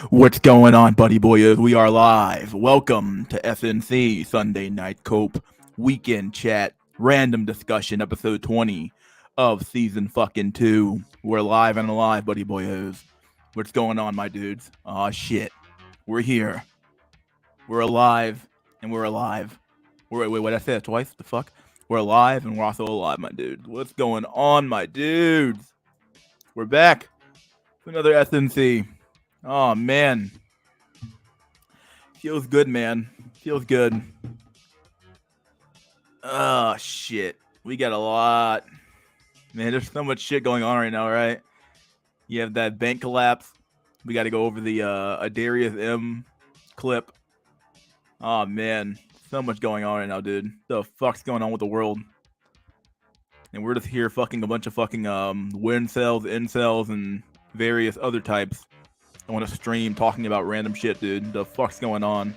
What's going on, buddy boyos? We are live. Welcome to SNC Sunday Night Cope Weekend Chat Random Discussion, episode 20 of season fucking 2. We're live and alive, buddy boyos. What's going on, my dudes? Aw, shit. We're here. We're alive and we're alive. Wait, what did I say that twice? The fuck? We're alive and we're also alive, my dudes. What's going on, my dudes? We're back with another SNC. Oh, man. Feels good, man. Feels good. Oh, shit. We got a lot. Man, there's so much shit going on right now, right? You have that bank collapse. We got to go over the Darius M clip. Oh, man. So much going on right now, dude. The fuck's going on with the world? And we're just here fucking a bunch of fucking wincels, incels, and various other types on a stream talking about random shit, dude. The fuck's going on?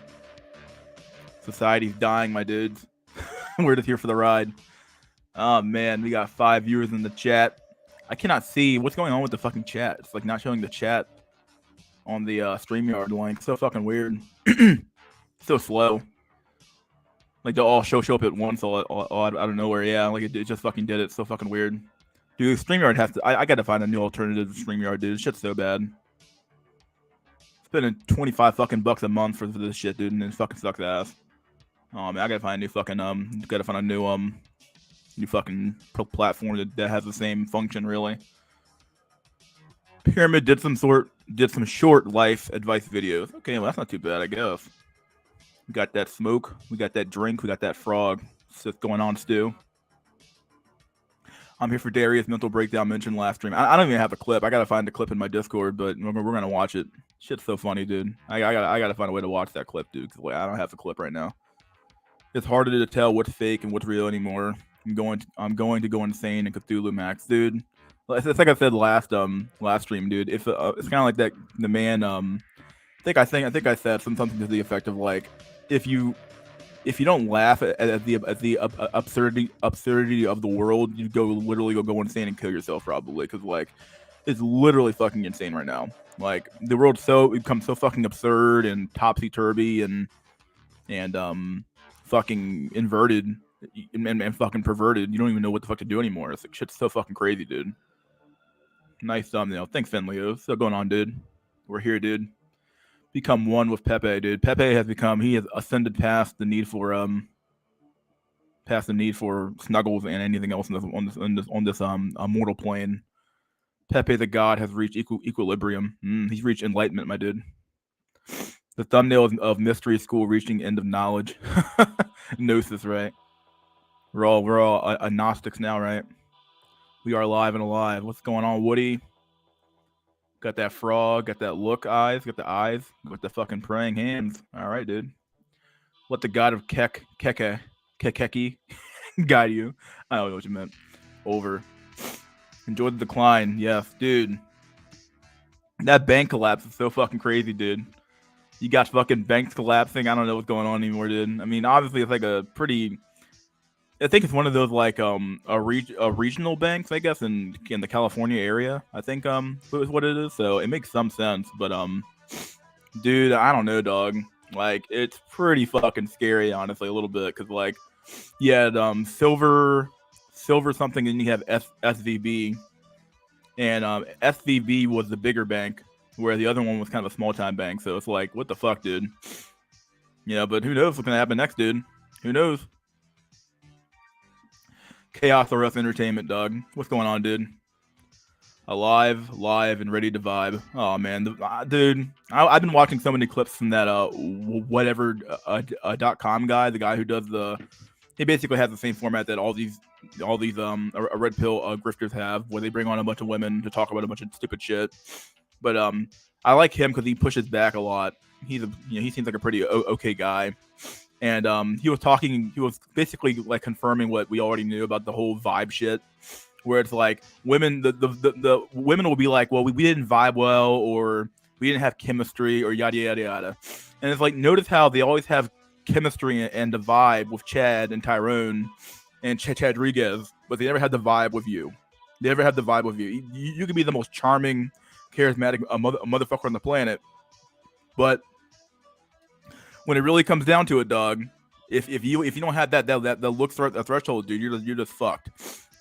Society's dying, my dudes. We're just here for the ride. Oh, man. We got 5 viewers in the chat. I cannot see what's going on with the fucking chat. It's like not showing the chat on the StreamYard link. So fucking weird. So slow. Like they'll all show up at once all out of nowhere. Yeah, like it just fucking did it. So fucking weird. Dude, StreamYard has to... I gotta find a new alternative to StreamYard, dude. This shit's so bad. Spending 25 fucking bucks a month for this shit, dude, and it fucking sucks ass. Oh man, I gotta find a new fucking new fucking platform that has the same function, really. Pyramid did some short life advice videos. Okay, well that's not too bad, I guess. We got that smoke, we got that drink, we got that frog. What's going on, Stu? I'm here for Darius' mental breakdown mentioned last stream. I don't even have a clip. I gotta find the clip in my Discord, but we're gonna watch it. Shit's so funny, dude. I gotta find a way to watch that clip, dude. Cause I don't have the clip right now. It's harder to tell what's fake and what's real anymore. I'm going to go insane in Cthulhu Max, dude. It's like I said last stream, dude. It's kind of like that. The man. I think I said something to the effect of like, if you don't laugh at the absurdity of the world, you literally go insane and kill yourself probably, because like it's literally fucking insane right now. Like the world's become so fucking absurd and topsy turvy and fucking inverted and fucking perverted. You don't even know what the fuck to do anymore. It's like shit's so fucking crazy, dude. Nice thumbnail. Thanks, Finley. What's going on, dude? We're here, dude. Become one with Pepe, dude. Pepe has ascended past the need for snuggles and anything else on this mortal plane. Pepe the god has reached equilibrium. He's reached enlightenment, my dude. The thumbnail of Mystery School reaching end of knowledge. Gnosis, right? We're all agnostics now, right? We are live and alive. What's going on, Woody? Got that frog, got that look eyes, got the eyes, got the fucking praying hands. All right, dude. Let the god of Kekeki guide you. I don't know what you meant. Over. Enjoy the decline. Yes, dude. That bank collapse is so fucking crazy, dude. You got fucking banks collapsing. I don't know what's going on anymore, dude. I mean, obviously it's like a pretty... I think it's one of those like a regional banks, I guess, in the California area. I think is what it is. So it makes some sense. But dude, I don't know, dog. Like it's pretty fucking scary, honestly, a little bit, because like you had silver something, and you have SVB, and SVB was the bigger bank, where the other one was kind of a small time bank. So it's like, what the fuck, dude? Yeah, but who knows what's gonna happen next, dude? Who knows? Chaos or Us Entertainment, dog. What's going on, dude? Alive, live, and ready to vibe. Oh man, dude, I've been watching so many clips from that .com guy, the guy who does he basically has the same format that all these red pill grifters have, where they bring on a bunch of women to talk about a bunch of stupid shit. But I like him because he pushes back a lot. He seems like a pretty okay guy. And he was basically like confirming what we already knew about the whole vibe shit, where it's like women, the women will be like, well, we didn't vibe well, or we didn't have chemistry, or yada yada yada. And it's like, notice how they always have chemistry and the vibe with Chad and Tyrone and Chad Rodriguez, but they never had the vibe with you. They never had the vibe with you. You can be the most charming, charismatic motherfucker on the planet, But when it really comes down to it, dog, if you don't have that look threshold, dude, you're just fucked.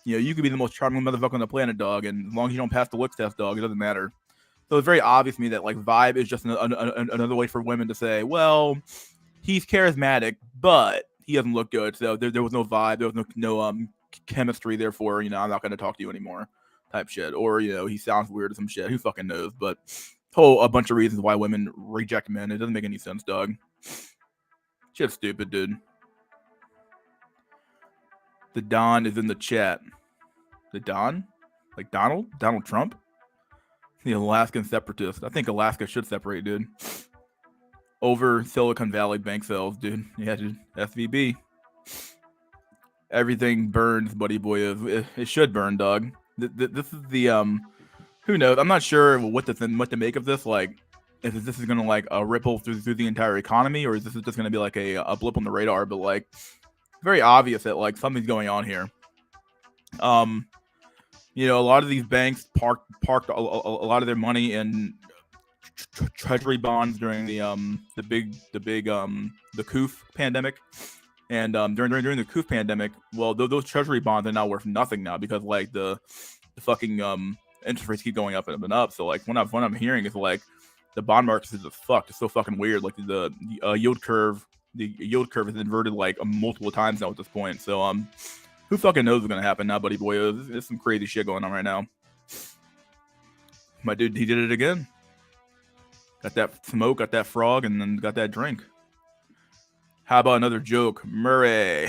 You know, you could be the most charming motherfucker on the planet, dog, and as long as you don't pass the looks test, dog, it doesn't matter. So it's very obvious to me that like vibe is just another way for women to say, well, he's charismatic, but he doesn't look good. So there was no vibe, there was no chemistry. Therefore, you know, I'm not going to talk to you anymore, type shit. Or you know, he sounds weird or some shit. Who fucking knows? But a bunch of reasons why women reject men. It doesn't make any sense, dog. Shit's stupid, dude. The Don is in the chat. The Don? Like Donald Trump? The Alaskan separatist. I think Alaska should separate, dude. Over Silicon Valley bank sales, dude. Yeah, dude. SVB. Everything burns, buddy boy. It should burn, dog. This is the who knows? I'm not sure what to make of this. Like, if this is gonna like ripple through the entire economy, or is this just gonna be like a blip on the radar? But like, very obvious that like something's going on here. You know, a lot of these banks parked a lot of their money in treasury bonds during the COOF pandemic, and during the COOF pandemic, well, those treasury bonds are now worth nothing now because like the fucking interest rates keep going up and up and up. So like what I'm hearing is like the bond market is just fucked. It's so fucking weird. Like the yield curve is inverted like multiple times now at this point. So who fucking knows what's gonna happen now, buddy boy? There's some crazy shit going on right now. My dude, he did it again. Got that smoke, got that frog, and then got that drink. How about another joke, Murray?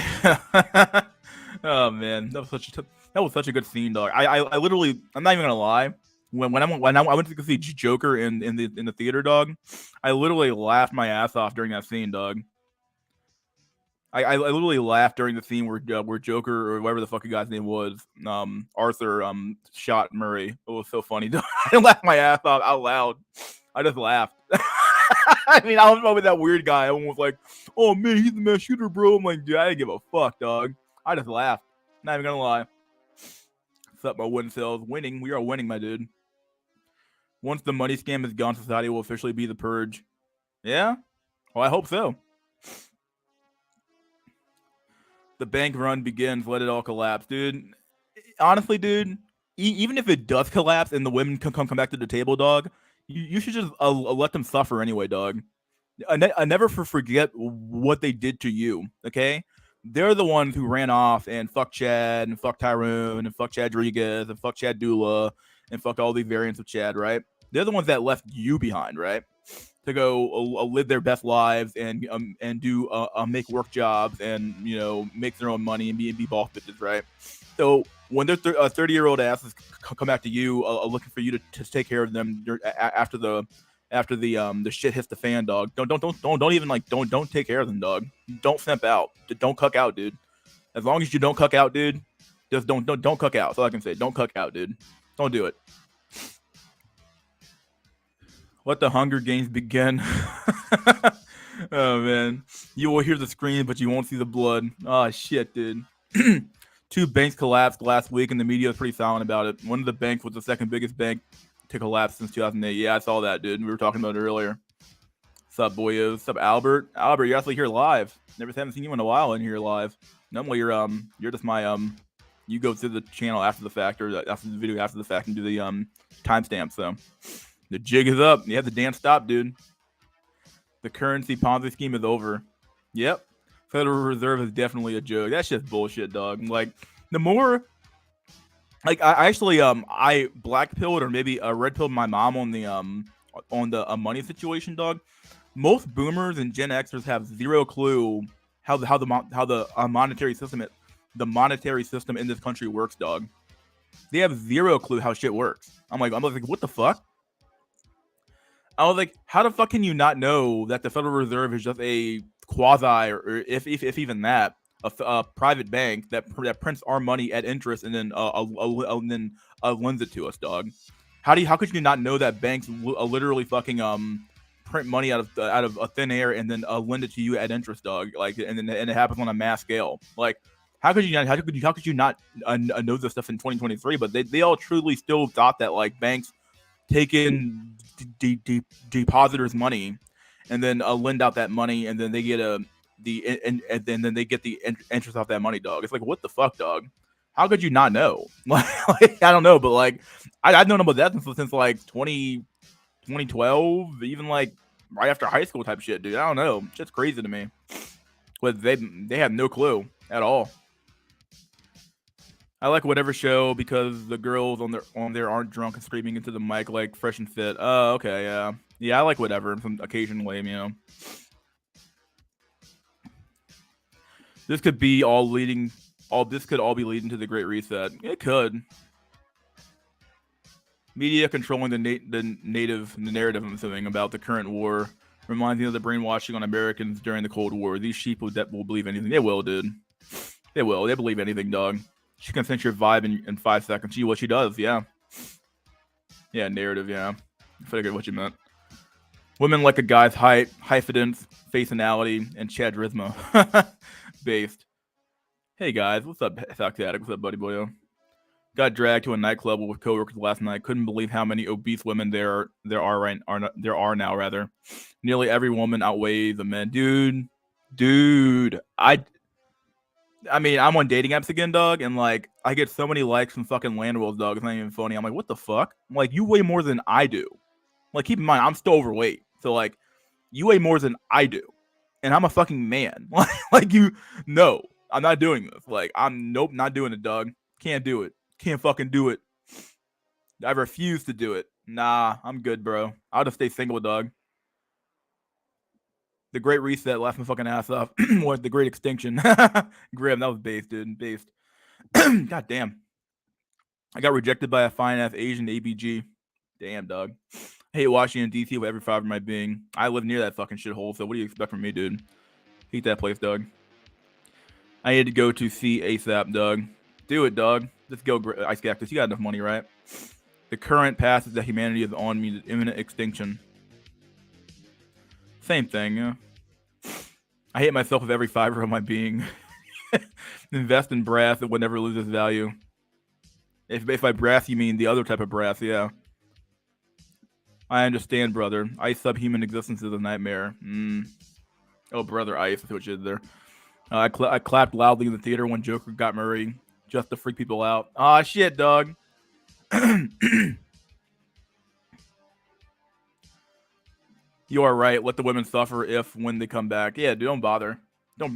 Oh man, that was such a good scene, dog. I literally, I'm not even gonna lie. When I went to go see Joker in the theater, dog, I literally laughed my ass off during that scene, dog. I literally laughed during the scene where Joker or whatever the fuck the guy's name was, Arthur, shot Murray. It was so funny. I laughed my ass off out loud. I just laughed. I mean, I was probably that weird guy. Everyone was like, "Oh man, he's the mass shooter, bro." I'm like, dude, I didn't give a fuck, dog. I just laughed. Not even gonna lie. What's up, my win sales? Winning. We are winning, my dude. Once the money scam is gone, society will officially be the purge. Yeah? Well, I hope so. The bank run begins. Let it all collapse, dude. Honestly, dude, even if it does collapse and the women can come back to the table, dog, you should just let them suffer anyway, dog. I never forget what they did to you, okay? They're the ones who ran off and fucked Chad and fucked Tyrone and fucked Chad Rodriguez and fucked Chad Dula and fucked all these variants of Chad, right? They're the ones that left you behind, right? To go live their best lives and do make work jobs and, you know, make their own money and be boss bitches, right? So when their 30-year-old asses come back to you looking for you to take care of them after the shit hits the fan, dog, don't even like don't take care of them, dog. Don't simp out. Don't cuck out, dude. As long as you don't cuck out, dude, just don't cuck out. That's all I can say. Don't cuck out, dude. Don't do it. Let the Hunger Games begin. Oh, man. You will hear the scream, but you won't see the blood. Oh, shit, dude. 2 banks collapsed last week, and the media was pretty silent about it. One of the banks was the second biggest bank to collapse since 2008. Yeah, I saw that, dude. We were talking about it earlier. What's up, boyos? What's up, Albert? Albert, you're actually here live. Haven't seen you in a while in here live. Normally, you're just my you go to the channel after the fact or after the video after the fact and do the timestamp. So. The jig is up. You have the dance stop, dude. The currency Ponzi scheme is over. Yep. Federal Reserve is definitely a joke. That's just bullshit, dog. Like, the more... Like, I actually, I black-pilled or maybe red-pilled my mom on the money situation, dog. Most boomers and Gen Xers have zero clue how the monetary system in this country works, dog. They have zero clue how shit works. I'm like, what the fuck? I was like, how the fuck can you not know that the Federal Reserve is just a quasi, or if even that, a private bank that prints our money at interest and then lends it to us, dog? How could you not know that banks literally fucking print money out of a thin air and then lend it to you at interest, dog? Like, and it happens on a mass scale. Like, how could you not know this stuff in 2023? But they all truly still thought that like banks take in depositors' money and then lend out that money, and then they get and then they get the interest off that money, dog. It's like, what the fuck, dog? How could you not know? Like I don't know, but like I've known about that since like 2012, even like right after high school type shit, dude. I don't know. It's just crazy to me. But they have no clue at all. I like whatever show because the girls on there aren't drunk and screaming into the mic like Fresh and Fit. Oh, okay, yeah. Yeah, I like whatever occasionally, you know. This could be all leading this could all be leading to the Great Reset. It could. Media controlling the narrative, I'm assuming, about the current war reminds me of the brainwashing on Americans during the Cold War. These sheep that will believe anything. They will, dude. They will. They believe anything, dog. She can sense your vibe in 5 seconds. What she does, yeah. Yeah, narrative, yeah. I figured what you meant. Women like a guy's height, hyphidence, facionality, and chadrisma. Based. Hey guys, what's up, Fox Addict? What's up, buddy boyo? Got dragged to a nightclub with coworkers last night. Couldn't believe how many obese women there are now. Rather, nearly every woman outweighs the men. Dude, I mean, I'm on dating apps again, dog, and like I get so many likes from fucking land rolls, dog. It's not even funny. I'm like, what the fuck? I'm like, you weigh more than I do. Like, keep in mind, I'm still overweight, so like, you weigh more than I do, and I'm a fucking man. Like you, no, I'm not doing this. Like, nope, not doing it, dog. Can't do it. Can't fucking do it. I refuse to do it. Nah, I'm good, bro. I'll just stay single, dog. The Great Reset laughed my fucking ass off. Was the Great Extinction. Grim, that was based, dude. Based. God damn. I got rejected by a fine ass Asian ABG. Damn, dog. I hate Washington, D.C. with every fiber of my being. I live near that fucking shithole, so what do you expect from me, dude? Hate that place, dog. I need to go to see ASAP, dog. Do it, dog. Let's go, Ice Cactus. You got enough money, right? The current path is that humanity is on me to imminent extinction. Same thing, yeah. I hate myself with every fiber of my being. Invest in brass, it would never lose its value. If by brass you mean the other type of brass, yeah. I understand, brother. Ice subhuman existence is a nightmare. Oh, brother, Ice. That's what you did there. I clapped loudly in the theater when Joker got Murray just to freak people out. Ah, shit, dog. You are right. Let the women suffer when they come back. Yeah, dude, don't bother. Don't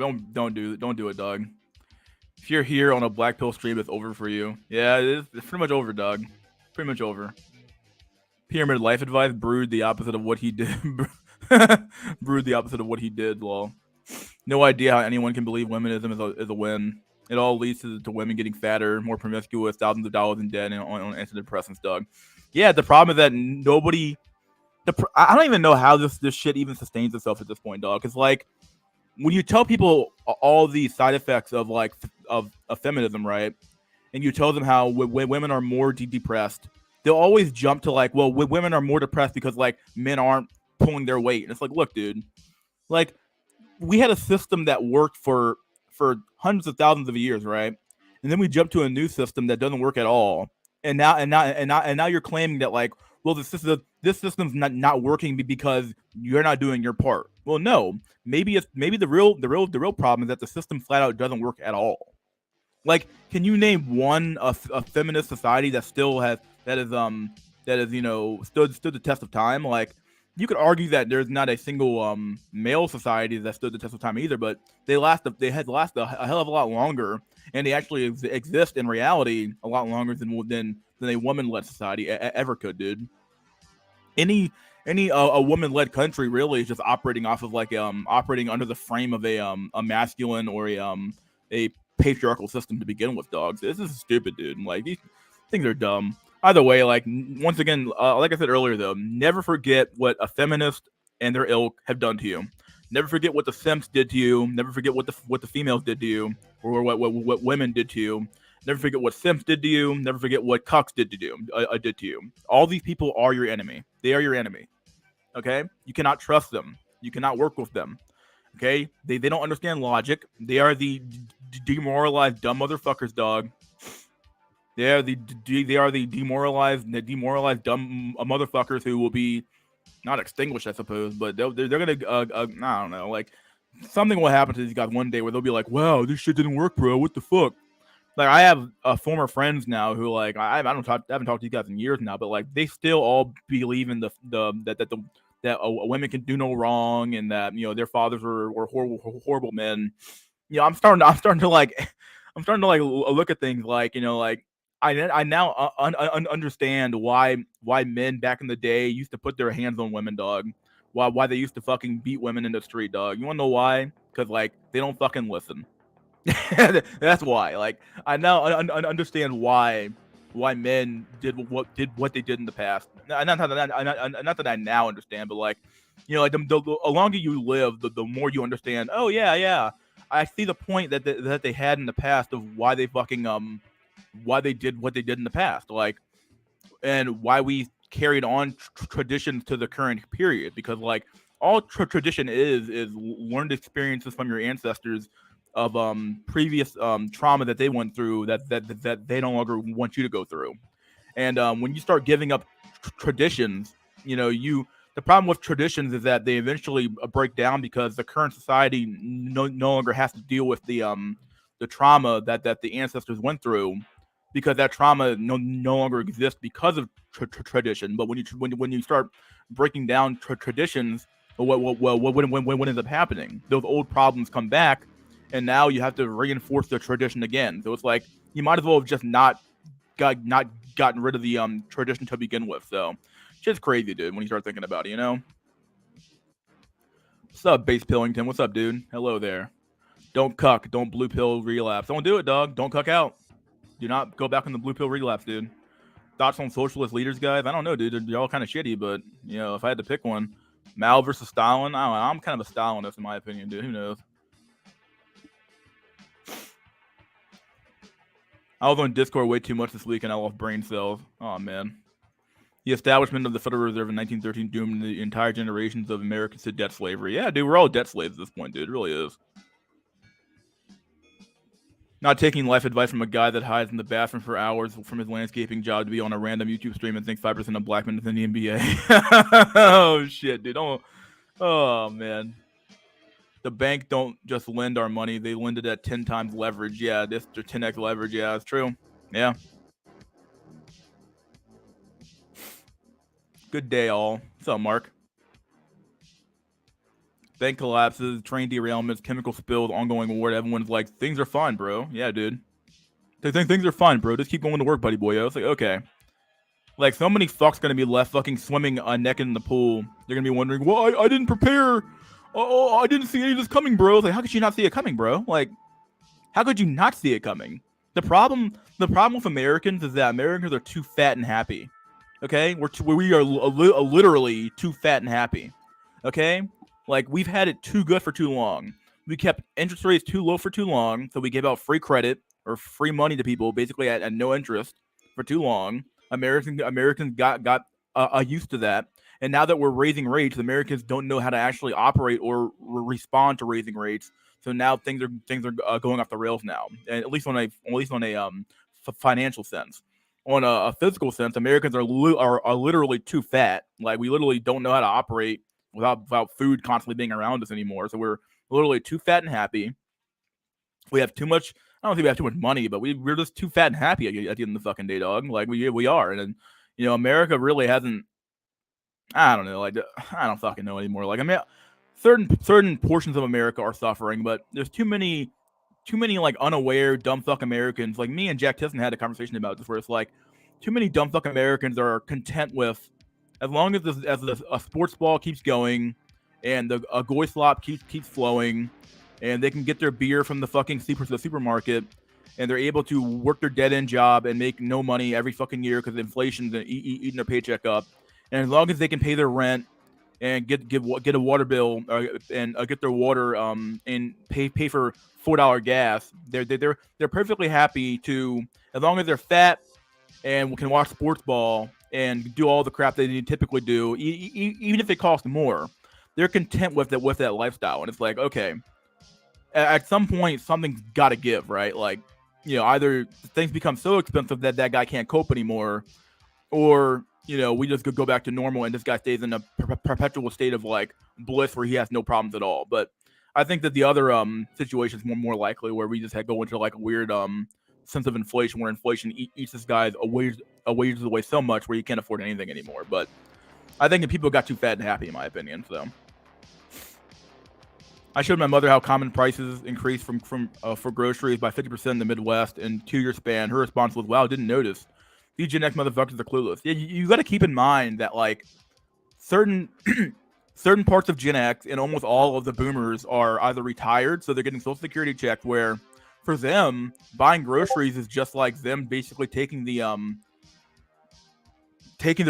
do it, dog. If you're here on a black pill stream, it's over for you. Yeah, it's pretty much over, dog. Pretty much over. Pyramid life advice brewed the opposite of what he did. Brewed the opposite of what he did, lol. No idea how anyone can believe feminism is a win. It all leads to women getting fatter, more promiscuous, thousands of dollars in debt, and on antidepressants, dog. Yeah, the problem is that nobody... I don't even know how this shit even sustains itself at this point, dog. Because, like, when you tell people all the side effects of, like, of feminism, right? And you tell them how women are more depressed, they'll always jump to, like, well, women are more depressed because, like, men aren't pulling their weight. And it's like, look, dude, like, we had a system that worked for hundreds of thousands of years, right? And then we jump to a new system that doesn't work at all. And now you're claiming that, like, well, this system's not working because you're not doing your part. Well, no, maybe the real problem is that the system flat out doesn't work at all. Like, can you name one a feminist society that still has that is you know stood the test of time? Like, you could argue that there's not a single male society that stood the test of time either, but they had lasted a hell of a lot longer, and they actually exist in reality a lot longer than a woman-led society ever could, dude. Any a woman-led country really is just operating off of like operating under the frame of a masculine or a patriarchal system to begin with, dogs. This is stupid, dude. Like, these things are dumb. Either way, like, once again, like I said earlier, though, never forget what a feminist and their ilk have done to you. Never forget what the simps did to you. Never forget what the females did to you, or what women did to you. Never forget what simps did to you. Never forget what cucks did to you. All these people are your enemy. They are your enemy. Okay? You cannot trust them. You cannot work with them. Okay? They don't understand logic. They are the demoralized dumb motherfuckers, dog. They are the demoralized dumb motherfuckers who will be not extinguished, I suppose, but they're gonna I don't know, like something will happen to these guys one day where they'll be like, "Wow, this shit didn't work, bro. What the fuck?" Like I have former friends now who like I haven't talked to these guys in years now, but like they still all believe in that women can do no wrong and that their fathers were horrible men. I'm starting to like look at things like like I now understand why men back in the day used to put their hands on women, dog. Why they used to fucking beat women in the street, dog. You wanna know why? Because like they don't fucking listen. That's why. Like I now understand why men did what they did in the past. Not that I now understand, but like like the longer you live, the more you understand. Oh yeah. I see the point that they had in the past of why they fucking why they did what they did in the past, like, and why we carried on traditions to the current period. Because like all tradition is learned experiences from your ancestors of previous trauma that they went through that they no longer want you to go through. And when you start giving up traditions, the problem with traditions is that they eventually break down because the current society no longer has to deal with the trauma that the ancestors went through, because that trauma no longer exists because of tradition. But when you start breaking down traditions, what ends up happening? Those old problems come back, and now you have to reinforce the tradition again. So it's like you might as well have just not gotten rid of the tradition to begin with. So just crazy, dude, when you start thinking about it. What's up, Base Pillington? What's up, dude? Hello there. Don't cuck. Don't blue pill relapse. Don't do it, dog. Don't cuck out. Do not go back on the blue pill relapse, dude. Thoughts on socialist leaders, guys? I don't know, dude. They're all kind of shitty, but if I had to pick one, Mao versus Stalin. I don't know. I'm kind of a Stalinist in my opinion, dude. Who knows? I was on Discord way too much this week and I lost brain cells. Oh man. The establishment of the Federal Reserve in 1913 doomed the entire generations of Americans to debt slavery. Yeah, dude, we're all debt slaves at this point, dude. It really is. Not taking life advice from a guy that hides in the bathroom for hours from his landscaping job to be on a random YouTube stream and think 5% of black men is in the NBA. Oh shit, dude. Oh man. The bank don't just lend our money; they lend it at 10 times leverage. Yeah, this 10x leverage. Yeah, it's true. Yeah. Good day, all. What's up, Mark? Bank collapses, train derailments, chemical spills, ongoing war. Everyone's like, things are fine, bro. Yeah, dude. Things are fine, bro. Just keep going to work, buddy boy. I was like, okay. Like, so many fucks gonna be left fucking swimming naked in the pool. They're gonna be wondering, well, I didn't prepare. Oh, I didn't see any of this coming, bro. It's like, how could you not see it coming, bro? Like, how could you not see it coming? The problem with Americans is that Americans are too fat and happy. Okay, we are literally too fat and happy. Okay, like we've had it too good for too long. We kept interest rates too low for too long, so we gave out free credit or free money to people basically at no interest for too long. Americans got used to that, and now that we're raising rates, Americans don't know how to actually operate or respond to raising rates. So now things are going off the rails now, and at least on a financial sense. On a physical sense, Americans are literally too fat. Like we literally don't know how to operate without food constantly being around us anymore. So we're literally too fat and happy. We have too much. I don't think we have too much money, but we're just too fat and happy at the end of the fucking day, dog. Like we are, and America really hasn't. I don't know. Like I don't fucking know anymore. Like I mean, certain portions of America are suffering, but there's too many like unaware dumb fuck Americans. Like me and Jack Tisson had a conversation about this, where it's like too many dumb fuck Americans are content with as long as a sports ball keeps going and the goy slop keeps flowing, and they can get their beer from the fucking supermarket, and they're able to work their dead end job and make no money every fucking year because inflation's eating their paycheck up, and as long as they can pay their rent and get a water bill and get their water and pay for $4 gas, they're perfectly happy to, as long as they're fat and can watch sports ball and do all the crap they typically do, even if it costs more. They're content with that lifestyle, and it's like, okay, at some point something's got to give, right? Like either things become so expensive that guy can't cope anymore, or we just could go back to normal, and this guy stays in a perpetual state of like bliss where he has no problems at all. But I think that the other situation is more likely, where we just go into like a weird sense of inflation, where inflation eats this guy's wages away so much where you can't afford anything anymore. But I think that people got too fat and happy, in my opinion. So I showed my mother how common prices increased for groceries by 50% in the Midwest in 2-year span. Her response was, "Wow, didn't notice. These Gen X motherfuckers are clueless." Yeah, you got to keep in mind that like certain certain parts of Gen X and almost all of the boomers are either retired, so they're getting Social Security checked, where for them buying groceries is just like them basically taking their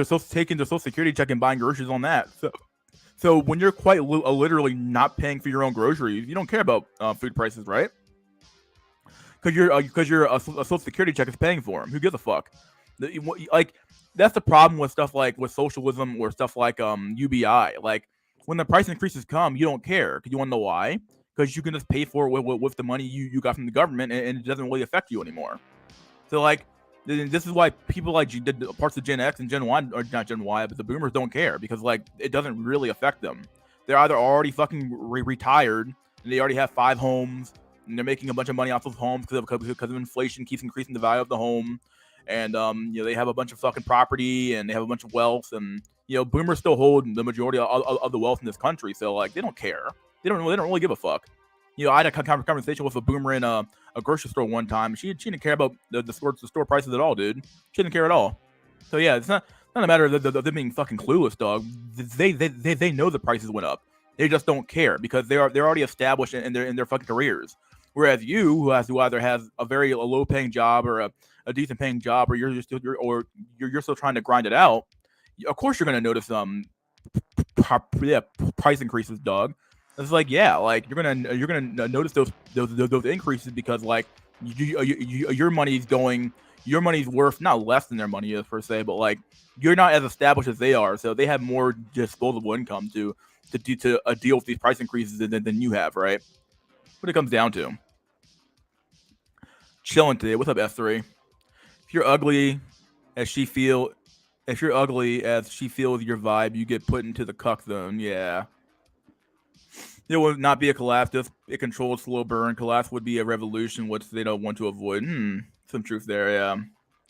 Social Security check and buying groceries on that. So when you're quite literally not paying for your own groceries, you don't care about food prices, right? Because a Social Security check is paying for them. Who gives a fuck? Like, that's the problem with stuff like with socialism or stuff like UBI. Like, when the price increases come, you don't care. Because you want to know why? Because you can just pay for it with the money you got from the government, and it doesn't really affect you anymore. So like, this is why people like parts of Gen X and Gen Y, or not Gen Y, but the boomers don't care, because like it doesn't really affect them. They're either already fucking retired, and they already have 5 homes, and they're making a bunch of money off of homes because of inflation keeps increasing the value of the home, and they have a bunch of fucking property, and they have a bunch of wealth, and boomers still hold the majority of the wealth in this country. So like, they don't care. They don't really give a fuck. I had a conversation with a boomer in a grocery store one time. She didn't care about the store prices at all, dude. She didn't care at all. So yeah, it's not a matter of them being fucking clueless, dog. They know the prices went up. They just don't care because they're already established in their fucking careers. Whereas you, who either has a very low paying job or a decent paying job, or you're still trying to grind it out, of course you're gonna notice price increases, dog. It's like, yeah, like you're gonna notice those increases because like your money's worth not less than their money is per se, but like you're not as established as they are, so they have more disposable income to deal with these price increases than you have, right? What it comes down to. Chilling today. What's up, S3? If you're ugly as she feels your vibe, you get put into the cuck zone. Yeah. It would not be a collapse, just a controlled slow burn. Collapse would be a revolution, which they don't want to avoid. Some truth there, yeah.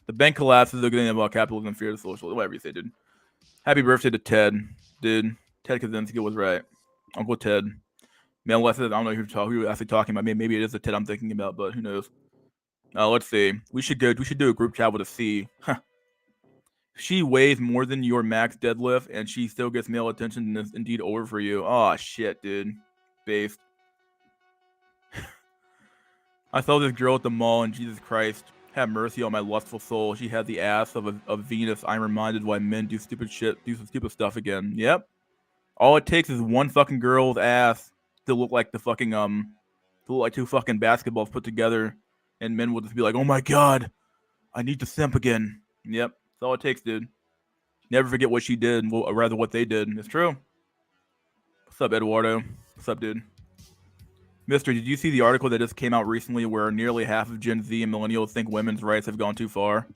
The bank collapses, they're getting about capitalism, fear of social, whatever you say, dude. Happy birthday to Ted, dude. Ted Kaczynski was right. Uncle Ted. Man, I don't know who you're actually talking about. Maybe it is the Ted I'm thinking about, but who knows? Let's see. We should do a group chat with a C. She weighs more than your max deadlift, and she still gets male attention and is indeed over for you. Oh, shit, dude. Based. I saw this girl at the mall, and Jesus Christ, have mercy on my lustful soul. She had the ass of Venus. I'm reminded why men do stupid stuff again. Yep. All it takes is one fucking girl's ass to look like the fucking to look like 2 fucking basketballs put together, and men will just be like, "Oh my god, I need to simp again." Yep. That's all it takes, dude. Never forget what she did, or rather what they did. It's true. What's up, Eduardo? What's up, dude? Mister, did you see the article that just came out recently where nearly half of Gen Z and millennials think women's rights have gone too far?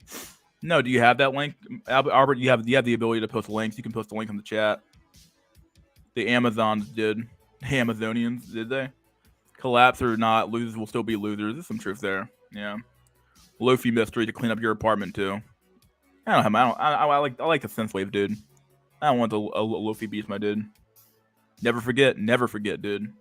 No, do you have that link? Albert, you have the ability to post links. You can post a link in the chat. The Amazons did. The Amazonians, did they? Collapse or not, losers will still be losers. There's some truth there. Yeah. Lofi mystery to clean up your apartment too. I like the synth wave, dude. I don't want the Lofi beast, my dude. Never forget, dude.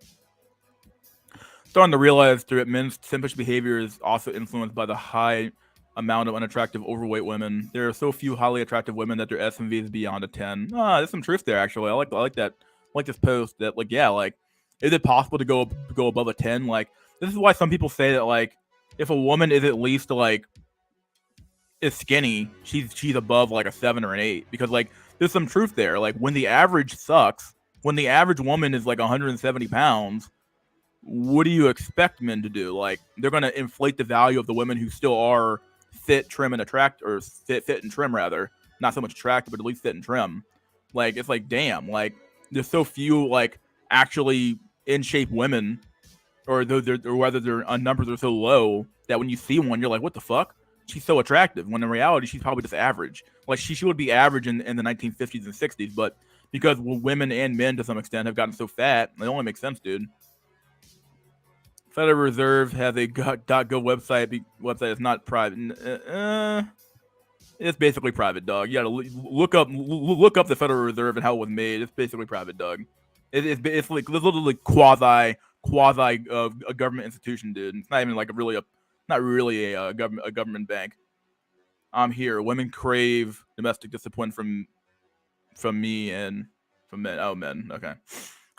Starting to realize that men's simpish behavior is also influenced by the high amount of unattractive overweight women. There are so few highly attractive women that their SMV is beyond a 10. There's some truth there, actually. I like that. I like this post that, like, yeah, like, is it possible to go above a 10? Like, this is why some people say that, like, if a woman is at least, like, is skinny, she's above, like, a 7 or an 8. Because, like, there's some truth there. Like, when the average sucks, when the average woman is, like, 170 pounds, what do you expect men to do? Like, they're going to inflate the value of the women who still are fit, trim, and fit and trim, rather. Not so much attractive, but at least fit and trim. Like, it's like, damn, like, there's so few, like, actually in shape women, or whether their numbers are so low that when you see one, you're like, what the fuck? she's so attractive. When in reality, she's probably just average. Like she would be average in the 1950s and 60s, but because women and men to some extent have gotten so fat, it only makes sense, dude. Federal Reserve has a .gov website. Website is not private. It's basically private, dog. You gotta look up the Federal Reserve and how it was made. It's basically private, dog. It's like literally quasi a government institution, dude. It's not even like not really a government bank. I'm here. Women crave domestic discipline from me and from men. Oh, men. Okay.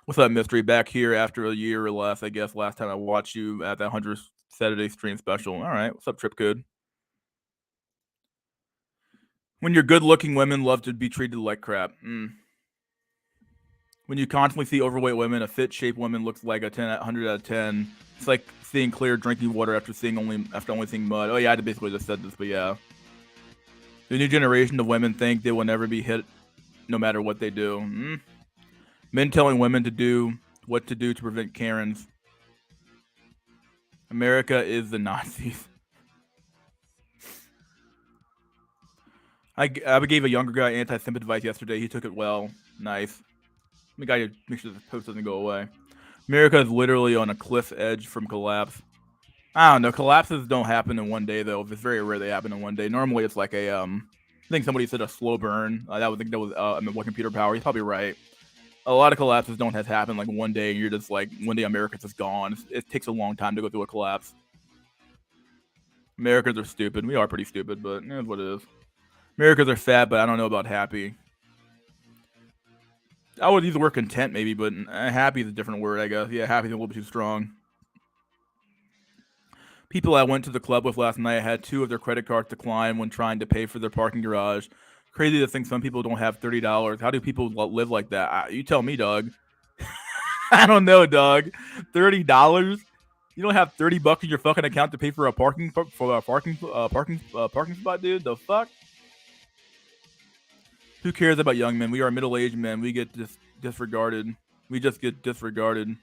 What's up, Mystery? Back here after a year or less, I guess. Last time I watched you at that 100th Saturday stream special. All right. What's up, Trip Code? When you're good-looking, women love to be treated like crap. When you constantly see overweight women, a fit-shaped woman looks like a 100 out of 10. It's like seeing clear drinking water after only seeing mud. Oh yeah, I basically just said this, but yeah. The new generation of women think they will never be hit, no matter what they do. Men telling women to do what to do to prevent Karens. America is the Nazis. I gave a younger guy anti-Semitic advice yesterday. He took it well. Nice. We gotta make sure the post doesn't go away. America is literally on a cliff edge from collapse. I don't know. Collapses don't happen in one day, though. It's very rare they happen in one day. Normally, it's like I think somebody said a slow burn. That was what computer power. He's probably right. A lot of collapses don't have to happen like one day. You're just like one day America's just gone. It takes a long time to go through a collapse. Americans are stupid. We are pretty stupid, but it's what it is. Americans are fat, but I don't know about happy. I would use the word content maybe, but happy is a different word, I guess. Yeah, happy is a little bit too strong. People I went to the club with last night had 2 of their credit cards decline when trying to pay for their parking garage. Crazy to think some people don't have $30. How do people live like that? You tell me, dog. I don't know, dog. $30? You don't have $30 in your fucking account to pay for a parking spot, dude? The fuck? Who cares about young men? We are middle-aged men. We get disregarded. We just get disregarded.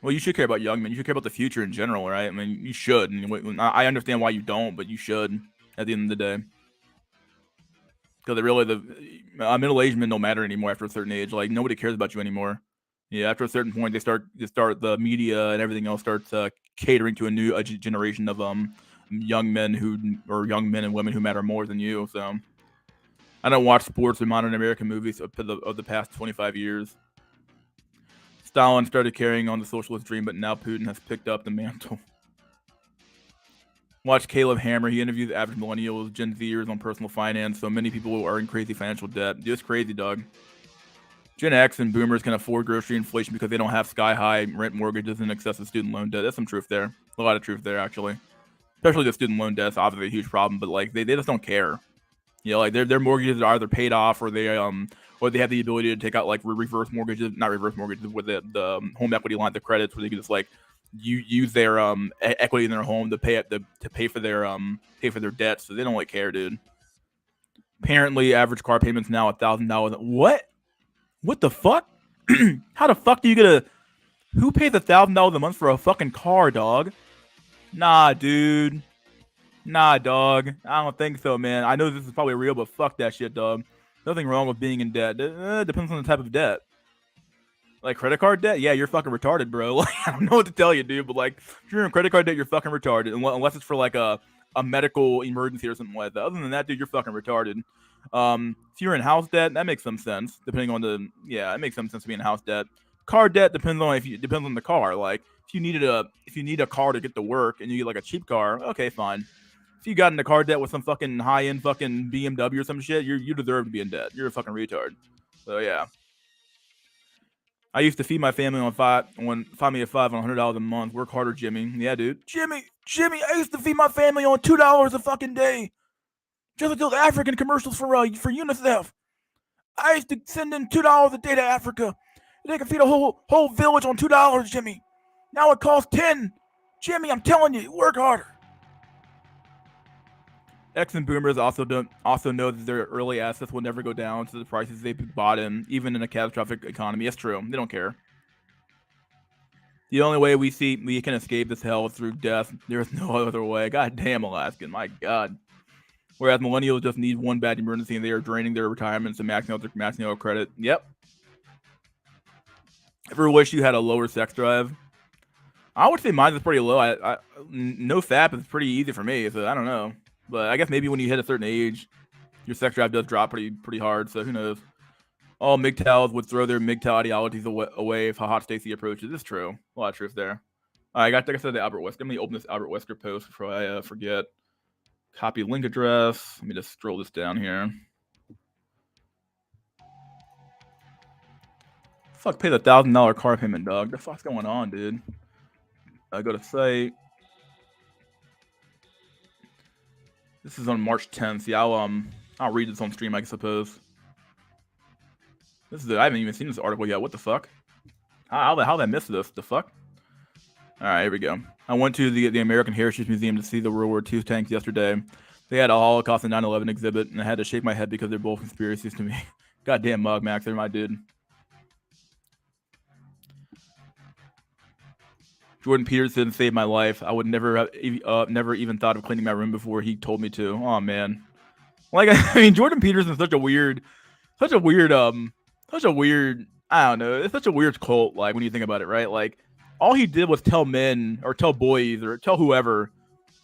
Well, you should care about young men. You should care about the future in general, right? I mean, you should. And I understand why you don't, but you should at the end of the day. Because the middle-aged men don't matter anymore after a certain age. Like, nobody cares about you anymore. Yeah, after a certain point, the media and everything else starts catering to a new generation of young men and women who matter more than you. So I don't watch sports or modern American movies of the past 25 years. Stalin started carrying on the socialist dream, but now Putin has picked up the mantle. Watch Caleb Hammer. He interviews average millennials, Gen Zers on personal finance. So many people are in crazy financial debt. Dude, it's crazy, dog. Gen X and boomers can afford grocery inflation because they don't have sky-high rent mortgages and excessive student loan debt. There's some truth there. A lot of truth there, actually. Especially the student loan debt's obviously a huge problem, but like they just don't care. You know, like their mortgages are either paid off or they have the ability to take out like not reverse mortgages with the home equity line of credits where they can just like use their equity in their home to pay for their debts. So they don't like care, dude. Apparently, average car payments now $1,000. What the fuck? How the fuck do you get who pays $1,000 a month for a fucking car, dog? Nah, dude. Nah, dog. I don't think so, man. I know this is probably real, but fuck that shit, dog. Nothing wrong with being in debt. Depends on the type of debt. Like credit card debt? Yeah, you're fucking retarded, bro. Like, I don't know what to tell you, dude, but like if you're in credit card debt, you're fucking retarded. Unless it's for like a medical emergency or something like that. Other than that, dude, you're fucking retarded. If you're in house debt, that makes some sense. Depending on it makes some sense to be in house debt. Car debt depends on the car. Like if you need a car to get to work and you get like a cheap car, okay, fine. If you got into car debt with some fucking high-end fucking BMW or some shit, you deserve to be in debt. You're a fucking retard. So yeah. I used to feed my family on $5 on $100 a month. Work harder, Jimmy. Yeah, dude. Jimmy, I used to feed my family on $2 a fucking day. Just like those African commercials for UNICEF. I used to send in $2 a day to Africa. They could feed a whole village on $2, Jimmy. Now it costs $10. Jimmy, I'm telling you, work harder. X and boomers also know that their early assets will never go down to the prices they bought in, even in a catastrophic economy. It's true. They don't care. The only way we can escape this hell is through death. There's no other way. God damn, Alaskan. My God. Whereas millennials just need one bad emergency and they are draining their retirements and maxing out credit. Yep. Ever wish you had a lower sex drive? I would say mine is pretty low. No fap is pretty easy for me, so I don't know. But I guess maybe when you hit a certain age, your sex drive does drop pretty hard. So who knows? All MGTOWs would throw their MGTOW ideologies away if Hot Stacey approaches. It's true. A lot of truth there. I got, like I said, the Albert Wesker. Let me open this Albert Wesker post before I forget. Copy link address. Let me just scroll this down here. Fuck, pay the $1,000 car payment, dog. The fuck's going on, dude? I go to site. This is on March 10th. Yeah, I'll read this on stream, I suppose. I haven't even seen this article yet. What the fuck? How did I miss this? The fuck? All right, here we go. I went to the American Heritage Museum to see the World War II tanks yesterday. They had a Holocaust and 9/11 exhibit, and I had to shake my head because they're both conspiracies to me. Goddamn Mug Max, they're my dude. Jordan Peterson saved my life. I would never even thought of cleaning my room before he told me to. Oh man, like I mean, Jordan Peterson's such a weird. I don't know. It's such a weird cult. Like when you think about it, right? Like all he did was tell men or tell boys or tell whoever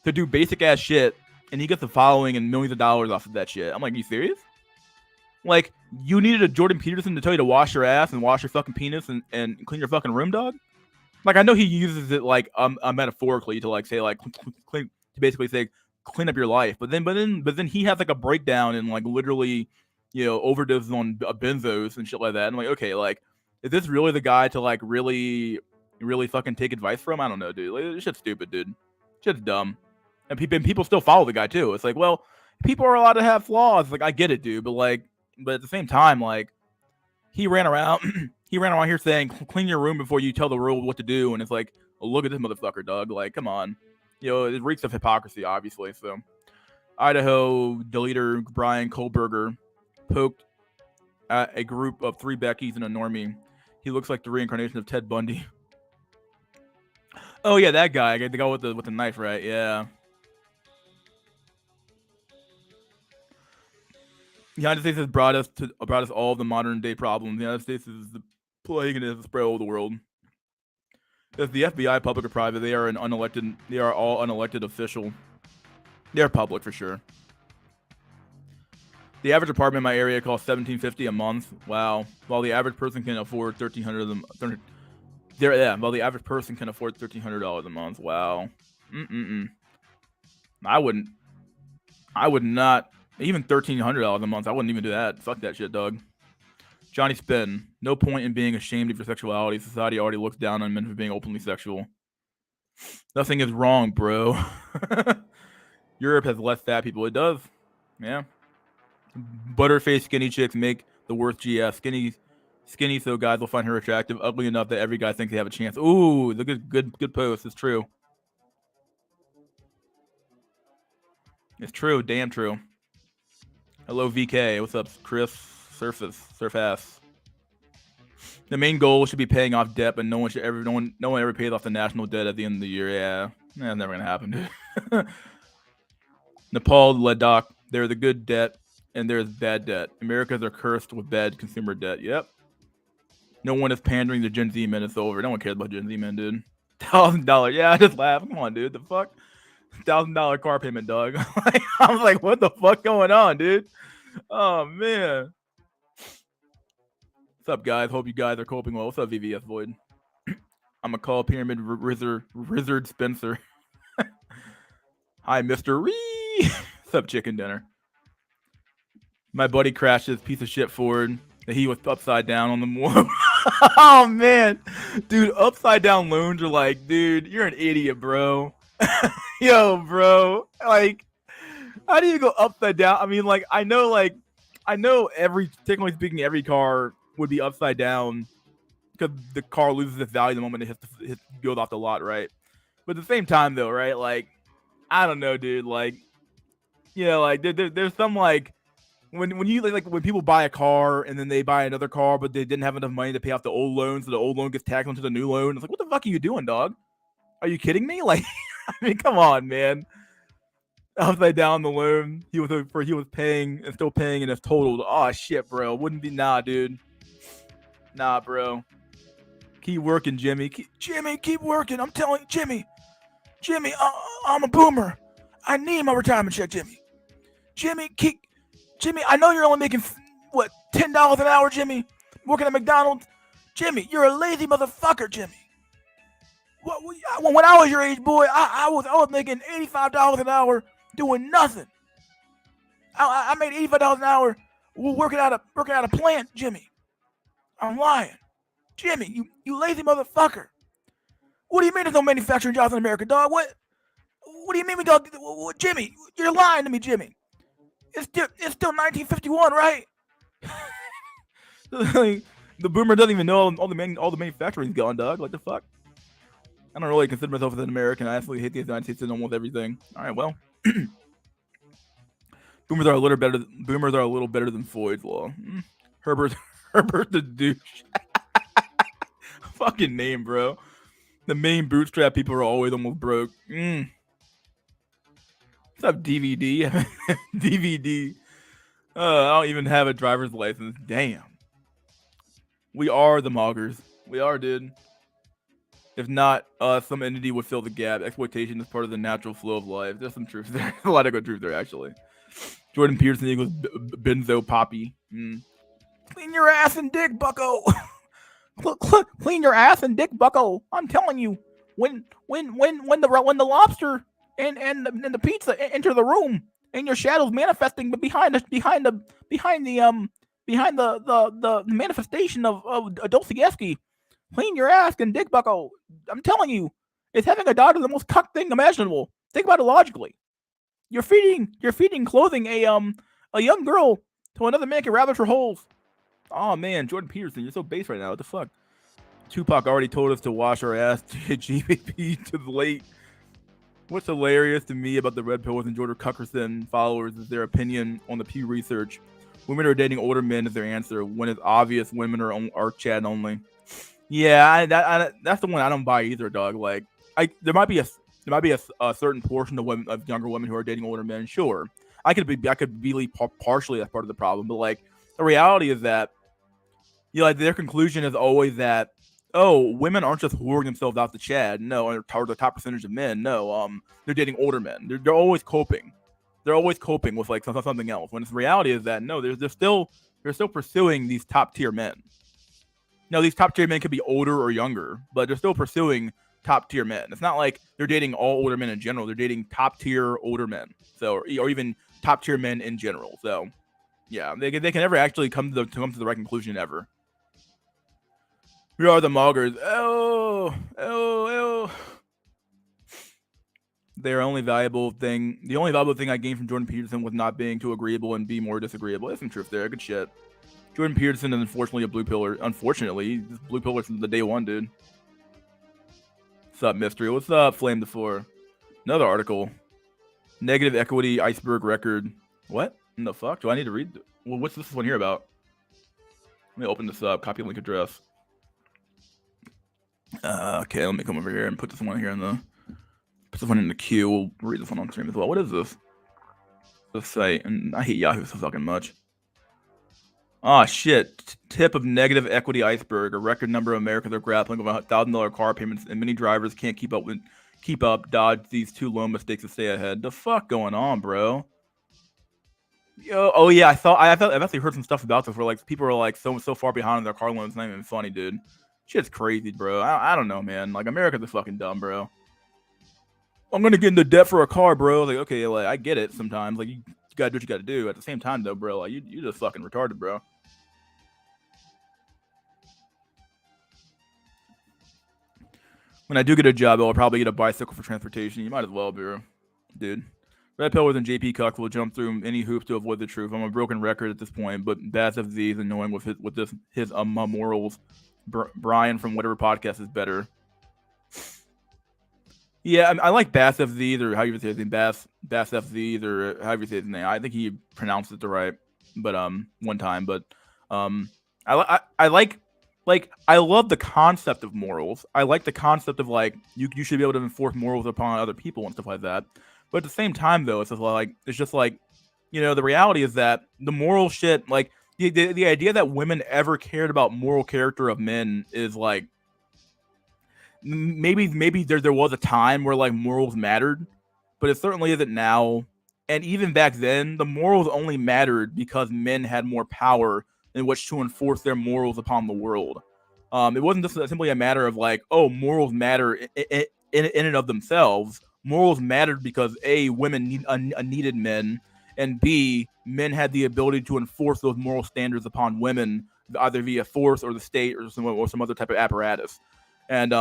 to do basic ass shit, and he gets the following and millions of dollars off of that shit. I'm like, are you serious? Like you needed a Jordan Peterson to tell you to wash your ass and wash your fucking penis and clean your fucking room, dog? Like I know he uses it like metaphorically to like say like clean, to basically say clean up your life, but then he has like a breakdown and like literally, you know, overdoses on benzos and shit like that. And I'm like, okay, like is this really the guy to like really fucking take advice from? I don't know, dude. Like, this shit's stupid, dude. Shit's dumb, and people still follow the guy too. It's like, well, people are allowed to have flaws. Like I get it, dude, but at the same time, like he ran around. He ran around here saying, clean your room before you tell the world what to do. And it's like, oh, look at this motherfucker, dog. Like, come on. You know, it reeks of hypocrisy, obviously. So, Idaho deleter Brian Kohlberger poked at a group of 3 Beckys and a normie. He looks like the reincarnation of Ted Bundy. Oh, yeah, that guy. The guy with the knife, right? Yeah. The United States has brought us all of the modern day problems. The United States is the plague and it has spread all over the world. Is the FBI public or private? They are all unelected official. They're public for sure. The average apartment in my area costs $1,750 a month. Wow. While the average person can afford $1,300 while the average person can afford $1,300 a month. Wow. I would not. Even $1,300 a month. I wouldn't even do that. Fuck that shit, dog. Johnny Spin. No point in being ashamed of your sexuality. Society already looks down on men for being openly sexual. Nothing is wrong, bro. Europe has less fat people. It does. Yeah. Butterface skinny chicks make the worst GS. Skinny so guys will find her attractive. Ugly enough that every guy thinks they have a chance. Ooh, the good post. It's true. It's true. Damn true. Hello, VK. What's up, Chris? Surf ass. The main goal should be paying off debt, but no one ever pays off the national debt at the end of the year. Yeah, that's never gonna happen, dude. Nepal, Ladakh, they're the good debt, and there's bad debt. Americans are cursed with bad consumer debt. Yep. No one is pandering to Gen Z men. It's over. No one cares about Gen Z men, dude. $1,000. Yeah, I just laugh. Come on, dude. The fuck? $1,000 car payment, dog. I was like, what the fuck going on, dude? Oh man. What's up, guys? Hope you guys are coping well. What's up, VVS Void? I'm a call pyramid Rizzard Spencer. Hi, Mr. Ree. What's up, chicken dinner? My buddy crashed his piece of shit Ford that he was upside down on the moon. Oh man, dude, upside down loans are like, dude, you're an idiot, bro. Yo, bro, like, how do you go upside down? I mean, like, I know technically speaking, every car would be upside down because the car loses its value the moment it goes off the lot, right? But at the same time, though, right? Like, I don't know, dude. Like, you know, like there's some like when you like when people buy a car and then they buy another car, but they didn't have enough money to pay off the old loan, so the old loan gets tagged onto the new loan. It's like, what the fuck are you doing, dog? Are you kidding me? Like, I mean, come on, man. Upside down the loan, he was paying and still paying, and it's totaled. Oh shit, bro. Wouldn't be dude. Nah, bro. Keep working, Jimmy. Keep working. I'm telling you, Jimmy, I'm a boomer. I need my retirement check, Jimmy. Jimmy, I know you're only making what $10 an hour, Jimmy. Working at McDonald's, Jimmy. You're a lazy motherfucker, Jimmy. When I was your age, boy, I was making $85 an hour doing nothing. I made $85 an hour working at a plant, Jimmy. I'm lying, Jimmy. You lazy motherfucker. What do you mean there's no manufacturing jobs in America, dog? What do you mean we got Jimmy? You're lying to me, Jimmy. It's still 1951, right? The boomer doesn't even know all the manufacturing's gone, dog. Like the fuck. I don't really consider myself as an American. I absolutely hate the United States and almost everything. All right, well, boomers are a little better than Floyd's law. Herbert the douche. Fucking name, bro. The main bootstrap people are always almost broke. What's up, DVD? DVD. I don't even have a driver's license. Damn. We are the moggers. We are, dude. If not, some entity would fill the gap. Exploitation is part of the natural flow of life. There's some truth there. A lot of good truth there, actually. Jordan Peterson equals benzo poppy. Clean your ass and dick, bucko. Clean your ass and dick, bucko. I'm telling you, when the lobster and the pizza enter the room and your shadow's manifesting, but behind the manifestation of Dostoevsky, clean your ass and dick, bucko. I'm telling you, it's having a daughter the most cuck thing imaginable. Think about it logically. You're feeding clothing a young girl to another man can ravish her holes. Oh man, Jordan Peterson, you're so base right now. What the fuck? Tupac already told us to wash our ass to hit GVP to the late. What's hilarious to me about the Red Pillars and Jordan Cuckerson followers is their opinion on the Pew Research. Women are dating older men is their answer, when it's obvious women are chat only. Yeah, that's the one I don't buy either, dog. Like, there might be a certain portion of younger women who are dating older men. Sure, I could be partially as part of the problem, but like the reality is that, you know, like their conclusion is always that, oh, women aren't just whoring themselves out to Chad. No, or the top percentage of men. No, they're dating older men. They're always coping. They're always coping with like something else. When the reality is that no, they're still pursuing these top tier men. Now, these top tier men could be older or younger, but they're still pursuing top tier men. It's not like they're dating all older men in general. They're dating top tier older men, so or even top tier men in general. So, yeah, they can never actually come to the right conclusion ever. We are the moggers. Oh. The only valuable thing I gained from Jordan Peterson was not being too agreeable and be more disagreeable. There's some truth there. Good shit. Jordan Peterson is unfortunately a blue pillar. Unfortunately, he's blue pillar from the day one, dude. What's up, Mystery? What's up, Flame the Four? Another article. Negative equity iceberg record. What in the fuck? Do I need to read? Well, what's this one here about? Let me open this up. Copy link address. Okay, let me come over here and put this one here in the queue. We'll read this one on stream as well. What is this? This site, and I hate Yahoo so fucking much. Oh shit! Tip of negative equity iceberg. A record number of Americans are grappling with $1,000 car payments, and many drivers can't keep up. Dodge these two loan mistakes to stay ahead. The fuck going on, bro? Yo, oh yeah, I've actually heard some stuff about this where like people are like so far behind on their car loans. It's not even funny, dude. Shit's crazy, bro. I don't know, man. Like America's fucking dumb, bro. I'm gonna get into debt for a car, bro. Like, okay, like I get it sometimes. Like you gotta do what you gotta do. At the same time, though, bro, like you just fucking retarded, bro. When I do get a job, I'll probably get a bicycle for transportation. You might as well, bro, dude. Red Pillars and JP Cuck will jump through any hoops to avoid the truth. I'm a broken record at this point, but Bass FZ is annoying with his morals. Brian from whatever podcast is better. Yeah, I like Bass FZ or how you say his name, Bass FZ or however you say his name. I think he pronounced it the right. but one time. But I like I love the concept of morals. I like the concept of like you should be able to enforce morals upon other people and stuff like that. But at the same time, though, it's just like the reality is that the moral shit, like the idea that women ever cared about moral character of men is like maybe there was a time where like morals mattered, but it certainly isn't now. And even back then, the morals only mattered because men had more power in which to enforce their morals upon the world. It wasn't just simply a matter of like, oh, morals matter in and of themselves. Morals mattered because A, women needed men, and B, men had the ability to enforce those moral standards upon women either via force or the state or some other type of apparatus. And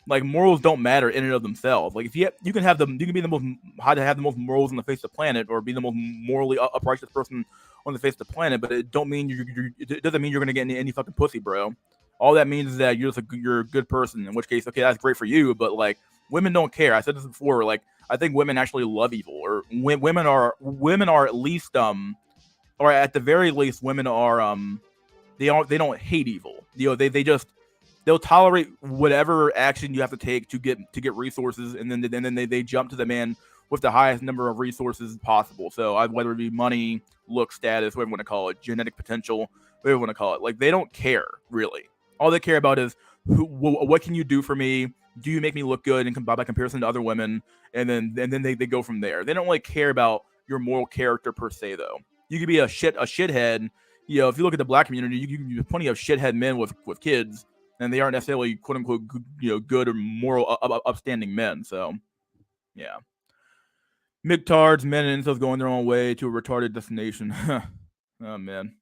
like morals don't matter in and of themselves. Like if you can have them, you can be the most how to have the most morals on the face of the planet, or be the most morally uprighteous person on the face of the planet, but it don't mean it doesn't mean you're gonna get any fucking pussy, bro. All that means is that you're a good person. In which case, okay, that's great for you, but like women don't care. I said this before. Like I think women actually love evil, or women are at least or at the very least, women are they don't hate evil. They'll tolerate whatever action you have to take to get resources, and then they jump to the man with the highest number of resources possible. So whether it be money, look, status, whatever you want to call it, genetic potential, whatever you want to call it, like they don't care really. All they care about is what can you do for me? Do you make me look good and by comparison to other women? And then they go from there. They don't really care about your moral character per se, though. You could be a shithead. If you look at the black community, you can be plenty of shithead men with kids, and they aren't necessarily quote unquote good or moral upstanding men. So yeah, migtards, men and incels going their own way to a retarded destination. Oh man,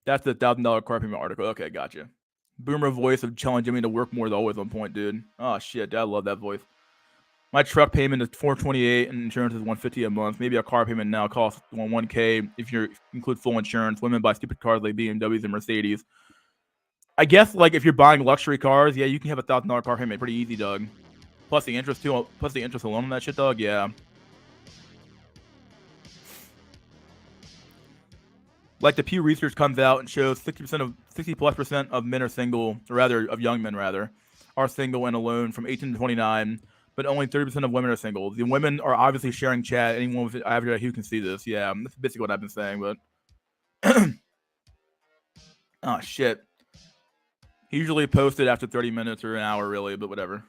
that's the $1,000 car payment article. Okay, gotcha. Boomer voice of telling Jimmy to work more is always on point, dude. Oh shit, I love that voice. My truck payment is $428 and insurance is $150 a month. Maybe a car payment now costs $1K if you include full insurance. Women buy stupid cars like BMWs and Mercedes. I guess like if you're buying luxury cars, yeah, you can have $1,000 car payment pretty easy, dog. Plus the interest too. Plus the interest alone on that shit, dog. Yeah. Like the Pew Research comes out and shows 60+% of men are single, or rather of young men are single and alone from 18 to 29, but only 30% of women are single. The women are obviously sharing chat. Anyone with average IQ can see this. Yeah, that's basically what I've been saying. But oh shit. He usually posted after 30 minutes or an hour, really, but whatever.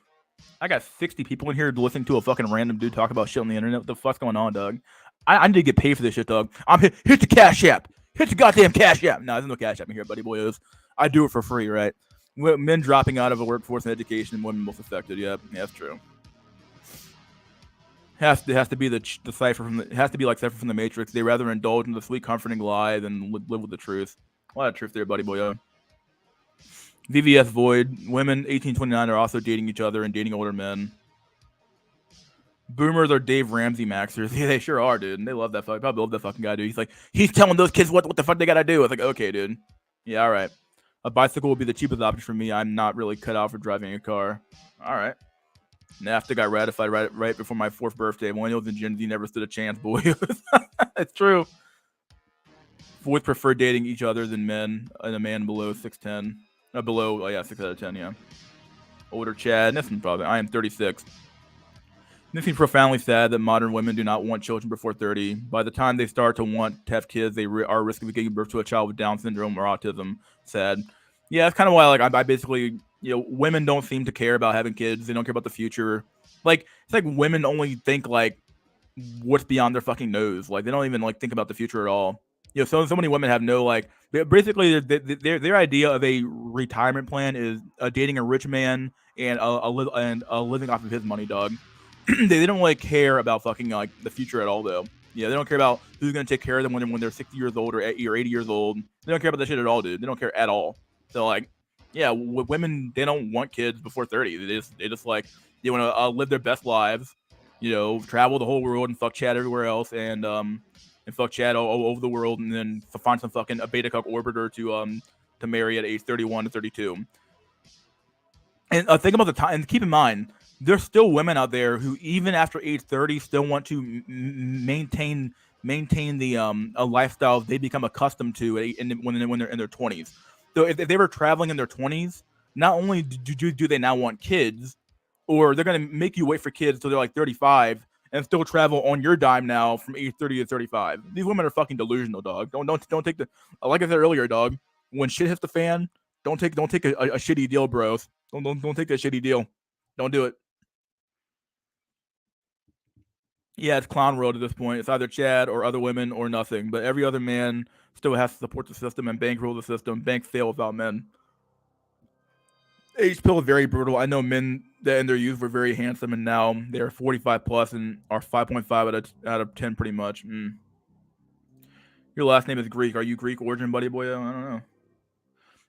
I got 60 people in here listening to a fucking random dude talk about shit on the internet. What the fuck's going on, dog? I need to get paid for this shit, dog. Hit the Cash App. Hit the goddamn Cash App. No, there's no Cash App in here, buddy boyos. I do it for free, right? Men dropping out of a workforce and education, and women most affected. Yep, yeah, that's true. Has to be the cipher from it has to be like Cypher from the Matrix. They rather indulge in the sweet, comforting lie than live with the truth. A lot of truth there, buddy boyo. VVS Void. Women 18-29 are also dating each other and dating older men. Boomers are Dave Ramsey maxers. Yeah, they sure are, dude. And they love that probably love that fucking guy, dude. He's like, he's telling those kids what the fuck they gotta do. I was like, okay, dude. Yeah, all right. A bicycle would be the cheapest option for me. I'm not really cut out for driving a car. All right. NAFTA got ratified right before my 4th birthday. Millennials and Gen Z never stood a chance, boy. It's true. Boys prefer dating each other than men, and a man below 6'10". Below, 6 out of 10, yeah. Older Chad. This one probably. I am 36. This seems profoundly sad that modern women do not want children before 30. By the time they start to want to have kids, they are risking giving birth to a child with Down syndrome or autism. Sad. Yeah, that's kind of why I basically, women don't seem to care about having kids. They don't care about the future. Like, it's like women only think like what's beyond their fucking nose. Like, they don't even like think about the future at all. So many women have no like. Basically, their idea of a retirement plan is dating a rich man and living off of his money, dog. They don't like care about fucking like the future at all, though. Yeah, they don't care about who's gonna take care of them when they're 60 years old or 80 years old. They don't care about that shit at all, dude. They don't care at all. So like, yeah, women, they don't want kids before 30. They just like they want to live their best lives, travel the whole world and fuck Chad everywhere else, and fuck Chad all over the world, and then find some fucking a beta cuck orbiter to marry at age 31 to 32. And think about the time, and keep in mind, there's still women out there who, even after age 30, still want to maintain maintain the a lifestyle they become accustomed to when they're in their 20s. So if they were traveling in their 20s, not only do they now want kids, or they're gonna make you wait for kids till they're like 35 and still travel on your dime now from age 30 to 35. These women are fucking delusional, dog. Don't take the, like I said earlier, dog. When shit hits the fan, don't take a shitty deal, bros. Don't take a shitty deal. Don't do it. Yeah, it's clown world at this point. It's either Chad or other women or nothing. But every other man still has to support the system and bankroll the system. Banks fail without men. Age pill is very brutal. I know men that in their youth were very handsome, and now they're 45 plus and are 5.5 out of 10, pretty much. Your last name is Greek. Are you Greek origin, buddy boy? I don't know.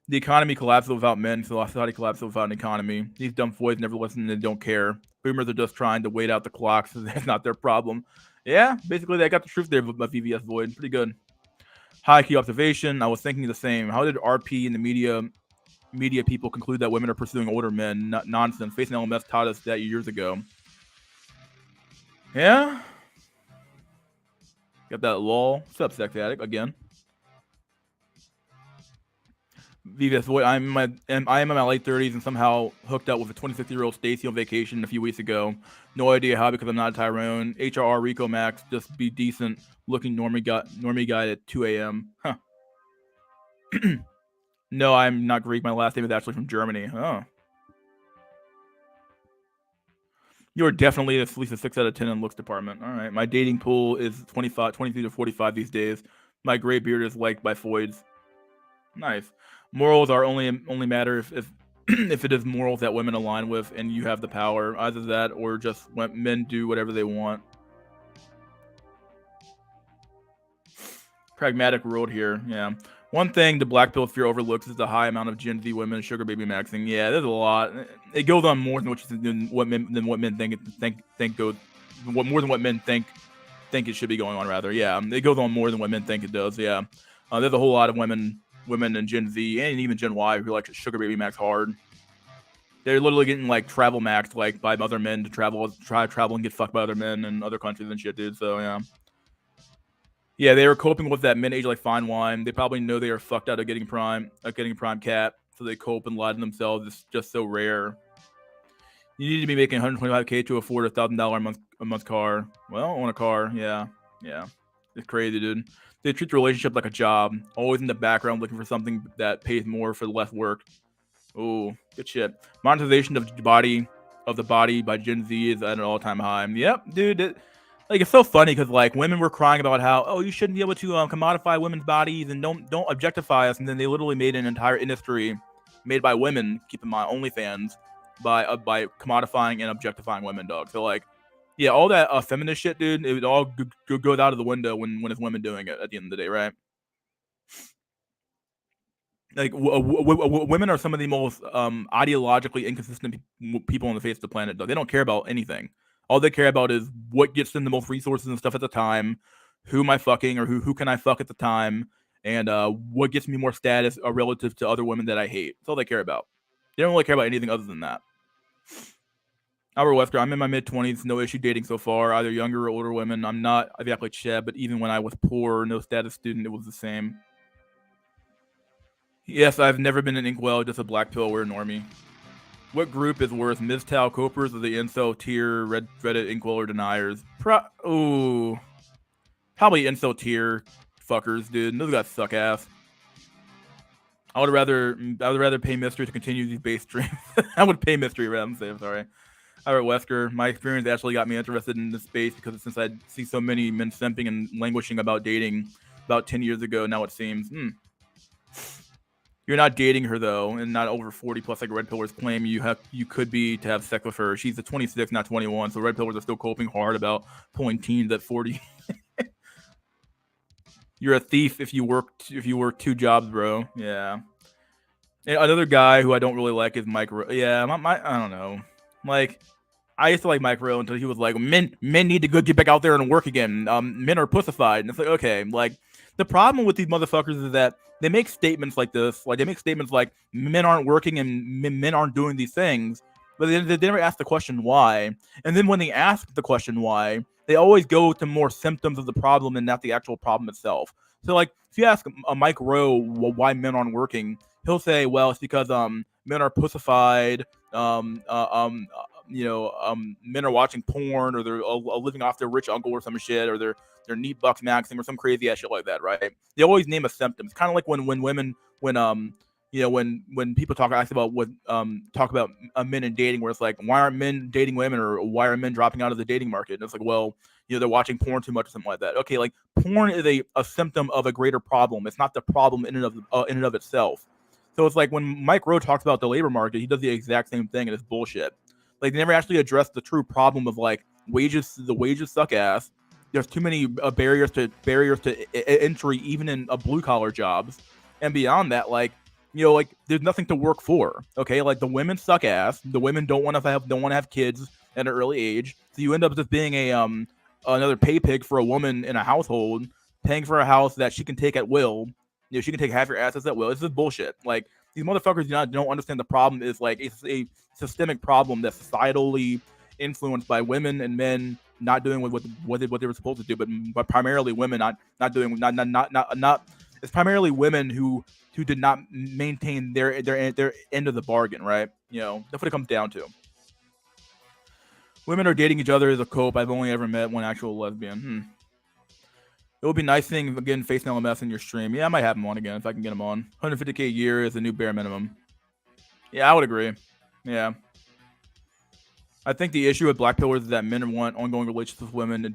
The economy collapses without men, so society collapses without an economy. These dumb boys never listen and don't care. Boomers are just trying to wait out the clock, so that's not their problem. Yeah, basically, they got the truth there about VVS Void. Pretty good. High key observation. I was thinking the same. How did RP and the media people conclude that women are pursuing older men? Not nonsense. Facing LMS taught us that years ago. Yeah. Got that lol. What's up, sex addict? Again. VVS Void. I am in my late 30s and somehow hooked up with a 26-year-old Stacy on vacation a few weeks ago. No idea how, because I'm not a Tyrone. HRR Rico Max, just be decent looking normie guy at 2 a.m. Huh. No, I'm not Greek. My last name is actually from Germany. Oh. You're definitely at least a 6 out of 10 in looks department. All right. My dating pool is 23 to 45 these days. My gray beard is liked by Foids. Nice. Morals are only matter if if it is morals that women align with and you have the power. Either that or just let men do whatever they want. Pragmatic world here. Yeah. One thing the black pill sphere overlooks is the high amount of Gen Z women sugar baby maxing. Yeah, there's a lot. It goes on more than what men think goes. More than what men think it should be going on. Rather, yeah, it goes on more than what men think it does. Yeah, there's a whole lot of women in Gen Z and even Gen Y who like sugar baby max hard. They're literally getting like travel maxed like by other men to travel and get fucked by other men in other countries and shit, dude. So yeah. Yeah, they were coping with that mid-age like fine wine. They probably know they are fucked out of getting prime cat, so they cope and lie to themselves. It's just so rare. You need to be making $125K to afford a $1,000 a month car. Well, on a car, yeah. It's crazy, dude. They treat the relationship like a job, always in the background looking for something that pays more for less work. Oh, good shit. Monetization of the body by Gen Z is at an all-time high. Yep, dude. Like, it's so funny because like women were crying about how, oh, you shouldn't be able to commodify women's bodies and don't objectify us, and then they literally made an entire industry made by women, keep in mind OnlyFans, by commodifying and objectifying women, dog. So like, yeah, all that feminist shit, dude, it all goes out of the window when it's women doing it at the end of the day, right? Like women are some of the most ideologically inconsistent people on the face of the planet. Though. They don't care about anything. All they care about is what gets them the most resources and stuff at the time, who am I fucking or who can I fuck at the time, and what gets me more status relative to other women that I hate. That's all they care about. They don't really care about anything other than that. Albert Wesker, I'm in my mid-20s, no issue dating so far, either younger or older women. I'm not exactly Chad, but even when I was poor, no status student, it was the same. Yes, I've never been an inkwell, just a black pill or a normie. What group is worse, Miztow Copers or the incel tier Reddit inkwell or deniers? Probably incel tier fuckers, dude. Those guys suck ass. I would rather pay Mystery to continue these base streams. I would pay Mystery rather than say I'm sorry. Albert Wesker, my experience actually got me interested in this space because since I see so many men simping and languishing about dating about 10 years ago, now it seems. You're not dating her though, and not over 40 plus like Red Pillars claim you could be to have sex with her. She's a 26, not 21, so Red Pillars are still coping hard about pulling teens at 40. You're a thief if you work 2 jobs, bro. Yeah. And another guy who I don't really like is Mike. Yeah, I don't know. Like, I used to like Mike Rowe until he was like, men need to get back out there and work again. Men are pussified, and it's like, okay, like the problem with these motherfuckers is that they make statements like this, like they make statements like men aren't working and men aren't doing these things, but they never ask the question why. And then when they ask the question why, they always go to more symptoms of the problem and not the actual problem itself. So like if you ask Mike Rowe why men aren't working, he'll say, well, it's because men are pussified, men are watching porn, or they're living off their rich uncle or some shit, or they're neat bucks maxing or some crazy ass shit like that, right? They always name a symptom. It's kind of like when women when people talk about men and dating, where it's like, why aren't men dating women, or why are men dropping out of the dating market? And it's like, well, they're watching porn too much or something like that. Okay, like porn is a symptom of a greater problem. It's not the problem in and of itself. So it's like when Mike Rowe talks about the labor market, he does the exact same thing, and it's bullshit. Like they never actually address the true problem of like wages. The wages suck ass. There's too many barriers to entry, even in blue collar jobs, and beyond that, like there's nothing to work for. Okay, like the women suck ass. The women don't want to have kids at an early age, so you end up just being a another pay pig for a woman in a household, paying for a house that she can take at will. She can take half your assets at will. It's just bullshit. Like these motherfuckers don't understand the problem is like it's a systemic problem that's societally influenced by women and men not doing what they were supposed to do, but primarily women not doing. It's primarily women who did not maintain their end of the bargain, right? That's what it comes down to. Women are dating each other as a cope. I've only ever met one actual lesbian. It would be nice seeing again facing LMS in your stream. Yeah, I might have him on again if I can get him on. 150K a year is the new bare minimum. Yeah, I would agree. Yeah. I think the issue with black pillars is that men want ongoing relationships with women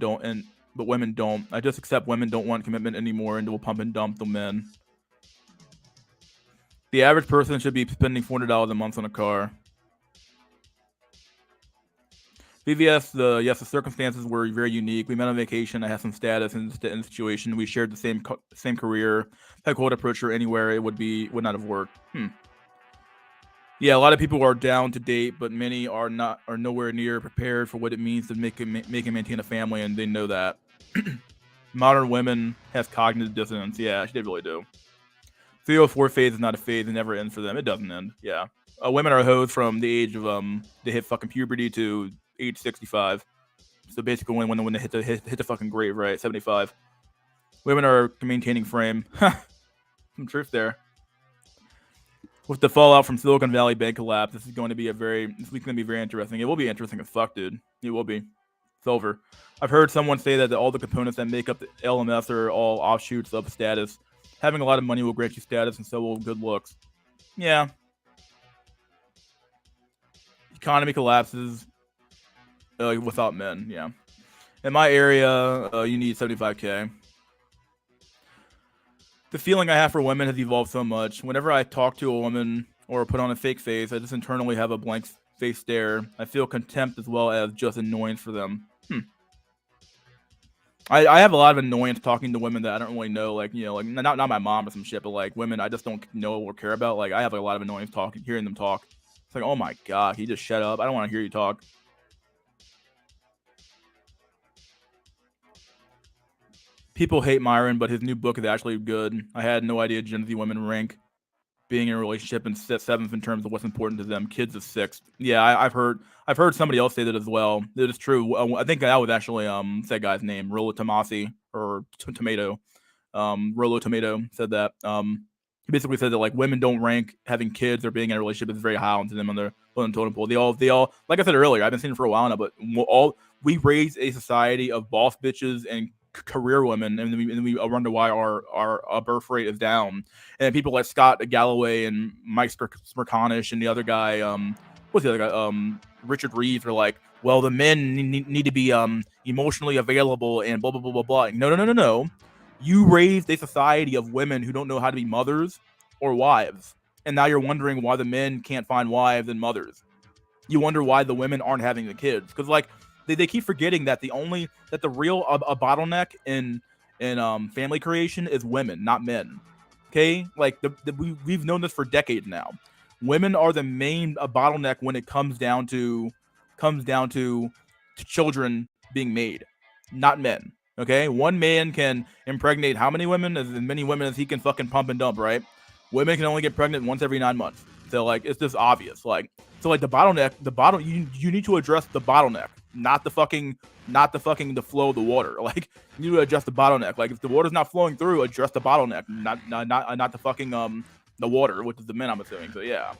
but women don't. I just accept women don't want commitment anymore and will pump and dump the men. The average person should be spending $400 a month on a car. VVS, the circumstances were very unique. We met on vacation. I had some status in the situation. We shared the same career. If I could approach her anywhere, it would not have worked. Yeah, a lot of people are down to date, but many are nowhere near prepared for what it means to make and maintain a family, and they know that. Modern women has cognitive dissonance. Yeah, they really do. 304 phase is not a phase; it never ends for them. It doesn't end. Yeah, women are hoes from the age of they hit fucking puberty to age 65. So basically, when they hit the fucking grave, right? 75. Women are maintaining frame. Some truth there. With the fallout from Silicon Valley Bank collapse, this week's going to be very interesting. It will be interesting as fuck, dude. It will be. It's over. I've heard someone say that all the components that make up the LMS are all offshoots of status. Having a lot of money will grant you status, and so will good looks. Yeah. Economy collapses without men. Yeah. In my area, you need 75K. The feeling I have for women has evolved so much. Whenever I talk to a woman or put on a fake face, I just internally have a blank face stare. I feel contempt as well as just annoyance for them. I have a lot of annoyance talking to women that I don't really know, like not my mom or some shit, but like women I just don't know or care about. Like I have a lot of annoyance hearing them talk. It's like, oh my god, can you just shut up? I don't want to hear you talk. People hate Myron, but his new book is actually good. I had no idea Gen Z women rank being in a relationship in 7th in terms of what's important to them. Kids is 6th. Yeah, I've heard somebody else say that as well. It is true. I think that was actually that guy's name, Rolo Tomasi or Tomato. Rolo Tomato said that. He basically said that like women don't rank having kids or being in a relationship is very high onto them on their totem pole. They all like I said earlier. I've been saying it for a while now, but we raise a society of boss bitches and career women, and we wonder why our birth rate is down. And people like Scott Galloway and Mike Smirkanish and the other guy, what's the other guy? Richard Reeves are like, well, the men need to be emotionally available and blah blah blah blah blah. No. You raised a society of women who don't know how to be mothers or wives, and now you're wondering why the men can't find wives and mothers. You wonder why the women aren't having the kids, because like they keep forgetting that the real bottleneck in family creation is women, not men. Okay, like we've known this for decades now. Women are the main bottleneck when it comes down to children being made, not men. Okay, one man can impregnate how many women? As many women as he can fucking pump and dump, right? Women can only get pregnant once every 9 months. So like it's just obvious. Like so like the bottleneck, you need to address the bottleneck, not the flow of the water. Like you need to adjust the bottleneck. Like if the water's not flowing through, address the bottleneck, not the fucking the water, which is the men, I'm assuming. So yeah,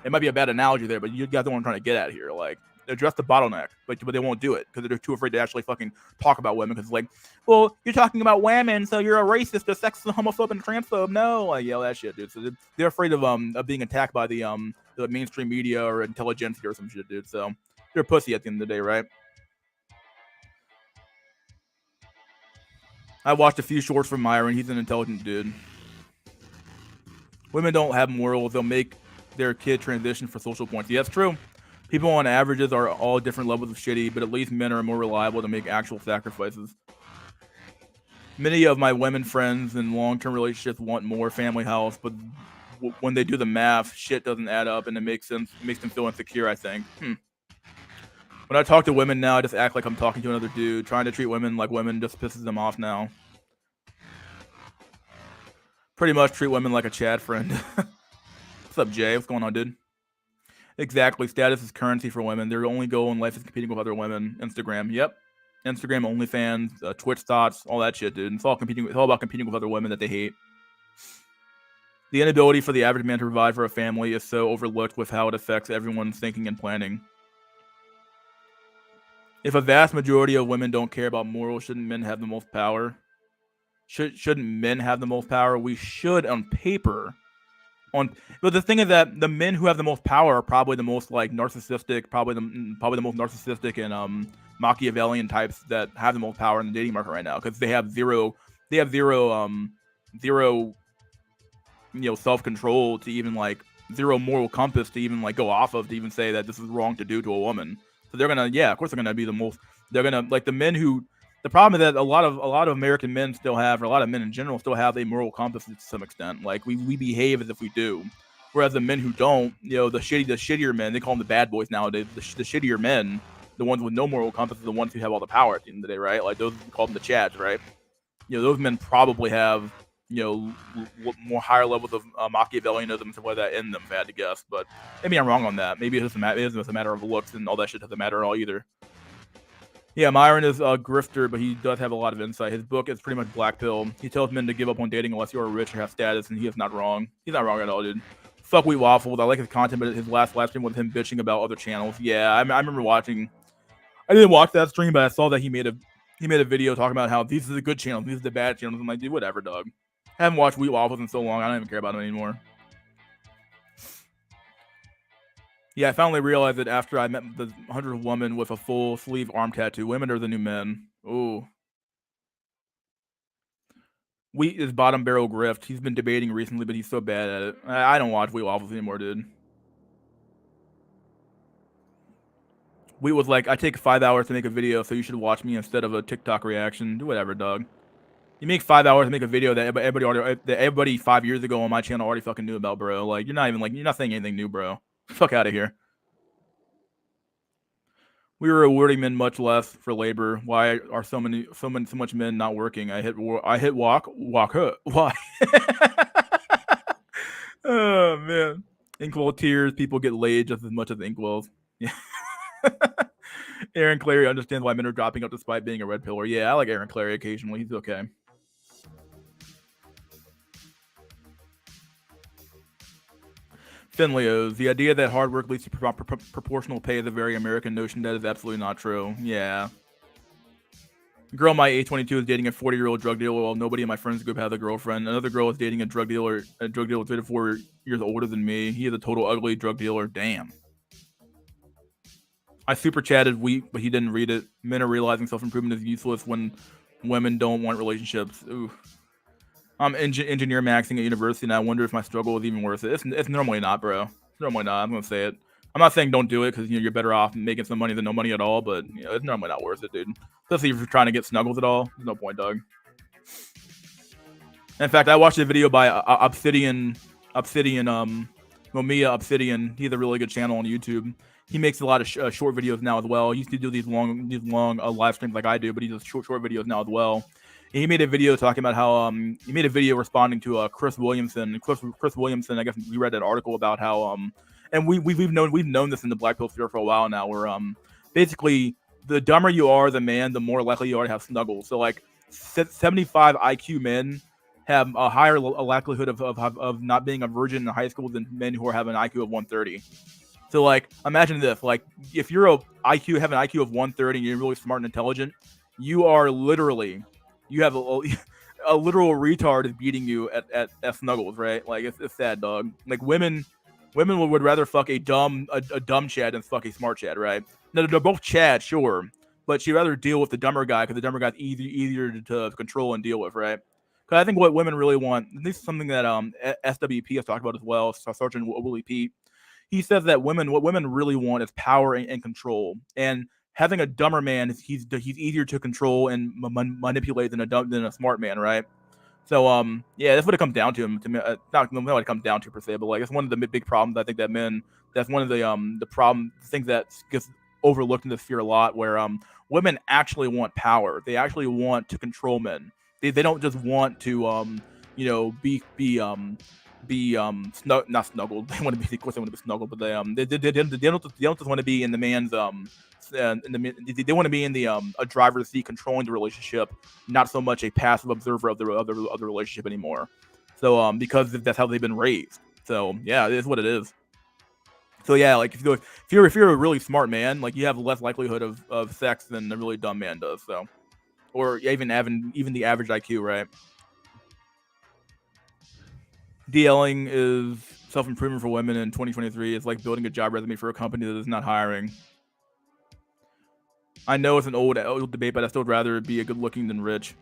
it might be a bad analogy there, but you guys know what I'm trying to get at here. Like address the bottleneck, but they won't do it because they're too afraid to actually fucking talk about women. Because it's like, well, you're talking about women, so you're a racist, a sexist, a homophobe, and a transphobe. No, like yeah, that shit, dude. So they're afraid of being attacked by the mainstream media or intelligentsia or some shit, dude. So they're pussy at the end of the day, right? I watched a few shorts from Myron. He's an intelligent dude. Women don't have morals. They'll make their kid transition for social points. Yeah, that's true. People on averages are all different levels of shitty, but at least men are more reliable to make actual sacrifices. Many of my women friends in long-term relationships want more family house, but when they do the math, shit doesn't add up, and it makes them feel insecure, I think. When I talk to women now, I just act like I'm talking to another dude. Trying to treat women like women just pisses them off now. Pretty much treat women like a Chad friend. What's up, Jay? What's going on, dude? Exactly. Status is currency for women. Their only goal in life is competing with other women. Instagram. Yep. Instagram, OnlyFans, Twitch thoughts, all that shit, dude. It's all about competing with other women that they hate. The inability for the average man to provide for a family is so overlooked with how it affects everyone's thinking and planning. If a vast majority of women don't care about morals, shouldn't men have the most power? Shouldn't men have the most power? We should on paper. But the thing is that the men who have the most power are probably the most like narcissistic, probably the most narcissistic and Machiavellian types that have the most power in the dating market right now because they have zero self-control to even like zero moral compass to even like go off of to even say that this is wrong to do to a woman. So they're gonna, of course they're gonna be the most. They're gonna like the men who. The problem is that a lot of American men still have, or a lot of men in general still have a moral compass to some extent. Like we behave as if we do, whereas the men who don't, the shittier men, they call them the bad boys nowadays. The shittier men, the ones with no moral compass, are the ones who have all the power at the end of the day, right? Like those, we call them the Chads, right? Those men probably have more higher levels of Machiavellianism and stuff like that in them, if I had to guess. But maybe I'm wrong on that. Maybe it's just a matter of looks, and all that shit doesn't matter at all either. Yeah, Myron is a grifter, but he does have a lot of insight. His book is pretty much black pill. He tells men to give up on dating unless you are rich or have status, and he is not wrong. He's not wrong at all, dude. Fuck Wheat Waffles. I like his content, but his last stream was him bitching about other channels. Yeah, I remember watching. I didn't watch that stream, but I saw that he made a video talking about how these are the good channels, these are the bad channels. I'm like, dude, whatever, dog. I haven't watched Wheat Waffles in so long. I don't even care about him anymore. Yeah, I finally realized that after I met the 100th woman with a full sleeve arm tattoo. Women are the new men. Ooh. Wheat is bottom barrel grift. He's been debating recently, but he's so bad at it. I don't watch Wheat Waffles anymore, dude. Wheat was like, I take 5 hours to make a video, so you should watch me instead of a TikTok reaction. Do whatever, dog. You make 5 hours to make a video that everybody 5 years ago on my channel already fucking knew about, bro. Like, you're not saying anything new, bro. Fuck out of here. We were rewarding men much less for labor. Why are so much men not working? I hit walk her. Why? Oh man. Inkwell tears. People get laid just as much as inkwells. Yeah. Aaron Clary understands why men are dropping out despite being a red pillar. Yeah, I like Aaron Clary occasionally. He's okay. Finleos, the idea that hard work leads to proportional pay is a very American notion that is absolutely not true. Yeah. Girl my age 22 is dating a 40-year-old drug dealer while nobody in my friends group has a girlfriend. Another girl is dating a drug dealer 3 to 4 years older than me. He is a total ugly drug dealer. Damn. I super chatted Wheat, but he didn't read it. Men are realizing self-improvement is useless when women don't want relationships. Ooh. I'm engineer maxing at university, and I wonder if my struggle is even worth it. It's normally not, bro. It's normally not. I'm gonna say it. I'm not saying don't do it because you're better off making some money than no money at all, but it's normally not worth it, dude. Especially if you're trying to get snuggles at all. There's no point, dog. In fact, I watched a video by Obsidian, Momia Obsidian. He's a really good channel on YouTube. He makes a lot of short videos now as well. He used to do these long live streams like I do, but he does short videos now as well. He made a video talking about how he made a video responding to Chris Williamson. Chris Williamson, I guess we read an article about how and we've known this in the Black Pill sphere for a while now, where basically the dumber you are, the man, the more likely you are to have snuggles. So like 75 IQ men have a higher likelihood of not being a virgin in high school than men who have an IQ of 130. So like imagine this, like if you're have an IQ of 130 and you're really smart and intelligent, you are literally you have a literal retard is beating you at snuggles, right? Like it's sad, dog. Like women would rather fuck a dumb Chad than fuck a smart Chad, right? No, they're both Chad, sure, but she'd rather deal with the dumber guy because the dumber guy's easier to control and deal with, right? Because I think what women really want, and this is something that SWP has talked about as well, Sergeant Willie Pete. He says that what women really want is power and control, and having a dumber man, he's easier to control and manipulate than a smart man, right? So yeah, that's what it comes down to. To me, not what it comes down to per se, but like it's one of the big problems I think that men. That's one of the things that gets overlooked in the sphere a lot, where women actually want power. They actually want to control men. They don't just want to not snuggled. They want to be, of course, they want to be snuggled, but they don't just want to be in the man's they want to be in the a driver's seat controlling the relationship, not so much a passive observer of the relationship anymore. So because that's how they've been raised. So yeah, it is what it is. So yeah, like if you're a really smart man, like you have less likelihood of sex than a really dumb man does. So, or even the average IQ, right? DLing is self-improvement for women in 2023. It's like building a job resume for a company that is not hiring. I know it's an old debate, but I still rather be a good-looking than rich.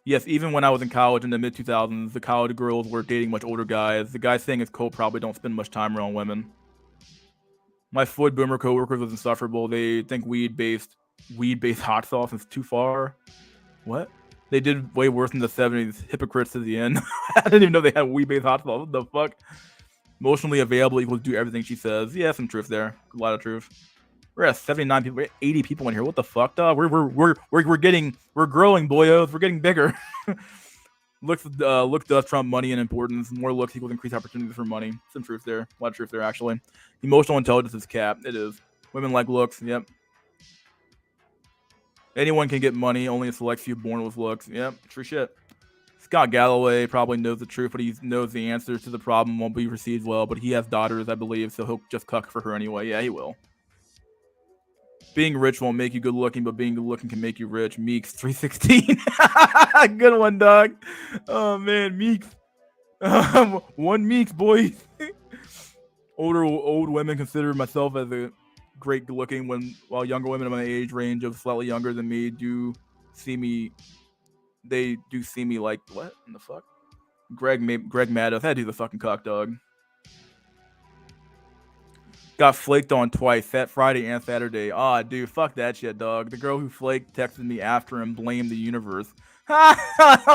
Yes, even when I was in college in the mid-2000s, the college girls were dating much older guys. The guys saying it's cool probably don't spend much time around women. My Floyd Boomer coworkers was insufferable. They think weed-based hot sauce is too far. What? They did way worse in the 70s. Hypocrites to the end. I didn't even know they had weed-based hot sauce. What the fuck? Emotionally available equals do everything she says. Yeah, some truth there. A lot of truth. We're at 79 people. We're at 80 people in here. What the fuck, dog? We're growing, boyos. We're getting bigger. Looks does trump money and importance. More looks equals increased opportunities for money. Some truth there. A lot of truth there, actually. Emotional intelligence is capped. It is. Women like looks. Yep. Anyone can get money. Only a select few born with looks. Yep. True shit. Scott Galloway probably knows the truth, but he knows the answers to the problem won't be received well. But he has daughters, I believe, so he'll just cuck for her anyway. Yeah, he will. Being rich won't make you good looking, but being good looking can make you rich. Meeks 316. Good one, dog. Oh man, Meeks. One Meeks, boys. Old women consider myself as a great looking while younger women of my age range of slightly younger than me do see me like what in the fuck? Greg Maddux. That dude's a fucking cock dog. Got flaked on twice, that Friday and Saturday. Aw, dude, fuck that shit, dog. The girl who flaked texted me after and blamed the universe. Oh,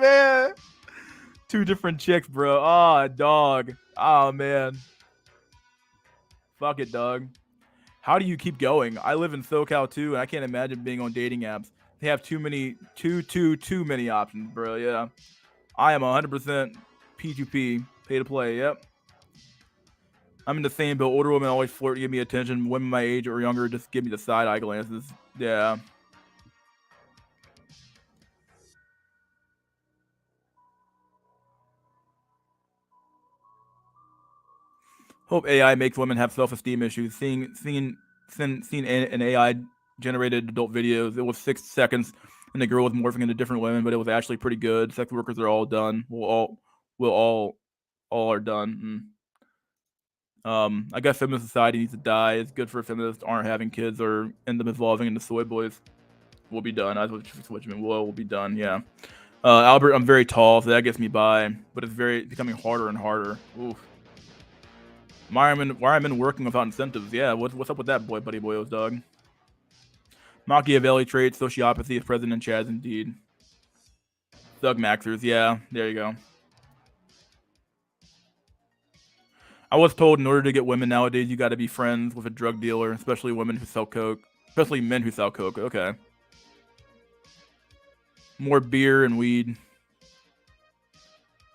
man. Two different chicks, bro. Aw, dog. Oh, man. Fuck it, dog. How do you keep going? I live in SoCal, too, and I can't imagine being on dating apps. They have too many options, bro. Yeah. I am 100% P2P, pay to play. Yep. I'm in the same boat. Older women always flirt to give me attention. Women my age or younger just give me the side eye glances. Yeah. Hope AI makes women have self-esteem issues. Seeing an AI generated adult videos. It was 6 seconds, and the girl was morphing into different women, but it was actually pretty good. Sex workers are all done. All are done. I guess feminist society needs to die. It's good for feminists aren't having kids or end up evolving into soy boys. We'll be done. That's what you mean. We'll be done. Yeah. Albert, I'm very tall, so that gets me by, but it's becoming harder and harder. Oof. Why am I working without incentives? Yeah. What's up with that, buddy boyos, dog? Machiavelli traits, sociopathy is present in Chaz indeed. Thug maxers. Yeah. There you go. I was told in order to get women nowadays, you got to be friends with a drug dealer, especially women who sell coke, especially men who sell coke. Okay. More beer and weed.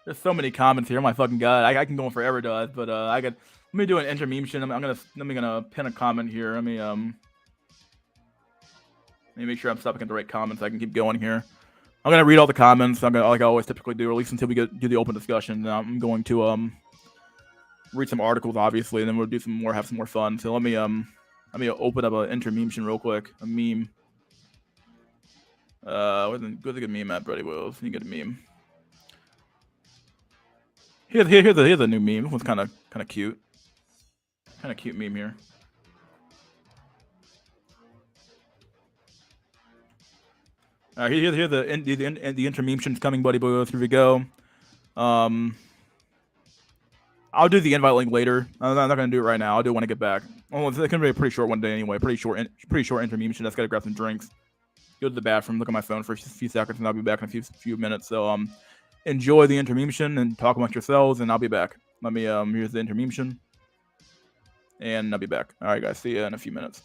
There's so many comments here. Oh my fucking god, I can go on forever, guys. But I got. Let me do an intermission. I'm gonna pin a comment here. Let me make sure I'm stopping at the right comments so I can keep going here. I'm gonna read all the comments. I'm gonna, like I always typically do, or at least until we do the open discussion. I'm going to read some articles, obviously, and then we'll do some more, have some more fun. So let me open up an intermission real quick. A meme. Where's a good meme at, Brody Wills? You get a meme. Here's a new meme. This one's kind of cute. Kind of cute meme here. All right, here's the intermission's coming, buddy boys. Here we go. I'll do the invite link later. I'm not gonna do it right now. I'll do it when I get back. Oh, it's gonna be a pretty short one day anyway. Pretty short intermission. Just gotta grab some drinks, go to the bathroom, look at my phone for a few seconds, and I'll be back in a few minutes. So enjoy the intermission and talk amongst yourselves, and I'll be back. Let me here's the intermission, and I'll be back. All right, guys. See you in a few minutes.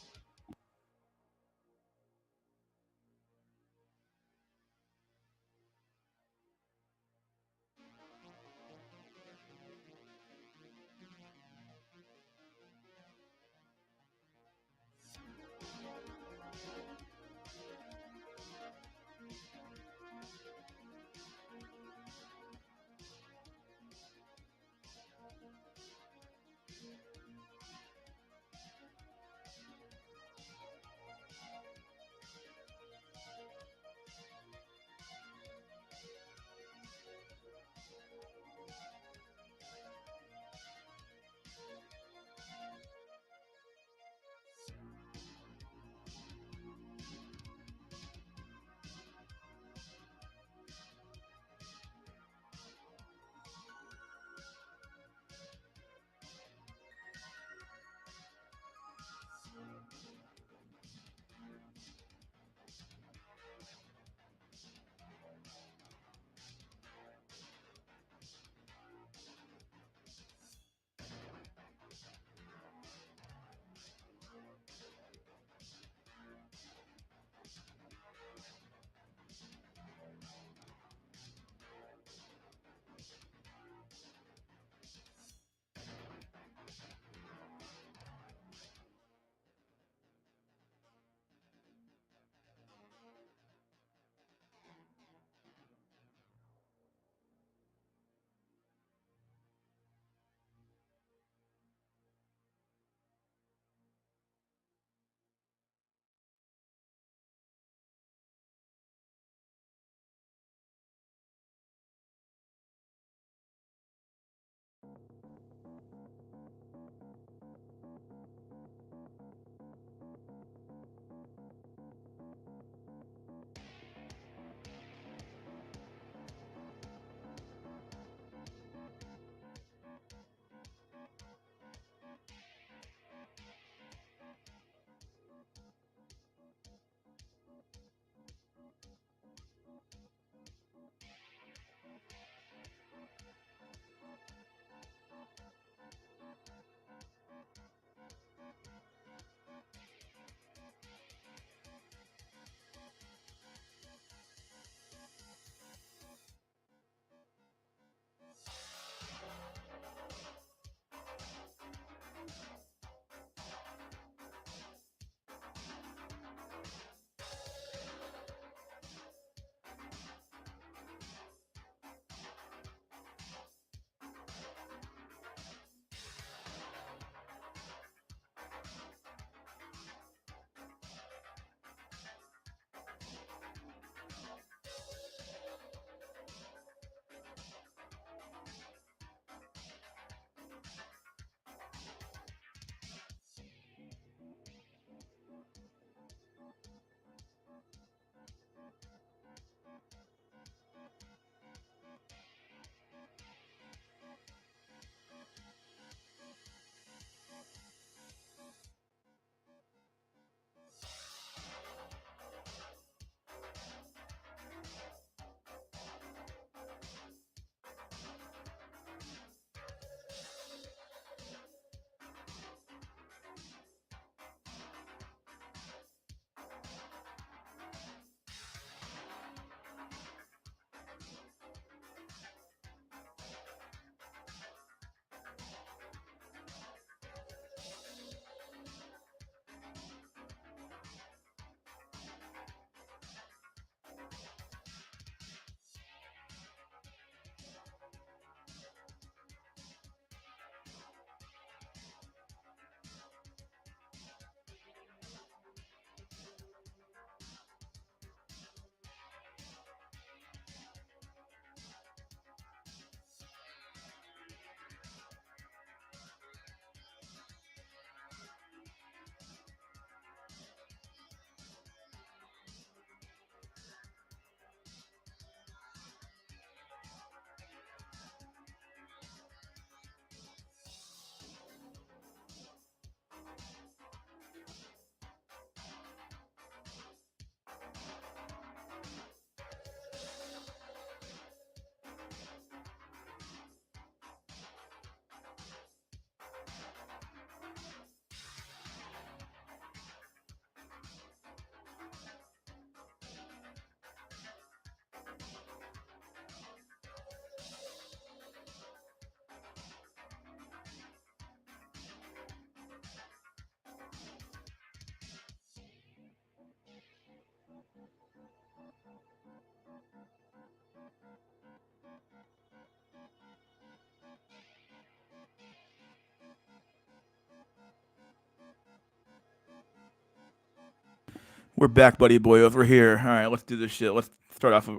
We're back, buddy boyos. We're here. All right, let's do this shit. Let's start off.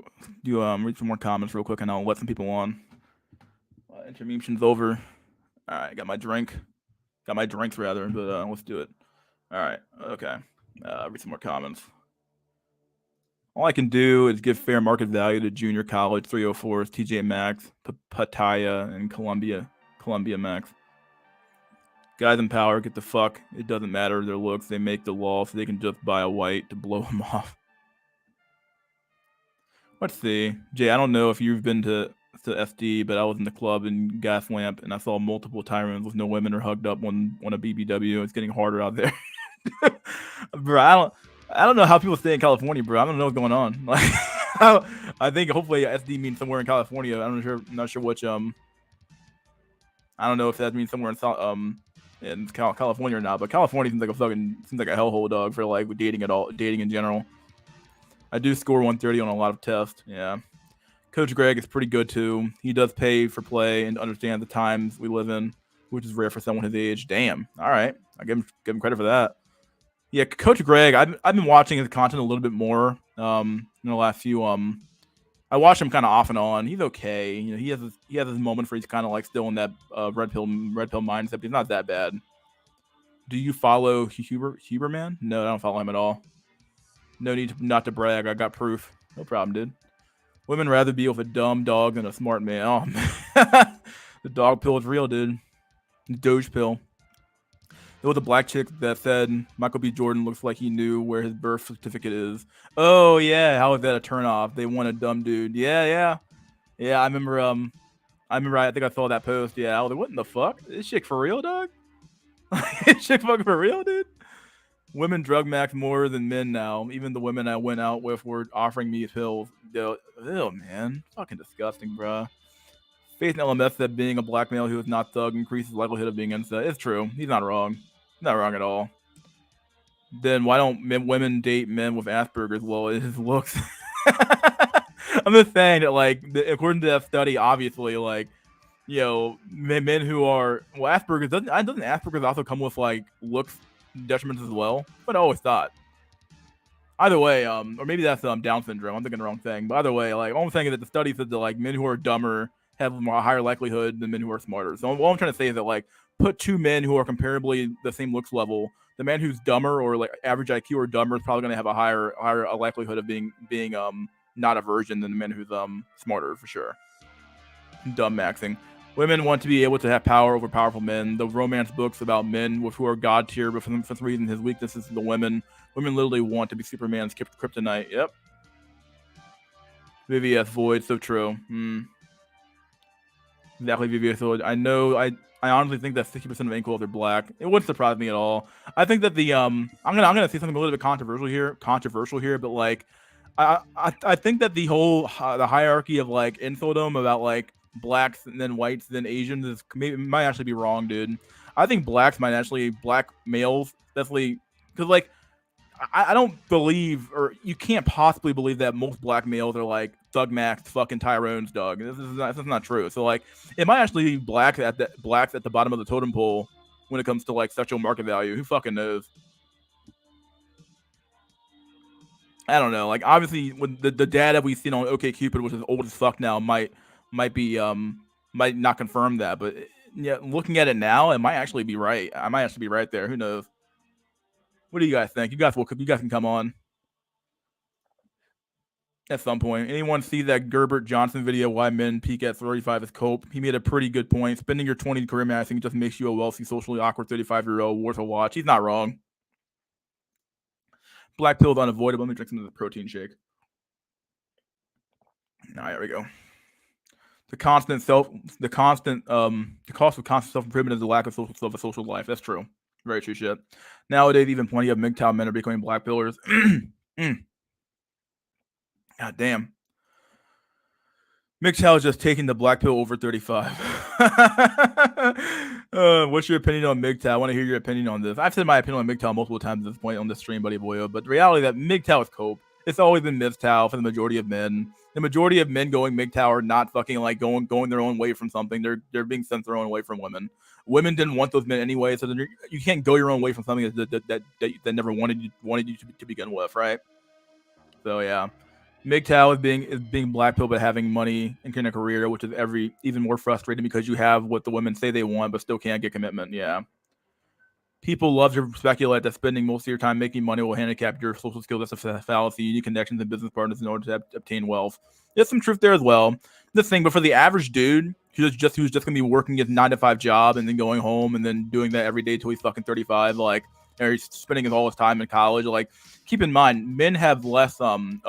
Do read some more comments real quick, and I'll let some people on. Intermission's over. All right, got my drink. Got my drinks rather, but let's do it. All right, okay. Read some more comments. All I can do is give fair market value to junior college 304s, TJ Maxx, Pattaya, and Columbia Max. Guys in power, get the fuck. It doesn't matter their looks. They make the law so they can just buy a white to blow them off. Let's see. Jay, I don't know if you've been to SD, but I was in the club in Gaslamp and I saw multiple Tyrants with no women or hugged up on a BBW. It's getting harder out there. Bro, I don't know how people stay in California, bro. I don't know what's going on. Like, I think hopefully SD means somewhere in California. I'm not sure which I don't know if that means somewhere in California or not, but California seems like a hellhole, dog, for like dating in general. I do score 130 on a lot of tests. Yeah. Coach Greg is pretty good too. He does pay for play and understand the times we live in, which is rare for someone his age. Damn. All right. I give him credit for that. Yeah, Coach Greg, I've been watching his content a little bit more in the last few I watch him kind of off and on. He's okay. You know, he has his moments where he's kind of like still in that red pill mindset, but he's not that bad. Do you follow Huberman? No, I don't follow him at all. No need not to brag. I got proof. No problem, dude. Women rather be with a dumb dog than a smart man. Oh, man. The dog pill is real, dude. The Doge pill. There was a black chick that said Michael B. Jordan looks like he knew where his birth certificate is. Oh, yeah. How is that a turnoff? They want a dumb dude. Yeah. I remember. I think I saw that post. Yeah. I was like, what in the fuck? This chick for real, dog? This chick fucking for real, dude? Women drug max more than men now. Even the women I went out with were offering me pills. Ew, man. Fucking disgusting, bro. Faith in LMS said being a black male who is not thug increases the likelihood of being incel. It's true. He's not wrong. He's not wrong at all. Then why don't women date men with Asperger's? Well, it his looks. I'm just saying that, like, according to that study, obviously, like, you know, men who are Asperger's doesn't Asperger's also come with like looks detriments as well? But I always thought. Either way, or maybe that's Down syndrome. I'm thinking the wrong thing. But either way, like, all I'm saying is that the study said that like men who are dumber have a higher likelihood than men who are smarter. So all I'm trying to say is that, like, put two men who are comparably the same looks level. The man who's dumber or like average IQ or dumber is probably going to have a higher likelihood of being not a virgin than the man who's smarter for sure. Dumb maxing. Women want to be able to have power over powerful men. The romance books about men who are god tier, but for some reason his weakness is the women. Women literally want to be Superman's kryptonite. Yep. VVS Void, so true. Exactly, VVS Void. I know. I honestly think that 60% of incels are black. It wouldn't surprise me at all. I think that the I'm gonna say something a little bit controversial here, but like I think that the whole the hierarchy of like inceldom about like blacks and then whites then Asians might actually be wrong, dude. I think black males definitely, because like I don't believe, or you can't possibly believe that most black males are like thug max fucking Tyrones, dog. This is not true. So like it might actually be blacks at the bottom of the totem pole when it comes to like sexual market value. Who fucking knows? I don't know. Like obviously when the data we've seen on OkCupid, which is old as fuck now, might not confirm that, but yeah, looking at it now, it might actually be right. I might actually be right there. Who knows? What do you guys think? You guys can come on at some point. Anyone see that Gerbert Johnson video, Why Men Peak at 35 is Cope? He made a pretty good point. Spending your 20s career maxing just makes you a wealthy, socially awkward 35-year-old worth a watch. He's not wrong. Black pill is unavoidable. Let me drink some of the protein shake. Now, there we go. The cost of constant self-improvement is the lack of social life. That's true. Very true shit. Nowadays, even plenty of MGTOW men are becoming black pillars. God damn. MGTOW is just taking the black pill over 35. What's your opinion on MGTOW? I want to hear your opinion on this. I've said my opinion on MGTOW multiple times at this point on this stream, buddy boyo. But the reality is that MGTOW is cope. It's always been MGTOW for the majority of men. The majority of men going MGTOW are not fucking like going their own way from something. They're being sent their own way from women. women didn't want those men anyway, so then you can't go your own way from something that never wanted you to begin with, right? So yeah, MGTOW is being blackpilled but having money and getting a career, which is even more frustrating because you have what the women say they want but still can't get commitment. Yeah. People love to speculate that spending most of your time making money will handicap your social skills. That's a fallacy. You need connections and business partners in order to obtain wealth. There's some truth there as well. This thing, but for the average dude who's just gonna be working his 9-to-5 job and then going home and then doing that every day till he's fucking 35, like, or he's spending all his time in college. Like, keep in mind, men have less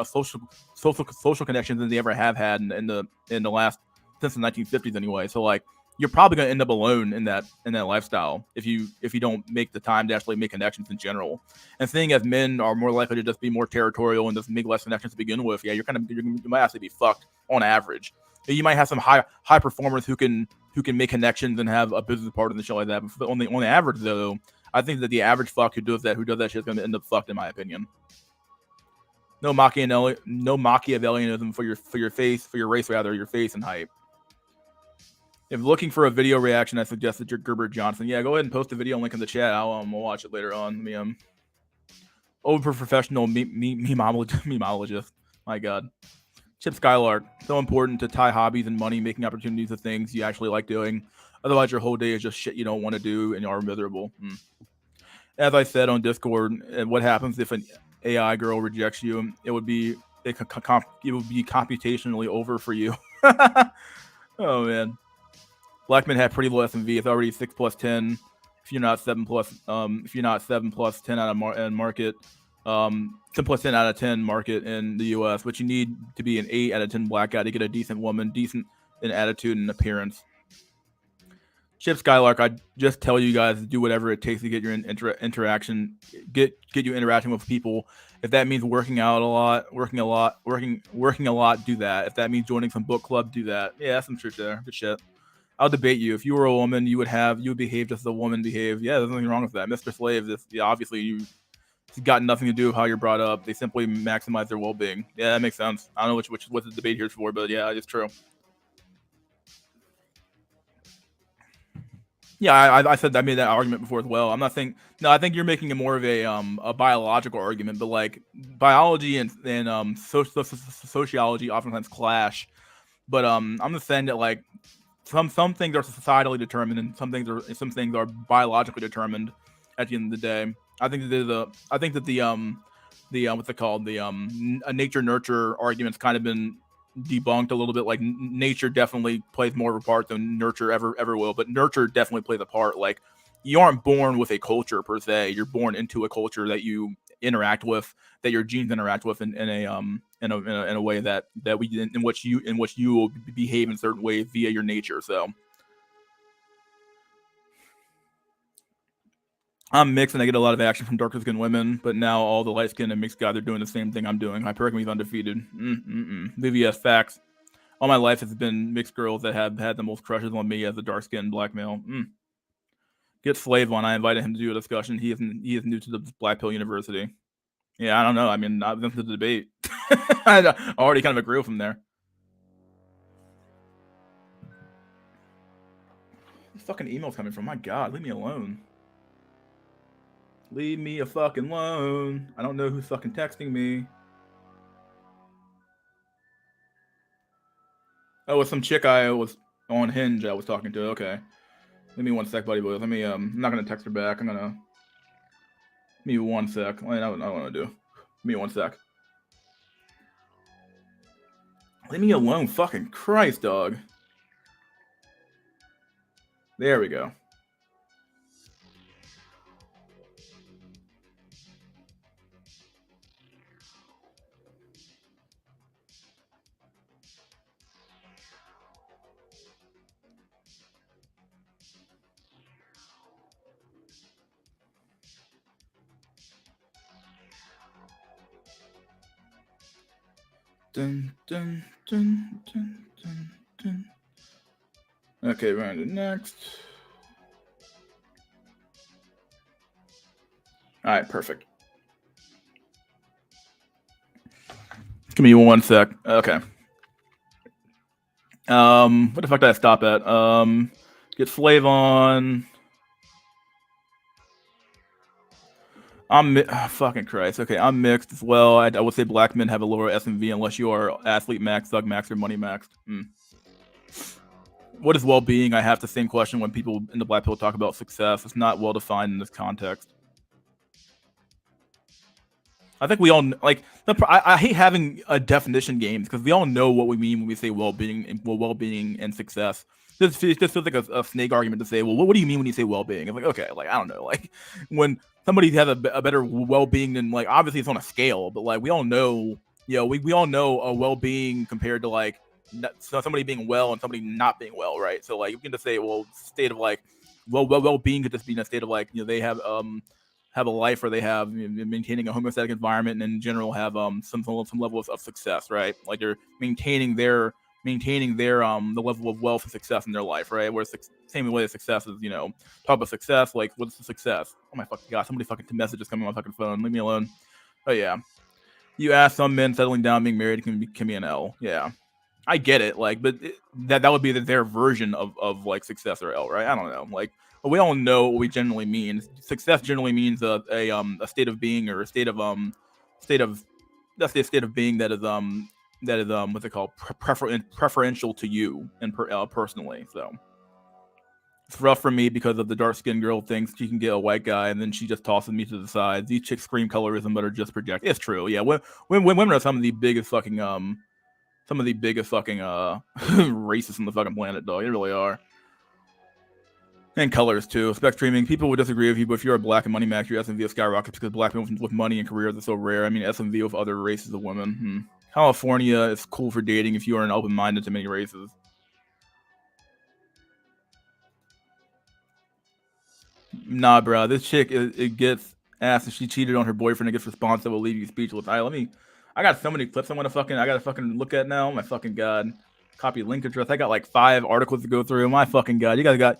social connections than they ever have had in the last since the 1950s anyway. So like, you're probably going to end up alone in that lifestyle if you don't make the time to actually make connections in general. And seeing as men are more likely to just be more territorial and just make less connections to begin with, yeah, you might actually be fucked on average. You might have some high performers who can make connections and have a business partner and shit like that. But on the average though, I think that the average fuck who does that shit is going to end up fucked, in my opinion. No Machiavellianism for your face, for your race rather, your face and height. If looking for a video reaction, I suggested your Gerbert Johnson. Yeah, go ahead and post the video link in the chat. I'll watch it later on. Over professional memologist. My God. Chip Skylark. So important to tie hobbies and money, making opportunities to things you actually like doing. Otherwise, your whole day is just shit you don't want to do and you are miserable. As I said on Discord, what happens if an AI girl rejects you? It would be computationally over for you. Oh man. Black men have pretty low S&V. It's already 6 plus 10. If you're not 7 plus 10 out of market, 10 plus 10 out of 10 market in the U.S. But you need to be an 8 out of 10 black guy to get a decent woman, decent in attitude and appearance. Chip Skylark, I just tell you guys to do whatever it takes to get your interaction, get you interacting with people. If that means working out a lot, working a lot, do that. If that means joining some book club, do that. Yeah, that's some truth there. Good shit. I'll debate you. If you were a woman, you would behave just as a woman behave. Yeah, there's nothing wrong with that. Mr. Slave, obviously it's got nothing to do with how you're brought up. They simply maximize their well-being. Yeah, that makes sense. I don't know what the debate here's for, but yeah, it's true. Yeah, I made that argument before as well. I'm not saying no. I think you're making it more of a biological argument, but like biology and sociology oftentimes clash. But I'm just saying that like some things are societally determined and some things are biologically determined. At the end of the day, I think that the what's it called, a nature nurture argument's kind of been debunked a little bit. Like nature definitely plays more of a part than nurture ever will, but nurture definitely plays a part. Like you aren't born with a culture per se. You're born into a culture that you interact with, that your genes interact with in a way that in which you will behave in certain ways via your nature. So I'm mixed and I get a lot of action from darker skinned women, but now all the light skinned and mixed guys are doing the same thing I'm doing. Hypergamy is undefeated. VVS facts. All my life has been mixed girls that have had the most crushes on me as a dark skinned black male. Get Slave on. I invited him to do a discussion. He is new to the Black Pill University. Yeah, I don't know. I mean, I've been to the debate. I already kind of agree with him there. This fucking email's coming from. My God, leave me alone. Leave me a fucking alone. I don't know who's fucking texting me. Oh, it's some chick I was on Hinge I was talking to. Okay. Give me 1 sec, buddy boys. Let me, I'm not gonna text her back. I'm gonna... Give me 1 sec. I don't know what to do. Give me 1 sec. Leave me alone. Fucking Christ, dog. There we go. Dun, dun, dun, dun, dun, dun. Okay, we're on to next. All right, perfect. Give me 1 sec. Okay. What the fuck did I stop at? Get Slave on. Fucking Christ. Okay, I'm mixed as well. I would say black men have a lower SMV unless you are athlete max, thug max, or money maxed. What is well-being? I have the same question when people in the black pill talk about success. It's not well defined in this context. I think we all like. I hate having a definition games because we all know what we mean when we say well-being and success. This feels like a snake argument to say, well, what do you mean when you say well-being? It's like, okay, like I don't know, like when somebody has a better well-being than like obviously it's on a scale, but like we all know, we all know a well-being compared to like somebody being well and somebody not being well, right? So like you can just say, well, state of like well-being could just be in a state of like they have a life where they have maintaining a homeostatic environment and in general have some level of success, right? Like they're maintaining their the level of wealth and success in their life, right? Where same way as success is, talk about success, like what's the success? Oh my fucking god, somebody fucking messages coming on my fucking phone. Leave me alone. Oh yeah. You ask some men settling down, being married can be an L. Yeah. I get it, like, but that would be their version of like success or L, right? I don't know, like, but we all know what we generally mean. Success generally means a state of being or a state of being that is what's it called, preferential to you and personally. So it's rough for me because of the dark skinned girl thinks she can get a white guy and then she just tosses me to the side. These chicks scream colorism but are just projected. It's true, yeah. Women are some of the biggest fucking racists on the fucking planet, dog. They really are. And colors too. Spec streaming. People would disagree with you, but if you're a black and money max, your SMV skyrockets because black men with money and careers are so rare. I mean, SMV with other races of women. California is cool for dating if you are an open-minded to many races. Nah, bro. This chick, it gets asked if she cheated on her boyfriend and gets response that will leave you speechless. I got so many clips I gotta fucking look at now. My fucking god. Copy link address. I got like 5 articles to go through. My fucking god. You guys got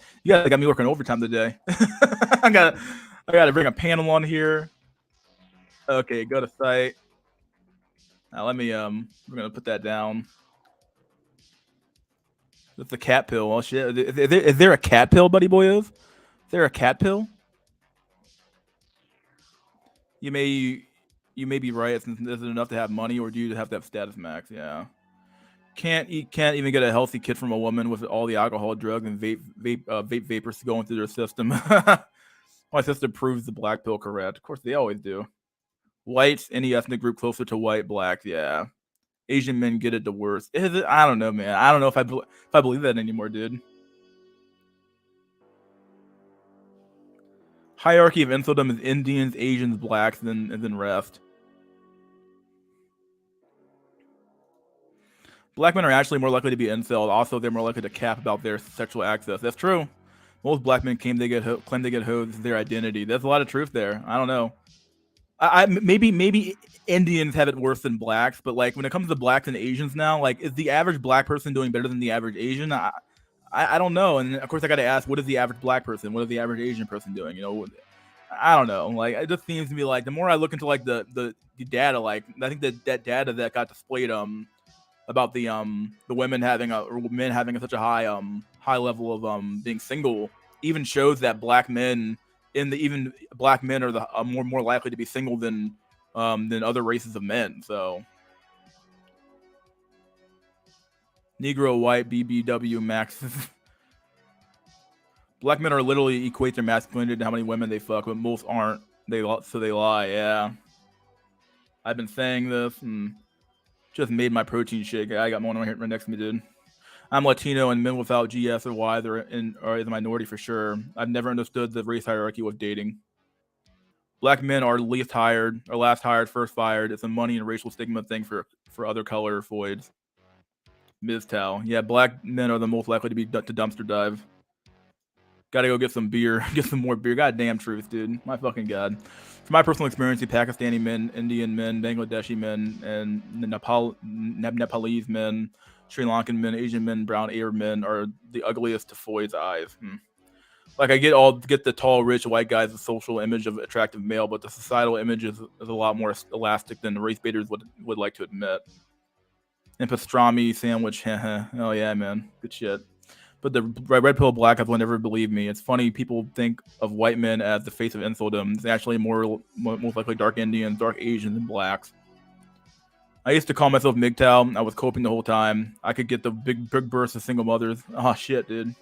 me working overtime today. I gotta bring a panel on here. Okay, go to site. Now let me we're gonna put that down. It's a cat pill. Oh shit. Is there a cat pill, buddy boyos? Is there a cat pill? You may be right. Is it enough to have money, or do you have to have status max? Yeah. Can't even get a healthy kid from a woman with all the alcohol, drugs, and vape vapors going through their system. My sister proves the black pill correct. Of course, they always do. Whites, any ethnic group closer to white, blacks, yeah. Asian men get it the worst. Is it? I don't know, man. I don't know if I believe that anymore, dude. Hierarchy of inceldom is Indians, Asians, blacks, and then rest. Black men are actually more likely to be incel. Also, they're more likely to cap about their sexual access. That's true. Most black men claim they get hoes as their identity. There's a lot of truth there. I don't know. Maybe Indians have it worse than blacks, but like when it comes to blacks and Asians now, like is the average black person doing better than the average Asian? I don't know. And of course, I got to ask, what is the average black person? What is the average Asian person doing? I don't know. Like it just seems to me like the more I look into like the data, like I think that data that got displayed about the women having men having such a high level of being single even shows that black men are more likely to be single than other races of men. So Negro, white, BBW, max. Black men are literally equate their masculinity to how many women they fuck, but most aren't. They lie. Yeah, I've been saying this and just made my protein shake. I got one right next to me, dude. I'm Latino, and men without GS or Y are the minority for sure. I've never understood the race hierarchy with dating. Black men are least hired, or last hired, first fired. It's a money and racial stigma thing for other color voids. Ms. Tao. Yeah, black men are the most likely to be to dumpster dive. Gotta go get some beer. Get some more beer. Goddamn truth, dude. My fucking god. From my personal experience, the Pakistani men, Indian men, Bangladeshi men, and Nepalese men, Sri Lankan men, Asian men, brown Arab men are the ugliest to Foy's eyes. Like I get the tall, rich white guy as a social image of attractive male, but the societal image is a lot more elastic than race baiters would like to admit. And pastrami sandwich, oh yeah, man, good shit. But the red pill black guys will never believe me. It's funny people think of white men as the face of insultdom. It's actually most likely dark Indians, dark Asians, and blacks. I used to call myself MGTOW. I was coping the whole time. I could get the big bursts of single mothers. Oh shit, dude.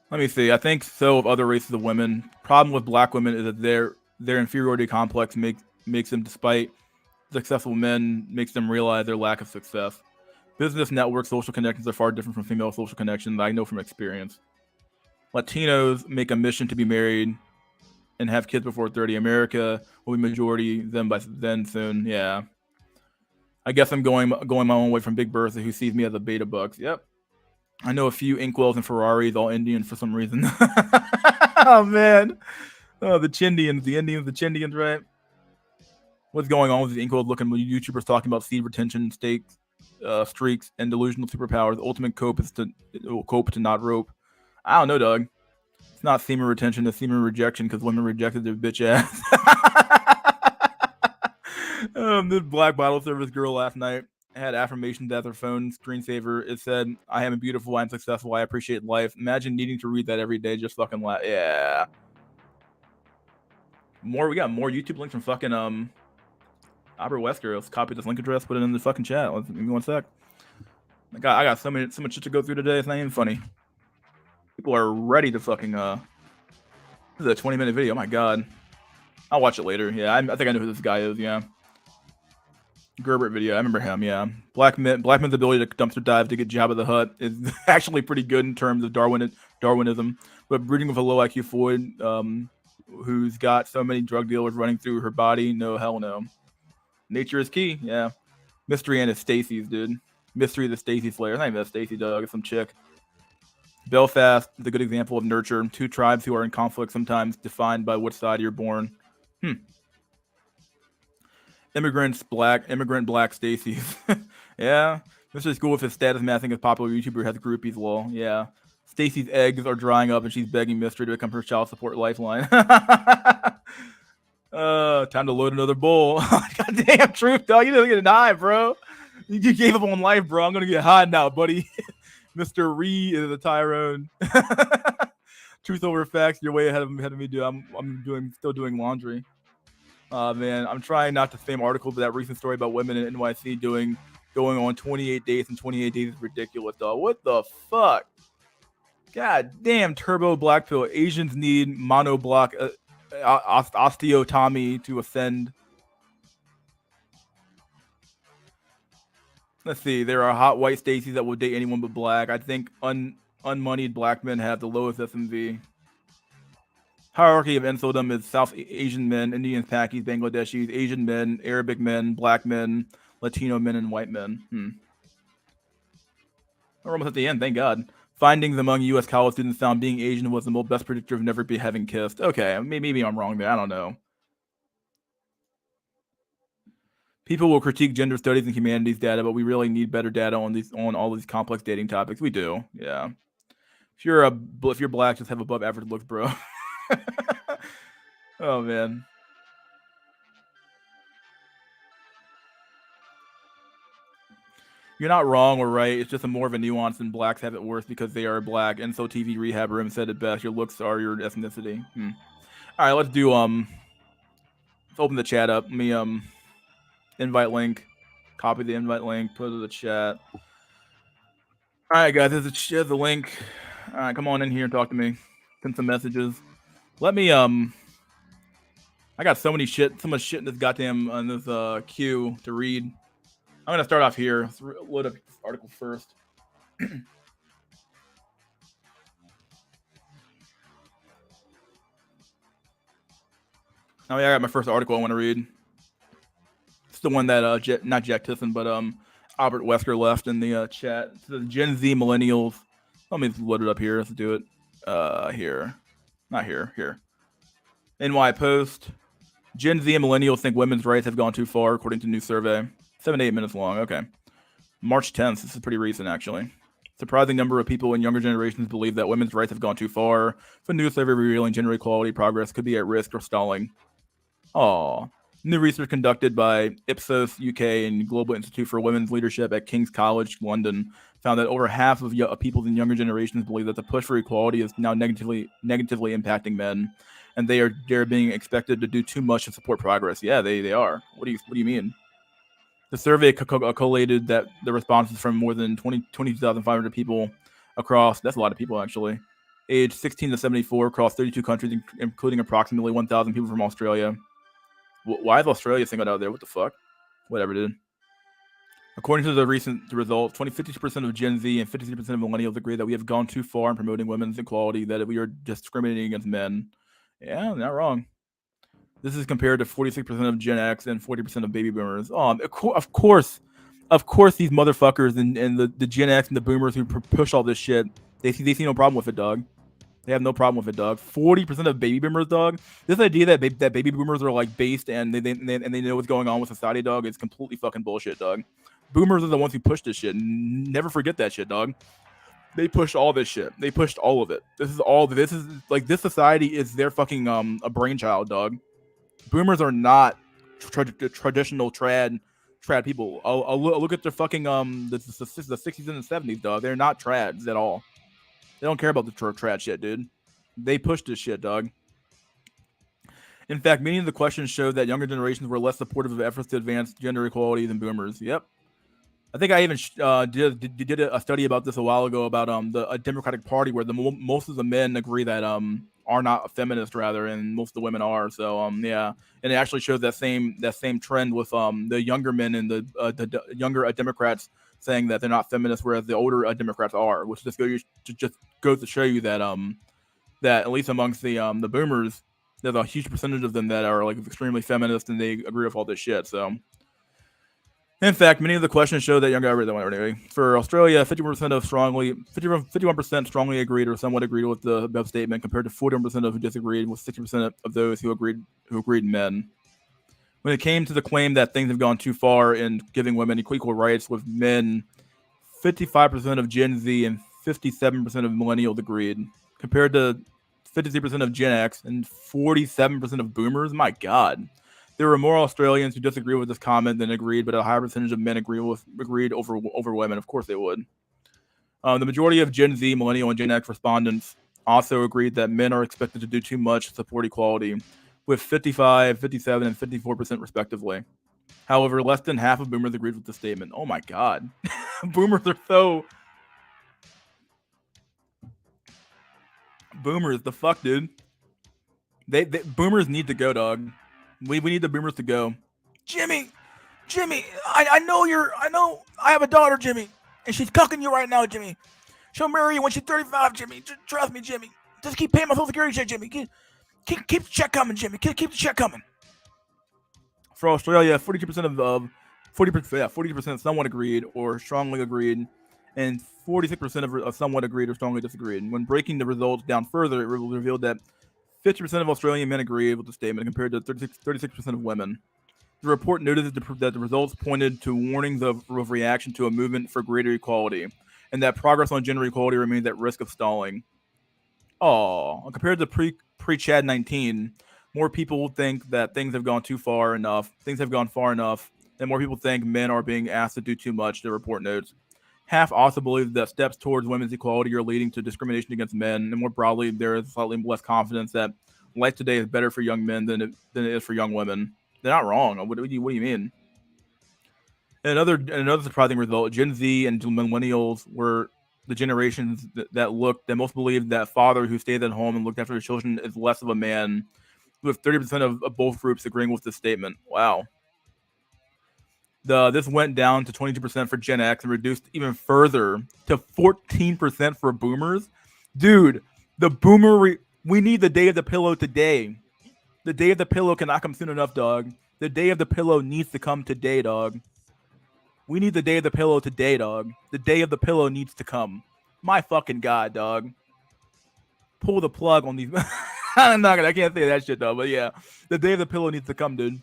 Let me see. I think so of other races of women. Problem with black women is that their inferiority complex makes them, despite successful men, makes them realize their lack of success. Business network social connections are far different from female social connections. I know from experience. Latinos make a mission to be married and have kids before 30. America will be majority them by then soon. Yeah. I guess I'm going my own way from Big Bertha, who sees me as a beta bucks. Yep. I know a few Inkwells and Ferraris, all Indian for some reason. Oh man. Oh, the Chindians, the Chindians, right? What's going on with these Inkwells looking YouTubers talking about seed retention, stakes, streaks, and delusional superpowers? Ultimate cope is to not rope. I don't know, Doug. It's not semen retention, it's semen rejection because women rejected their bitch ass. This black bottle service girl last night had affirmations as her phone screensaver. It said, "I am beautiful, I am successful, I appreciate life." Imagine needing to read that every day. Just fucking laugh. Yeah. We got more YouTube links from fucking Albert Wesker. Let's copy this link address, put it in the fucking chat. Give me one sec. I got so much shit to go through today. It's not even funny. People are ready to fucking this is a 20-minute video. Oh my god. I'll watch it later. Yeah, I think I know who this guy is. Yeah. Gerbert video. I remember him. Yeah. Black men's ability to dumpster dive to get Jabba the Hutt is actually pretty good in terms of Darwinism. But breeding with a low IQ Floyd, who's got so many drug dealers running through her body, no, hell no. Nature is key. Yeah. Mystery and it's Stacy's, dude. Mystery of the Stacy Slayer. It's not even a Stacy, dog. It's some chick. Belfast is a good example of nurture. Two tribes who are in conflict, sometimes defined by which side you're born. Immigrant black Stacy's. Yeah. Mr. School with his status matching as popular YouTuber has groupies, lol. Yeah. Stacy's eggs are drying up and she's begging Mystery to become her child support lifeline. Time to load another bowl. Goddamn truth, dog. You didn't get high, bro. You gave up on life, bro. I'm gonna get high now, buddy. Mr. Ree is a Tyrone. Truth over facts. You're way ahead of me, dude. I'm still doing laundry. Man, I'm trying not to spam articles, but that recent story about women in NYC going on 28 days and 28 days is ridiculous, dog. What the fuck? God damn, turbo black pill. Asians need monoblock osteotomy to ascend. Let's see. There are hot white Stacys that will date anyone but black. I think unmoneyed black men have the lowest SMV. Hierarchy of insultdom is South Asian men, Indians, Pakis, Bangladeshis, Asian men, Arabic men, black men, Latino men, and white men. We're almost at the end, thank God. Findings among U.S. college students found being Asian was the best predictor of never having kissed. Okay, maybe I'm wrong there. I don't know. People will critique gender studies and humanities data, but we really need better data on all these complex dating topics. We do, yeah. If you're black, just have above average looks, bro. Oh man. You're not wrong or right. It's just more of a nuance, and blacks have it worse because they are black. And so TV Rehab Room said it best. Your looks are your ethnicity. All right, let's do let's open the chat up. Let me invite link. Copy the invite link. Put it in the chat. All right, guys. There's the link. All right, come on in here and talk to me. Send some messages. Let me I got so much shit in this goddamn this queue to read. I'm gonna start off here. Let's load up this article first. Oh yeah, I got my first article I want to read. It's the one that not Jack Tisson, but Albert Wesker left in the chat. It says Gen Z millennials. Let me load it up here. Let's do it. Here. Not here. Here. NY Post. Gen Z and millennials think women's rights have gone too far, according to a new survey. 7 to 8 minutes long. Okay. March 10th. This is pretty recent, actually. Surprising number of people in younger generations believe that women's rights have gone too far. If a new survey revealing gender equality progress could be at risk or stalling. Aw. New research conducted by Ipsos UK and Global Institute for Women's Leadership at King's College London found that over half of people in younger generations believe that the push for equality is now negatively impacting men, and they're being expected to do too much to support progress. Yeah, they are. What do you mean? The survey collated that the responses from more than 22,500 people across, that's a lot of people actually, aged 16 to 74 across 32 countries, including approximately 1,000 people from Australia. Why is Australia singled out there? What the fuck? Whatever, dude. According to the recent results, 50% of Gen Z and 53% of millennials agree that we have gone too far in promoting women's equality, that we are discriminating against men. Yeah, not wrong. This is compared to 46% of Gen X and 40% of baby boomers. Of course, these motherfuckers and the Gen X and the boomers who push all this shit, they see no problem with it, dog. They have no problem with it, dog. 40% of baby boomers, dog. This idea that baby boomers are like based and they know what's going on with society, dog, is completely fucking bullshit, dog. Boomers are the ones who push this shit. Never forget that shit, dog. They pushed all this shit. They pushed all of it. This is like, this society is their fucking a brainchild, dog. Boomers are not traditional trad people. I'll look at their fucking the 60s and the 70s, dog. They're not trads at all. They don't care about the trad shit, dude. They pushed this shit, dog. In fact, many of the questions showed that younger generations were less supportive of efforts to advance gender equality than boomers. Yep. I think I even did a study about this a while ago about the Democratic Party, where most of the men agree that are not feminist, rather, and most of the women are. So yeah, and it actually shows that same trend with the younger men and the younger Democrats saying that they're not feminists, whereas the older Democrats are, which just goes to show you that that at least amongst the boomers, there's a huge percentage of them that are like extremely feminist and they agree with all this shit. So. In fact, many of the questions show that younger. I read that one anyway. For Australia, 51% strongly agreed or somewhat agreed with the above statement, compared to 41% of who disagreed, with 60% of those who agreed men. When it came to the claim that things have gone too far in giving women equal rights with men, 55% of Gen Z and 57% of millennials agreed, compared to 53% of Gen X and 47% of boomers. My God. There were more Australians who disagree with this comment than agreed, but a higher percentage of men agreed over women. Of course they would. The majority of Gen Z, Millennial, and Gen X respondents also agreed that men are expected to do too much to support equality, with 55, 57, and 54% respectively. However, less than half of boomers agreed with the statement. Oh my God. Boomers are so... Boomers, the fuck, dude? They boomers need to go, dog. We need the boomers to go. Jimmy, I know I have a daughter, Jimmy, and she's cucking you right now, Jimmy. She'll marry you when she's 35, Jimmy. Trust me, Jimmy. Just keep paying my Social Security check, Jimmy. Keep the check coming, Jimmy. Keep the check coming. For Australia, 42% of 40% somewhat agreed or strongly agreed, and 46% of somewhat agreed or strongly disagreed. When breaking the results down further, it revealed that 50% of Australian men agreed with the statement, compared to 36% of women. The report noted that the results pointed to warnings of reaction to a movement for greater equality, and that progress on gender equality remains at risk of stalling. Compared to pre-Chad 19, more people think that things have gone far enough, and more people think men are being asked to do too much, the report notes. Half also believe that steps towards women's equality are leading to discrimination against men, and more broadly, there is slightly less confidence that life today is better for young men than it is for young women. They're not wrong. What do you mean? And another surprising result: Gen Z and millennials were the generations that most believed that father who stayed at home and looked after his children is less of a man, with 30% of both groups agreeing with this statement. Wow. This went down to 22% for Gen X and reduced even further to 14% for boomers. Dude, we need the day of the pillow today. The day of the pillow cannot come soon enough, dog. The day of the pillow needs to come today, dog. We need the day of the pillow today, dog. The day of the pillow needs to come. My fucking God, dog. Pull the plug on these. I can't say that shit, though, but yeah. The day of the pillow needs to come, dude.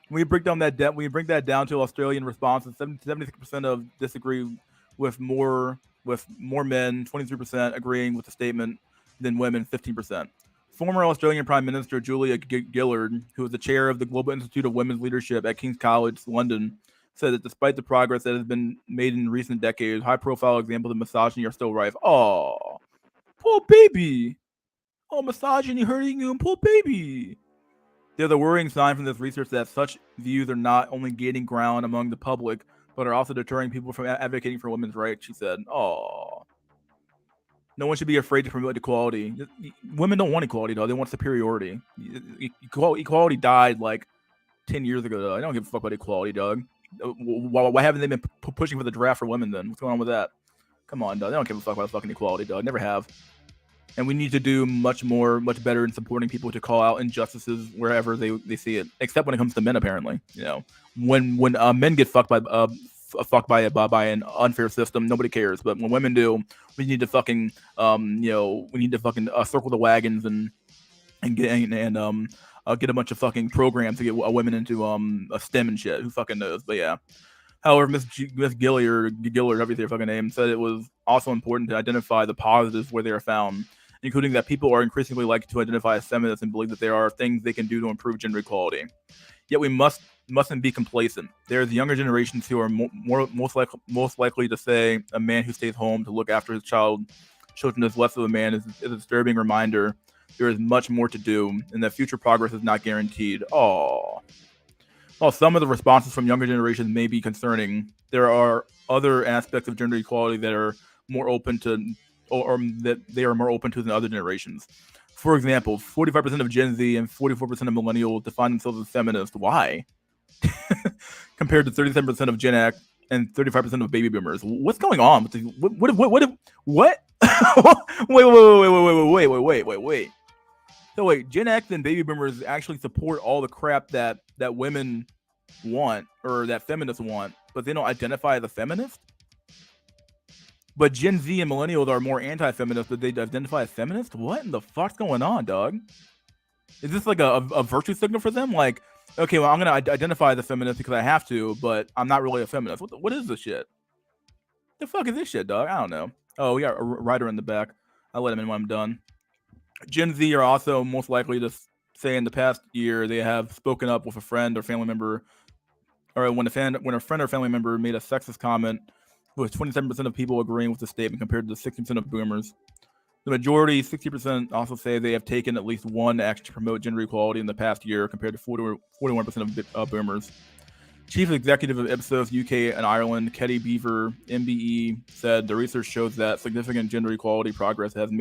When we break down that debt, we bring that down to Australian responses. 76% of disagree with more men, 23% agreeing with the statement than women, 15%. Former Australian Prime Minister Julia Gillard, who is the chair of the Global Institute of Women's Leadership at King's College London, said that despite the progress that has been made in recent decades, high-profile examples of misogyny are still rife. Oh, poor baby. Oh, misogyny hurting you, poor baby. There's a worrying sign from this research that such views are not only gaining ground among the public, but are also deterring people from advocating for women's rights, she said. Oh. No one should be afraid to promote equality. Women don't want equality, though. They want superiority. Equality died like 10 years ago, though. I don't give a fuck about equality, dog. Why haven't they been pushing for the draft for women, then? What's going on with that? Come on, dog. They don't give a fuck about fucking equality, dog. Never have. And we need to do much better in supporting people to call out injustices wherever they see it. Except when it comes to men, apparently. You know, when men get fucked by an unfair system, nobody cares. But when women do, we need to fucking circle the wagons and get a bunch of fucking programs to get women into a STEM and shit. Who fucking knows? But yeah. However, Miss Gillard, everything fucking name, said it was also important to identify the positives where they are found, including that people are increasingly likely to identify as feminists and believe that there are things they can do to improve gender equality. Yet we mustn't be complacent. There's younger generations who are most likely to say a man who stays home to look after his children is less of a man is a disturbing reminder there is much more to do and that future progress is not guaranteed. Aww. While some of the responses from younger generations may be concerning, there are other aspects of gender equality that are more open to or that they are more open to than other generations. For example, 45% of Gen Z and 44% of millennials define themselves as feminist. Why? Compared to 37% of Gen X and 35% of baby boomers. What's going on? What? Wait. So wait, Gen X and baby boomers actually support all the crap that women want or that feminists want, but they don't identify as a feminist? But Gen Z and millennials are more anti-feminist, but they identify as feminist? What in the fuck's going on, dog? Is this like a virtue signal for them? Like, okay, well, I'm going to identify as a feminist because I have to, but I'm not really a feminist. What is this shit? The fuck is this shit, dog? I don't know. Oh, we got a writer in the back. I'll let him in when I'm done. Gen Z are also most likely to say in the past year they have spoken up with a friend or family member, or when a friend or family member made a sexist comment, with 27% of people agreeing with the statement compared to 60% of boomers. The majority, 60%, also say they have taken at least one action to promote gender equality in the past year compared to 41% of boomers. Chief Executive of Ipsos UK and Ireland, Ketty Beaver, MBE, said the research shows that significant gender equality progress has been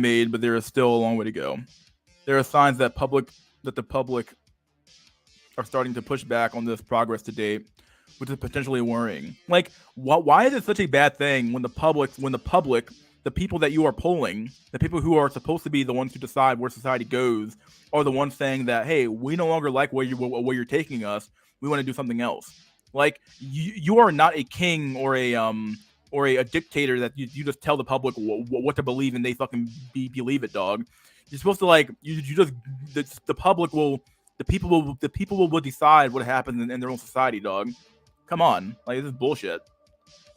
made, but there is still a long way to go. There are signs that the public are starting to push back on this progress to date, which is potentially worrying. Like, why is it such a bad thing when the public, the people that you are polling, the people who are supposed to be the ones who decide where society goes, are the ones saying that, hey, we no longer like where you're taking us. We want to do something else. Like, you are not a king or a dictator that you just tell the public what to believe and they fucking believe it, dog. You're supposed to the people will decide what happens in their own society, dog. Come on, like, this is bullshit.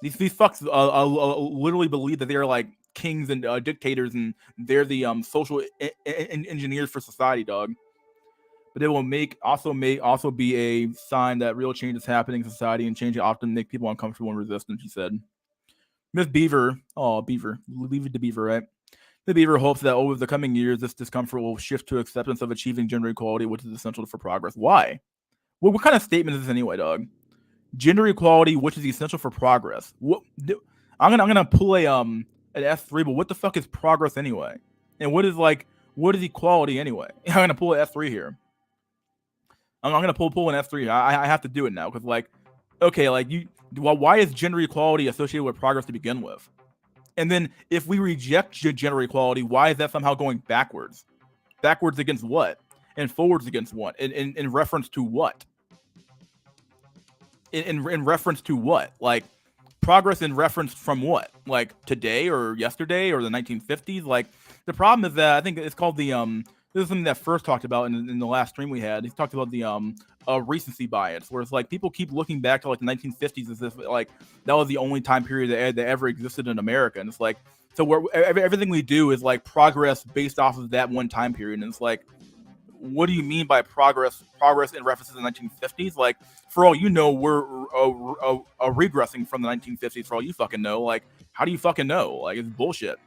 These fucks literally believe that they're like kings and dictators, and they're the social engineers for society, dog. But it will also be a sign that real change is happening in society, and change often make people uncomfortable and resistant, she said. Miss Beaver, leave it to Beaver, right? The Beaver hopes that over the coming years, this discomfort will shift to acceptance of achieving gender equality, which is essential for progress. Why? What kind of statement is this anyway, dog? Gender equality, which is essential for progress. I'm gonna pull an S3, but what the fuck is progress anyway? And what is equality anyway? I'm gonna pull an S3 here. I'm gonna pull an S3. I have to do it now because why is gender equality associated with progress to begin with? And then if we reject gender equality, why is that somehow going backwards? Backwards against what? And forwards against what? In reference to what? In reference to what? Like, progress in reference from what? Like, today or yesterday or the 1950s? Like, the problem is that I think it's called the this is something that first talked about in the last stream we had. He talked about the recency bias, where it's like people keep looking back to like the 1950s as if like that was the only time period that ever existed in America, and it's like so everything we do is like progress based off of that one time period, and it's like, what do you mean by progress in reference to the 1950s? Like, for all you know, we're regressing from the 1950s. For all you fucking know, like, how do you fucking know? Like, it's bullshit.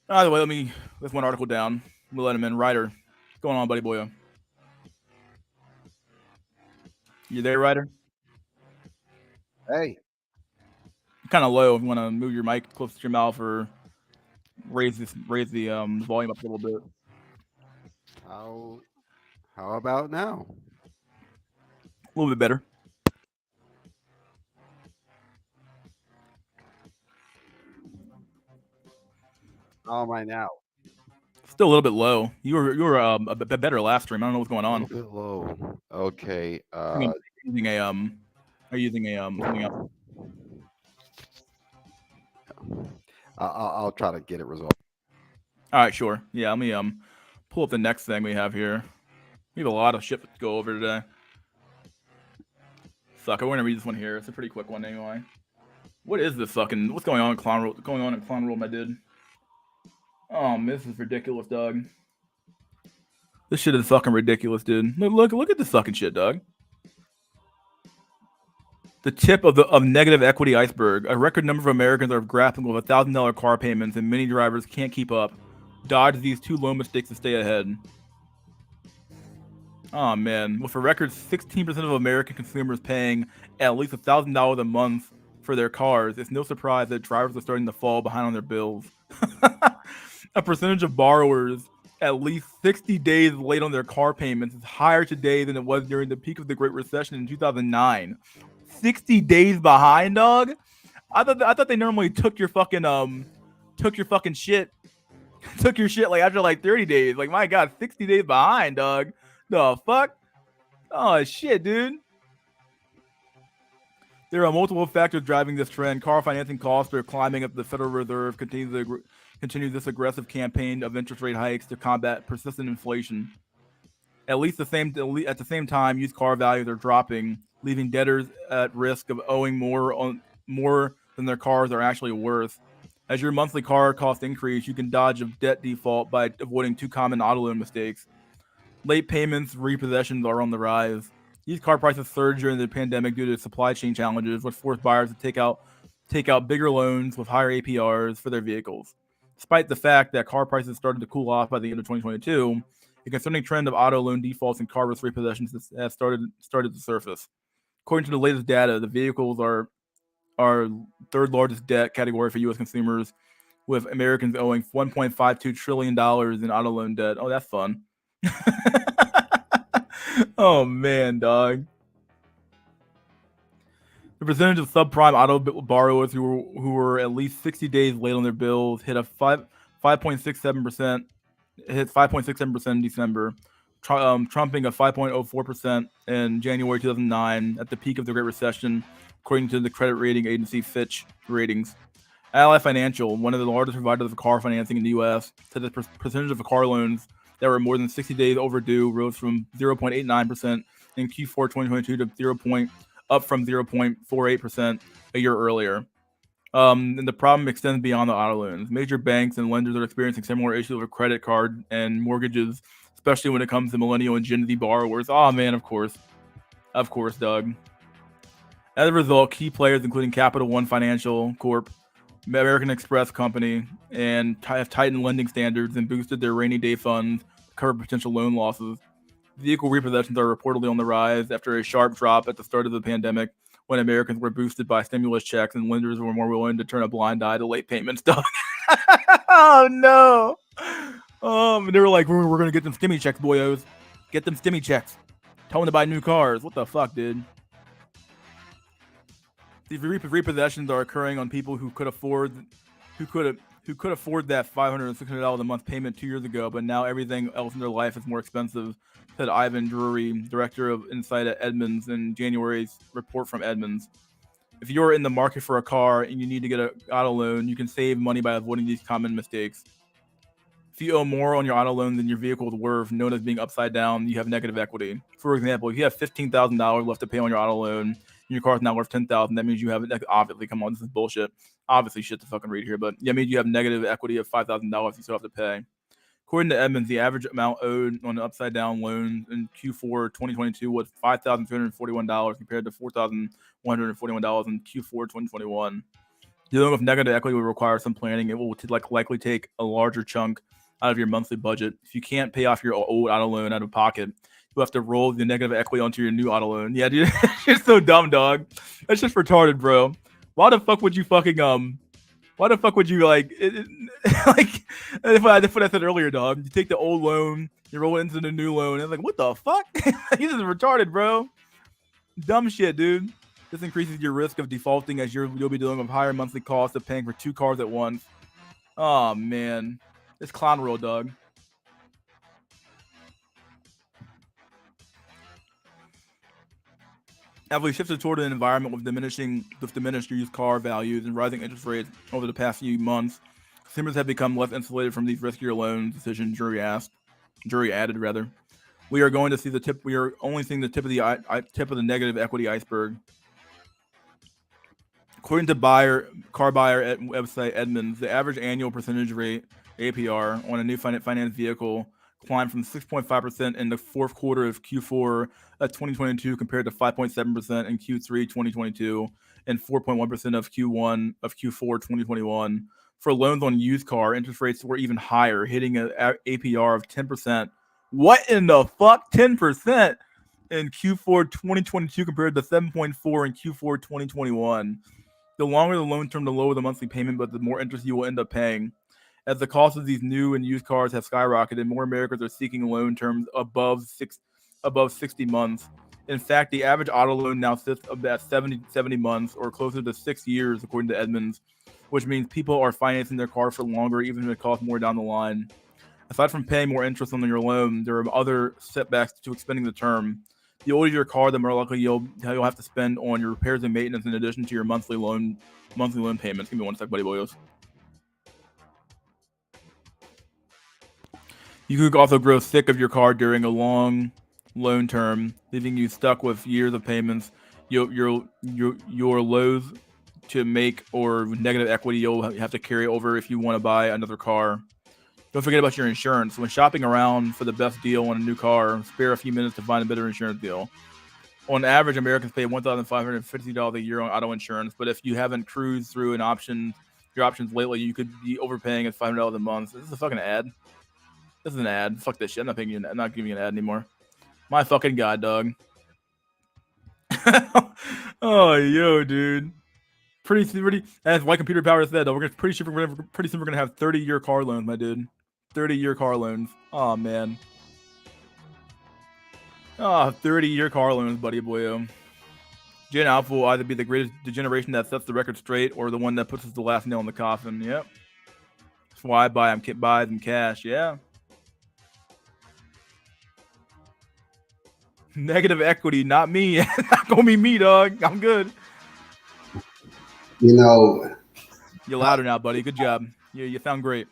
Either way, let's one article down. We'll let him in. Ryder, what's going on, buddy boy? You there, Ryder? Hey. You're kind of low. If you want to move your mic close to your mouth or raise the volume up a little bit. How about now? A little bit better. How am I now? Still a little bit low. You were a bit better last stream. I don't know what's going A on. little bit low. Okay. Are you using something else? I'll try to get it resolved. All right, sure. Yeah, let me pull up the next thing we have here. We have a lot of shit to go over today. Fuck, I want to read this one here. It's a pretty quick one anyway. What is this fucking? What's going on in Clown World, my dude? Oh, this is ridiculous, dog. This shit is fucking ridiculous, dude. Look at this fucking shit, dog. The tip of negative equity iceberg. A record number of Americans are grappling with $1,000 car payments, and many drivers can't keep up. Dodge these two low mistakes to stay ahead. Oh man, with a record 16% of American consumers paying at least $1,000 a month for their cars, it's no surprise that drivers are starting to fall behind on their bills. A percentage of borrowers at least 60 days late on their car payments is higher today than it was during the peak of the Great Recession in 2009. 60 days behind, dog. I thought they normally took your fucking shit. Took your shit like after like 30 days. Like, my god, 60 days behind, dog. The fuck? Oh shit, dude. There are multiple factors driving this trend. Car financing costs are climbing up. The Federal Reserve continues this aggressive campaign of interest rate hikes to combat persistent inflation. At the same time, used car values are dropping, leaving debtors at risk of owing more than their cars are actually worth. As your monthly car costs increase, you can dodge a debt default by avoiding two common auto loan mistakes. Late payments, repossessions are on the rise. Used car prices surged during the pandemic due to supply chain challenges, which forced buyers to take out bigger loans with higher APRs for their vehicles. Despite the fact that car prices started to cool off by the end of 2022, a concerning trend of auto loan defaults and car repossessions has started to surface. According to the latest data, the vehicles are third largest debt category for U.S. consumers, with Americans owing $1.52 trillion in auto loan debt. Oh, that's fun. Oh man, dog. The percentage of subprime auto borrowers who were at least 60 days late on their bills hit 5.67%. Hit 5.67% in December, trumping a 5.04% in January 2009 at the peak of the Great Recession, according to the credit rating agency Fitch Ratings. Ally Financial, one of the largest providers of car financing in the U.S., said the percentage of car loans that were more than 60 days overdue rose from 0.89% in Q4 2022 to up from 0.48% a year earlier. And the problem extends beyond the auto loans. Major banks and lenders are experiencing similar issues with credit card and mortgages, especially when it comes to millennial and Gen Z borrowers. Oh man, of course, Doug. As a result, key players including Capital One Financial Corp, American Express Company, and have tightened lending standards and boosted their rainy day funds to cover potential loan losses. Vehicle repossessions are reportedly on the rise after a sharp drop at the start of the pandemic, when Americans were boosted by stimulus checks and lenders were more willing to turn a blind eye to late payments. Oh no! They were like, we're gonna get them stimmy checks, boyos. Get them stimmy checks. Tell them to buy new cars. What the fuck, dude? These repossessions are occurring on people who could afford that $500 $600 a month payment 2 years ago, but now everything else in their life is more expensive, said Ivan Drury, director of Insight at Edmunds, in January's report from Edmunds. If you're in the market for a car and you need to get an auto loan, you can save money by avoiding these common mistakes. If you owe more on your auto loan than your vehicle is worth, known as being upside down, you have negative equity. For example, if you have $15,000 left to pay on your auto loan, and your car's now worth $10,000, that means you have obviously. Come on, this is bullshit. Obviously, shit to fucking read here, but yeah, I mean you have negative equity of $5,000 you still have to pay. According to Edmunds, the average amount owed on an upside down loan in Q4 2022 was $5,341 compared to $4,141 in Q4 2021. Dealing with negative equity will require some planning. It will likely take a larger chunk out of your monthly budget. If you can't pay off your old auto loan out of pocket, you have to roll the negative equity onto your new auto loan. Yeah, dude, it's so dumb, dog. That's just retarded, bro. Why the fuck would you fucking Why the fuck would you like if I said earlier, dog? You take the old loan, you roll it into the new loan, and it's like, what the fuck? This is retarded, bro. Dumb shit, dude. This increases your risk of defaulting as you'll be dealing with higher monthly costs of paying for 2 cars at once. Oh man, it's clown world, dog. As we shifted toward an environment with diminished used car values and rising interest rates over the past few months, consumers have become less insulated from these riskier loan decisions. Jury added. We are going to see the tip. We are only seeing the tip of the negative equity iceberg. According to car buyer at website Edmunds, the average annual percentage rate (APR) on a new finance vehicle climbed from 6.5% in the fourth quarter of Q4 2022 compared to 5.7% in Q3 2022 and 4.1% of Q4 2021. For loans on used car, interest rates were even higher, hitting an APR of 10%. What in the fuck? 10% in Q4 2022 compared to 7.4% in Q4 2021. The longer the loan term, the lower the monthly payment, but the more interest you will end up paying. As the cost of these new and used cars have skyrocketed, more Americans are seeking loan terms above 60 months. In fact, the average auto loan now sits about 70 months or closer to 6 years, according to Edmunds, which means people are financing their car for longer, even if it costs more down the line. Aside from paying more interest on your loan, there are other setbacks to extending the term. The older your car, the more likely you'll have to spend on your repairs and maintenance in addition to your monthly loan payments. Give me one sec, buddy boys. You could also grow sick of your car during a long loan term, leaving you stuck with years of payments. Your lows to make or negative equity you'll have to carry over if you want to buy another car. Don't forget about your insurance. When shopping around for the best deal on a new car, spare a few minutes to find a better insurance deal. On average, Americans pay $1,550 a year on auto insurance, but if you haven't cruised through your options lately, you could be overpaying at $500 a month. This is a fucking ad. This is an ad. Fuck this shit. I'm not giving you an ad anymore. My fucking god, dog. Oh, yo, dude. Pretty. As White Computer Power said, though, pretty soon we're gonna have 30-year car loans, my dude. 30-year car loans. Oh man. 30-year car loans, buddy boyo. Gen Alpha will either be the generation that sets the record straight or the one that puts us the last nail in the coffin. Yep. That's why I buy them cash. Yeah. Negative equity, not me. Not gonna be me, dog. I'm good. You know, You're louder now, buddy. Good job. You sound great.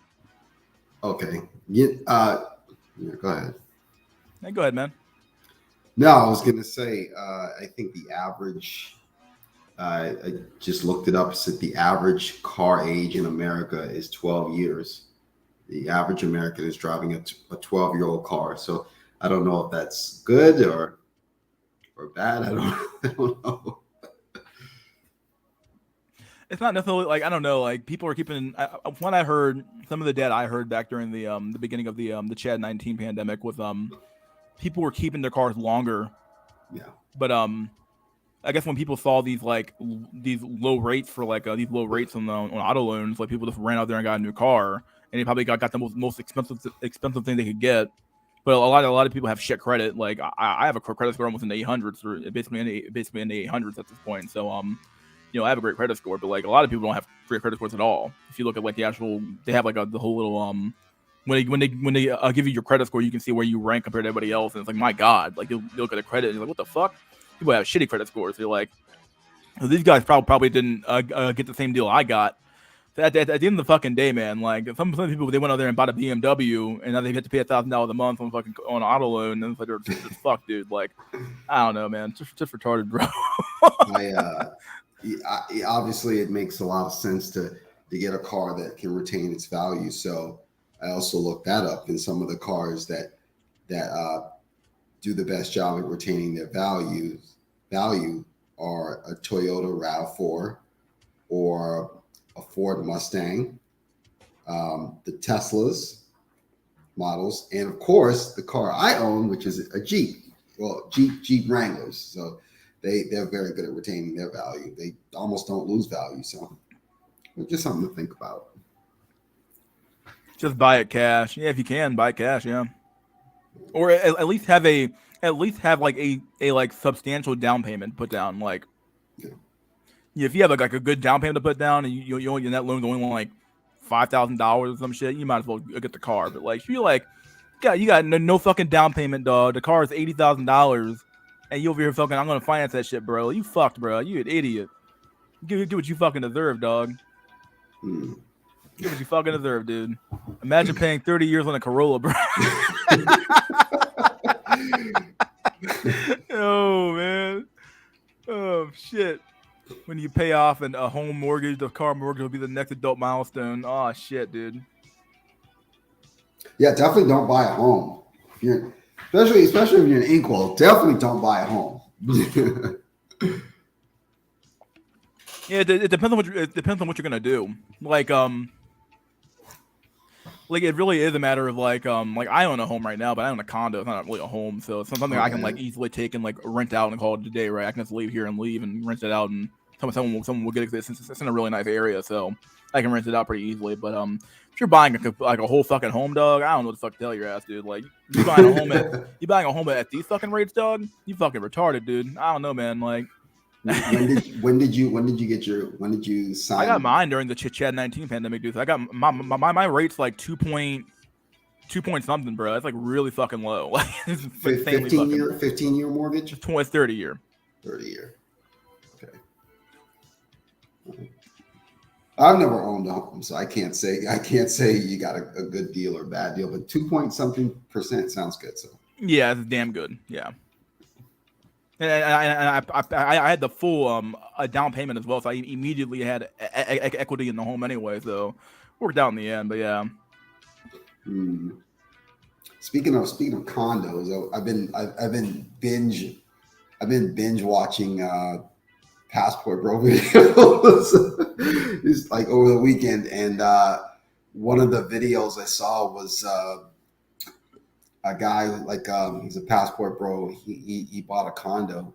Okay. Yeah, go ahead. Hey, go ahead, man. No, I was gonna say, I think the average. I just looked it up. Said the average car age in America is 12 years. The average American is driving a 12-year-old car. So I don't know if that's good or bad. I don't know. It's not necessarily like I don't know. Like people are keeping. When I heard some of the data I heard back during the beginning of the Chad 19 pandemic was people were keeping their cars longer. Yeah. But I guess when people saw these low rates for these low rates on auto loans, like people just ran out there and got a new car, and they probably got the most expensive thing they could get. But a lot of people have shit credit. Like I have a credit score almost in the 800s, or basically in the 800s at this point. So I have a great credit score, but like a lot of people don't have great credit scores at all. If you look at like the actual, they have like the whole little when they give you your credit score, you can see where you rank compared to everybody else, and it's like my god, like you look at the credit and you're like, what the fuck? People have shitty credit scores. So you're like, well, these guys probably didn't get the same deal I got. At the end of the fucking day, man, like some people they went out there and bought a BMW and now they have to pay $1,000 a month on fucking on auto loan and it's like it's just fuck, dude. Like I don't know, man, just retarded, bro. Obviously it makes a lot of sense to get a car that can retain its value. So I also looked that up, and some of the cars that do the best job at retaining their value are a Toyota RAV4 or a Ford Mustang, the Teslas models, and of course the car I own, which is a Jeep. Well, Jeep Wranglers. So they're very good at retaining their value. They almost don't lose value. So it's just something to think about. Just buy it cash, yeah. If you can buy it cash, yeah, or at least have like a like substantial down payment put down. Like, Yeah. if you have like a good down payment to put down, and you only that loan's only like $5,000 or some shit, you might as well get the car. But like, if you like, you got no fucking down payment, dog. The car is $80,000, and you over here fucking, I'm gonna finance that shit, bro. You fucked, bro. You an idiot. Do what you fucking deserve, dog. Get what you fucking deserve, dude. Imagine paying 30 years on a Corolla, bro. Oh, man. Oh, shit. When you pay off a home mortgage, the car mortgage will be the next adult milestone. Oh, shit, dude. Yeah, definitely don't buy a home. Especially if you're an inkwell, definitely don't buy a home. Yeah, it depends on what you're gonna do. Like it really is a matter of like I own a home right now, but I own a condo. It's not really a home, so it's something I can like easily take and like rent out and call it a day, right? I can just leave here and leave and rent it out, and someone will get it since it's in a really nice area, so I can rent it out pretty easily. But if you're buying a whole fucking home, dog, I don't know what the fuck to tell your ass, dude. Like you buying a home at these fucking rates, dog, you fucking retarded, dude. I don't know, man. Like when did you sign? I got mine during the Chad 19 pandemic, dude. So I got my rate's like 2 point something, bro. That's like really fucking low. Like 15 year mortgage? 30 year. 30 year. Okay. I've never owned a home, so I can't say you got a good deal or bad deal, but 2 point something% sounds good. So yeah, it's damn good. Yeah. And I had the full down payment as well, so I immediately had equity in the home anyway, so worked out in the end. But yeah. Speaking of condos, I've been binge watching Passport Bro videos. It's like over the weekend, and one of the videos I saw was a guy he's a Passport Bro. He bought a condo,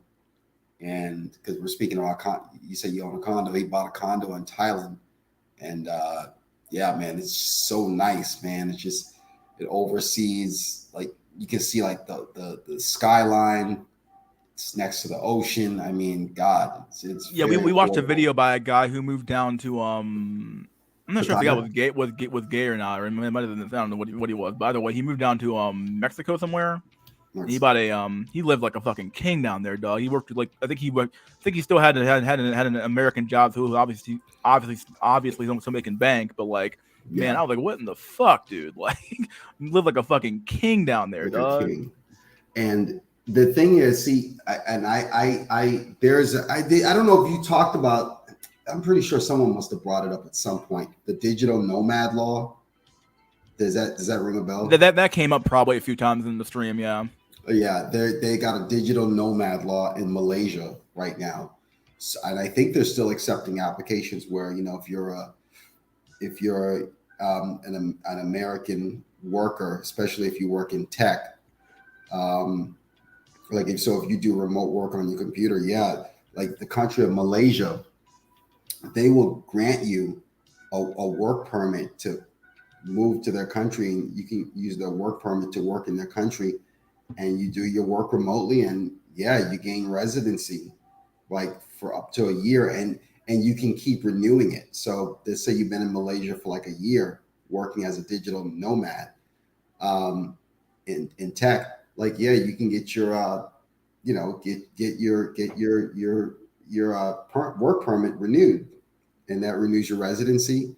and because we're speaking about you said you own a condo. He bought a condo in Thailand, and yeah, man, it's so nice, man. It's just it oversees, like you can see like the skyline. It's next to the ocean. I mean, God, it's yeah. We watched a video by a guy who moved down to I'm not sure if the guy was gay or not. Or it might have been, I don't know what he was. By the way, he moved down to Mexico somewhere. He bought he lived like a fucking king down there, dog. He worked like I think he still had an American job, so obviously somebody can bank, but like man, I was like, what in the fuck, dude? Like, you live like a fucking king down there, like dog. And the thing is, see, I don't know if you talked about. I'm pretty sure someone must have brought it up at some point. The digital nomad law. Does that ring a bell? That came up probably a few times in the stream, yeah. Yeah, they got a digital nomad law in Malaysia right now, so, and I think they're still accepting applications where if you're an American worker, especially if you work in tech, if you do remote work on your computer, yeah, like the country of Malaysia, they will grant you a work permit to move to their country, and you can use their work permit to work in their country, and you do your work remotely, and yeah, you gain residency like for up to a year, and you can keep renewing it. So let's say you've been in Malaysia for like a year working as a digital nomad in tech, like yeah, you can get your get your work permit renewed, and that renews your residency,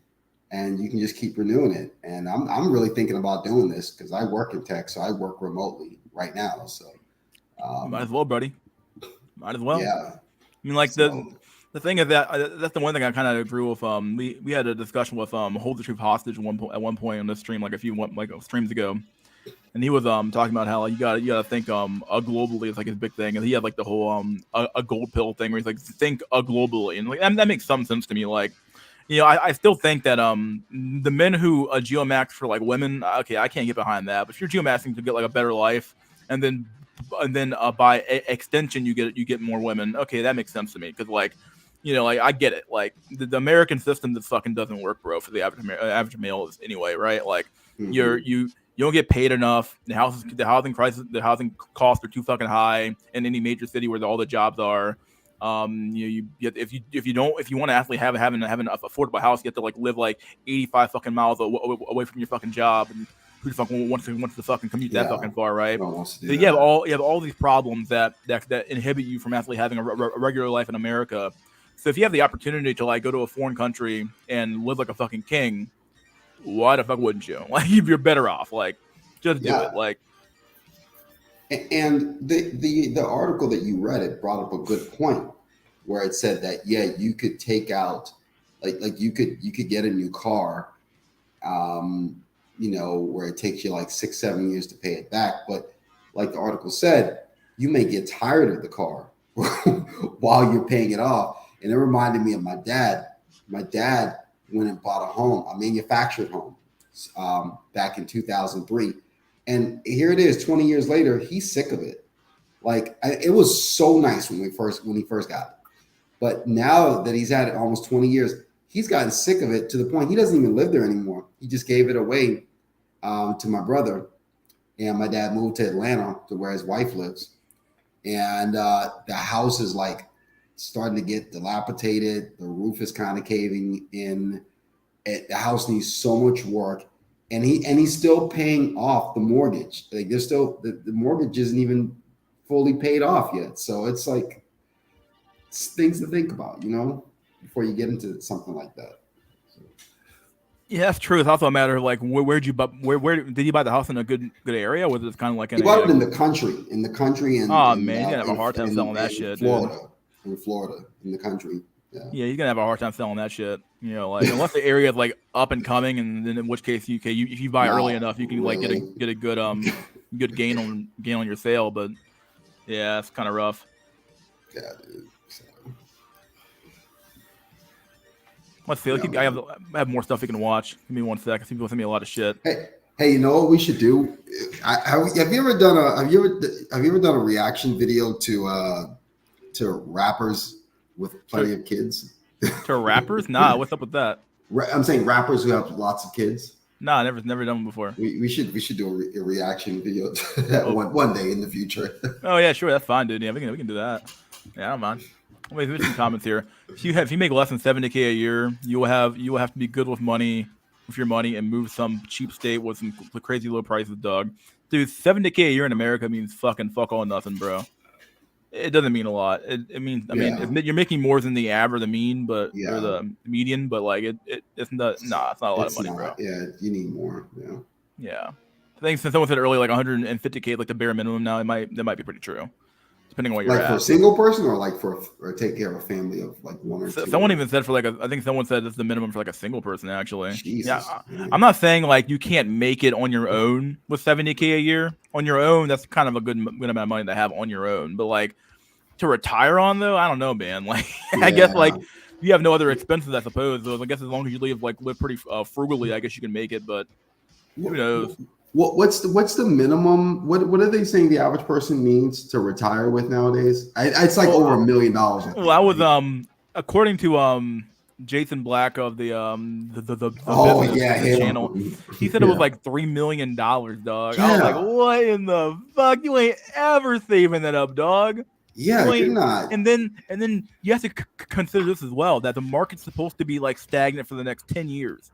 and you can just keep renewing it. And I'm really thinking about doing this because I work in tech, so I work remotely right now. So Might as well, buddy. Might as well. yeah. I mean, like So, the thing is that that's the one thing I kind of agree with. We had a discussion with Hold the Truth Hostage at one point on this stream, like a few streams ago, and he was talking about how like, you gotta think globally is like his big thing, and he had like the whole a gold pill thing where he's like think globally, and like that makes some sense to me. Like, you know, I still think that the men who geomax for like women, okay, I can't get behind that. But if you're geomaxing to get like a better life, and then by extension you get more women, okay, that makes sense to me because like, you know, like I get it. Like the American system that fucking doesn't work, bro, for the average male is anyway, right? Like you don't get paid enough. The housing costs are too fucking high in any major city where all the jobs are. If you want to actually have an affordable house, you have to like live like 85 fucking miles away from your fucking job, and who the fuck wants to fucking commute that fucking far, right? So you have all these problems that inhibit you from actually having a regular life in America. So if you have the opportunity to like go to a foreign country and live like a fucking king, why the fuck wouldn't you? Like, you're better off. Like, just do it. Like. And the article that you read, it brought up a good point where it said that you could take out like you could get a new car, you know, where it takes you like 6-7 years to pay it back, but like the article said, you may get tired of the car while you're paying it off. And it reminded me of my dad. My dad went and bought a manufactured home, back in 2003. And here it is, 20 years later, he's sick of it. Like, it was so nice when he first got it. But now that he's had it almost 20 years, he's gotten sick of it to the point he doesn't even live there anymore. He just gave it away to my brother. And my dad moved to Atlanta to where his wife lives. And the house is like starting to get dilapidated. The roof is kind of caving in. The house needs so much work. And he's still paying off the mortgage. Like, there's still the mortgage isn't even fully paid off yet. So it's like, it's things to think about, you know, before you get into something like that. So. Yeah, that's true. It's also a matter of like where did you buy the house in a good area? Was it kind of like he bought it in the country, and oh man, he's gonna have a hard time selling that shit, Florida, dude. In Florida, in the country. Yeah, you're gonna have a hard time selling that shit. You know, like unless the area is like up and coming, and then in which case if you buy early enough, you can like get a good good gain on your sale. But yeah, it's kind of rough. Yeah, dude. So. Let's see. I have more stuff you can watch. Give me 1 sec. I see people send me a lot of shit. Hey, you know what we should do? Have you ever done a reaction video to rappers with plenty of kids? To rappers? Nah, what's up with that? I'm saying rappers who have lots of kids. Nah, never done one before. We should do a reaction video to that one day in the future. Oh yeah, sure, that's fine, dude. Yeah, we can do that. Yeah, I don't mind. Wait, there's some comments here. If you make less than $70K a year, you will have to be good with your money and move some cheap state with some crazy low prices, dog. Dude, $70K a year in America means fucking fuck all nothing, bro. It doesn't mean a lot. I mean, you're making more than the average, the mean, or the median, but like it's not. Nah, it's not a lot of money, bro. Yeah, you need more. Yeah. I think since someone said earlier, like 150K, like the bare minimum now, that might be pretty true, depending on what you're like at. For a single person, or like or take care of a family of like one or two. Someone even said I think someone said that's the minimum for like a single person, actually. Jesus. Yeah, I'm not saying like you can't make it on your own with 70K a year on your own. That's kind of a good amount of money to have on your own, but like to retire on though, I don't know, man. Like I guess like you have no other expenses, I suppose. So I guess as long as you live pretty frugally, I guess you can make it. But who knows? What's the minimum? What are they saying the average person needs to retire with nowadays? It's like over $1 million. Well, I was according to Jason Black of the channel, he said it was like $3 million, dog. Yeah. I was like, what in the fuck? You ain't ever saving that up, dog. Yeah, you're not. And then you have to consider this as well, that the market's supposed to be like stagnant for the next 10 years.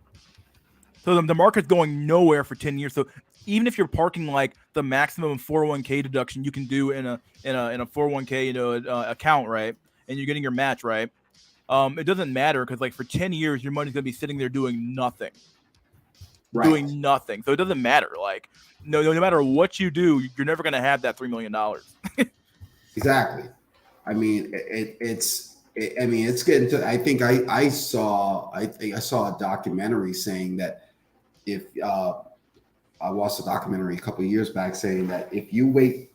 So the market's going nowhere for 10 years. So even if you're parking like the maximum 401k deduction you can do in a 401k account, right, and you're getting your match, right, it doesn't matter because like for 10 years your money's gonna be sitting there doing nothing, Right. doing nothing. So it doesn't matter. Like no matter what you do, you're never gonna have that $3 million. Exactly. I mean, I mean, it's getting to. I think I saw. I think I saw a documentary saying that if I watched a documentary a couple of years back saying that if you wait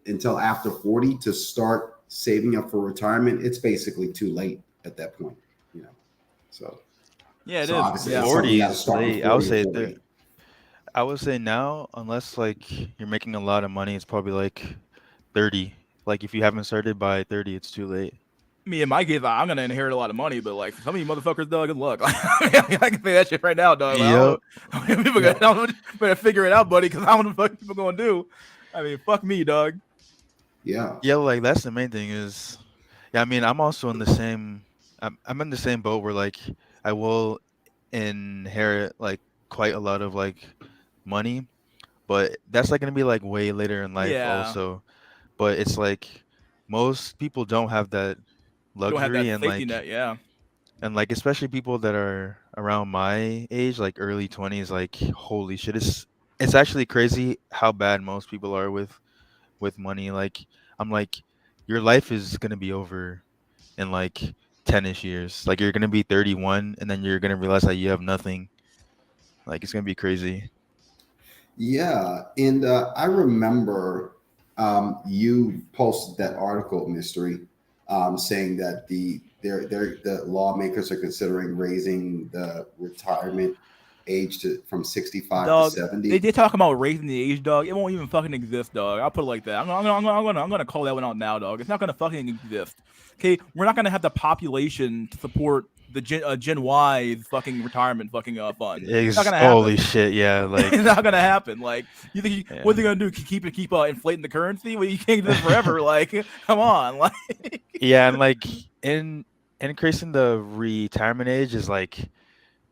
until after 40 to start saving up for retirement, it's basically too late at that point. You know. So Yeah, it so is. obviously Yeah. it's something you 40 got to is start late. with 40 or 40. I would say now, unless like you're making a lot of money, it's probably like 30. Like if you haven't started by 30, it's too late. Me in my case, I'm gonna inherit a lot of money, but like for some of you motherfuckers, dog, good luck. I can say that shit right now, dog. Like, I don't Yep. know. How many people Yeah. better figure it out, buddy, because I don't know what the fuck people gonna do. I mean, fuck me, dog. Yeah. Yeah, like that's the main thing is, yeah, I mean, I'm also in the same, I'm in the same boat where like I will inherit like quite a lot of like money, but that's like gonna be like way later in life Yeah, also. But it's like most people don't have that don't have luxury that safety net. Yeah, and like especially people that are around my age, like early 20s, like holy shit, it's actually crazy how bad most people are with money. Like I'm like your life is gonna be over in like 10ish years. Like you're gonna be 31 and then you're gonna realize that you have nothing. Like it's gonna be crazy. Yeah, and I remember you posted that article, Mystery, saying that the lawmakers are considering raising the retirement age to from 65 to dog. 70. They talk about raising the age, dog. It won't even fucking exist, dog. I'll put it like that. I'm gonna call that one out now, dog. It's not gonna fucking exist. Okay, we're not gonna have the population to support the Gen Y's fucking retirement fucking fund. It's not gonna Holy happen. shit, yeah, like It's not gonna happen. Like you think yeah. what are they gonna do? Keep inflating the currency? Well, you can't do this forever. Like, come on. Like, Yeah, and like in increasing the retirement age is like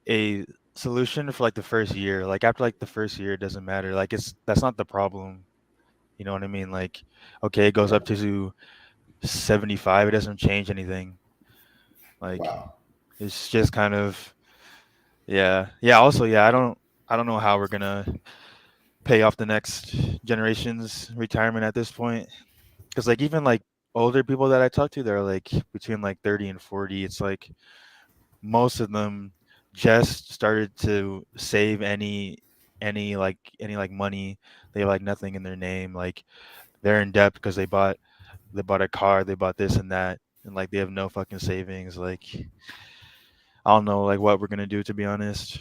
a solution for like the first year. Like after like the first year, it doesn't matter. Like that's not the problem. You know what I mean? Like, okay, it goes Right. up to 75. It doesn't change anything. Like, Wow. it's just kind of yeah, yeah. Also, yeah, I don't know how we're gonna pay off the next generation's retirement at this point. Because like even like older people that I talk to, they're like between like 30 and 40. It's like most of them just started to save any like money. They have like nothing in their name. Like they're in debt because they bought a car, they bought this and that, and like they have no fucking savings. Like I don't know like what we're gonna do to be honest.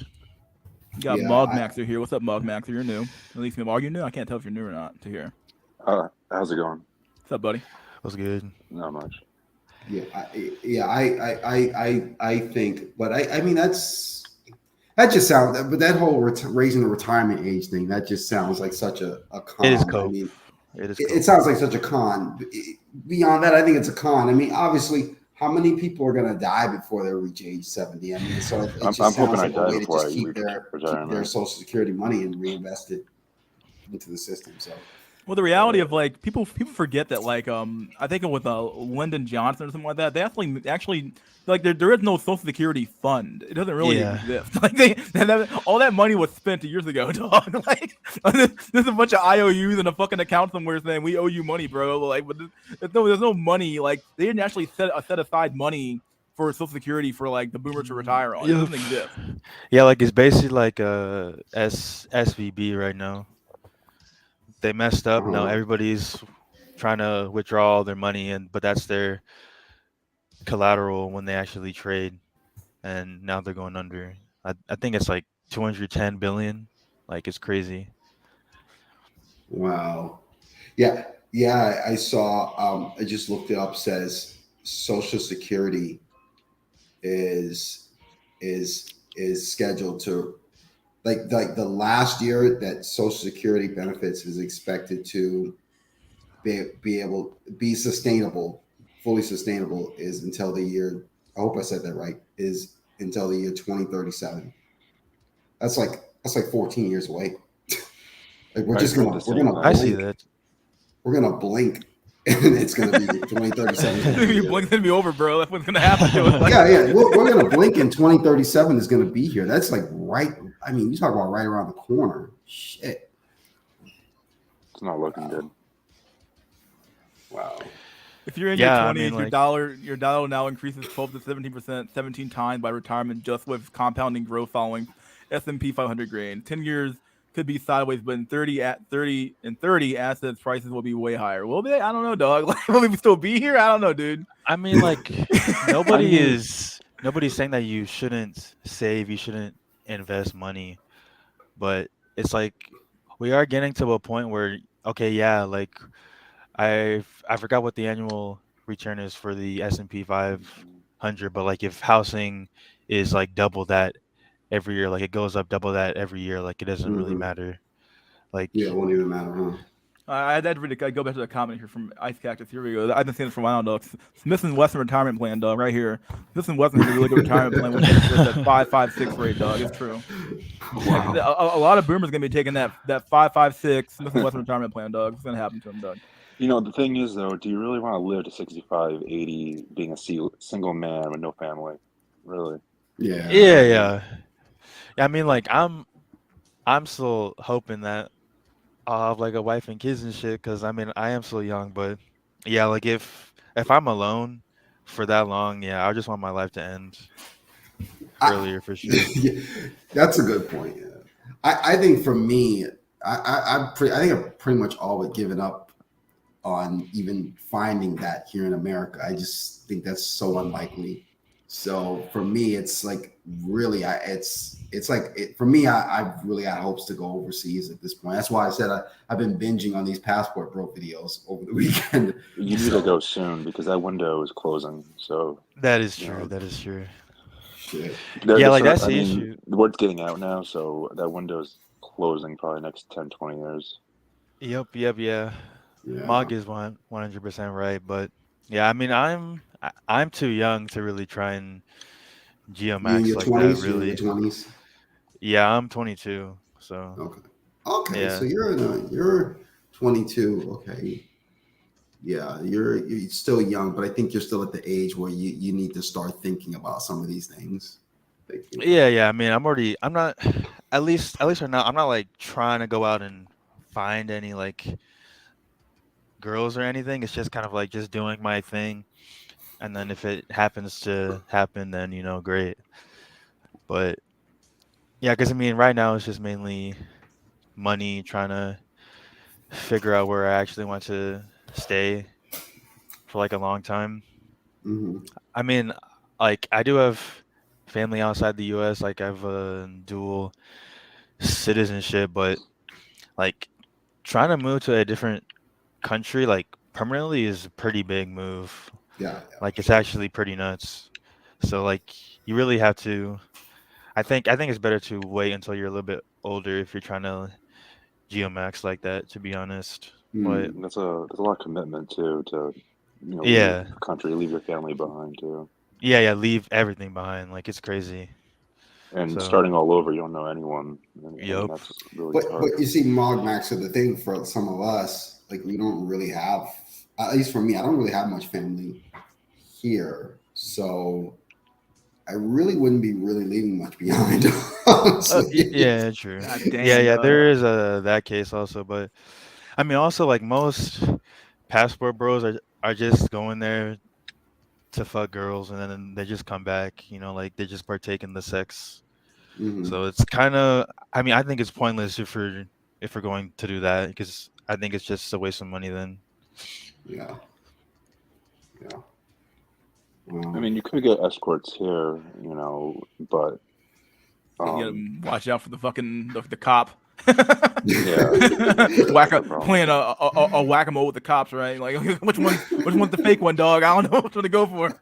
you got Yeah. Mog Maxer here. What's up, Mog Maxer? You're new. At least are you new? I can't tell if you're new or not. To hear. How's it going? What's up, buddy? What's good? Not much. I think, but I mean, that just sounds, but that whole raising the retirement age thing, that just sounds like such a con. It is I cope. mean, It is it cope. sounds like such a con. Beyond that, I think it's a con. I mean, obviously, how many people are going to die before they reach age 70? I mean, so it I'm just hoping sounds I like a die way to before just I keep reach their retirement. Social Security money and reinvest it into the system. So, Well, the reality of like people forget that like I think with Lyndon Johnson or something like that, they actually like there is no Social Security fund. It doesn't really Yeah. exist. Like all that money was spent years ago, dog. Like there's a bunch of IOUs in a fucking account somewhere saying we owe you money, bro. Like, but there's no money. Like they didn't actually set aside money for Social Security for like the boomers to retire on. It Yeah. doesn't exist. Yeah, like it's basically like SVB right now. They messed up. Now everybody's trying to withdraw all their money but that's their collateral when they actually trade and now they're going under. I think it's like 210 billion. Like it's crazy. wow. Yeah, I saw. I just looked it up. Says Social Security is scheduled to like the last year that Social Security benefits is expected to be sustainable, fully sustainable is until the year. I hope I said that right. Is until the year 2037. That's like 14 years away. Like we're I just read gonna the same I see blink. that. We're gonna blink. and it's going to be 2037. It's gonna be blink's gonna be over, bro. That's what's gonna happen to us. Like, Yeah. We're going to blink, and 2037 is going to be here. That's like right. I mean, you talk about right around the corner. Shit. It's not looking good. Wow. if you're in Yeah, I your 20s, mean, your dollar now increases 12 to 17%, 17 times by retirement, just with compounding growth following S&P 500 grain. 10 years could be sideways, but in 30 assets prices will be way higher. Will they? I don't know, dog. Like, will we still be here? I don't know, dude. I mean, like nobody's saying that you shouldn't save, you shouldn't invest money, but it's like we are getting to a point where okay, yeah, like I forgot what the annual return is for the S&P 500, but like if housing is like double that every year, like it goes up double that every year, like it doesn't really matter. Like Yeah, it won't even matter, huh? I had to read. I go back to the comment here from Ice Cactus. Here we go. I've been saying this for a while, dog. Smith and Wesson retirement plan, dog, right here. Smith and Wesson has a really good retirement plan with that 5.56 rate, dog. It's true. Wow. A lot of boomers gonna be taking that 5.56 Smith and Wesson retirement plan, dog. It's gonna happen to them, dog. You know, the thing is, though, do you really want to live to 65, 80, being a single man with no family? Really? Yeah. yeah. I mean, like I'm still hoping that I'll have like a wife and kids and shit, because I mean I am still young, but yeah, like if I'm alone for that long, yeah, I just want my life to end earlier for sure. Yeah, that's a good point. Yeah. I think for me, I think I've pretty much all but given up on even finding that here in America. I just think that's so unlikely. So for me, it's like really, for me, I've really got hopes to go overseas at this point. That's why I said I've been binging on these passport bro videos over the weekend. You need to go soon because that window is closing. So That is you true. know, That is true. Shit. Yeah, like that's the issue. The word's getting out now, so that window's closing probably next 10, 20 years. Yep, yeah. Yeah. Mog is 100% right, but yeah, I mean I'm too young to really try and You in geomax your like 20s? that. You're in Really. your 20s? Yeah, I'm 22, so Okay. Okay. yeah. So you're 22. Okay. Yeah, you're still young, but I think you're still at the age where you need to start thinking about some of these things. Like, you know, Yeah. I mean, I'm not at least right now. I'm not like trying to go out and find any like girls or anything. It's just kind of like just doing my thing, and then if it happens to happen, then great. But yeah, because I mean, right now it's just mainly money, trying to figure out where I actually want to stay for like a long time. mhm. I mean, like I do have family outside the U.S. Like I have a dual citizenship, but like trying to move to a different country like permanently is a pretty big move. Yeah. Like it's actually pretty nuts. So like you really have to. I think it's better to wait until you're a little bit older if you're trying to geomax like that. To be honest, but Mm. That's a lot of commitment too to leave yeah, the country, leave your family behind too, yeah. Leave everything behind. Like it's crazy. and So starting all over. You don't know anyone. I mean, yup. that's really But tough. you see, Mog Max, so the thing for some of us, like we don't really have, at least for me, I don't really have much family here, so I really wouldn't be really leaving much behind. Honestly. Yeah, true. God damn, Yeah. dog. There is that case also, but I mean also like most passport bros are just going there to fuck girls and then they just come back. Like they just partake in the sex. Mhm. So it's kind of. I mean, I think it's pointless if we're going to do that because I think it's just a waste of money then. Yeah. Yeah. I mean, you could get escorts here, but Watch out for the fucking the cop. yeah, Playing a whack-a-mole with the cops, right? Like which one's the fake one, dog? I don't know which one to go for.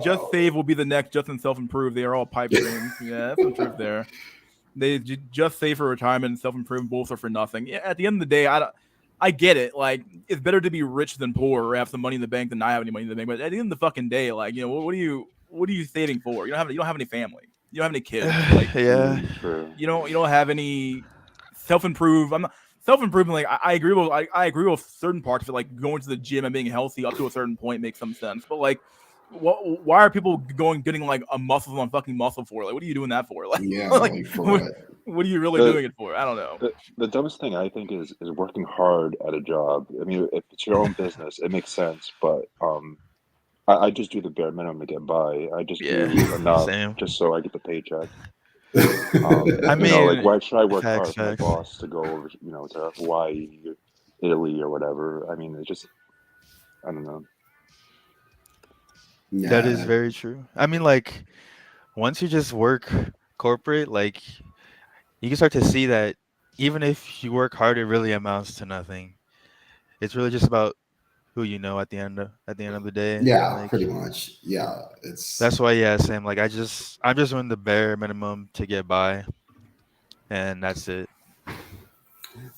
Just Save will be the next Just and Self-Improve. They are all pipe dreams. Yeah, that's some truth there. They Just Save for retirement and self-improve both are for nothing. Yeah, at the end of the day, I get it. Like it's better to be rich than poor or have some money in the bank than not have any money in the bank. But at the end of the fucking day, like what are you saving for? You don't have any family. You don't have any kids. Like Yeah. true. you don't have any self-improve. self-improvement, like I agree with I agree with certain parts of it, like going to the gym and being healthy up to a certain point makes some sense. But like, why are people getting like a muscle on fucking muscle for? Like, what are you doing that for? Like, Yeah, like like for what, what? what are you really The doing it for? I don't know. the dumbest thing I think is working hard at a job. I mean, if it's your own business, it makes sense, but I just do the bare minimum to get by. I just Yeah, do enough same. just so I get the paycheck. I You know, like mean, why should I work facts, hard for my facts. boss to go over, to Hawaii, or Italy, or whatever? I mean, it's just, I don't know. That Yeah, is very true. I mean, like once you just work corporate, like you can start to see that even if you work hard, it really amounts to nothing. It's really just about who you know at the end of the day. yeah, Like pretty much. Yeah, it's that's why, yeah, Sam. Like I'm just doing the bare minimum to get by, and that's it. Yeah,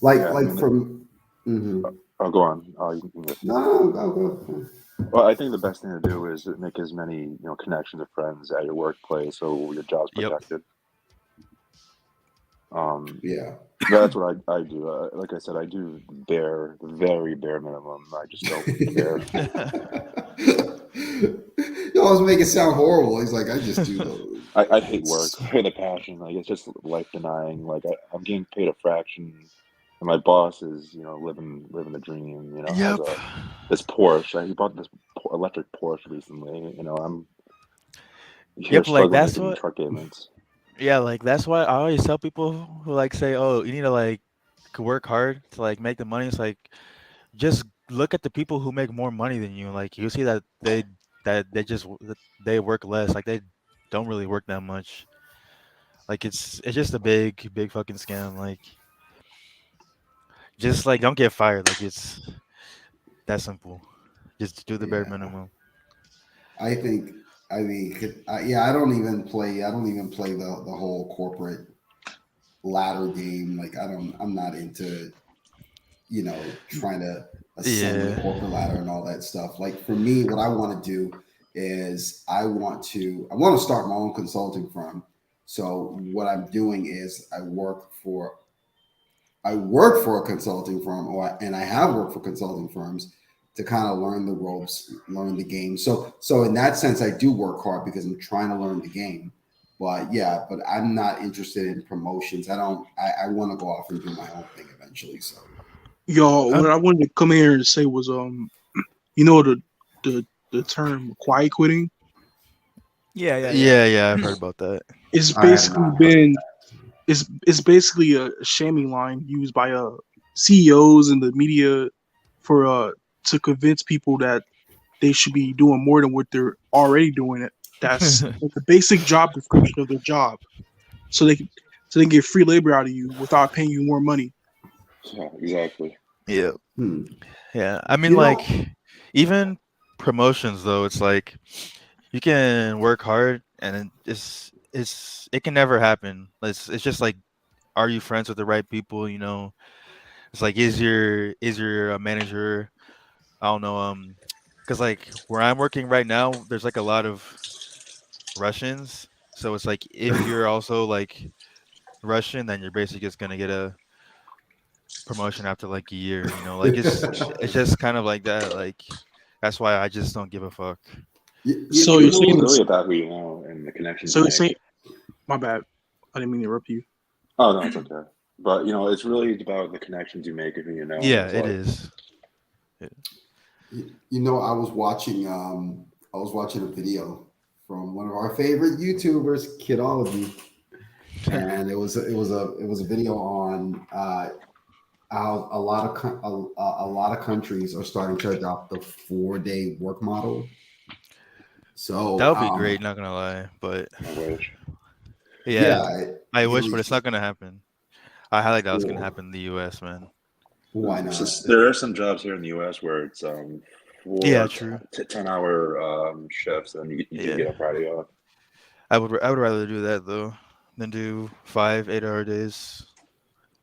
I like mean, from. Mhm. I'll go on. You can go. No, go. Well, I think the best thing to do is make as many, connections of friends at your workplace so your job's Yep. protected. Um, Yeah. that's what I do. Like I said, I do the very bare minimum. I just don't care. You always make it sound horrible. He's like, I just do those. I hate work with a passion. Like it's just life denying. Like I'm getting paid a fraction, and my boss is living the dream. Has Yep. this Porsche. He bought this electric Porsche recently. I'm here Yep. Like struggling that's making what. truck payments. Yeah. Like that's why I always tell people who like say, "Oh, you need to like work hard to like make the money." It's like just look at the people who make more money than you. Like you see that that they work less. Like they don't really work that much. Like it's just a big fucking scam. Like just like don't get fired. Like it's that simple. Just do the bare Yeah. minimum. I think. I mean, yeah. I don't even play. I don't even play the whole corporate ladder game. Like, I don't. I'm not into trying to ascend the Yeah. corporate ladder and all that stuff. Like for me, what I want to do is I want to start my own consulting firm. So what I'm doing is I work for a consulting firm, and I have worked for consulting firms to kind of learn the ropes, learn the game. So in that sense, I do work hard because I'm trying to learn the game. But yeah, but I'm not interested in promotions. I don't. I want to go off and do my own thing eventually. So Y'all, what I'm I wanted to come here and say was, the the term quiet quitting Yeah. yeah, I've heard about that. is I have basically not heard of been is basically a shaming line used by CEOs and the media for to convince people that they should be doing more than what they're already doing. That's like the basic job description of their job, so they can get free labor out of you without paying you more money. Yeah, exactly. Yeah. Hmm. Yeah. I mean You like know, even promotions though, it's like you can work hard and it can never happen. It's just like are you friends with the right people, you know? It's like is your manager I don't know cuz like where I'm working right now there's like a lot of Russians. So it's like if you're also like Russian then you're basically just going to get a promotion after like a year, you know? Like it's just kind of like that like that's why I just don't give a fuck. So you're you know saying It's what? this? really about who you know and the connections So you you're make. saying my bad. I didn't mean to interrupt you. Oh no, it's okay. But it's really about the connections you make and who you know in Yeah, this it life. is. I was watching a video from one of our favorite YouTubers, Kidology, and it was a video on how a lot of countries are starting to adopt the 4-day work model. That So would be great, not gonna lie. But I wish. yeah, yeah, I it wish, but it's was not gonna happen. I highlight that was gonna cool. happen in the US, man. Why not? There are some jobs here in the U.S. where it's Yeah, 4 true. 10-hour shifts, and you do get Yeah. a Friday off. I would rather do that though than do 5 8 hour days.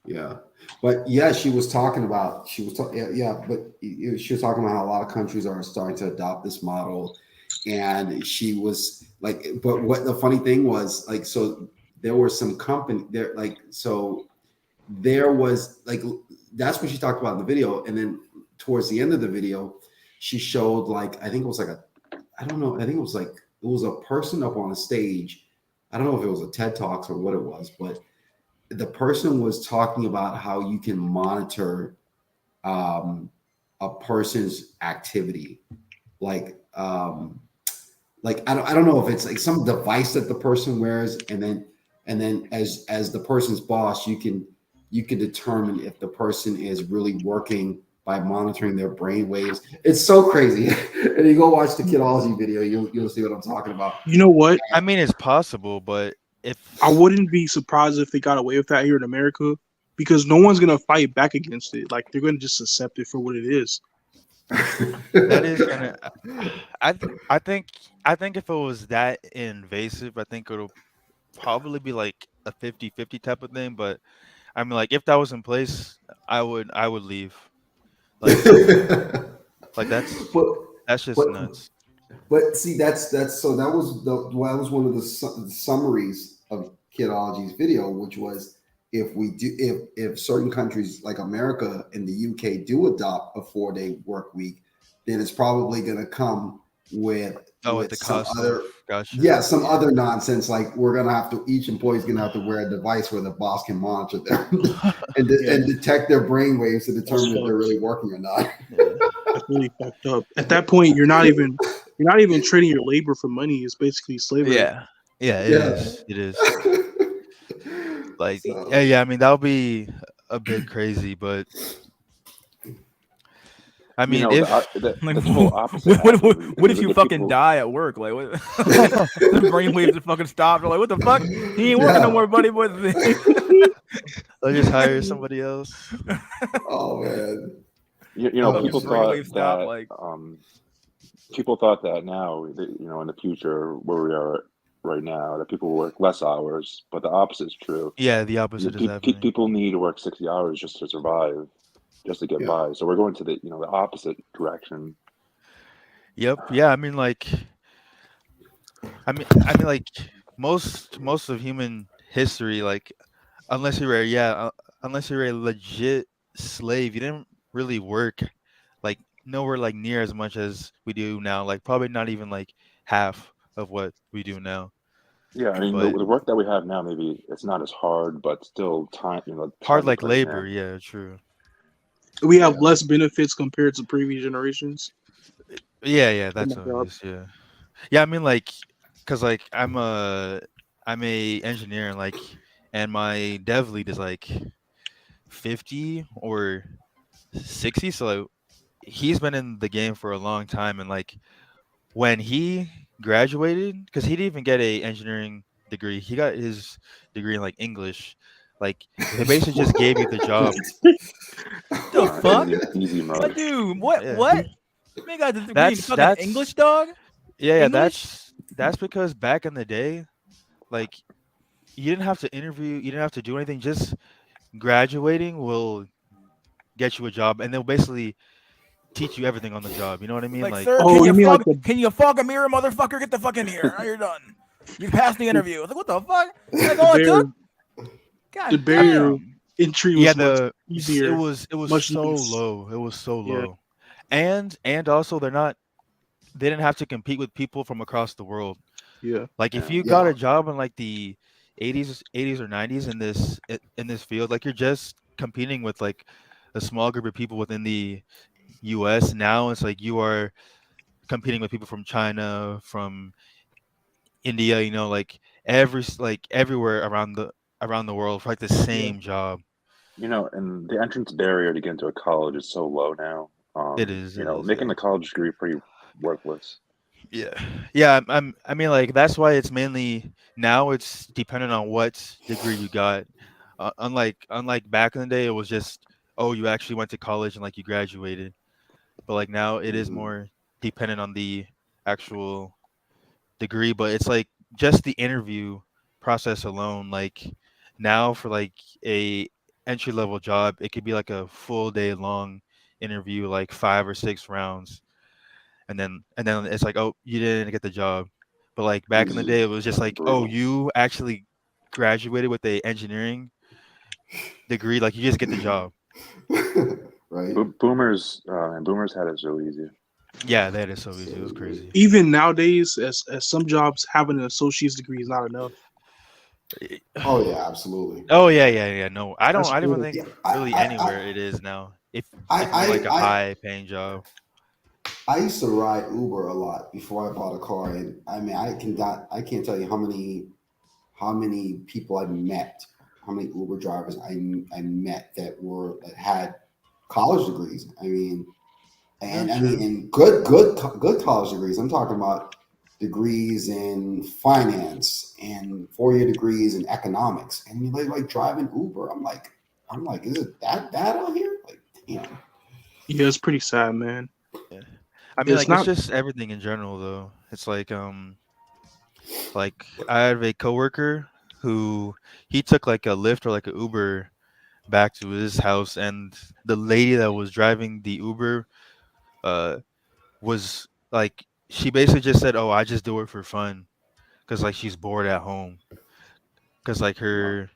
Yeah, but yeah, she was talking about she was talking about how a lot of countries are starting to adopt this model, and she was like, but what the funny thing was like, so there were some company there, like, so there was like that's what she talked about in the video. And then towards the end of the video, she showed like, I think it was like I don't know. I think it was like, it was a person up on a stage. I don't know if it was a TED Talks or what it was, but the person was talking about how you can monitor a person's activity. Like I don't know if it's like some device that the person wears, and then as the person's boss, you can determine if the person is really working by monitoring their brain waves. It's so crazy. And you go watch the Kidology video, you'll see what I'm talking about. You know what? I mean, it's possible, but if I wouldn't be surprised if they got away with that here in America, because no one's gonna fight back against it. Like they're gonna just accept it for what it is. that is gonna, I think if it was that invasive, I think it'll probably be like a 50-50 type of thing. But I mean, like if that was in place, I would leave. Like that's but just but nuts. but see, that's so that was one of the summaries of Kidology's video, which was if certain countries like America and the UK do adopt a 4-day work week, then it's probably going to come with With the some cost other gotcha. some other nonsense, like we're going to have to, each employee's going to have to wear a device where the boss can monitor them and detect their brain waves to determine if they're really working or not. That's really fucked up. At that point, you're not even trading your labor for money. It's basically slavery. Yeah, it Yeah. is. It is. Like, So- yeah. I mean, that would be a bit crazy, but I mean, You know, if the Like, total opposite. what happened, if because you the fucking people- die at work? Like, what? The brainwaves are fucking stopped. You're like, what the fuck? He ain't working no Yeah. more, buddy. What? they'll just hire somebody else. Oh man. You know, Oh, people the thought brainwave stop, that like- people thought that now, you know, in the future where we are right now, that people work less hours, but the opposite is true. Yeah, the opposite is happening. People need to work 60 hours just to survive, just to get Yeah. by. So we're going to the opposite direction. Yep. Yeah. I mean, like, like most of human history, like, unless you were unless you were a legit slave, you didn't really work, like nowhere like near as much as we do now. Like probably not even like half of what we do now. Yeah, I mean, But the work that we have now, maybe it's not as hard, but still time. hard time like to put in labor. there. Yeah, true. We have Yeah. less benefits compared to previous generations. Yeah, that's my what it God. is. Yeah. I mean, like, cause like I'm a engineer, and like, and my dev lead is like 50 or 60, so like, he's been in the game for a long time, and like when he graduated, because he didn't even get a engineering degree, he got his degree in like English. Like they basically just gave you the job. The fuck? Easy What, mode. dude? What? Yeah. What? Man got the degree in That's- fucking that's- English, dog. Yeah, English? that's because back in the day, like you didn't have to interview, you didn't have to do anything. Just graduating will get you a job, and they'll basically teach you everything on the job. You know what I mean? Like, Like, sir, Oh, you mean like can you fog a mirror, motherfucker? Get the fuck in here. Now you're done. You passed the interview. It's like, what the fuck? That's all it took? God the barrier damn. entry was yeah, much easier. it was much so less. low. It was so Yeah. low, and also they didn't have to compete with people from across the world. Yeah. Like if you Yeah. got a job in like the 80s or 90s in this field, like you're just competing with like a small group of people within the US. Now it's like you are competing with people from China, from India, like everywhere around the world for like the same job. And the entrance barrier to get into a college is so low now. It is, Making yeah. the college degree pretty worthless. Yeah. I mean, like that's why it's mainly now it's dependent on what degree you got. Unlike back in the day, it was just, oh, you actually went to college and like you graduated. But like now it is Mhm. more dependent on the actual degree. But it's like just the interview process alone. Like now for like a entry level job, it could be like a full day long interview, like 5 or 6 rounds, and then it's like, oh, you didn't get the job. But like back in the day, it was just like, oh, Brutal. you actually graduated with a engineering degree, like you just get the job. Right? Boomers and boomers had it so easy. Yeah, that is so easy. It was crazy. Even nowadays, as some jobs, having an associate's degree is not enough. Oh yeah, absolutely. Oh yeah. No, I That's don't even cool. think Yeah, really anywhere it is now. If you're like a I high paying job. I used to ride Uber a lot before I bought a car, and I mean, I can't tell you how many people I met, how many Uber drivers I met that had college degrees. I mean, True. and good college degrees. I'm talking about degrees in finance and 4 year degrees in economics, and they like driving Uber. I'm like, is it that bad out here? Like, damn. Yeah, it's pretty sad, man. Yeah. I mean, It's like it's not. just everything in general, though. It's like I have a coworker who he took like a Lyft or like a Uber back to his house, and the lady that was driving the Uber, uh, was like she basically just said, "Oh, I just do it for fun," because like she's bored at home, because like her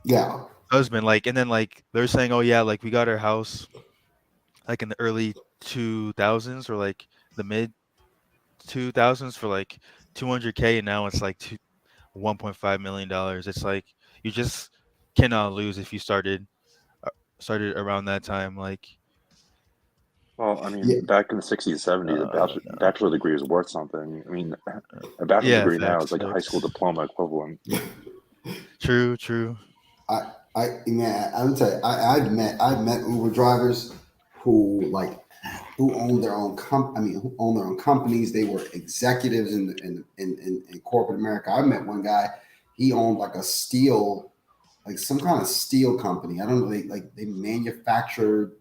Yeah, husband, like, and then like they're saying, "Oh yeah, like we got our house like in the early 2000s or like the mid 2000s for like 200K, and now it's like 1.5 million dollars. It's like you just cannot lose if you started around that time. Like, Well, I yeah, mean, back in the 60s, 70s, a no. bachelor degree was worth something. I mean, a bachelor's Yeah, degree now is facts, like a high school facts. diploma equivalent. True. man, I'm tell you, I've met Uber drivers who like who own their own who own their own companies. They were executives in corporate America. I met one guy. He owned like a steel, like some kind of steel company. I don't know. They manufactured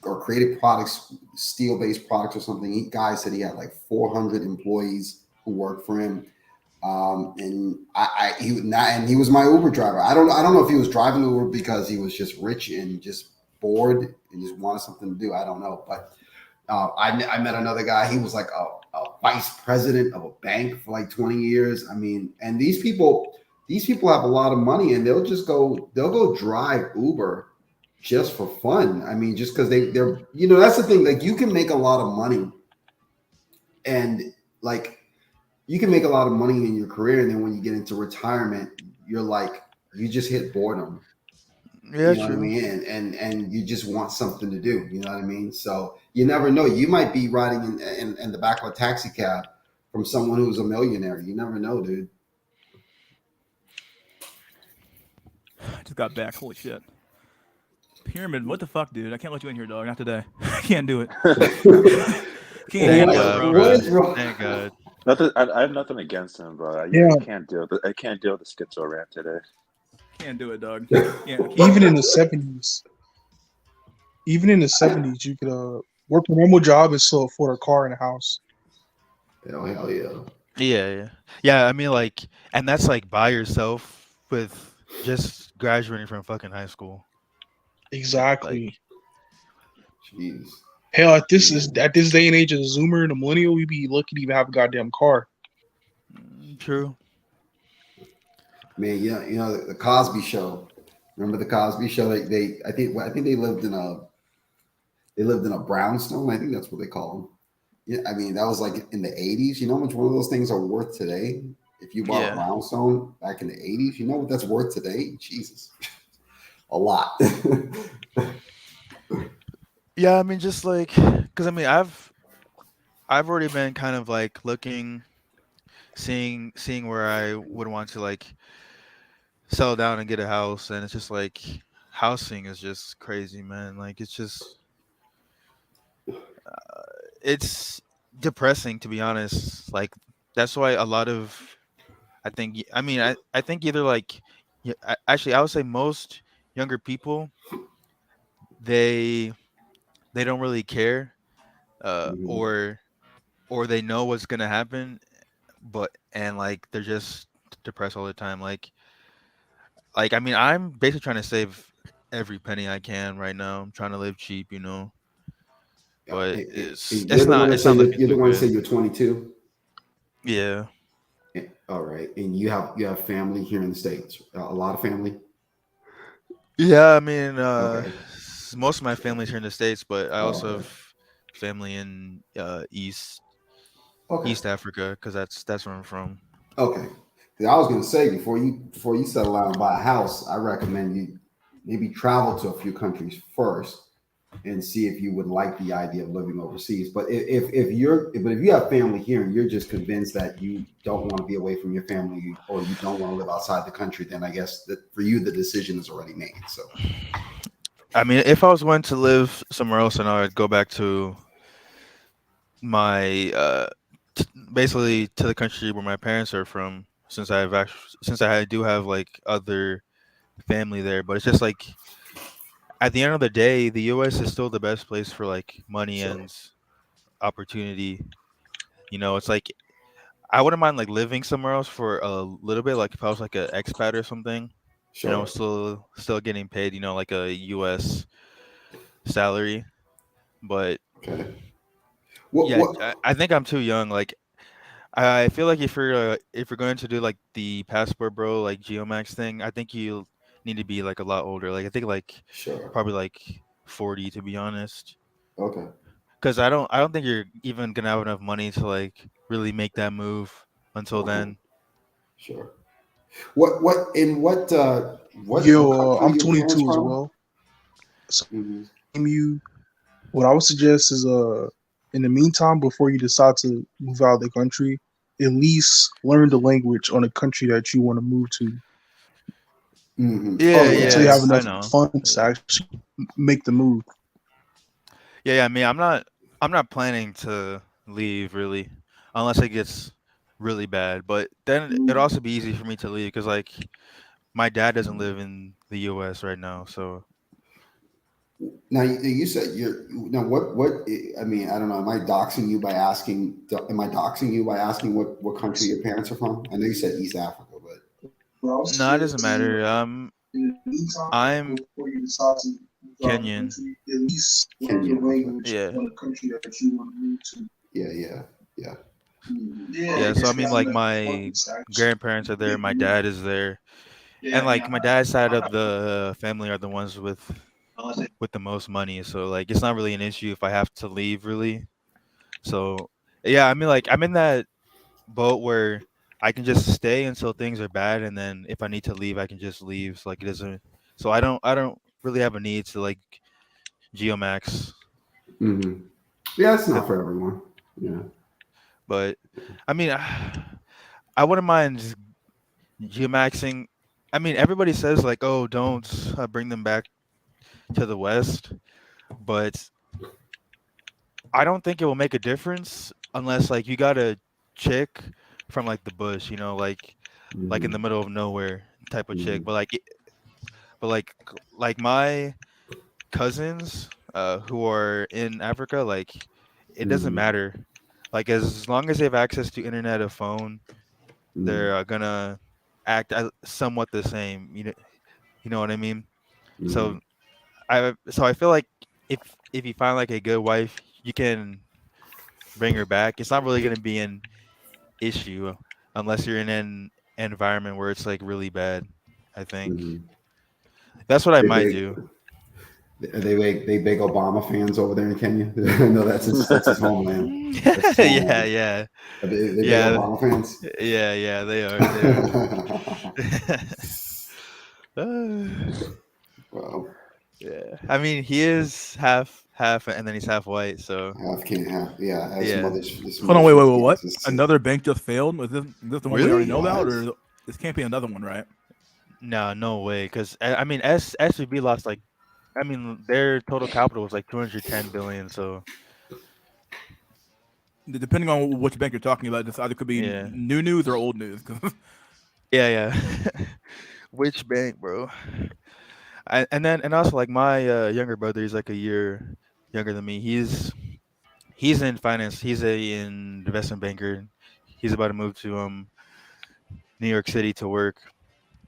or created products, steel based products or something. Guy said he had like 400 employees who worked for him. And he would not, and he was my Uber driver. I don't know if he was driving Uber because he was just rich and just bored and just wanted something to do. I don't know, but I met another guy. He was like a vice president of a bank for like 20 years. I mean, and these people have a lot of money, and they'll go drive Uber just for fun. I mean, just because they're that's the thing. Like you can make a lot of money, and like you can make a lot of money in your career, and then when you get into retirement, you're like you just hit boredom. Yeah, You know what I true. mean? And you just want something to do. You know what I mean? So you never know. You might be riding in the back of a taxi cab from someone who's a millionaire. You never know, dude. I just got back. Holy shit. Pyramid, what the fuck, dude? I can't let you in here, dog. Not today. I can't do it. Can't Thank handle it, God, bro. What bro. is wrong? Thank God. Nothing. I have nothing against him, but Yeah, I can't deal. I can't deal with the schizo rant today. Can't do it, dog. Can't even do in it. the 70s, you could work a normal job and still afford a car and a house. Hell yeah. Yeah. I mean, like, and that's like by yourself with just graduating from fucking high school. Like, Exactly. Jeez. Hell, at this day and age of the Zoomer and the millennial, we'd be lucky to even have a goddamn car. true. Man, yeah, the Cosby Show. Remember the Cosby Show? I think they lived in a brownstone. I think that's what they call them. Yeah, I mean that was like in the '80s. You know how much one of those things are worth today? If you bought a Yeah. brownstone back in the '80s, you know what that's worth today? Jesus, a lot. Yeah, I mean, just like, cause I mean, I've already been kind of like looking, seeing where I would want to like settle down and get a house, and it's just like housing is just crazy, man. Like it's just it's depressing, to be honest. Like that's why a lot of I mean I think either like yeah, actually I would say most younger people they they don't really care, Mhm. or they know what's gonna happen, but and like they're just depressed all the time. Like I mean I'm basically trying to save every penny I can right now. I'm trying to live cheap, Yeah, but you're the one to it's say not looking you're the too one to say good. you're 22. Yeah. All right, and you have family here in the states. A lot of family. Yeah, I mean, Okay. most of my family's here in the States, but I Oh, also okay. have family in Okay. East Africa because that's where I'm from. Okay. 'Cause I was gonna say before you settle out and buy a house, I recommend you maybe travel to a few countries first and see if you would like the idea of living overseas. But if you have family here and you're just convinced that you don't want to be away from your family or you don't want to live outside the country, then I guess that for you the decision is already made. So I mean, if I was going to live somewhere else, then I would go back to my basically to the country where my parents are from, since I do have like other family there. But it's just like at the end of the day, the U.S. is still the best place for like money sure, and opportunity. It's like I wouldn't mind like living somewhere else for a little bit, like if I was like an expat or something, and I was sure. still getting paid, like a U.S. salary. But Okay. What yeah, what I think I'm too young. Like I feel like if you're going to do like the passport bro like Geomax thing, I think you need to be like a lot older. Like I think like sure. probably like 40 to be honest. Okay. Because I don't think you're even gonna have enough money to like really make that move until Okay. then. Sure. What Yo, country are I'm your parents 22 as from? well. So Hmm. you, what I would suggest is in the meantime, before you decide to move out of the country, at least learn the language on the country that you want to move to, Hmm. Oh Yeah, yeah, until you have yeah, I enough know. funds to Yeah. actually make the move. Yeah, I mean, I'm not planning to leave really, unless it gets really bad. But then it'd also be easy for me to leave because like my dad doesn't live in the U.S. right now, so now you said you're now what I mean I don't know. Am I doxing you by asking? Am I doxing you by asking what country your parents are from? I know you said East Africa, but What I would no, it doesn't suggest is matter. in the meantime, I'm before you decide to move out of the Kenyan. country, at least learn the Kenya. Okay. language Yeah, on the country that you want to move to. Yeah, yeah, yeah. Yeah, yeah. So I until you mean, have like enough my funds to actually grandparents are there, make the my move. dad is there, Yeah, and I mean, like my dad's side of the family are the ones with the most money. So like it's not really an issue if I have to leave really. So yeah, I mean, like I'm in that boat where I can just stay until things are bad, and then if I need to leave, I can just leave. So like it doesn't. So I don't really have a need to like geomax. Hmm. Yeah, it's not 'Cause- for everyone. Yeah. But I mean, I wouldn't mind just geomaxing. I mean, everybody says like, oh, don't bring them back to the West, but I don't think it will make a difference unless like you got a chick from like the bush, like in Hmm. the middle of nowhere type of chick. Hmm. But like my cousins who are in Africa, like it doesn't Hmm. matter. Like as long as they have access to internet or phone, Hmm. they're gonna act somewhat the same. You know what I mean? Hmm. So I feel like if you find like a good wife, you can bring her back. It's not really gonna be an issue unless you're in an environment where it's like really bad. I think Hmm. that's what I They might big, do. they big Obama fans over there in Kenya. No, that's his homeland. That's his Yeah, homeland. yeah, They big yeah, Obama fans. yeah. They are. They are. Well, Yeah. I mean, he is half, and then he's half white. So half can't have. Yeah, yeah. his Hold on, mother's wait, from wait, wait, what? Kansas. So. Another bank just failed? Is this the one we already Really? know about, What? or this can't be another one, right? No, no way. Because I mean, SVB lost like, I mean, their total capital was like 210 billion. So Depending on which bank you're talking about, this either could be yeah, new news or old news. yeah. Which bank, bro? And also like my younger brother, he's like a year younger than me. He's in finance. He's a an investment banker. He's about to move to New York City to work.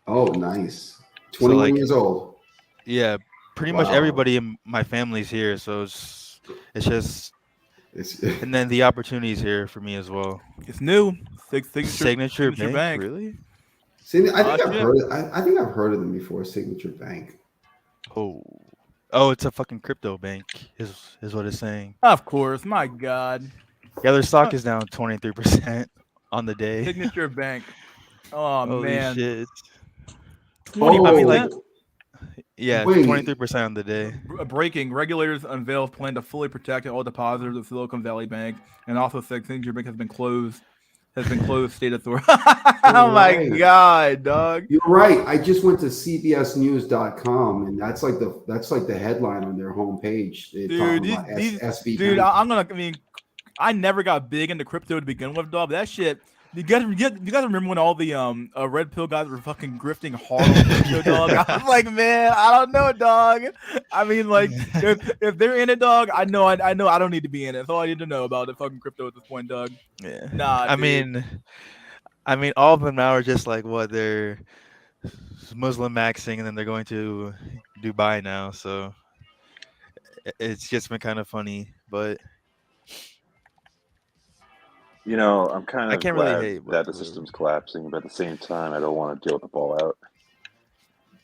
Oh, nice. So 21 like years old. yeah, pretty much Wow. everybody in my family's here. So it's just It's and then the opportunities here for me as well. It's new. Signature Signature Bank, Bank. really? See, I think I've Shit. heard. I think I've heard of them before. Signature Bank. Oh, it's a fucking crypto bank. Is what it's saying. Of course, my God. Yeah, their stock is down 23% on the day. Signature Bank. Oh Holy man, shit! 20%. I mean, like, yeah, Wait. 23% on the day. Breaking. Regulators unveil plan to fully protect all depositors of Silicon Valley Bank, and also said Signature Bank has been closed. State authority. Oh my Right. God, dog. You're right. I just went to CBSNews.com, and that's like the headline on their homepage. They're Dude, talking about SB. dude, I mean, I never got big into crypto to begin with, dog. That shit. You guys remember when all the red pill guys were fucking grifting hard on crypto, dog? I was like, man, I don't know, dog. I mean, like, if they're in it, dog, I know I don't need to be in it. That's all I need to know about the fucking crypto at this point, dog. Yeah. Nah, I dude. mean, all of them now are just like what they're Muslim maxing, and then they're going to Dubai now. So it's just been kind of funny, but You know, I'm kind I of can't really glad hate, but that the whatever. system's collapsing, but at the same time, I don't want to deal with the fallout.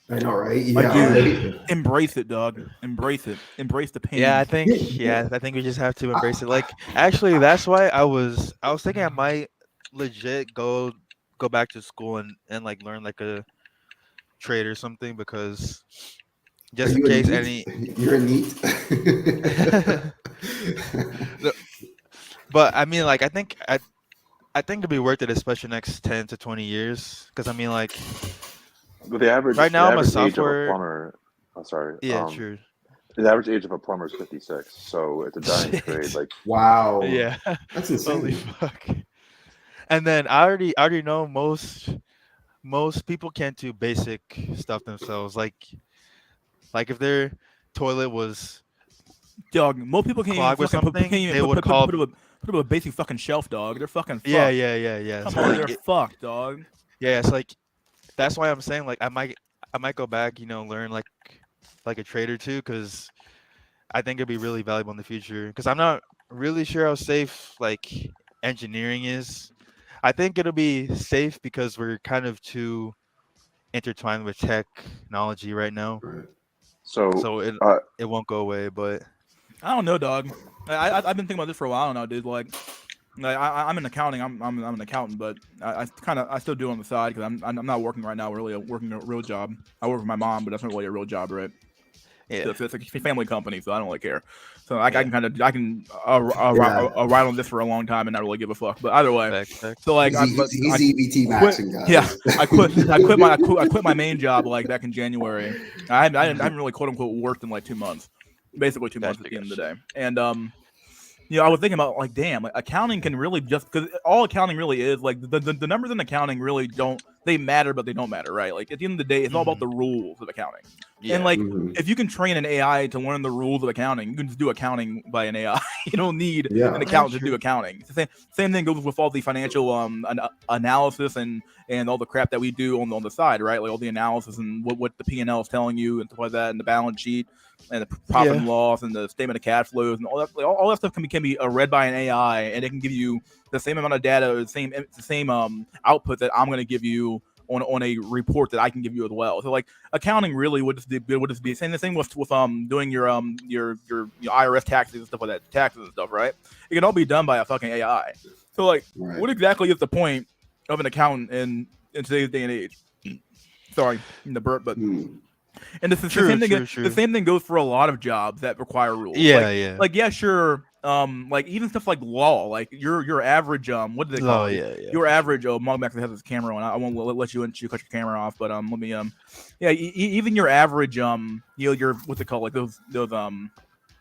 I know, right? Like, Yeah. dude, embrace it, dog. Embrace it. Embrace the pain. Yeah, I think we just have to embrace it. Like, actually, that's why I was thinking I might legit go back to school and like learn like a trade or something, because just Are in you a case NEET? any. You're a NEET. But I mean, like, I think it'd be worth it, especially next 10 to 20 years, because I mean, like, But the average Right now, I'm a age of a software- plumber. Oh, sorry. yeah, true. The average age of a plumber is 56, so it's a dying Shit. trade. Like, Wow. Yeah. That's Holy insane. fuck. And then I already know most people can't do basic stuff themselves. Like if their toilet was Dog, most people can't even clogged with fucking something, can't even they would call. put up a basic fucking shelf, dog. They're fucking fucked. Yeah. Come So, on, like, they're fucked, dog. yeah, it's like that's why I'm saying, like, I might go back, learn like a trade or two, because I think it'd be really valuable in the future. Because I'm not really sure how safe like engineering is. I think it'll be safe because we're kind of too intertwined with technology right now, Right. so it won't go away. But I don't know, dog. I've been thinking about this for a while now, dude. Like I'm in accounting. I'm an accountant, but I still do on the side because I'm not working right now. Really, working a real job. I work with my mom, but that's not really a real job, right? yeah, So it's a family company, so I don't really care. So I Yeah. can ride on this for a long time and not really give a fuck. But either way, facts. so like He's EBT maxing, guys. yeah, I quit my main job like back in January. I haven't really quote unquote worked in like 2 months, basically 2 months at the end of the day. And I was thinking about like, damn, like accounting can really just because all accounting really is like the numbers in accounting really they matter, but they don't matter, right? Like at the end of the day, it's all about the rules of accounting. Yeah. And like Mhm. if you can train an AI to learn the rules of accounting, you can just do accounting by an AI. You don't need Yeah. an accountant to do accounting. It's the same thing goes with all the financial analysis and all the crap that we do on the side, right? Like all the analysis and what the P&L is telling you and stuff like that, and the balance sheet and the profit and loss and the statement of cash flows and all that. Like, all that stuff can be read by an AI, and it can give you the same amount of data, the same output that I'm going to give you on a report that I can give you as well. So like accounting really would just be saying the same with doing your IRS taxes and stuff like that, taxes and stuff, right? It can all be done by a fucking AI. So like, Right. what exactly is the point of an accountant in today's day and age? Sorry, the burp, but and this is True, the same thing. true. The same thing goes for a lot of jobs that require rules. Yeah. Like yeah, sure. Like even stuff like law, like your average what do they call it? Yeah. Your average Mug actually has his camera on. I won't let you cut your camera off, but let me even your average your what's it called, like those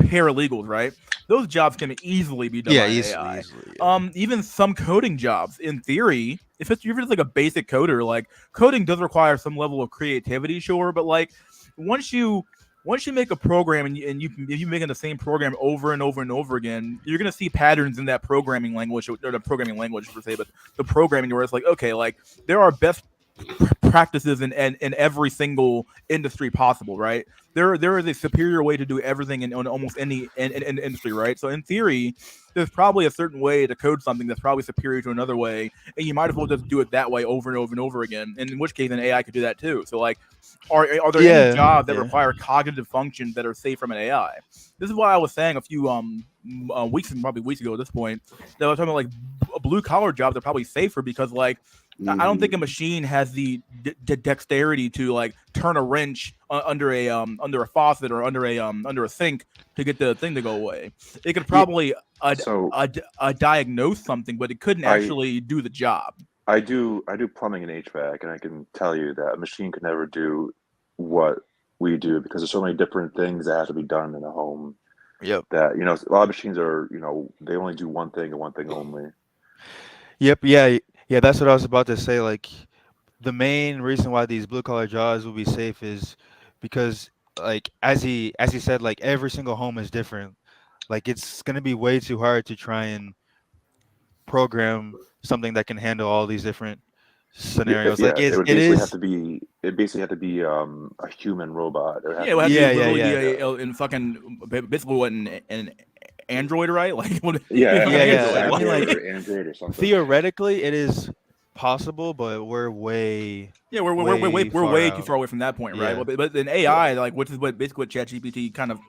paralegals, right? Those jobs can easily be done by AI. Easily. Even some coding jobs, in theory, if it's like a basic coder, like coding does require some level of creativity, sure, but like once you make a program and if you making the same program over and over and over again, you're gonna see patterns in that programming language, or the programming language per se, but the programming where it's like, okay, like there are best practices in every single industry possible, right? There is a superior way to do everything in almost any in industry, right? So in theory, there's probably a certain way to code something that's probably superior to another way, and you might as well just do it that way over and over and over again. And in which case, an AI could do that too. So like, are there any jobs that require cognitive functions that are safe from an AI? This is why I was saying a few weeks ago at this point that I was talking about like blue collar jobs are probably safer because like I don't think a machine has the dexterity to like turn a wrench under a faucet or under a sink to get the thing to go away. It could probably diagnose something, but it couldn't actually do the job. I do plumbing and HVAC, and I can tell you that a machine could never do what we do because there's so many different things that have to be done in a home. Yep. That a lot of machines are they only do one thing and one thing only. Yep. Yeah. Yeah. That's what I was about to say. Like, the main reason why these blue collar jobs will be safe is because, like, as he said, like every single home is different. Like, it's gonna be way too hard to try and program something that can handle all these different scenarios. Yeah, Like, it would basically have to be. It basically had to be a human robot. It would have Yeah, it would have to Yeah, be yeah, literally in fucking basically what an Android, right? Like what, yeah. I mean, like, or Android or something. theoretically, it is possible, but we're way we're way too far away from that point, right? Yeah. But an AI, like which is basically what ChatGPT kind of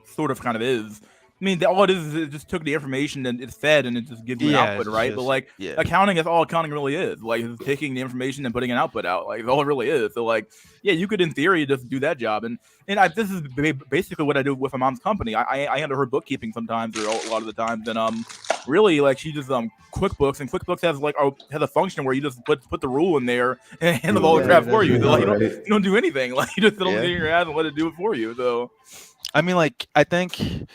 is. I mean, all it is it just took the information and it's fed and it just gives you an output, it's right? But just- like yeah. accounting is all accounting really is. Like it's taking the information and putting an output out. Like all it really is. So like, yeah, you could in theory just do that job. And this is basically what I do with my mom's company. I handle her bookkeeping sometimes or a lot of the times. And really like she just QuickBooks, and QuickBooks has a function where you just put the rule in there and it handles all the crap for you. So, like, you don't do anything. Like you just sit on your ass and let it do it for you. So I mean, like, I think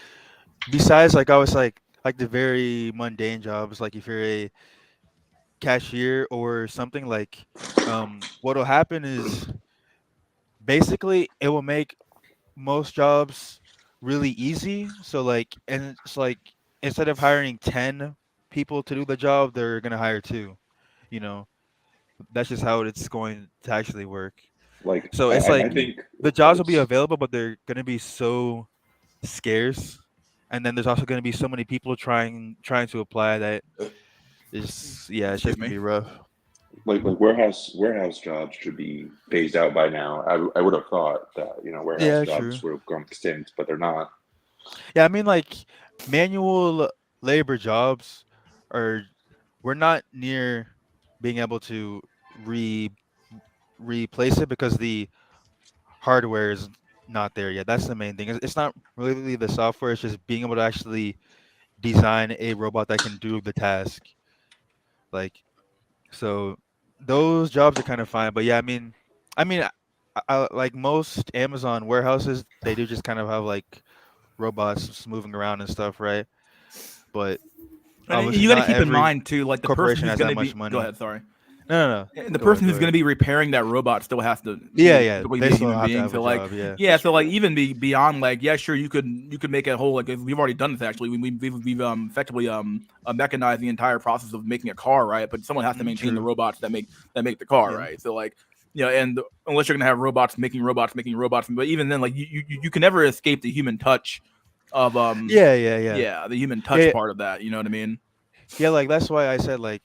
besides like I was like the very mundane jobs, like if you're a cashier or something, like what'll happen is basically it will make most jobs really easy. So like, and it's like instead of hiring 10 people to do the job, they're gonna hire 2. You know, that's just how it's going to actually work. Like, So it's I like think the jobs will be available, but they're gonna be so scarce, and then there's also gonna be so many people trying to apply that it's it's just gonna be rough. like warehouse jobs should be phased out by now. I would have thought that warehouse jobs would have gone extinct, but they're not. Yeah, I mean, like, manual labor jobs we're not near being able to replace it because the hardware is not there yet. That's the main thing. It's not really the software. It's just being able to actually design a robot that can do the task. Like, so those jobs are kind of fine. But yeah, I mean, I like most Amazon warehouses, they do just kind of have like robots just moving around and stuff, right? But you got to keep in mind too, like the person corporation who's has going that to be. much money. Go ahead, sorry. No. And the person who's going to be repairing that robot still has to be They a still human have to being. have So a like, job, so like even beyond like, yeah, sure, you could make a whole like we've already done this actually. We've effectively mechanized the entire process of making a car, right? But someone has to maintain the robots that make the car, right? So like, and unless you're gonna have robots making robots, but even then, like you can never escape the human touch of the human touch part of that. You know what I mean? Yeah, like that's why I said like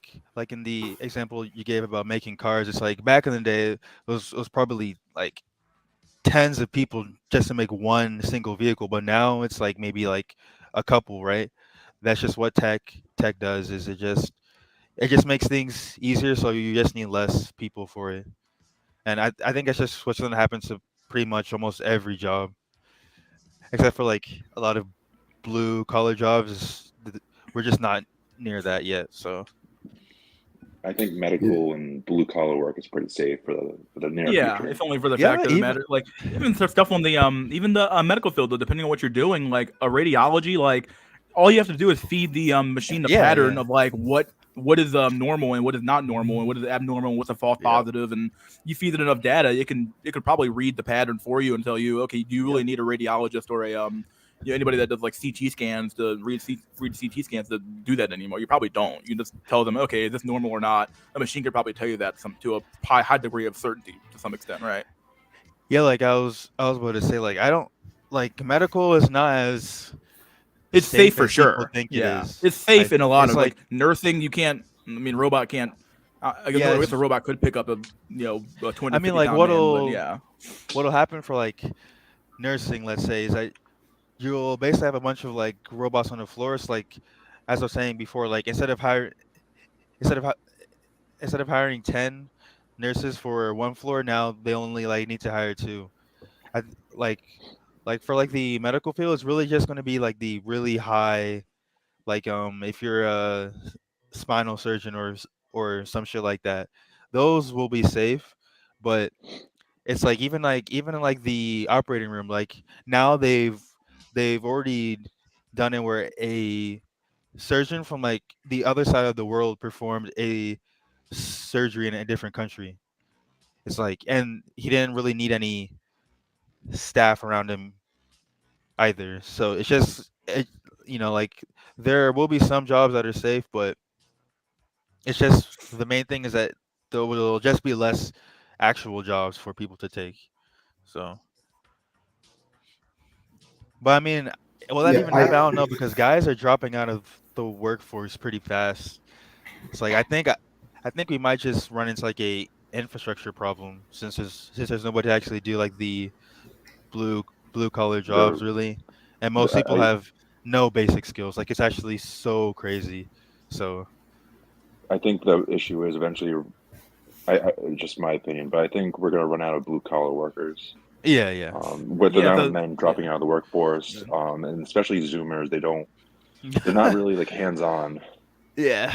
in the example you gave about making cars, it's like back in the day it was probably like tens of people just to make one single vehicle, but now it's like maybe like a couple, right? That's just what tech does, is it just makes things easier, so you just need less people for it. And I think that's just what's gonna happen to pretty much almost every job. Except for like a lot of blue collar jobs, we're just not near that yet. So I think medical and blue collar work is pretty safe for the near future. It's only for the fact of the matter. Like even stuff on the even the medical field, though, depending on what you're doing, like a radiology, like all you have to do is feed the machine the pattern of like what is normal and what is not normal and what is abnormal and what's a false positive, and you feed it enough data, it could probably read the pattern for you and tell you, okay, do you really need a radiologist or a anybody that does like CT scans to read CT scans to do that anymore? You probably don't. You just tell them, okay, is this normal or not? A machine could probably tell you that to a high degree of certainty. to some extent, right? Yeah, like I was about to say, like I don't like medical is not as It's safe for as people sure. think it Yeah, is. it's safe in a lot It's of like nursing. You can't. I mean, robot can't. I guess, yeah, I guess a robot could pick up a a 20 I to mean 50 like pound man, but yeah. what'll happen for like nursing, let's say, is that you'll basically have a bunch of like robots on the floor. It's like as I was saying before, like instead of hi- instead of hiring 10 nurses for one floor, now they only like need to hire two. I like for like the medical field, it's really just going to be like the really high, like if you're a spinal surgeon or some shit like that, those will be safe. But it's like even in like the operating room, like now they've already done it where a surgeon from like the other side of the world performed a surgery in a different country. It's like, and he didn't really need any staff around him either. So it's just, like there will be some jobs that are safe, but it's just the main thing is that there will just be less actual jobs for people to take. So, but I mean, will that Yeah, even happen? I don't know because guys are dropping out of the workforce pretty fast. It's like I think we might just run into like a infrastructure problem since there's nobody to actually do like the blue blue collar jobs The, really, and most people I have no basic skills. Like it's actually so crazy. So I think the issue is eventually. Just my opinion, but I think we're going to run out of blue collar workers. yeah, yeah, With the Yeah, amount of men dropping out of the workforce, Yeah. and especially Zoomers, they're not really like hands on. yeah,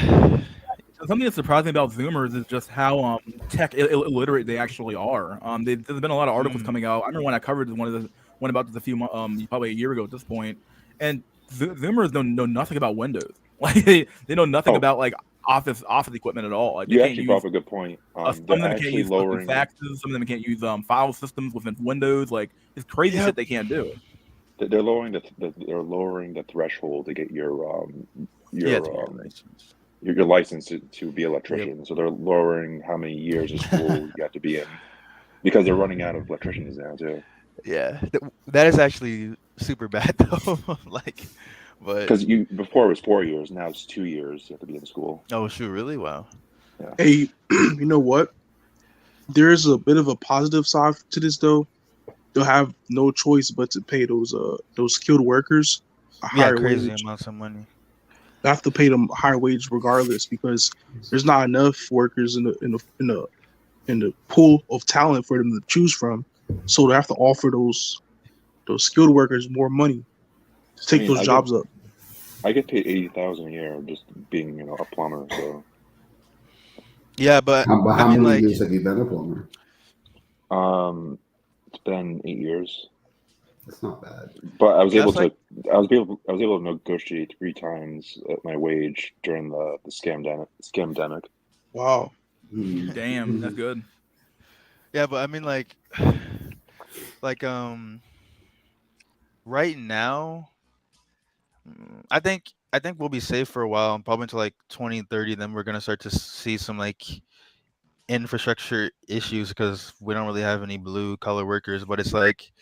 Something that surprised me about Zoomers is just how tech illiterate they actually are. There's been a lot of articles Mm. coming out. I remember when I covered one about this a few probably a year ago at this point, and Zoomers know nothing about Windows. Like they know nothing Oh, about like office equipment at all. Like they you can't actually brought use up a good point. some of They're them can't actually use fucking lowering. faxes. Some of them can't use file systems within Windows. Like it's crazy yep, shit they can't do. They're lowering they're lowering the threshold to get yeah, to get your a license. your license to be an Yep. electrician. So they're lowering how many years of school you have to be in because they're running out of electricians now too. Yeah, that is actually super bad though. Like, but Because you before it was 4 years, now it's 2 years. You have to be in school. oh shoot, really? Wow. Yeah. Hey, you know what? There's a bit of a positive side to this though. They'll have no choice but to pay those skilled workers a Yeah, higher crazy wage. amounts of money. They have to pay them a higher wage regardless because there's not enough workers in the pool of talent for them to choose from. So they have to offer those skilled workers more money to I take mean, those jobs up. I get paid 80,000 a year just being a plumber. So Yeah, but But I how mean, many like, years have you been a plumber? it's been 8 years. That's not bad. But that's like, I was able to negotiate 3 times my wage during the scamdemic. Wow. Damn, that's good. yeah, but I mean, like, right now, I think we'll be safe for a while, probably until like 2030. Then we're gonna start to see some like infrastructure issues because we don't really have any blue collar workers. But it's like,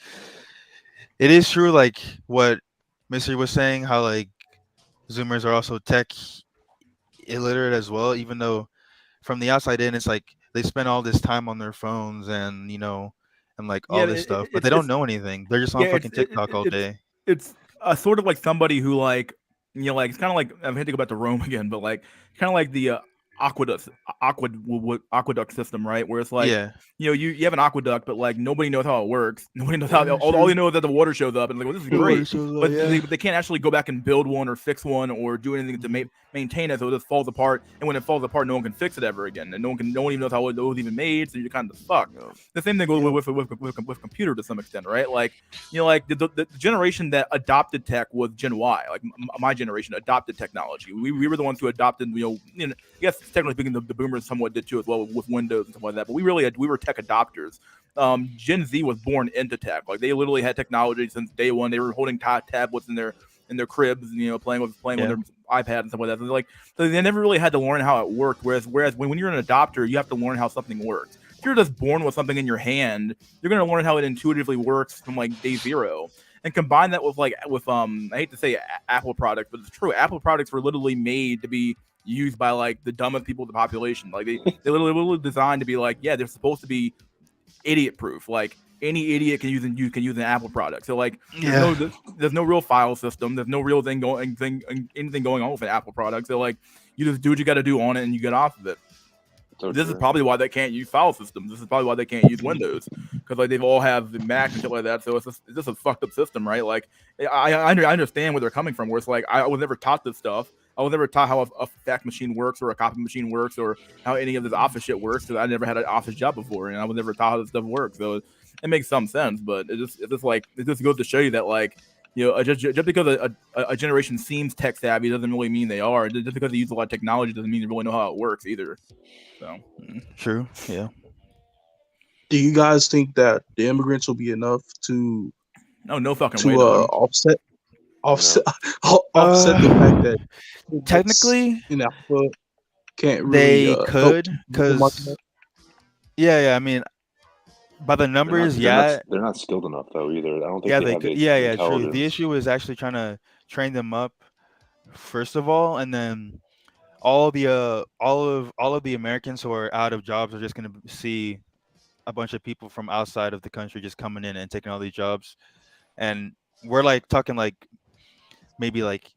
it is true, like what Mystery was saying, how like Zoomers are also tech illiterate as well, even though from the outside in, it's like they spend all this time on their phones and and like Yeah, all this stuff, but they don't know anything. They're just on yeah, fucking TikTok all day. it's sort of like somebody who like like it's kind of like I'm going to go back to Rome again, but like kind of like the aqueduct aqueduct system, right? Where it's like Yeah, you have an aqueduct, but like nobody knows how it works. Nobody knows how yeah, all you sure. know is that the water shows up and like, well, this is The water great, shows up, but yeah. they can't actually go back and build one or fix one or do anything to maintain it, so it just falls apart. And when it falls apart, no one can fix it ever again, and no one even knows how it was even made. So you're kind of fucked. Yup. The same thing goes with computer to some extent, right? Like like the generation that adopted tech was Gen Y. Like my generation adopted technology. We were the ones who adopted. I guess technically speaking, the boomers somewhat did too as well with Windows and stuff like that. But we were tech adopters. Gen Z was born into tech. Like they literally had technology since day one. They were holding tablets in their cribs, playing with Yeah. their iPad and stuff like that. So they never really had to learn how it worked. Whereas when you're an adopter, you have to learn how something works. if you're just born with something in your hand, you're gonna learn how it intuitively works from like day zero. And combine that with I hate to say Apple products, but it's true. Apple products were literally made to be used by like the dumbest people in the population. Like they literally designed to be like, yeah, they're supposed to be idiot proof. Like any idiot can use an Apple product. So like there's no real file system. There's no real anything going on with an Apple product. So like you just do what you got to do on it and you get off of it. So this true. is probably why they can't use file systems. This is probably why they can't use Windows, because like they've all have the Mac and shit like that. So it's just a fucked up system, right? Like I understand where they're coming from. Where it's like I was never taught this stuff. I was never taught how a fax machine works or a copy machine works or how any of this office shit works, because I never had an office job before and I was never taught how this stuff works. So it makes some sense, but it just goes to show you that like, you know, just because a generation seems tech savvy doesn't really mean they are. Just because they use a lot of technology doesn't mean they really know how it works either. So True. Yeah. Do you guys think that the immigrants will be enough to no fucking way. offset offset the fact that Technically, in Africa can't really they could, help because I mean, by the numbers, they're not skilled enough though either. I don't think they have could. the True. The intelligence. issue is actually trying to train them up first of all, and then all of the Americans who are out of jobs are just going to see a bunch of people from outside of the country just coming in and taking all these jobs, and we're like talking like maybe like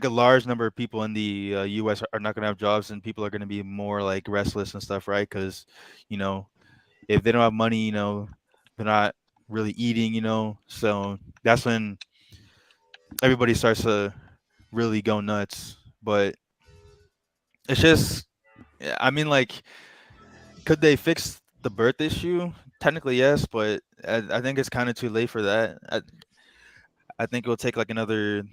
a large number of people in the U.S. are not going to have jobs, and people are going to be more like restless and stuff, right? Because, you know, if they don't have money, you know, they're not really eating, you know, so that's when everybody starts to really go nuts. But it's just, I mean, like, could they fix the birth issue? Technically, yes, but I think it's kind of too late for that. I think it will take like another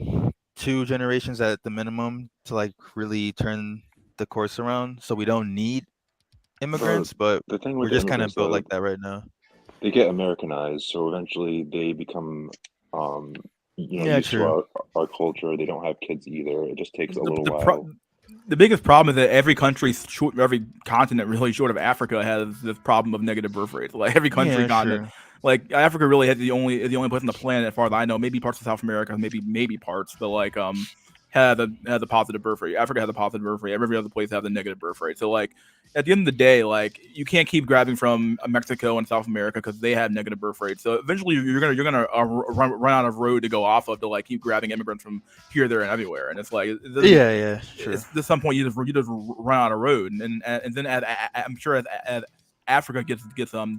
2 generations at the minimum to like really turn the course around. So we don't need immigrants, but the thing we're with just kind of immigrants, built though, like that right now. they get Americanized, so eventually they become, used true. to our culture. They don't have kids either. It just takes a little The while. the biggest problem is that every continent really short of Africa has this problem of negative birth rates. Like every country continent, like Africa really is the only place on the planet, as far as I know. Maybe parts of South America, maybe parts, but like has a positive birth rate. Africa has a positive birth rate. Every other place has a negative birth rate. So like at the end of the day, like you can't keep grabbing from Mexico and South America because they have negative birth rates. So eventually you're gonna run out of road to go off of to like keep grabbing immigrants from here, there, and everywhere. And it's like true. At some point you just run out of road, and then I'm sure as Africa gets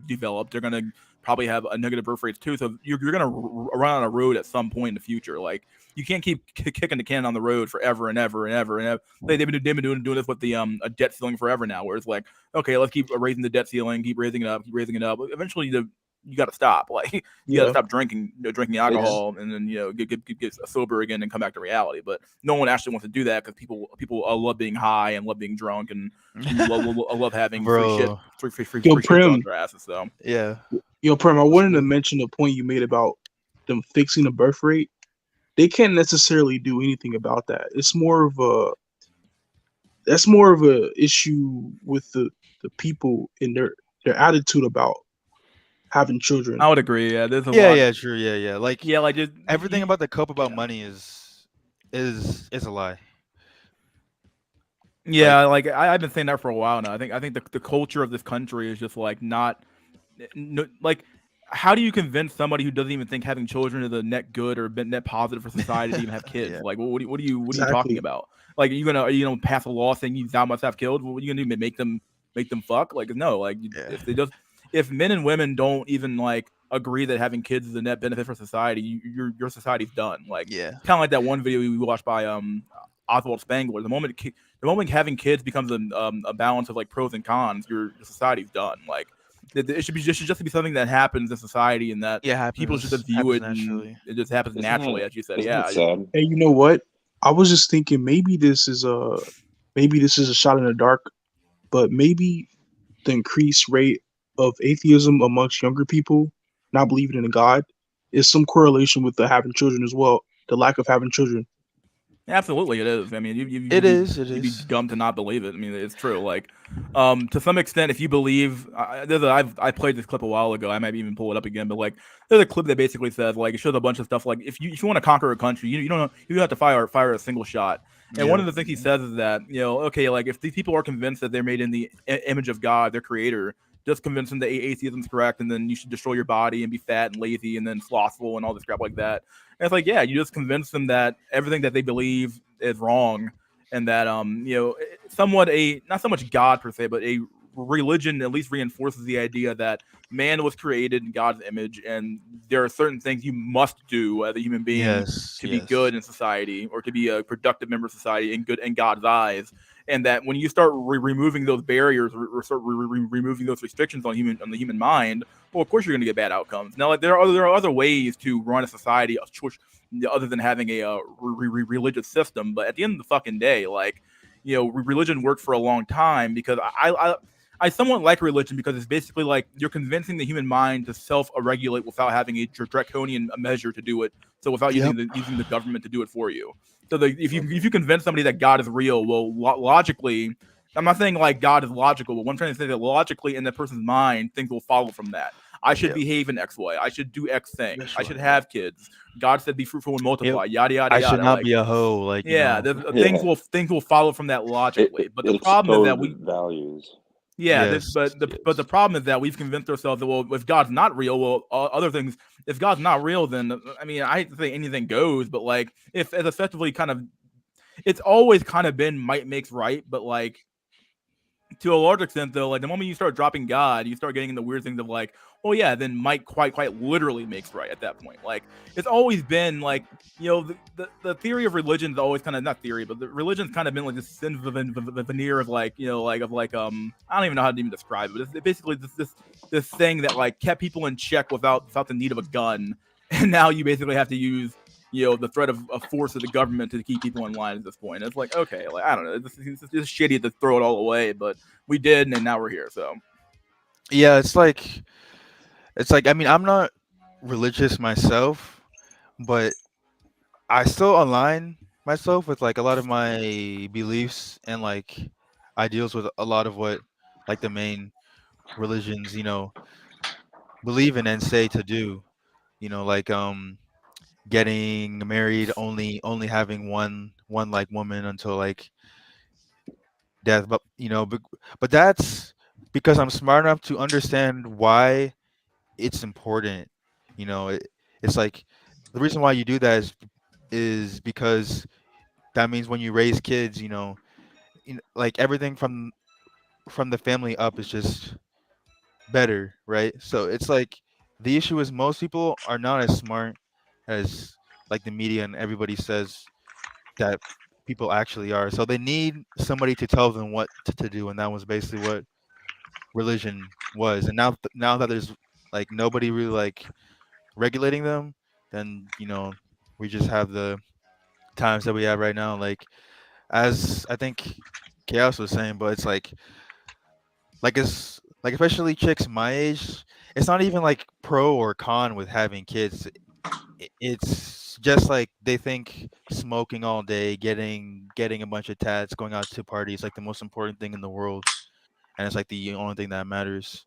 developed, they're gonna probably have a negative birth rates too. So you're gonna run out of road at some point in the future. Like you can't keep kicking the can on the road forever and ever and ever and ever. They've been doing this with the a debt ceiling forever now, where it's like, okay, let's keep raising the debt ceiling, keep raising it up. Eventually, you got to stop. Like you got to stop drinking alcohol, and then get sober again and come back to reality. But no one actually wants to do that because people love being high and love being drunk and love having free shit on their asses. So Yo, Prem, I wanted to mention the point you made about them fixing the birth rate. They can't necessarily do anything about that. It's more of a issue with the people and their attitude about having children. I would agree. Yeah, there's a lot. Yeah, true. Yeah. Like just everything about the cope about money is a lie. Yeah, like I've been saying that for a while now. I think the culture of this country is just like not like. How do you convince somebody who doesn't even think having children is a net good or net positive for society to even have kids? Like, what are you talking about? Like, are you gonna pass a law saying thou must have kids? What are you gonna do? Make them fuck? Like, no. Like, if men and women don't even like agree that having kids is a net benefit for society, your society's done. Like, kind of like that one video we watched by Oswald Spengler. The moment having kids becomes a balance of like pros and cons, your society's done. Like. It should just be something that happens in society, and that people should just view it naturally. It just happens naturally, as you said. Yeah. And you know what? I was just thinking maybe this is a shot in the dark, but maybe the increased rate of atheism amongst younger people not believing in a God is some correlation with the having children as well. The lack of having children. Absolutely, it is. I mean, It is. It you'd be is. dumb to not believe it. I mean, it's true. Like, to some extent, if you believe, I played this clip a while ago. I might even pull it up again. But like, there's a clip that basically says like it shows a bunch of stuff. Like, if you want to conquer a country, you don't you have to fire a single shot. And one Yeah. of the things he says is that okay, like if these people are convinced that they're made in the image of God, their creator, just convince them that atheism's correct, and then you should destroy your body and be fat and lazy and then slothful and all this crap like that. And it's like, yeah, you just convince them that everything that they believe is wrong, and that somewhat not so much God per se, but a religion at least reinforces the idea that man was created in God's image, and there are certain things you must do as a human being Yes. to be good in society or to be a productive member of society and good in God's eyes. And that when you start removing those barriers or start removing those restrictions on the human mind, well, of course you're going to get bad outcomes. Now, like there are other ways to run a society other than having a religious system. But at the end of the fucking day, like religion worked for a long time because I somewhat like religion because it's basically like you're convincing the human mind to self-regulate without having a draconian measure to do it. So without Yep. using the government to do it for you. So if you convince somebody that God is real, well, logically, I'm not saying like God is logical, but what I'm trying to say that logically in that person's mind, things will follow from that. I should Yeah. behave in X way. I should do X thing. That's I should right. have kids. God said, "Be fruitful and multiply." Yada yada I yada. should not Like, be a hoe. Like yeah, things will follow from that logically. But the It problem is that exposed values. yeah, Yes. but the problem is that we've convinced ourselves that well, if God's not real, well, other things. If God's not real, then I mean, I hate to say anything goes, but like if it's effectively kind of, it's always kind of been might makes right, but like to a large extent though, like the moment you start dropping God, you start getting into weird things of like, well, yeah, then might quite literally makes right at that point. Like it's always been like, the theory of religion is always kind of not theory, but the religion's kind of been like this thin veneer of like, I don't even know how to even describe it, but it's basically this thing that like kept people in check without the need of a gun, and now you basically have to use the threat of force of the government to keep people in line at this point. It's like, okay, like I don't know, it's just shitty to throw it all away, but we did, and now we're here. So Yeah. It's like I mean I'm not religious myself, but I still align myself with like a lot of my beliefs and like ideals with a lot of what like the main religions believe in and say to do. Like getting married, only having one like woman until like death. But that's because I'm smart enough to understand why it's important. It's like the reason why you do that is because that means when you raise kids, like everything from the family up is just better, right? So it's like the issue is most people are not as smart as like the media and everybody says that people actually are. So they need somebody to tell them what to do, and that was basically what religion was. And now that there's like nobody really like regulating them, then we just have the times that we have right now. Like as I think Chaos was saying, but it's like it's like especially chicks my age, it's not even like pro or con with having kids. It's just like they think smoking all day, getting a bunch of tats, going out to parties like the most important thing in the world, and it's like the only thing that matters.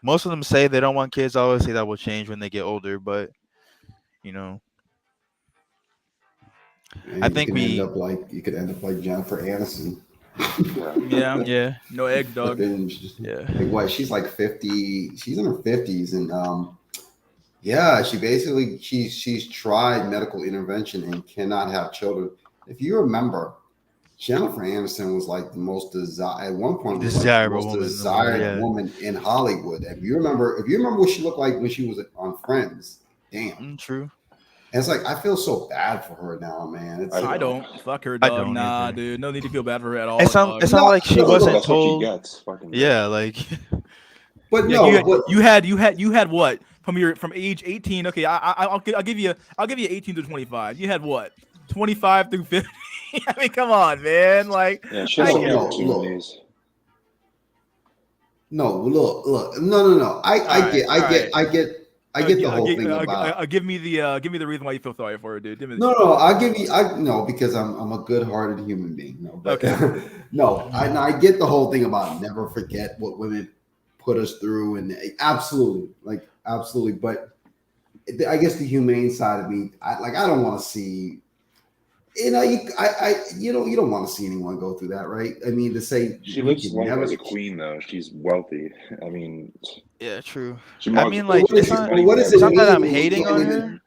Most of them say they don't want kids. I always say that will change when they get older, but you know, I And think we, you could end up like Jennifer Aniston. Yeah. yeah, yeah, no eggs, dog. And she's yeah, like what? She's like 50. She's in her 50s, and yeah, she's tried medical intervention and cannot have children. If you remember, Jennifer Aniston was like the most desired at one point was like the desirable most woman in the world. desired Yeah, woman in Hollywood. If you remember what she looked like when she was on Friends, damn. true. And it's like I feel so bad for her now, man. It's I don't fuck her, I dog. don't Nah, either. dude, no need to feel bad for her at all. It's not. Dog. It's not No, like she no, wasn't That's what she told. gets. Fucking Yeah, like but Yeah, no, but you had what from age 18? Okay, I'll give you 18 to 25. You had what 25 through 50. I mean, come on, man. Like, yeah, she I has no, some get, no, opportunities. look, no. I all right, get, all right. I get the whole thing about. give me the reason why you feel sorry for her, dude. Give me the- No, I'll give you. No, because I'm a good-hearted human being. No, but Okay. no, I get the whole thing about never forget what women put us through, and absolutely. But I guess the humane side of me, I don't want to see. You know, you don't want to see anyone go through that, right? I mean, to say She we lives could life never. as a queen, though. She's wealthy. I mean, Yeah, true. she I mugs mean, Well, like, what, is it's it, not. well, what does It's it not that mean I'm when you hating can't on even? her.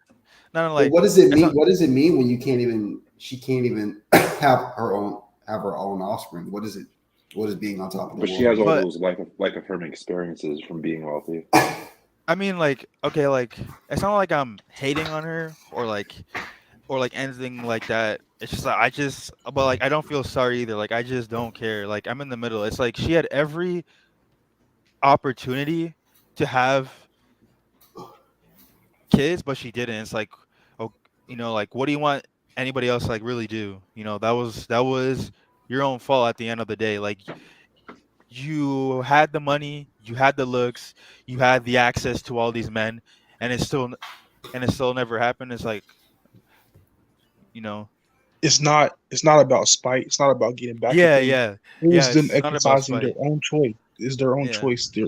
No, Well, like, what does it it's mean? not. What does it mean when you can't even? She can't even have her own offspring. What is it? What is being on top of the but she world has all mean? But those life affirming experiences from being wealthy. I mean, like, okay, like, it's not like I'm hating on her or like anything like that. It's just like but like, I don't feel sorry either. Like, I just don't care. Like, I'm in the middle. It's like she had every opportunity to have kids, but she didn't. It's like, oh, like, what do you want anybody else to, like, really do? That was your own fault at the end of the day. Like, you had the money, you had the looks, you had the access to all these men, and it still never happened. It's like, you know, It's not about spite. It's not about getting back at yeah, them. yeah, It yeah. was them It's not about exercising their spite. own choice. It's their own Yeah, choice. They're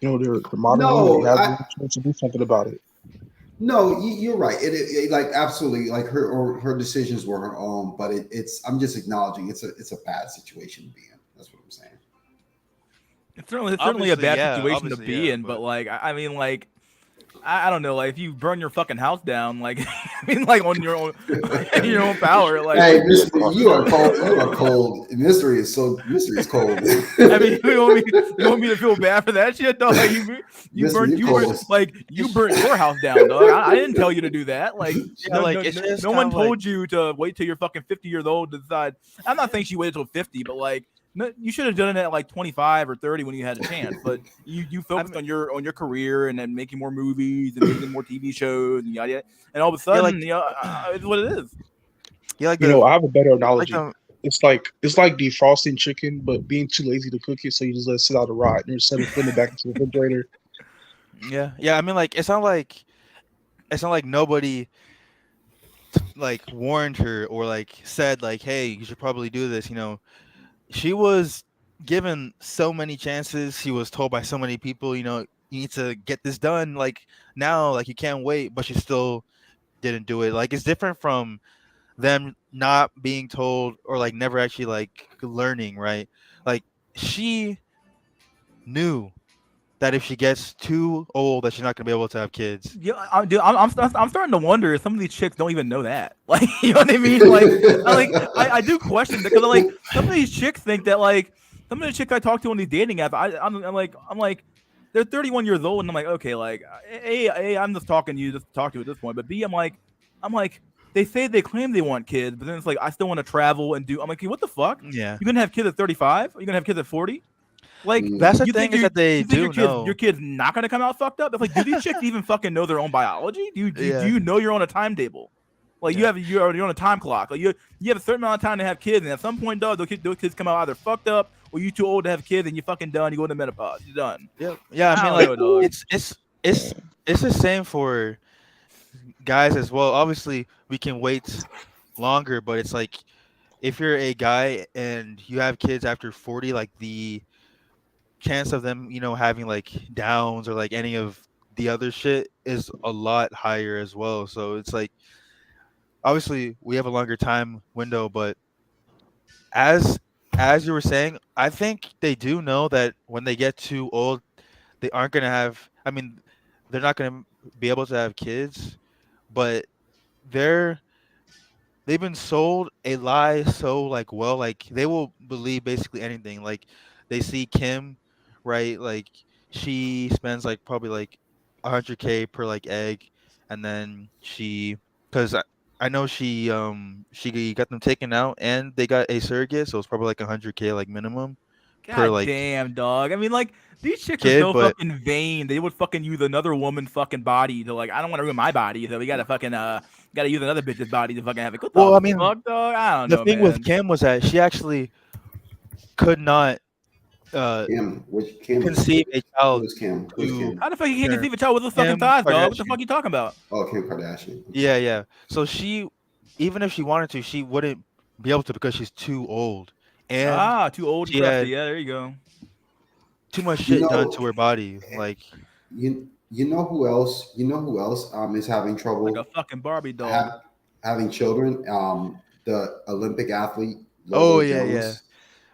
modern women. They No, have their own choice to do something about it. no, you're right. Like absolutely, like her decisions were her own, but it's. I'm just acknowledging it's a bad situation to be in. That's what I'm saying. It's certainly a bad situation to obviously, be yeah, in, but but like I mean like I don't know, like if you burn your fucking house down, like I mean like on your own your own power, like Hey, Yeah, Mister, you are cold. You are cold. Mystery is cold. I mean you want me to feel bad for that shit, dog? Like Mystery, you cold. you burnt your house down, dog. I didn't tell you to do that. Like yeah, like, it's just no kind one of like, told you to wait till you're fucking 50 years old to decide. I'm not saying she waited till 50, but like no, you should have done it at like 25 or 30 when you had a chance. But you I focused mean, on your career and then making more movies and making more TV shows and yada yada. And all of a yeah, like, sudden, it's what it is. yeah, like I have a better like analogy. the, It's like defrosting chicken, but being too lazy to cook it, so you just let it sit out to rot and instead of putting it back into the refrigerator. yeah, yeah. I mean, like, it's not like nobody like warned her or like said like, hey, you should probably do this. She was given so many chances. She was told by so many people, you need to get this done like now, like you can't wait, but she still didn't do it. Like, it's different from them not being told or like never actually like learning, right? Like, she knew that if she gets too old that she's not gonna be able to have kids. Yeah, dude, I'm starting to wonder if some of these chicks don't even know that. Like, you know what I mean? I do question because like some of these chicks think that like some of the chicks I talk to on these dating apps, I'm like they're 31 years old, and I'm like, okay, like a I'm just talking to you just to talk to you at this point, but B I'm like they say they claim they want kids, but then it's like I still want to travel and do. I'm like, hey, what the fuck? Yeah, You gonna have kids at 35? Are you gonna have kids at 40? Like, that's the you thing think is that they you think do your know. kid's not gonna come out fucked up? It's like, do these chicks even fucking know their own biology? Do Yeah, you know you're on a timetable? Like yeah, you're on a time clock. Like you have a certain amount of time to have kids, and at some point, dog, those kids come out either fucked up or you too old to have kids, and you're fucking done. You go into menopause. You're done. yeah, yeah. I I mean, don't like, know, dog. it's the same for guys as well. Obviously, we can wait longer, but it's like if you're a guy and you have kids after 40, like the chance of them, having like downs or like any of the other shit is a lot higher as well. So it's like obviously we have a longer time window, but as as you were saying, I think they do know that when they get too old, they aren't gonna have. I mean, they're not gonna be able to have kids, but they're they've been sold a lie so like well, like they will believe basically anything. Like they see Kim, right? Like she spends like probably like 100K per like egg, and then because I know she got them taken out and they got a surrogate, so it's probably like 100K like minimum per God like damn, dog. I mean, like these chicks are kid, so but fucking vain. They would fucking use another woman's fucking body to like. I don't want to ruin my body, so we gotta fucking gotta use another bitch's body to fucking have it. What well, the I mean, fuck, dog? I don't the know, thing with man. Kim was that she actually could not Which Kim? conceive a child. Who's Kim? Who's to- Kim? How the fuck you can't Kim- conceive a child with those fucking Kim thighs, dog? What the Kardashian. fuck you talking about? Oh, Kim Kardashian. Yeah. So she, even if she wanted to, she wouldn't be able to because she's too old and Too old and she crusty. had Yeah, there you go. too much You shit done know- to her body. Like, You know who else? You know who else is having trouble Like a fucking Barbie doll. having children? The Olympic athlete. Oh, Lola yeah, Jones.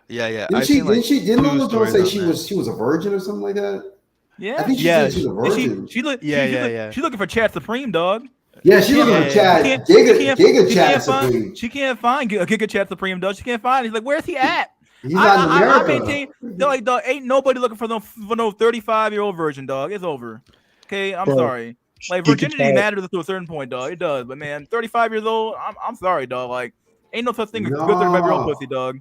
yeah. Didn't Lola Jones stories say on she that. was a virgin or something like that? Yeah. I think she Yeah, said she's a virgin. She's looking for Chad Supreme, dog. Yeah, she's looking for Chad. Giga Chad Supreme. She can't find a Giga Chad Supreme, dog. She can't find. He's like, where's he at? He's not in America. I maintain, like, dog, ain't nobody looking for no 35-year-old virgin, dog. It's over. Okay, I'm sorry. Like, virginity matters to a certain point, dog. It does, but man, 35 years old. I'm sorry, dog. Like, ain't no such thing as good 35-year-old pussy, dog.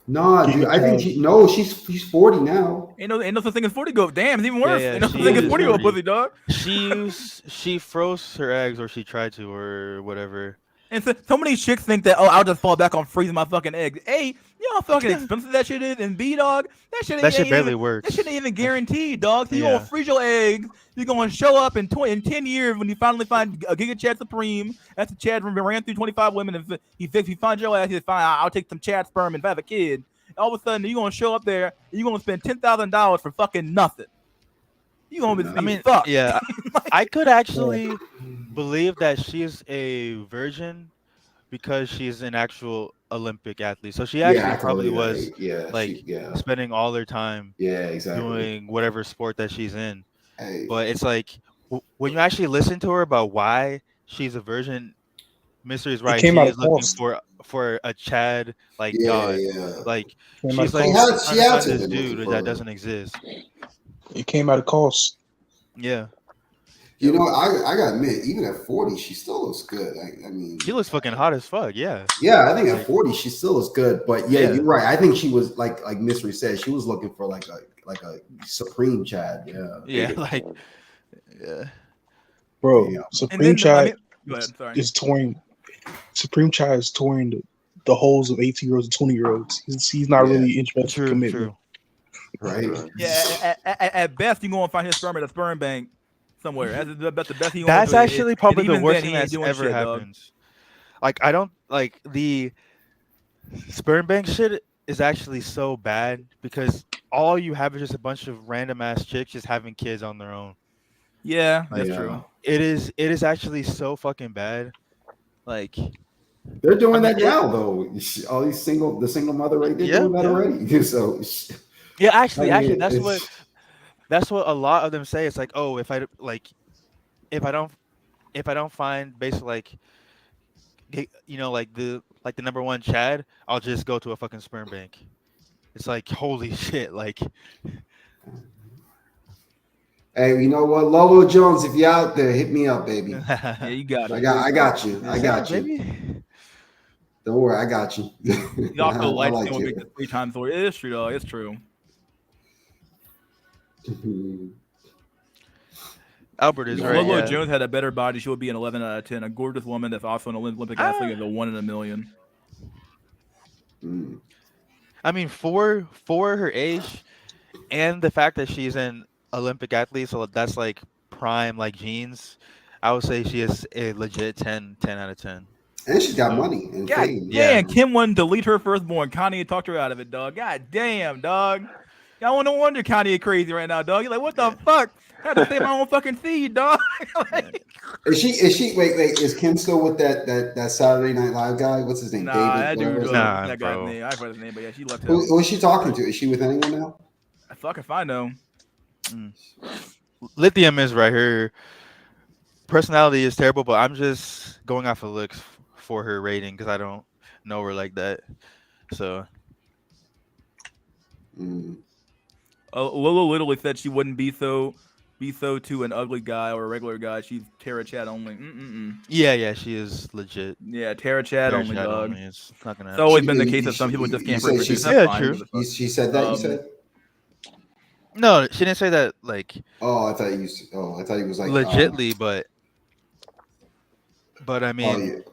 No, dude. I think she's 40 now. Ain't no such thing as 40 go. Damn, it's even worse. Yeah, Ain't no such thing as 40-year-old pussy, dog. She froze her eggs, or she tried to, or whatever. And so many chicks think that, I'll just fall back on freezing my fucking eggs. A, you know how fucking expensive that shit is, and B, dog, that shit barely works. That shit ain't even guaranteed, dog. So you gonna freeze your eggs. You're gonna show up in 10 years when you finally find a Giga Chad Supreme. That's the Chad ran through 25 women. And he finds your ass. He said, fine, I'll take some Chad sperm and have a kid. All of a sudden, you're gonna show up there. And you're gonna spend $10,000 for fucking nothing. You gonna be fucked. Yeah, I could actually believe that she's a virgin because she's an actual Olympic athlete. So she actually probably was spending all her time doing whatever sport that she's in. But it's like when you actually listen to her about why she's a virgin, Mystery is right. She is looking for a Chad like God. Like she's like she had to this dude that doesn't exist. It came out of cost. Yeah. You know, I gotta admit, even at 40, she still looks good. I mean, she looks fucking hot as fuck. Yeah. Yeah, I think at 40 she still looks good. But yeah, you're right. I think she was like Mystery said, she was looking for like a Supreme Chad. Yeah. Yeah, like bro. Yeah. Supreme Chad go ahead, sorry. is touring. Supreme Chad is touring the holes of 18-year-olds and 20-year-olds. He's not really interested in commitment. Right. Yeah. At best, you gonna find his sperm at a sperm bank somewhere. That's the best. That's actually probably the worst thing that's ever happened. Like I don't like the sperm bank shit is actually so bad because all you have is just a bunch of random ass chicks just having kids on their own. Yeah, that's true. It is actually so fucking bad. Like they're doing that now though. All these the single mother right there doing that already. So yeah, actually that's what a lot of them say. It's like, oh, if I don't find basically like, you know, like the number one Chad, I'll just go to a fucking sperm bank. It's like, holy shit, like. Hey, you know what, Lola Jones, if you're out there, hit me up, baby. Yeah, you got it. I got you. I got you. Baby? Don't worry, I got you. You also like you. make it 3 times over. It is true, though. It's true. Albert is right. Lola Jones had a better body. She would be an 11 out of 10. A gorgeous woman that's also an Olympic athlete is a 1 in a million. I mean, for her age and the fact that she's an Olympic athlete, so that's like prime like genes, I would say she is a legit 10 out of 10. And she's got money and fame. Yeah, and Kim wouldn't delete her firstborn. Kanye talked her out of it, dog. God damn, dog. Y'all no wonder Kanye crazy right now, dog. You're like, what the fuck? I had to save my own fucking seed, dog. Is she wait, is Kim still with that Saturday Night Live guy? What's his name? Nah, David? That guy's name. I forgot his name, but yeah, she left him. Who is she talking to? Is she with anyone now? I fucking find him. Lithium is right. Her personality is terrible, but I'm just going off of looks for her rating because I don't know her like that. So Lola literally said she wouldn't be so to an ugly guy or a regular guy. She's Tara Chad only. Yeah, she is legit. Yeah, Tara Chad only, dog. It's not gonna. It's always been the case that some people just can't reproduce. Yeah, true. She said that. You said. No, she didn't say that. Like. Oh, I thought you. I thought he was like. Legitly, but I mean.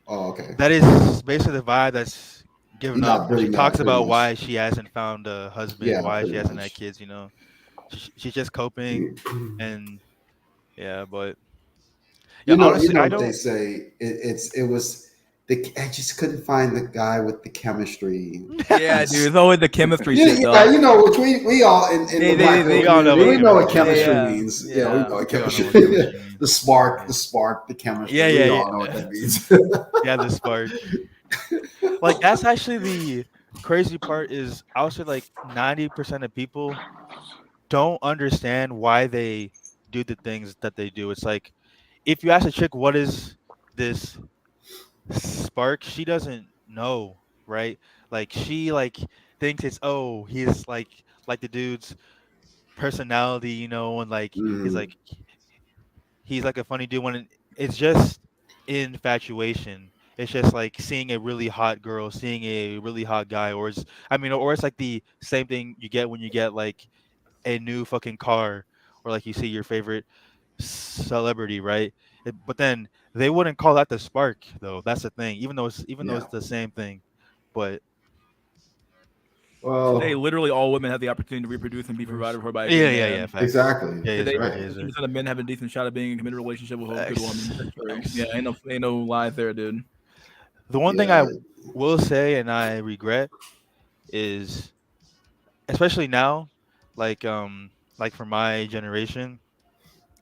Oh, okay. That is basically the vibe that's giving not up. pretty She talks pretty about much. why she hasn't found a husband, Yeah, why she pretty hasn't had much. kids. She's just coping, and yeah, but yeah, You honestly, know I what they don't. say. It was I just couldn't find the guy with the chemistry. Yeah, dude, it's always the chemistry Yeah, shit, yeah, dog. you know, which we all in the black They male We all know community, what we know what chemistry means. chemistry yeah, means. You know, we yeah. know what We all know chemistry. what chemistry means. The spark, the Yeah, chemistry. yeah, We yeah. all know what that means. Yeah, the spark. Like that's actually the crazy part is I would say like 90% of people don't understand why they do the things that they do. It's like if you ask a chick what is this spark, she doesn't know, right? Like she like thinks it's oh, he's like the dude's personality, and like Mm, he's like a funny dude when it's just infatuation. It's just like seeing a really hot girl, seeing a really hot guy, or it's like the same thing you get when you get like a new fucking car, or like you see your favorite celebrity, right? But then they wouldn't call that the spark, though. That's the thing. Even though it's yeah. the same thing, but Today, Well, literally all women have the opportunity to reproduce and be provided for by a good yeah, man. facts. exactly. Yeah, That's Today, it's right. right. 50% of men have a decent shot of being in a committed relationship with a good woman. Facts. That's true. Yeah, Facts. ain't no lies there, dude. The one thing I Yeah, will say and I regret is, especially now, like like for my generation,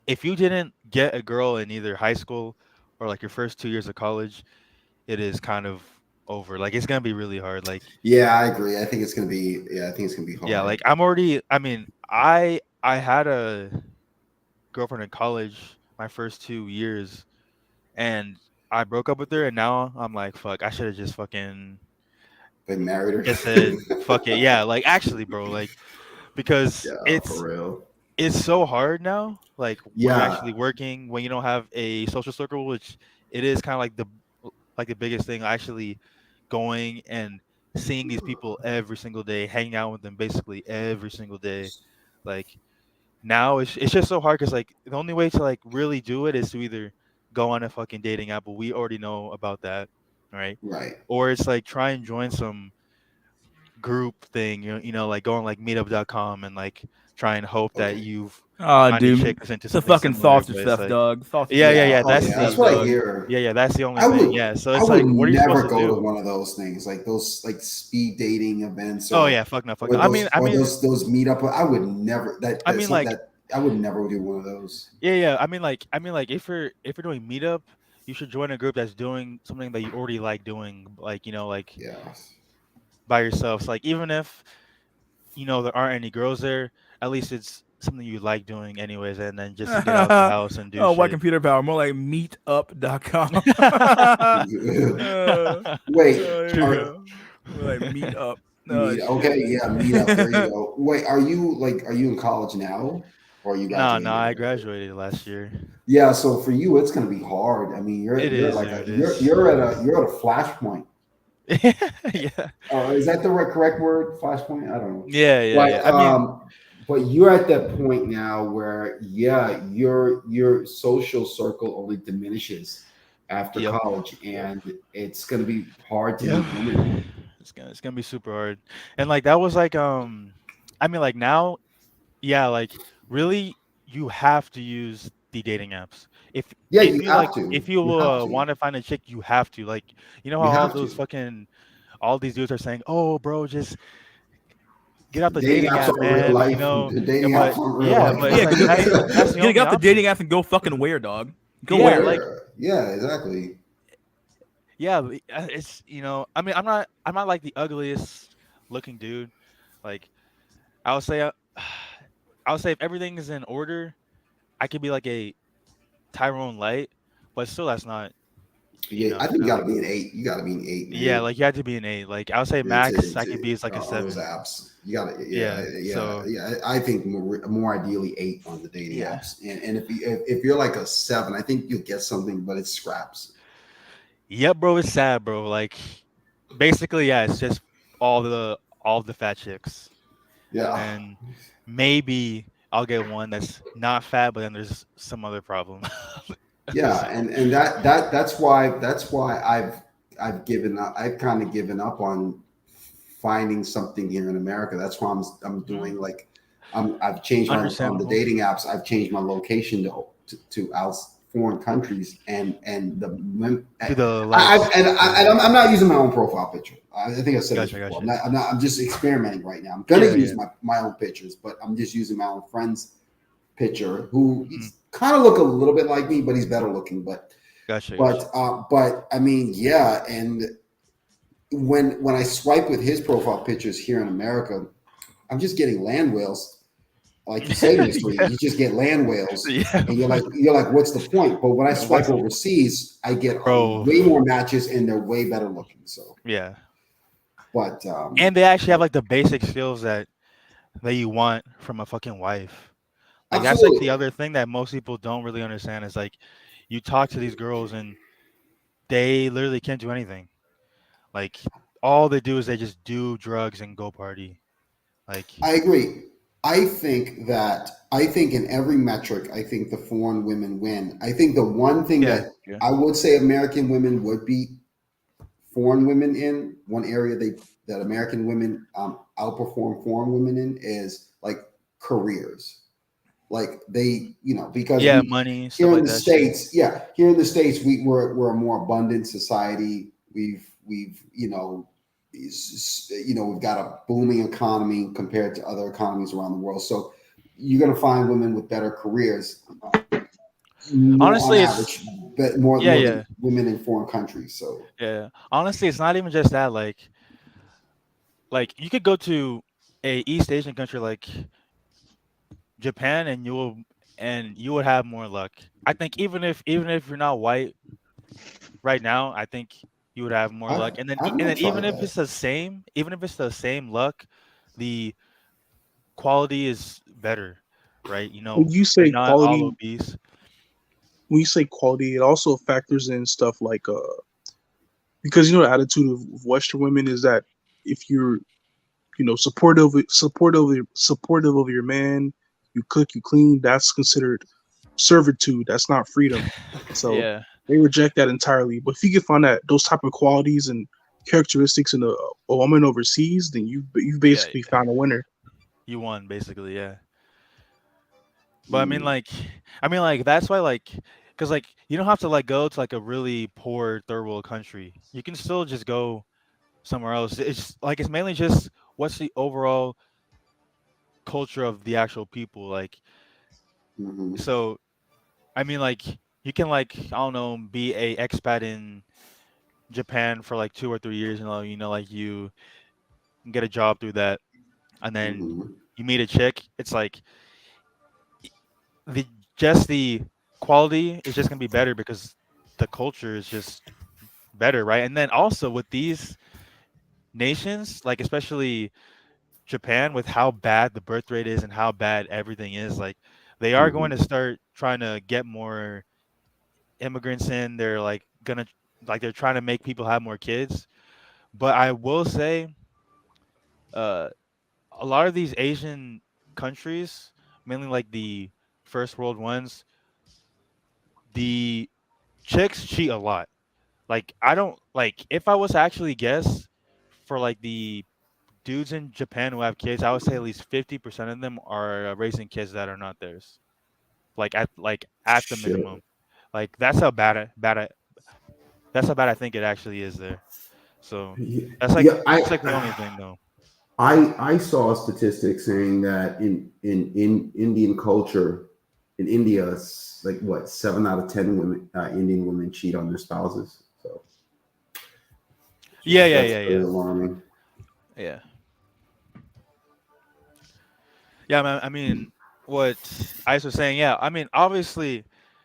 if you didn't get a girl in either high school or like your first 2 years of college, it is kind of over. Like it's gonna be really hard. Like yeah, I agree. I think it's gonna be. Yeah, I think it's gonna be yeah, hard. like I had a girlfriend in college my first 2 years, and I broke up with her, and now I'm like, fuck, I should have just fucking Been married just said her. fuck it. Yeah, like actually, bro, like because Yeah, it's for real. it's so hard now. Like when you're Yeah, actually working, when you don't have a social circle, which it is kind of like the biggest thing. Actually going and seeing these people every single day, hanging out with them basically every single day. Like now it's just so hard because like the only way to like really do it is to either go on a fucking dating app, but we already know about that, right? right. Or it's like try and join some group thing, like go on like meetup.com and like try and hope that Okay. you've Ah, find a dude, chick that's into it's a something fucking similar. sausage But it's fest, like dog. Sausage yeah, fest. yeah, Yeah. yeah. Oh, Sausage That's yeah. That's fest, the what I dog. hear. yeah, that's the only I thing. would. Yeah. So I it's would like what are you supposed never to go to do? one of those things, like those like speed dating events, Oh yeah, fuck no, fuck or no. those meetup. I would never. I mean like That I would never do one of those. yeah. I mean like if you're doing meetup, you should join a group that's doing something that you already like doing, like like Yeah. by yourself. So, like even if there aren't any girls there, at least it's something you like doing anyways, and then just get out the house and do Oh, white shit. computer power. More like meetup.com. Wait. There you Are go. More like meetup. Oh, meet? shit. Okay. Yeah. Meet up. There you go. Wait. Are you in college now, or are you No, graduated? I graduated last year. Yeah. So for you, it's gonna be hard. I mean, It you're is, like dude. It is. you're at a flashpoint. Yeah. Is that the correct word? Flashpoint? I don't know. Yeah. But I mean, but you're at that point now where yeah, your social circle only diminishes after yep. college, and it's gonna be hard to Yeah. meet women. It's gonna be super hard. And like that was like I mean like now, yeah, like really you have to use the dating apps. If Yeah, if you you like have to. if you You have to. want to find a chick, you have to. Like how You all have those to. fucking all these dudes are saying, "Oh, bro, just get out the Dating dating apps app, are real man." life. Dating apps But are real yeah, life. but it's Yeah, like because that's the get only off the dating option. apps and go fucking where, dog? Go Yeah, where? like Where? Yeah, exactly. yeah, it's I mean, I'm not like the ugliest looking dude. Like I would say I would say if everything is in order, I could be like a Tyrone Light, but still that's not Yeah, I enough. think you gotta Like be an 8. You gotta be an 8, yeah, man. like you have to be an 8. Like I would say max I could be is like a On those 7. apps. You got to, Yeah. yeah. So I think more ideally 8 on the dating yeah. apps, and if you're like a 7, I think you'll get something, but it's scraps. Yep, bro, it's sad, bro. Like basically, yeah, it's just all the fat chicks. And Yeah, then maybe I'll get one that's not fat, but then there's some other problem. yeah, So and that's why I've given up. I've kind of given up on finding something here in America. That's why I'm doing like I've changed my on the Understandable. dating apps. I've changed my location to out foreign countries and the To the I'm not using my own profile picture. I think I said this Gotcha, before. gotcha. I'm just experimenting right now. I'm gonna Yeah, use yeah. my own pictures, but I'm just using my own friend's picture who Mhm. kind of look a little bit like me, but he's better looking. Gotcha, gotcha. But I mean, yeah. And when I swipe with his profile pictures here in America, I'm just getting land whales. Like you say, mystery, Yeah, you just get land whales, yeah, and you're like, what's the point? But when I swipe what's the overseas, I get bro? way more matches, and they're way better looking. So, Yeah, but and they actually have like the basic skills that you want from a fucking wife. Like that's like the absolutely, other thing that most people don't really understand is like you talk to these girls and they literally can't do anything. Like all they do is they just do drugs and go party. Like I agree. I think in every metric, I think the foreign women win. I think the one thing yeah, that yeah, I would say American women would beat foreign women in one area that American women outperform foreign women in is like careers. Like they, because yeah, we money stuff here in like the that shit. states, yeah, here in the states, we're a more abundant society. We've we've got a booming economy compared to other economies around the world. So you're going to find women with better careers, more on Honestly, it's average, but more yeah, more than yeah, women in foreign countries. So yeah. Honestly, it's not even just that. Like you could go to a East Asian country like Japan and you would have more luck. I think even if you're not white right now, I think you would have more I've luck. And then I've and not then even tried if that. it's the same, even if it's the same luck, the quality is better, right? When you They're say not all quality, obese. when you say quality, it also factors in stuff like because the attitude of Western women is that if you're supportive of your man, you cook, you clean, that's considered servitude. That's not freedom. So Yeah, they reject that entirely. But if you can find that those type of qualities and characteristics in a woman overseas, then you've yeah, basically yeah. found a winner. You won basically, yeah. But Mm, I mean like that's why because like you don't have to like go to like a really poor third world country. You can still just go somewhere else. It's like it's mainly just what's the overall culture of the actual people. Like mhm, so I mean like you can like I don't know be a expat in Japan for like 2 or 3 years, like you get a job through that, and then mhm, you meet a chick. It's like the just the quality is just gonna be better because the culture is just better, right? And then also with these nations, like especially Japan, with how bad the birth rate is and how bad everything is, like they are going to mhm, start trying to get more immigrants in. They're like gonna like they're trying to make people have more kids. But I will say, uh, a lot of these Asian countries, mainly like the first world ones, the chicks cheat a lot. Like I don't like if I was to actually guess for like the dudes in Japan who have kids, I would say at least 50% of them are raising kids that are not theirs. Like at the shit. minimum. Like that's how bad I think it actually is there. So Yeah, that's like yeah, that's like the only thing though. I saw a statistic saying that in Indian culture, in India, like what 7 out of 10 women, Indian women cheat on their spouses. So Yeah, yeah, that's yeah, very yeah. alarming. Yeah. Yeah, man, I mean, what Ice was saying, yeah. I mean, obviously,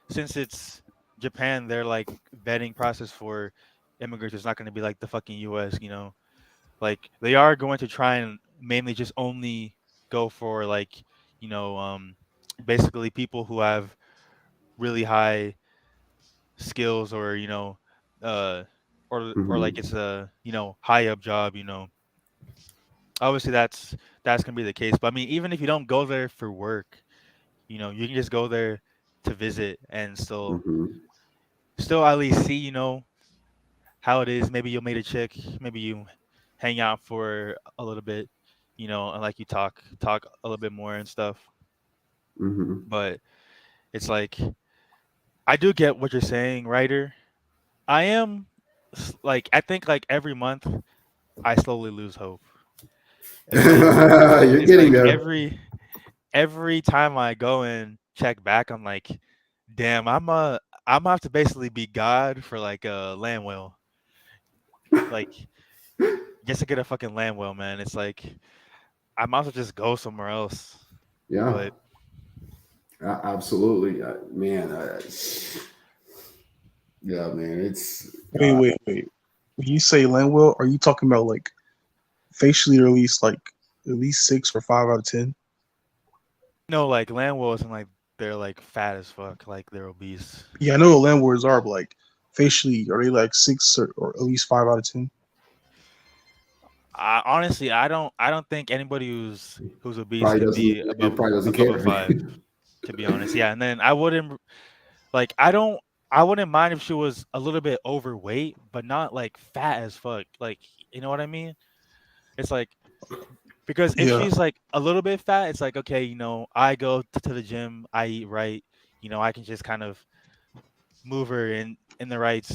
since it's Japan, their like vetting process for immigrants is not going to be like the fucking U.S. Like they are going to try and mainly just only go for like, you know, um, basically people who have really high skills or uh, or like Hmm. it's a high up job. Obviously, that's gonna be the case. But I mean, even if you don't go there for work, you can just go there to visit and Hmm. still at least see, how it is. Maybe you'll meet a chick. Maybe you hang out for a little bit, and like you talk a little bit more and stuff. Hmm. But it's like I do get what you're saying, Ryder. I am like I think like every month I slowly lose hope. It's like You're it's getting like there. every time I go and check back, I'm like, damn, I'm gonna have to basically be God for like a land whale, like just to get a fucking land whale, man. It's like I might as well just go somewhere else. Yeah, But absolutely, man. Yeah, man. It's Wait. When you say Landwell, are you talking about like facially or at least 6 or 5 out of 10? no, like land whales and like they're like fat as fuck, like they're obese. Yeah, I know what landlords are, but like facially, are they like 6 or at least 5 out of 10? Honestly, I don't think anybody who's obese probably can doesn't. be It probably doesn't above a care. 5. To be honest, yeah. And then I wouldn't like I wouldn't mind if she was a little bit overweight, but not like fat as fuck. Like you know what I mean? It's like because if Yeah, she's like a little bit fat, it's like okay, I go to the gym, I eat right, I can just kind of move her in the right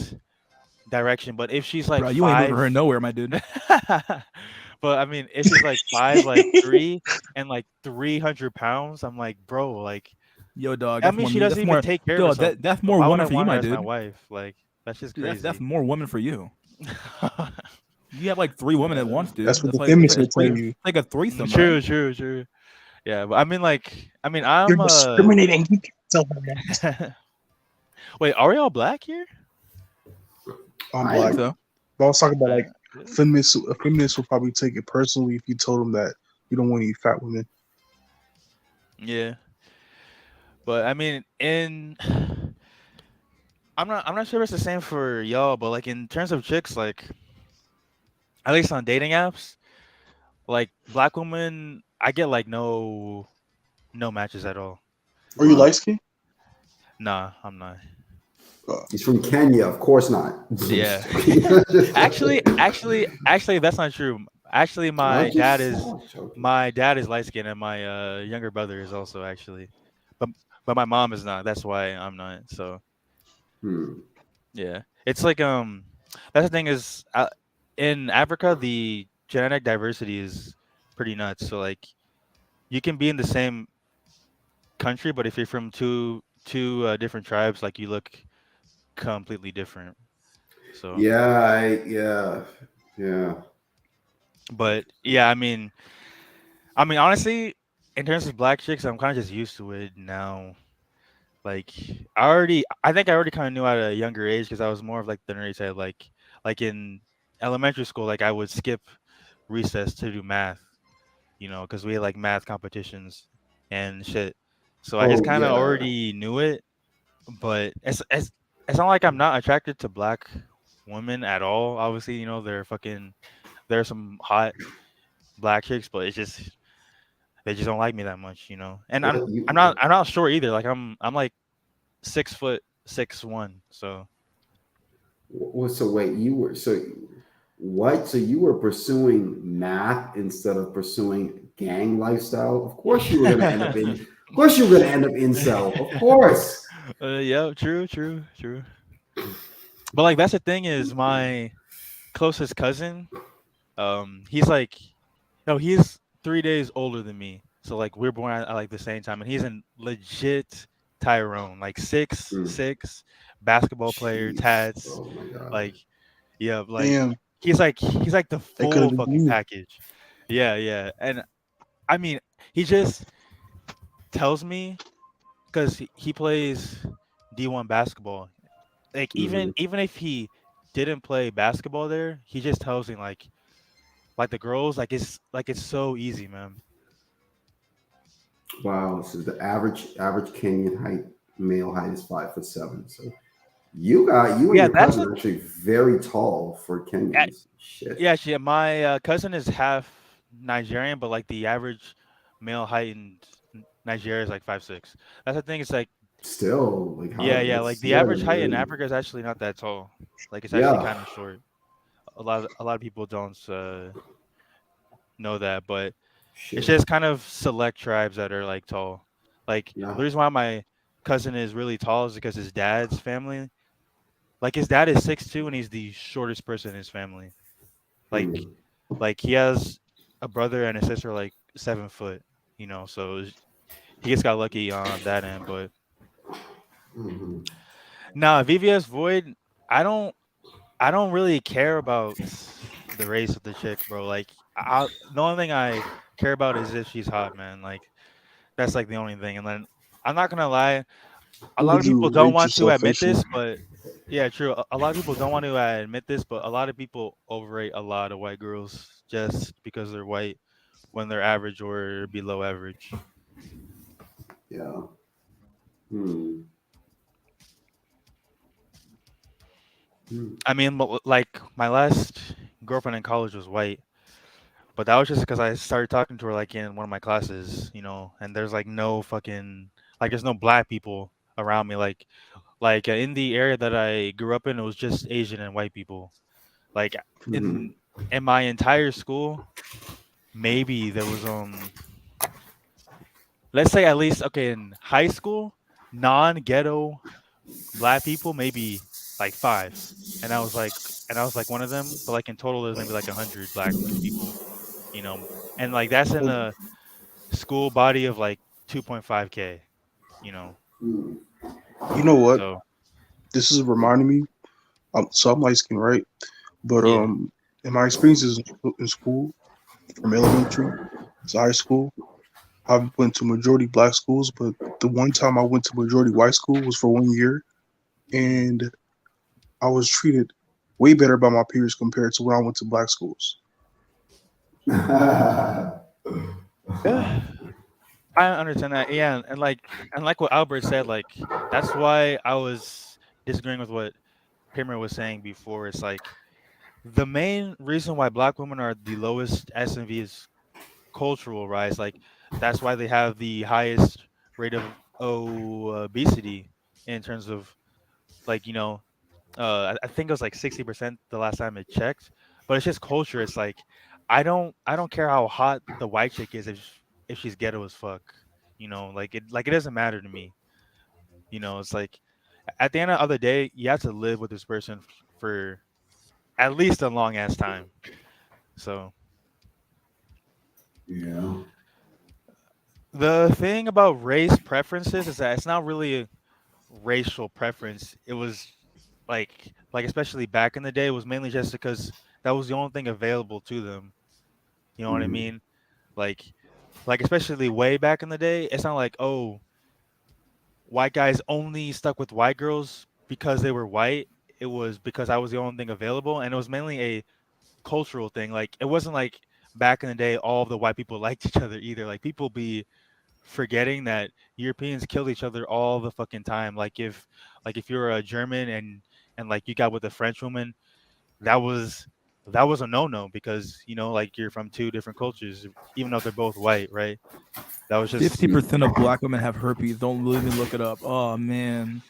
direction. But if she's like Bro, you ain't moving her 5, nowhere, my dude. but I mean, if she's like 5, like 3, and like 300 pounds, I'm like, bro, like Yo, dog, that that's means more she me. doesn't That's even more, take care of dog. herself. That's more Why would I woman for you, want her my as my dude. wife? Like that's just Dude, that's crazy. more woman for you. You have like 3 women at once, dude. that's what That's the like feminists will tell you. like a threesome, True, right? true, true. Yeah, but I mean, You're I'm discriminating. You can't tell them that. wait, are we all black here? I'm I I think black. am. so. But I was talking about Uh, like feminists. A feminist will probably take it personally if you told them that you don't want any fat women. yeah, but I mean, I'm not sure if it's the same for y'all, but like in terms of chicks, like at least on dating apps, like black women, I get like no matches at all. Are you Wow. light skinned? Nah, I'm not. He's from Kenya. Of course not. I'm Yeah. just joking. Actually, that's not true. Actually, I'm my dad just is joking. my dad is light skinned and my younger brother is also actually, but my mom is not. That's why I'm not. So Hmm. yeah, it's like that's the thing is in Africa the genetic diversity is pretty nuts. So like you can be in the same country, but if you're from two different tribes, like you look completely different. So, Yeah. but yeah, I mean, honestly, in terms of black chicks, I'm kind of just used to it now. Like, I think I already kind of knew at a younger age because I was more of like the nerdy side. Like in elementary school, like I would skip recess to do math, because we had like math competitions and shit. So I just Oh kind of yeah. already knew it. But it's not like I'm not attracted to black women at all. Obviously, there's some hot black chicks, but it's just they just don't like me that much. And I'm What I'm you? not I'm not short either. Like I'm like 6 foot 6'1". So So wait, you were so what? So you were pursuing math instead of pursuing gang lifestyle? Of course you were going to end up in. Of course you were going to end up incel. Of course. yeah, true. But like that's the thing is my closest cousin, he's like no, he's 3 days older than me. So like we're born at like the same time, and he's a legit Tyrone, like six Hmm. six, basketball player, Jeez. tats, Oh my god. like yeah, like Damn, he's like the they could full have been fucking you. package. Yeah, and I mean he just tells me because he plays D1 basketball. Like Hmm. even if he didn't play basketball there, he just tells me like the girls like it's so easy, man. Wow. So the average Kenyan height, male height is 5'7". So you and Yeah, your that's cousin a are actually very tall for a- Kenyans. Shit. yeah. My cousin is half Nigerian, but like the average male height in Nigeria is like 5'6". That's the thing. It's like Still, like how yeah. Like that's the you guys are average height in very Africa is actually not that tall. Like it's actually yeah. kind of short. a lot of people don't know that, but it's Shit. just kind of select tribes that are like tall. Like Yeah. the reason why my cousin is really tall is because his dad's family, like his dad is 6'2" and he's the shortest person in his family. Hmm. Like he has a brother and a sister like 7 foot, so he just got lucky on that end. But Mhm. nah, VVS Void, I don't I don't really care about the race of the chick, bro. Like the only thing I care about is if she's hot, man. Like that's like the only thing. And then I'm not gonna lie, a Look lot at of people you don't rate want to yourself admit facially. this, but yeah, true. A lot of people don't want to admit this, but a lot of people overrate a lot of white girls just because they're white when they're average or below average. Yeah. Hmm. Hmm. I mean, like my last girlfriend in college was white, but that was just because I started talking to her like in one of my classes, and there's like no fucking like there's no black people around me. Like in the area that I grew up in, it was just Asian and white people. Like Hmm. in my entire school, maybe there was let's say at least okay in high school, non-ghetto black people maybe like five, and I was like one of them. But like in total, there's maybe like 100 black people, you know, and like that's in a school body of like 2.5K, you know. Hmm. You know what? So This is reminding me. So I'm light skinned, right? But yeah. in my experiences in school, from elementary to high school, I went to majority black schools. But the one time I went to majority white school was for 1 year, Mm. and I was treated way better by my peers compared to when I went to black schools. Yeah, I understand that. Yeah, and like what Albert said, like that's why I was disagreeing with what Primer was saying before. It's like the main reason why black women are the lowest SNV is cultural rise. Like that's why they have the highest rate of obesity in terms of like I think it was like 60% the last time I checked. But it's just culture. It's like I don't care how hot the white chick is if she's ghetto as fuck. Like it doesn't matter to me. It's like at the end of the day, you have to live with this person for at least a long ass time. So Yeah. the thing about race preferences is that it's not really a racial preference. It was like especially back in the day, it was mainly just because that was the only thing available to them. You know what I Hmm. mean? Like especially way back in the day, it's not like, oh, white guys only stuck with white girls because they were white. It was because I was the only thing available, and it was mainly a cultural thing. Like it wasn't like back in the day all of the white people liked each other either. Like people be forgetting that Europeans killed each other all the fucking time. Like if you're a German and like you got with a French woman, that was that was a no-no because like you're from two different cultures, even though they're both white, right? That was just 50% of black women have herpes. Don't believe me, look it up. Oh man,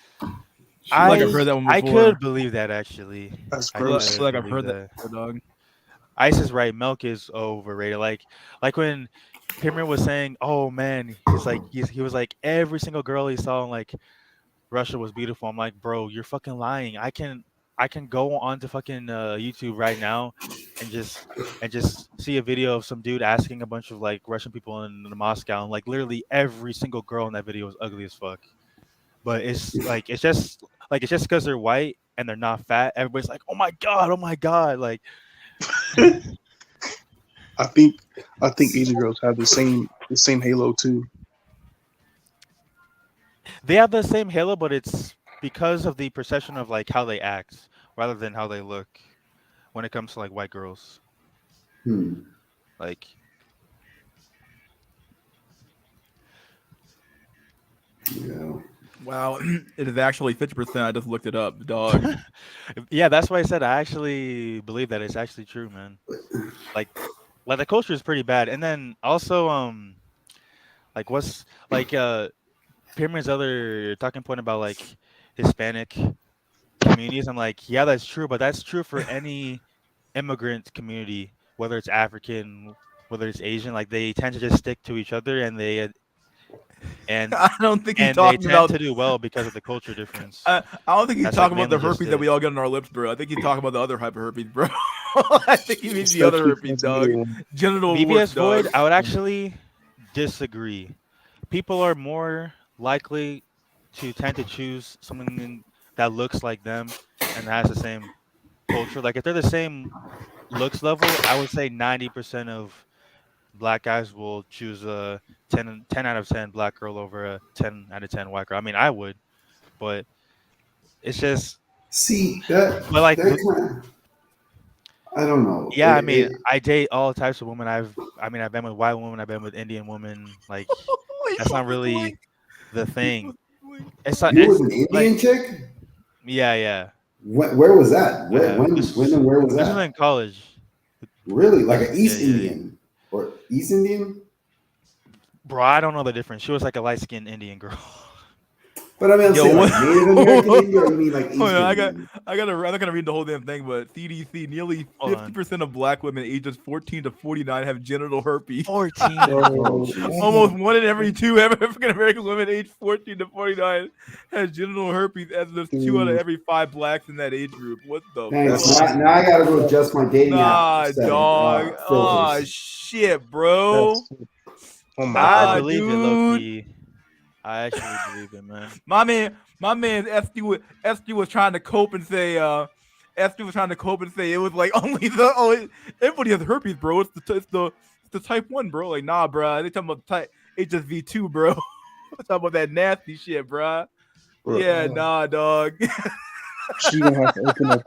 I feel like I've Shit, heard that one I before. could believe that actually. that's I I feel gross. could like I've believe heard that that. before, dog. Ice is right. Milk is overrated. Like when Pimmer was saying, "Oh man," he was like every single girl he saw in like Russia was beautiful. I'm like, bro, you're fucking lying. I can go on to fucking YouTube right now and just see a video of some dude asking a bunch of like Russian people in Moscow, and like literally every single girl in that video was ugly as fuck. But it's just because they're white and they're not fat. Everybody's like, oh my god, like I think I think Asian girls have the same halo too. they have the same halo, but it's because of the perception of like how they act rather than how they look when it comes to like white girls. Hmm. Like Yeah. Wow, it is actually 50%. I just looked it up, dog. yeah, that's why I said I actually believe that it's actually true, man. Like like the culture is pretty bad. And then also like what's like Pyramid's other talking point about like Hispanic communities. I'm like, yeah, that's true, but that's true for any immigrant community, whether it's African, whether it's Asian, like they tend to just stick to each other, and I don't think he's and they talking tend about. to do well because of the culture difference. I don't think he's That's like talking about the mainly just herpes that it. we all get on our lips, bro. I think he's talking about the other type of herpes, bro. I think he means the other Especially herpes, dog. transmitted. Genital warts, VBS dog. void, I would actually disagree. People are more likely to tend to choose someone that looks like them and has the same culture. Like if they're the same looks level, I would say 90% of black guys will choose a 10 out of 10 black girl over a 10 out of 10 white girl. I mean, I would, but it's just, See that but like, kind of, I don't know. yeah, I mean, I date all types of women. I've been with white women, I've been with Indian women. Like, that's not really the thing. It's like, You was it's an like, Indian chick? yeah. Where was that? I have. When and where was This was that? in college. Really? Like an East Yeah. Indian or East Indian? Bro, I don't know the difference. She was like a light skinned Indian girl. But I mean, I'm Yo, saying what- like Native American Indian, or you mean like East Hold on, Indian? I'm not gonna read the whole damn thing, but CDC, nearly Hold on. 50% of black women ages 14 to 49 have genital herpes. 14. Oh, jeez. Almost 1 in every 2 African American women aged 14 to 49 has genital herpes, as there's 2 out of every 5 blacks in that age group. What the Thanks. fuck? Now I gotta go adjust my dating Nah, app setting, dog. Oh filters. shit, bro. Oh my I Ah, god. believe it, low dude. key. I actually believe it, man. My man, SG was trying to cope and say, SG was trying to cope and say it was like everybody has herpes, bro. It's the type 1, bro. Like, nah, bro. They talking about type HSV2, bro. Talking about that nasty shit, bro. Bro, Yeah, nah, dog. She's gonna have to open up.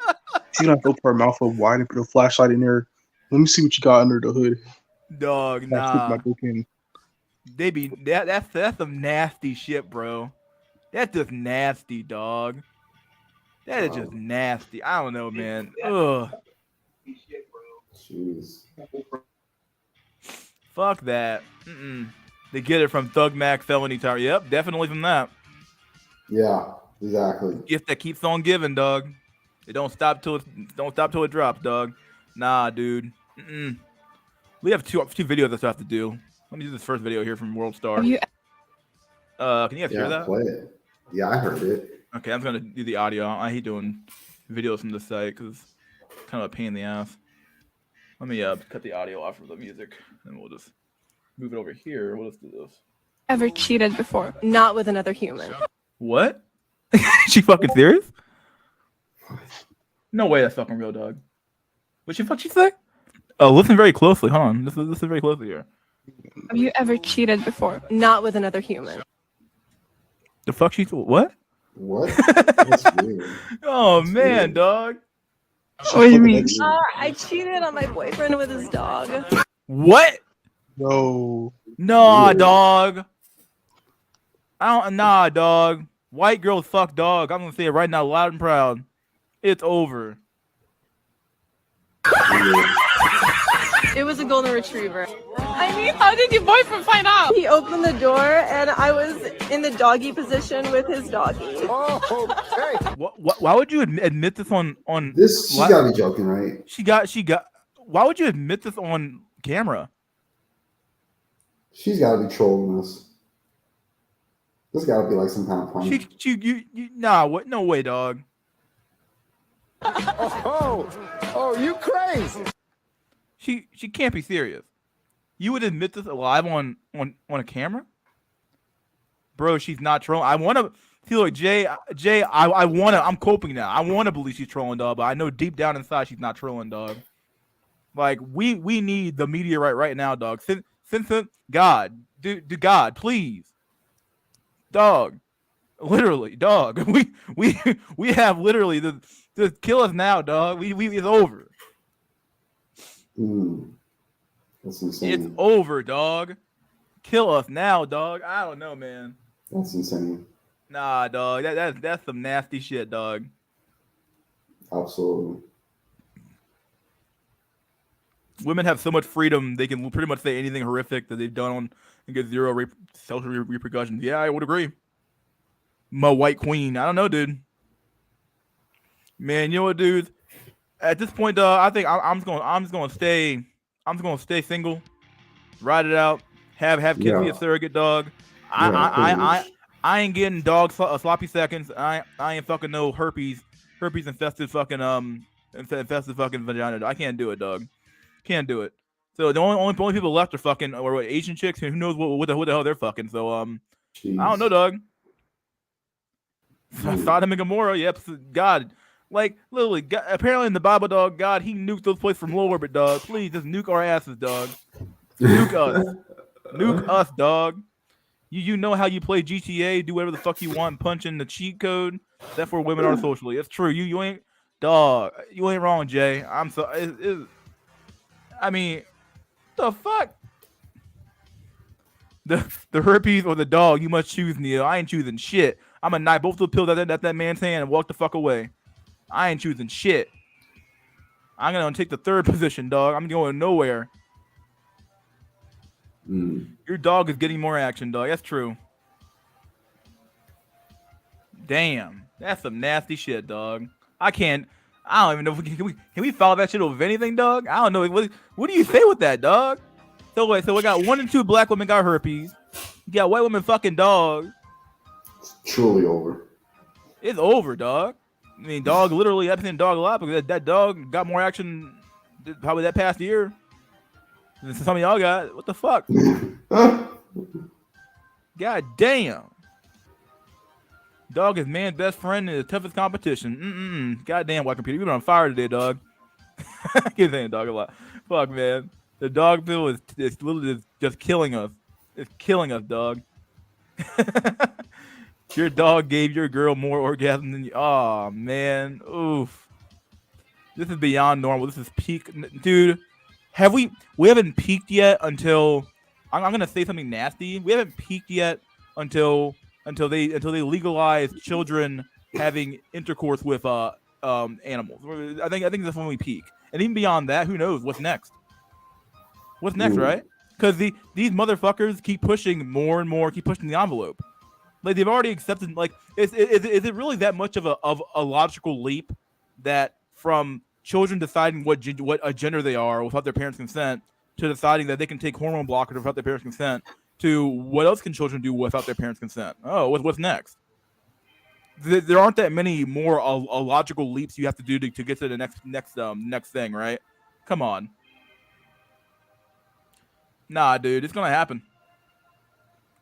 She's gonna have to open her mouth up wide and put a flashlight in there. Let me see what you got under the hood. Dog, I stick my nah. dick in. They be that's some nasty shit, bro. That's just nasty, dog. That is just nasty. I don't know, man. Ugh. Jeez. Fuck that. They get it from Thug Mac Felony Tower. Yep, definitely from that. Yeah, exactly. Gift that keeps on giving, dog. It don't stop till it drops, dog. Nah, dude. We have two videos I still have to do. Let me do this first video here from World Star. Have you Can you guys hear Yeah, that? play it. Yeah, I heard it. Okay, I'm gonna do the audio. I hate doing videos from this site because it's kind of a pain in the ass. Let me cut the audio off of the music, and we'll just move it over here. We'll just do this. ever cheated before? Not with another human. What? She fucking serious? No way, that's fucking real, dog. What she say? Oh, listen very closely. Hold on, listen very closely here. Have you ever cheated before? Not with another human. The fuck she what? What? That's weird. Oh That's man, weird. dog. What do you mean? I cheated on my boyfriend with his dog. What? No. Nah, Weird. dog. Nah, dog. White girls fuck dog. I'm gonna say it right now, loud and proud. It's over. Weird. It was a golden retriever. I mean, how did your boyfriend find out? He opened the door and I was in the doggy position with his doggy. Why would you admit this on? This she What? gotta be joking, right? She got. Why would you admit this on camera? She's gotta be trolling us. This gotta be like some kind of prank. Nah, what? No way, dog. Oh, you crazy? She can't be serious. You would admit this live on a camera, bro? She's not trolling. I want to feel like Jay. I want to. I'm coping now. I want to believe she's trolling, dog, but I know deep down inside she's not trolling, dog. Like we need the media right now, dog. Since God, do God, please, dog. Literally, dog. We have literally the kill us now, dog. We it's over. That's insane. It's over, dog. Kill us now, dog. I don't know, man. That's insane. Nah, dog. That's some nasty shit, dog. Absolutely. Women have so much freedom; they can pretty much say anything horrific that they've done on and get zero social repercussions. Yeah, I would agree. My white queen. I don't know, dude. Man, you know what, dude? At this point, I think I'm just gonna stay single, ride it out, have kids be a surrogate dog. I ain't getting dog sloppy seconds. I ain't fucking no herpes infested fucking infested fucking vagina. I can't do it, dog. Can't do it. So the only people left are fucking or Asian chicks. Who knows what the hell they're fucking. So I don't know, dog. Sodom and Gomorrah. Yep. God. Like, literally, God, apparently in the Bible, dog, God, he nuked those places from low orbit, dog. Please, just nuke our asses, dog. Nuke us. Nuke us, dog. You know how you play GTA, do whatever the fuck you want, punch in the cheat code. That's where women are socially. It's true. You ain't, dog, you ain't wrong, Jay. I'm so, I mean, the fuck? The herpes or the dog, you must choose, Neil. I ain't choosing shit. I'm gonna knife both the pills at that man's hand and walk the fuck away. I ain't choosing shit. I'm gonna take the third position, dog. I'm going nowhere. Your dog is getting more action, dog. That's true. Damn, that's some nasty shit, dog. I don't even know. Can we follow that shit over anything, dog? I don't know. What do you say with that, dog? So wait, so we got 1 and 2 black women got herpes. You got white women fucking dogs. It's truly over. It's over, dog. I mean, dog, literally, I've seen dog a lot because that dog got more action probably that past year than some of y'all got. What the fuck? God damn. Dog is man's best friend in the toughest competition. Goddamn, white computer. We've been on fire today, dog. I keep saying dog a lot. Fuck, man. The dog bill is literally just killing us. It's killing us, dog. Your dog gave your girl more orgasm than you. Oh, man. Oof. This is beyond normal. This is peak. Dude, we haven't peaked yet until, I'm going to say something nasty. We haven't peaked yet until they legalize children having intercourse with animals. I think that's when we peak. And even beyond that, who knows what's next? What's next, right? Because these motherfuckers keep pushing more and more, keep pushing the envelope. Like, they've already accepted. Like, is it really that much of a logical leap that from children deciding what a gender they are without their parents' consent to deciding that they can take hormone blockers without their parents' consent to what else can children do without their parents' consent? Oh, what's next? There aren't that many more logical leaps you have to do to get to the next thing, right? Come on. Nah, dude, it's gonna happen.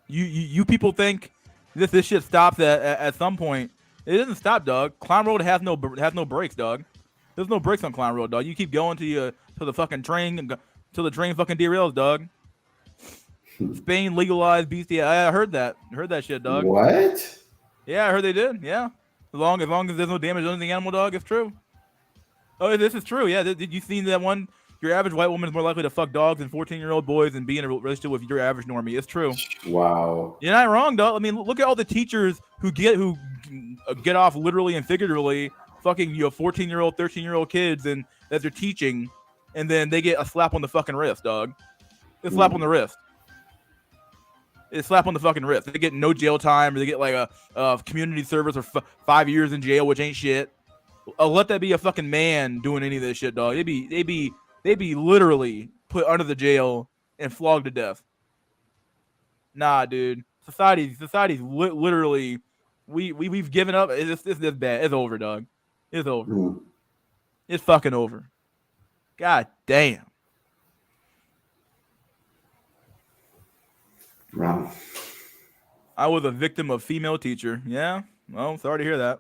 You people think this shit stops at some point. It doesn't stop, dog. Clown Road has no brakes, dog. There's no brakes on Clown Road, dog. You keep going to the fucking train till the train fucking derails, dog. Spain legalized bestiality. I heard that. I heard that shit, dog. What? Yeah, I heard they did. Yeah, as long as there's no damage on the animal, dog, it's true. Oh, this is true. Yeah, did you see that one? Your average white woman is more likely to fuck dogs than 14-year-old boys and be in a relationship with your average normie. It's true. Wow. You're not wrong, dog. I mean, look at all the teachers who get off literally and figuratively fucking 14-year-old, 13-year-old kids and that they're teaching, and then they get a slap on the fucking wrist, dog. A slap on the wrist. It's slap on the fucking wrist. They get no jail time, or they get like a community service or 5 years in jail, which ain't shit. Let that be a fucking man doing any of this shit, dog. They'd be literally put under the jail and flogged to death. Nah, dude. Society's literally we've given up. It's this bad. It's over, dog. It's over. It's fucking over. God damn. Wow. I was a victim of female teacher. Yeah. Well, sorry to hear that.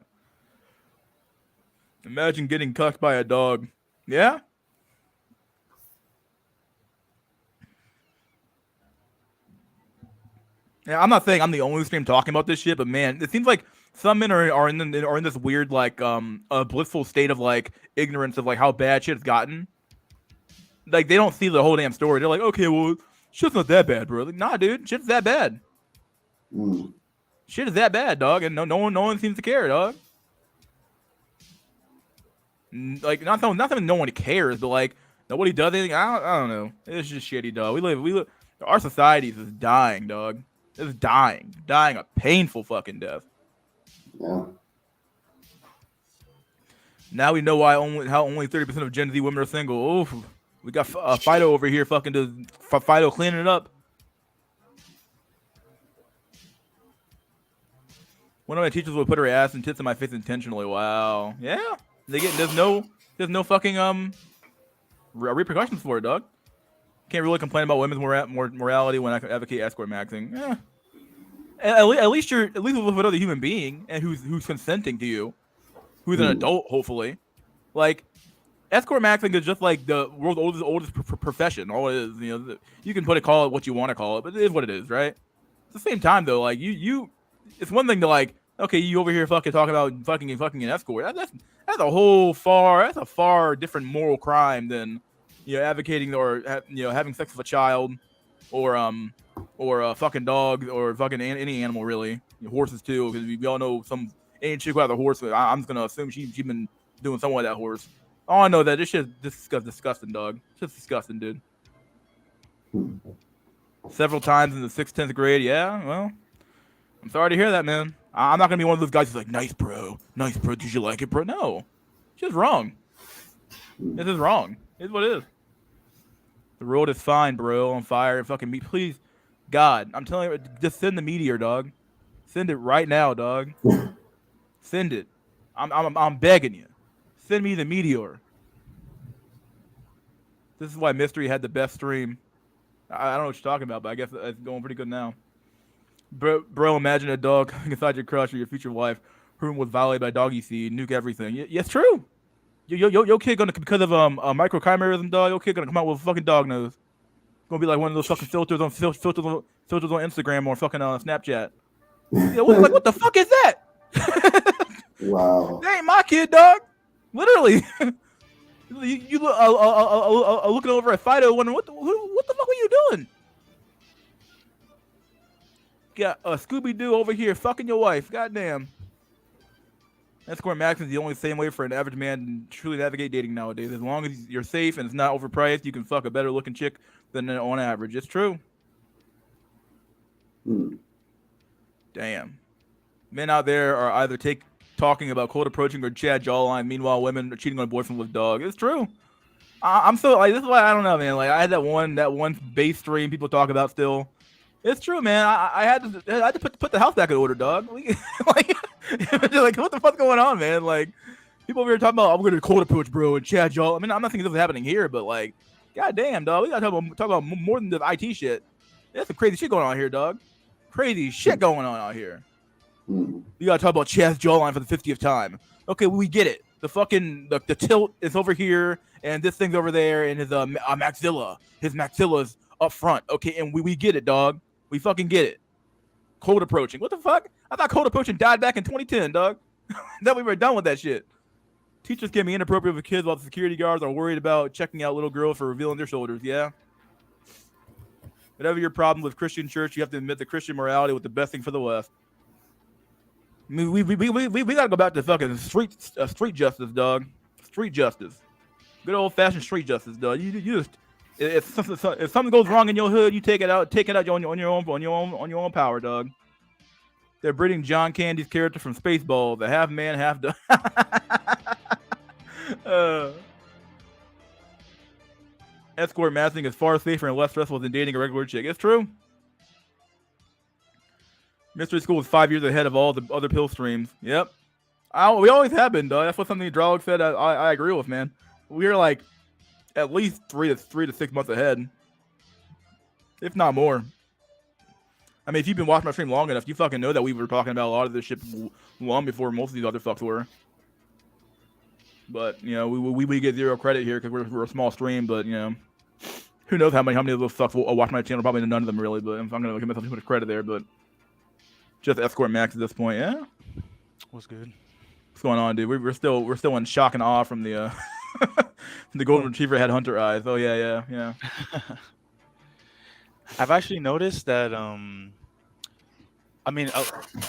Imagine getting cucked by a dog. Yeah. Yeah, I'm not saying I'm the only stream talking about this shit, but man, it seems like some men are in this weird like a blissful state of like ignorance of like how bad shit's gotten. Like they don't see the whole damn story. They're like, okay, well, shit's not that bad, bro. Like, nah, dude, shit's that bad. Shit is that bad, dog, and no one seems to care, dog. Like not that no one cares, but like nobody does anything. I don't know. It's just shitty, dog. We live. Our society is dying, dog. It's dying a painful fucking death. Yeah. Now we know why only 30% of Gen Z women are single. Oh, we got Fido over here fucking Fido cleaning it up. One of my teachers would put her ass and tits in my face intentionally. Wow. Yeah. There's no fucking repercussions for it, dog. Can't really complain about women's morality when I advocate escort maxing. Yeah. At least with another human being and who's consenting to you, who's an adult, hopefully. Like, escort maxing is just like the world's oldest profession. All it is, you can call it what you want to call it, but it is what it is, right? At the same time, though, like it's one thing to like, okay, you over here fucking talking about fucking an escort. That's a far different moral crime than advocating or having sex with a child or a fucking dog or fucking any animal really. Horses too, because we all know some ain't chick without a horse. I'm just gonna assume she's been doing something with that horse. Oh, I know that this shit is disgusting, dog. It's just disgusting, dude. Several times in the 6th, 10th grade. Yeah, well, I'm sorry to hear that, man. I'm not gonna be one of those guys who's like, nice, bro. Did you like it, bro? No, it's just wrong. This is wrong. It's what it is. The road is fine, bro. On fire. Fucking me, please, God. I'm telling you, just send the meteor, dog. Send it right now, dog. Send it. I'm begging you. Send me the meteor. This is why Mystery had the best stream. I don't know what you're talking about, but I guess it's going pretty good now. Bro, imagine a dog inside your crush or your future wife. Her room was violated by doggy seed, nuke everything. Yeah, it's true. Your kid gonna, because of microchimerism, dog. Your kid gonna come out with a fucking dog nose. Gonna be like one of those fucking filters on Instagram or fucking Snapchat. Yeah, what the fuck is that? Wow. That ain't my kid, dog. Literally. you looking over at Fido, wondering what the fuck are you doing? Got a Scooby-Doo over here fucking your wife. Goddamn. Escort maxing is the only same way for an average man to truly navigate dating nowadays. As long as you're safe and it's not overpriced, you can fuck a better looking chick than on average. It's true. Damn. Men out there are either talking about cold approaching or Chad jawline. Meanwhile, women are cheating on a boyfriend with dog. It's true. I'm so like, this is why I don't know, man. Like, I had that one base stream people talk about still. It's true, man. I had to put the house back in order, dog. Like what the fuck's going on, man? Like, people over here talking about, I'm going to cold approach, bro, and Chad y'all. I mean, I'm not thinking this is happening here, but like, goddamn, dog, we gotta talk about more than just IT shit. There's some crazy shit going on here, dog. Crazy shit going on out here. You gotta talk about Chad's jawline for the 50th time. Okay, we get it. The fucking the tilt is over here, and this thing's over there, and his maxilla, his maxilla's up front. Okay, and we get it, dog. We fucking get it. Cold approaching. What the fuck? I thought cold approaching died back in 2010, dog. That we were done with that shit. Teachers can be inappropriate with kids while the security guards are worried about checking out little girls for revealing their shoulders. Yeah. Whatever your problem with Christian church, you have to admit the Christian morality was the best thing for the West. I mean, we gotta go back to fucking street justice, dog. Street justice. Good old fashioned street justice, dog. You just if something goes wrong in your hood, you take it out on your own power, dog. They're breeding John Candy's character from Spaceballs, the half man, half dog. Escort matching is far safer and less stressful than dating a regular chick. It's true. Mystery School is 5 years ahead of all the other pill streams. Yep. We always have been, dog. That's what something Drog said. I agree with, man. We're like at least 3 to 6 months ahead, if not more. I mean, if you've been watching my stream long enough, you fucking know that we were talking about a lot of this shit long before most of these other fucks were. But we get zero credit here because we're a small stream. But who knows how many of those fucks will watch my channel? Probably none of them really. But I'm gonna give myself too much credit there. But just escort max at this point. Yeah. What's good? What's going on, dude? We're still in shock and awe from the the golden retriever had hunter eyes. Oh yeah. I've actually noticed that I mean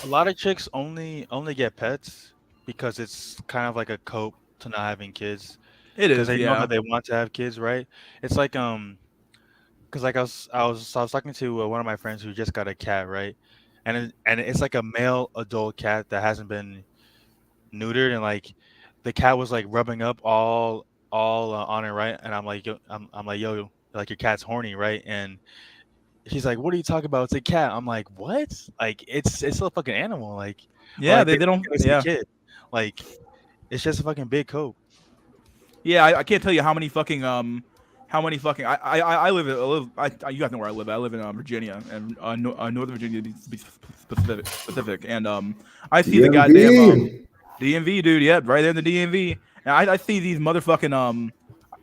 a lot of chicks only get pets because it's kind of like a cope to not having kids. It is. Because they know that they want to have kids, right? It's like because like I was talking to one of my friends who just got a cat, right? And it's like a male adult cat that hasn't been neutered, and like the cat was like rubbing up all on it, right? And I'm like, I'm like, yo, like your cat's horny, right? And he's like, what are you talking about? It's a cat. I'm like, what? Like it's still a fucking animal, like, or Yeah, like they don't. it's a Yeah, kid, like it's just a fucking big coat. yeah. I can't tell you how many fucking. I live. You guys know where I live. I live in Virginia and Northern Virginia to be specific. And I see the goddamn DMV. DMV, dude. Yeah, right there in the DMV. And I see these motherfucking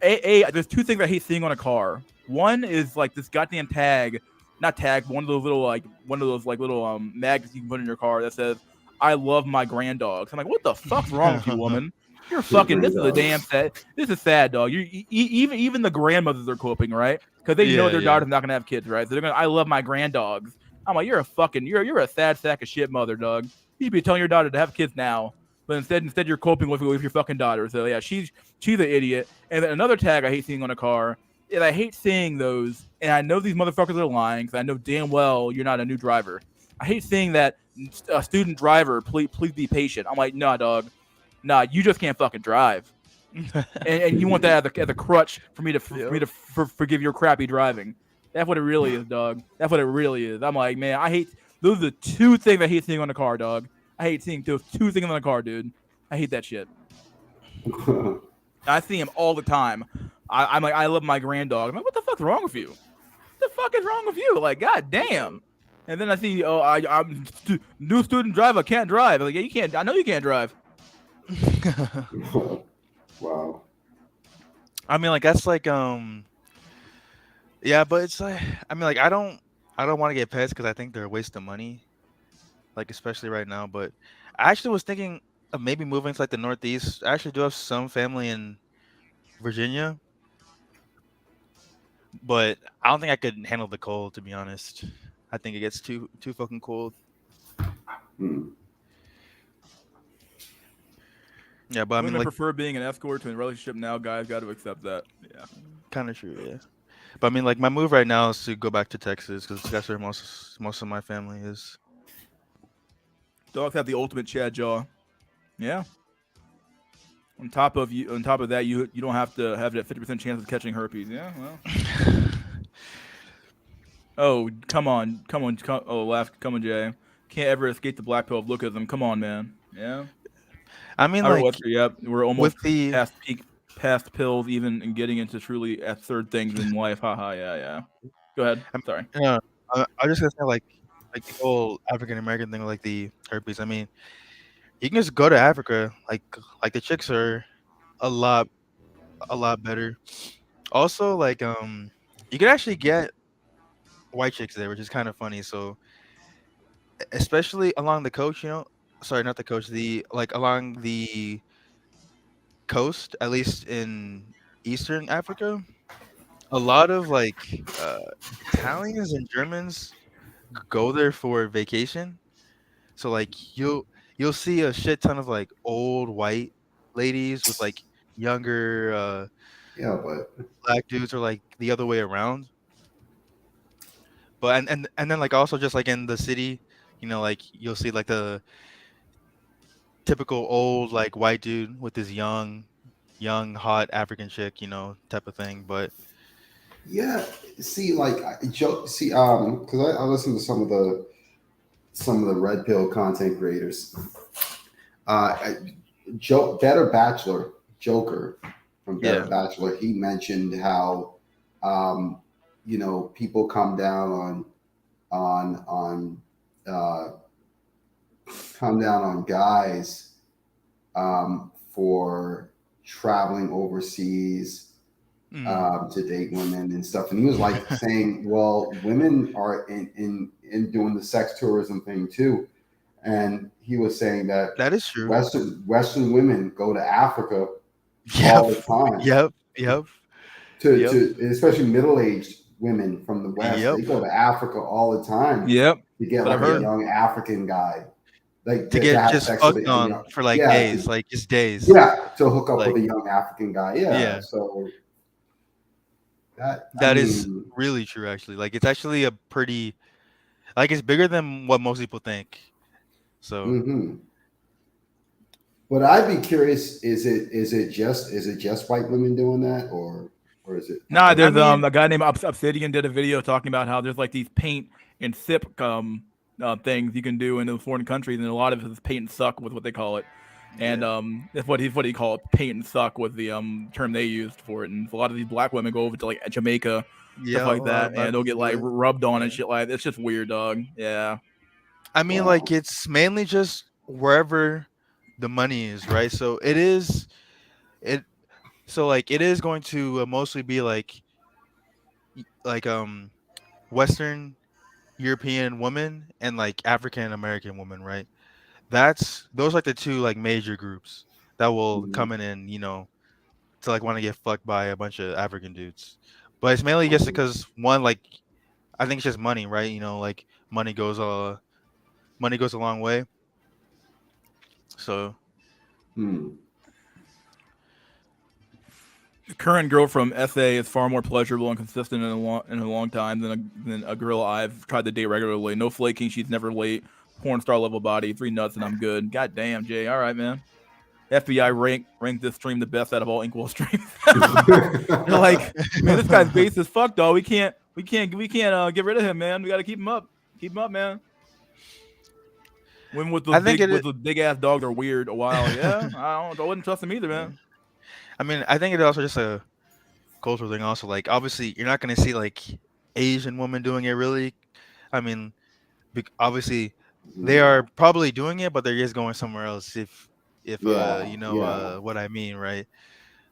there's two things I hate seeing on a car. One is like this goddamn tag, not tag, one of those little little magnets you can put in your car that says "I love my grand dogs." I'm like, what the fuck's wrong with you, woman? You're fucking. This is a damn sad. This is sad, dog. Even the grandmothers are coping, right? Because they know Yeah, their yeah. daughter's not gonna have kids, right? So they're gonna. I love my grand dogs. I'm like, you're a sad sack of shit, mother, dog. You should be telling your daughter to have kids now, but instead you're coping with your fucking daughter. So yeah, she's an idiot. And then another tag I hate seeing on a car is I hate seeing those, and I know these motherfuckers are lying because I know damn well you're not a new driver. I hate seeing that student driver. Please be patient. I'm like, nah, dog. Nah, you just can't fucking drive, and you want that as a crutch for me to forgive your crappy driving. That's what it really is, dog. That's what it really is. I'm like, man, I hate those are the two things I hate seeing on the car, dog. I hate seeing those two things on the car, dude. I hate that shit. I see him all the time. I'm like, I love my grand dog. I'm like, what the fuck's wrong with you? What the fuck is wrong with you? Like, god damn. And then I see, I'm new student driver, can't drive. I'm like, yeah, you can't. I know you can't drive. Wow. I mean, like that's like yeah, but it's like I mean, like I don't want to get pets because I think they're a waste of money, like especially right now. But I actually was thinking of maybe moving to like the Northeast. I actually do have some family in Virginia, but I don't think I could handle the cold, to be honest. I think it gets too fucking cold. Hmm. Yeah, but I mean, Women like, prefer being an escort to a relationship now. Guys got to accept that. Yeah. kind of true, yeah. But I mean, like, my move right now is to go back to Texas because that's where most of my family is. Dogs have the ultimate Chad jaw. Yeah. On top of that, you don't have to have that 50% chance of catching herpes. Yeah. Well. Oh, come on. Come on, Jay. Can't ever escape the black pill of lookism. Come on, man. Yeah. I mean, I don't know like, what. Yep. We're almost with the past pills, even and getting into truly absurd things in life. Haha. Yeah. Go ahead. Sorry. yeah, I was just gonna say like the whole African American thing, like the herpes. I mean, you can just go to Africa. Like the chicks are a lot better. Also, like you could actually get white chicks there, which is kind of funny. So especially along the coast, sorry, not the coast, the like along the coast, at least in Eastern Africa, a lot of like Italians and Germans go there for vacation. So like you'll see a shit ton of like old white ladies with like younger Yeah, but black dudes, or like the other way around. But and then like also just like in the city, like you'll see like the typical old like white dude with this young hot African chick, type of thing. But yeah, see, like joke. See, because I listen to some of the red pill content creators. Better Bachelor Joker from Better yeah, Bachelor. He mentioned how, people come down on guys for traveling overseas to date women and stuff. And he was like saying, well, women are in doing the sex tourism thing too. And he was saying that that is true. Western women go to Africa Yep, all the time. yep. To especially middle-aged women from the West, Yep. they go to Africa all the time. Yep. To get But I've like a heard- young African guy, like To get have just sex with fucked a on young- for like yeah, days, like just days. Yeah, to hook up Like- with a young African guy. Yeah. Yeah. So That is really true, actually. Like it's actually a pretty, like it's bigger than what most people think. So Mhm. But I'd be curious: is it just white women doing that, or is it? Nah, there's I mean- a guy named Obsidian did a video talking about how there's like these paint and sip things you can do in the foreign countries, and a lot of it is paint and suck with what they call it. And that's what he called it, paint and suck was the term they used for it. And a lot of these black women go over to like Jamaica, stuff like that, and they'll get like rubbed on and shit like that. It's just weird, dog. Yeah. I mean, Wow. like it's mainly just wherever the money is, right? So it is it. So like it is going to mostly be like Western European women and like African American women, right? Those like the two like major groups that will Mhm. come in and to like want to get fucked by a bunch of African dudes. But it's mainly just because one, like I think it's just money, right? Like money goes a long way. So Hmm. The current girl from SA is far more pleasurable and consistent in a long time than a girl I've tried to date regularly. No flaking, she's never late. Porn star level body, 3 nuts and I'm good. God damn, Jay. All right, man. FBI ranked this stream the best out of all Inkwell streams. They're like, man, this guy's base as fuck, dog. We can't get rid of him, man. We got to keep him up. Keep him up, man. Women with the big ass dogs are weird. A while, yeah. I wouldn't trust them either, man. I mean, I think it's also just a cultural thing. Also, like obviously, you're not gonna see like Asian women doing it. Really, I mean, obviously, they are probably doing it, but they're just going somewhere else. If what I mean, right?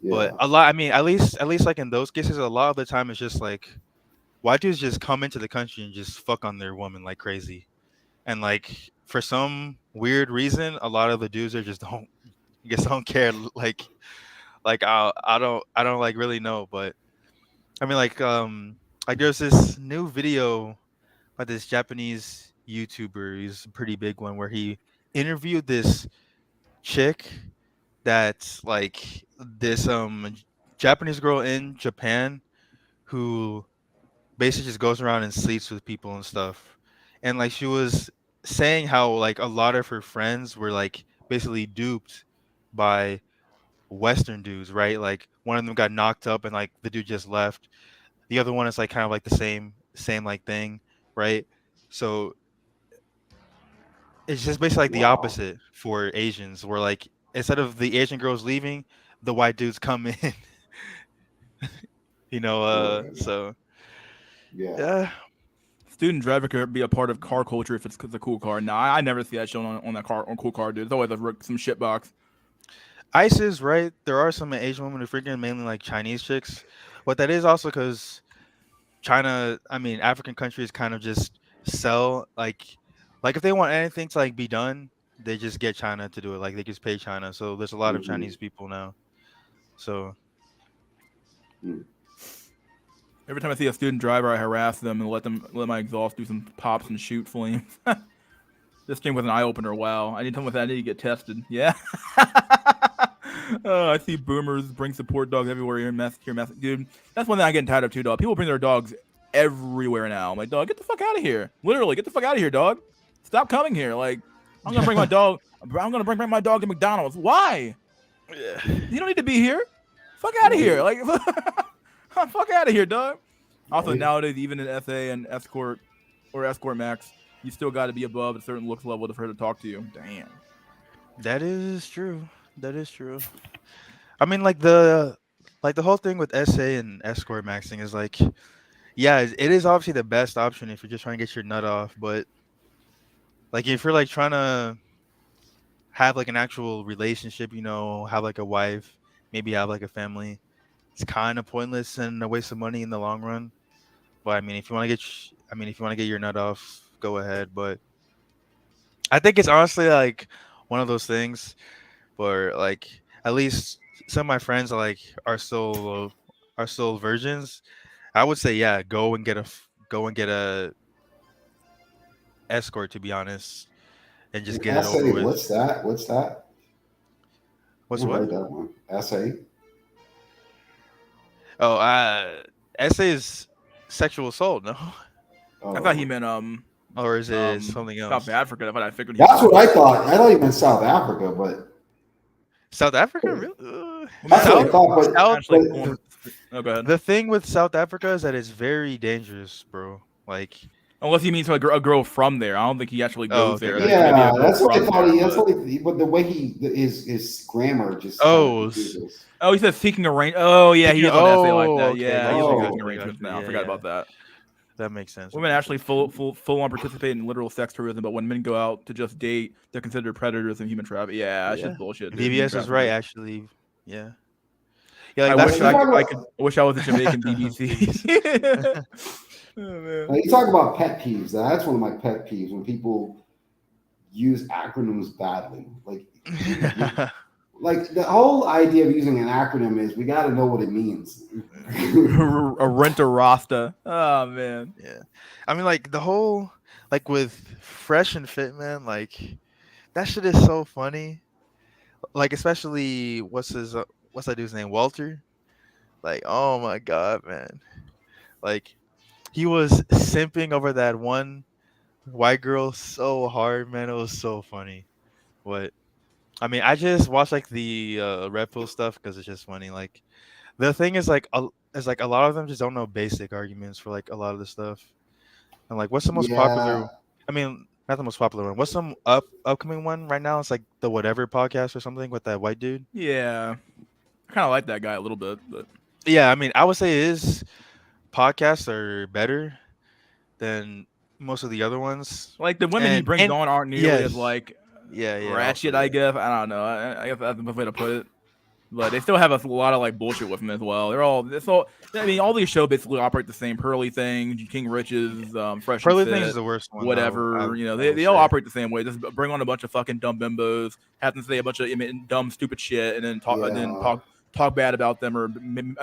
Yeah. But a lot. I mean, at least like in those cases, a lot of the time it's just like white dudes just come into the country and just fuck on their woman like crazy, and like for some weird reason, a lot of the dudes are just don't care. Like I don't like really know, but I mean like there's this new video by this Japanese YouTuber. He's a pretty big one where he interviewed this chick that's like this Japanese girl in Japan who basically just goes around and sleeps with people and stuff. And like she was saying how like a lot of her friends were like basically duped by Western dudes, right? Like one of them got knocked up and like the dude just left. The other one is like kind of like the same like thing, right? So it's just basically like the opposite for Asians, where like instead of the Asian girls leaving, the white dudes come in. So yeah. Student driver could be a part of car culture if it's a cool car. Nah, I never see that shown on that car on cool car, dude. It's always some shit box. ICE is right. There are some Asian women who freaking mainly like Chinese chicks, but that is also because China. I mean, African countries kind of just sell like if they want anything to like be done, they just get China to do it. Like they just pay China. So there's a lot of Chinese people now. So every time I see a student driver, I harass them and let my exhaust do some pops and shoot flames. This stream was an eye opener. Wow, I need someone with that. I need to get tested. Yeah. I see boomers bring support dogs everywhere here, dude. That's one thing I'm getting tired of too, dog. People bring their dogs everywhere now. I'm like, dog, get the fuck out of here. Literally, get the fuck out of here, dog. Stop coming here. Like, I'm gonna bring my dog. I'm gonna bring my dog to McDonald's. Why? You don't need to be here. Fuck out of here. Like, fuck out of here, dog. Also, nowadays, even in SA and escort or escort max, you still got to be above a certain looks level for her to talk to you. Damn. That is true. I mean, like the whole thing with SA and escort maxing is like, yeah, it is obviously the best option if you're just trying to get your nut off. But like if you're like trying to have like an actual relationship, have like a wife, maybe have like a family, it's kind of pointless and a waste of money in the long run. But I mean, if you want to get your nut off, go ahead. But I think it's honestly like one of those things where like at least some of my friends are still virgins. I would say go and get a escort, to be honest, and just get it over with. What's that? What's I what? heard that one. SA. Oh, SA is sexual assault, no? Oh. I thought he meant or is it something else? South Africa. But I figured that's what I thought. I thought he meant South Africa, but South Africa, really? That's what I thought, but, South, Actually, but going oh, go ahead. the thing with South Africa is that it's very dangerous, bro. Like, Unless he means like a girl from there. I don't think he actually oh, goes okay, there. right. Maybe a yeah, girl that's what I from thought. there, That's but- what. But the way his grammar just Oh, confuses. Oh, he says seeking arrange. Oh, yeah, he is on essay like that. okay, Yeah, gotcha, he's on gotcha, seeking arrangements now. I forgot about that. That makes sense. Women actually full on participate in literal sex tourism, but when men go out to just date, they're considered predators and human trafficking. Yeah, that's just bullshit. Dude. VBS was right, actually. Yeah. Yeah, like I that's wish I wish I was a Jamaican BBC. Oh, man. Now, you talk about pet peeves. That's one of my pet peeves when people use acronyms badly. Like the whole idea of using an acronym is we got to know what it means. A renter Rasta. Oh man. Yeah. I mean, like the whole like with Fresh and Fit, man, like that shit is so funny. Like especially what's that dude's name? Walter. Like, oh my god, man. Like he was simping over that one white girl so hard, man. It was so funny. What? I mean, I just watched like the Red Pill stuff because it's just funny. Like the thing is like a lot of them just don't know basic arguments for like a lot of the stuff. And like, what's the most popular? I mean, not the most popular one. What's some upcoming one right now? It's like the Whatever podcast or something with that white dude. Yeah, I kind of like that guy a little bit, but yeah, I mean, I would say his podcasts are better than most of the other ones. Like the women he brings on aren't nearly as like ratchet. Also, I guess I don't know. I guess that's the best way to put it. But they still have a lot of like bullshit with them as well. I mean, all these shows basically operate the same. Pearly Thing, King Riches, Fresh. Pearly and Thing Fit, is the worst one. Whatever, they all operate the same way. Just bring on a bunch of fucking dumb bimbos, have them say a bunch of dumb, stupid shit, and then talk bad about them or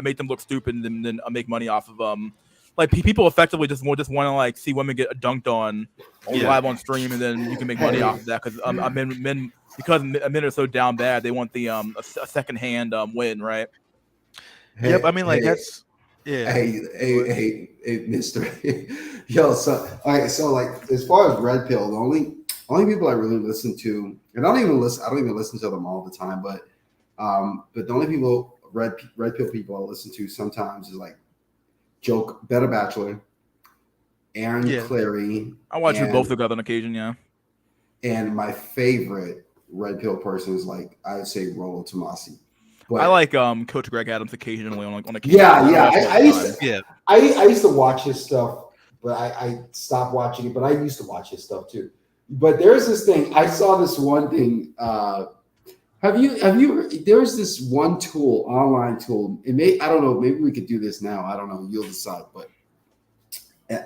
make them look stupid, and then make money off of them. Like people effectively just want to like see women get dunked on live on stream, and then you can make money off of that because men because men are so down bad, they want the a second hand win, right? Yep, I mean like that's Hey, Mister. Yo, so all right, so like as far as Red Pill, the only people I really listen to, and I don't even listen to them all the time, but the only people Red Pill people I listen to sometimes is like Joke, Better Bachelor, Aaron Clary. I watch them both together on occasion, yeah. And my favorite Red Pill person is like I would say Rollo Tomasi. But I like Coach Greg Adams occasionally on occasion. I used to watch his stuff, but I stopped watching it. But I used to watch his stuff too. But there's this thing. I saw this one thing. Have you? There's this one tool, online tool. I don't know. Maybe we could do this now. I don't know. You'll decide. But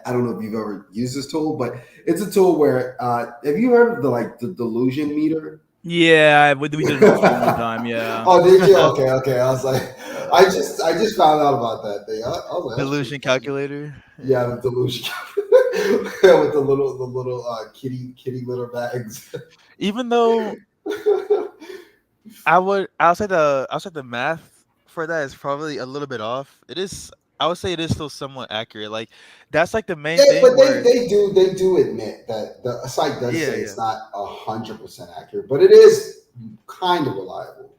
I don't know if you've ever used this tool. But it's a tool where have you heard of the delusion meter? Yeah, we did it one time. Yeah. Oh, did you? Okay. I was like, I just found out about that thing. I was like, delusion calculator. Yeah, the delusion calculator with the little kitty litter bags. Even though I'll say the math for that is probably a little bit off. I would say it is still somewhat accurate. Like that's like the main thing. But they do admit that the site does say it's not 100% accurate, but it is kind of reliable.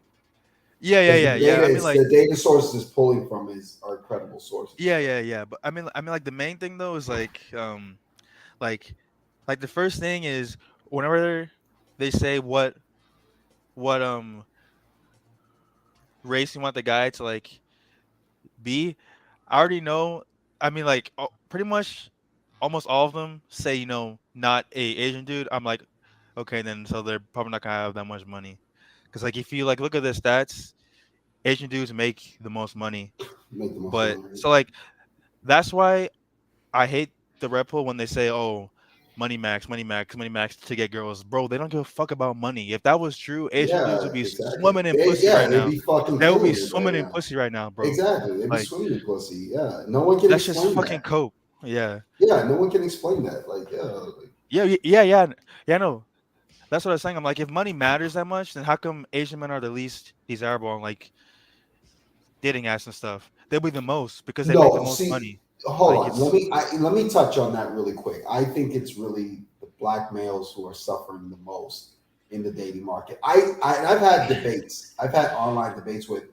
Yeah. I mean, like the data sources it's pulling from are credible sources. Yeah. But I mean, like the main thing though is like the first thing is whenever they say what race you want the guy to like be, I already know. I mean, like pretty much almost all of them say not a Asian dude. I'm like, okay, then so they're probably not gonna have that much money, because like if you like look at the stats, Asian dudes make the most money. So like that's why I hate the Red Pill when they say, oh, money max to get girls. Bro, they don't give a fuck about money. If that was true, Asian dudes would be swimming in pussy right now. They would be swimming in pussy right now, bro. Exactly. They'd be swimming in pussy. Yeah. No one can that's explain just fucking that. coke. Yeah. Yeah, no one can explain that. Like, Yeah, no. That's what I was saying. I'm like, if money matters that much, then how come Asian men are the least desirable on like dating apps and stuff? They'll be the most because they make the most money. Hold on. Let me touch on that really quick. I think it's really the black males who are suffering the most in the dating market. I've had debates. I've had online debates with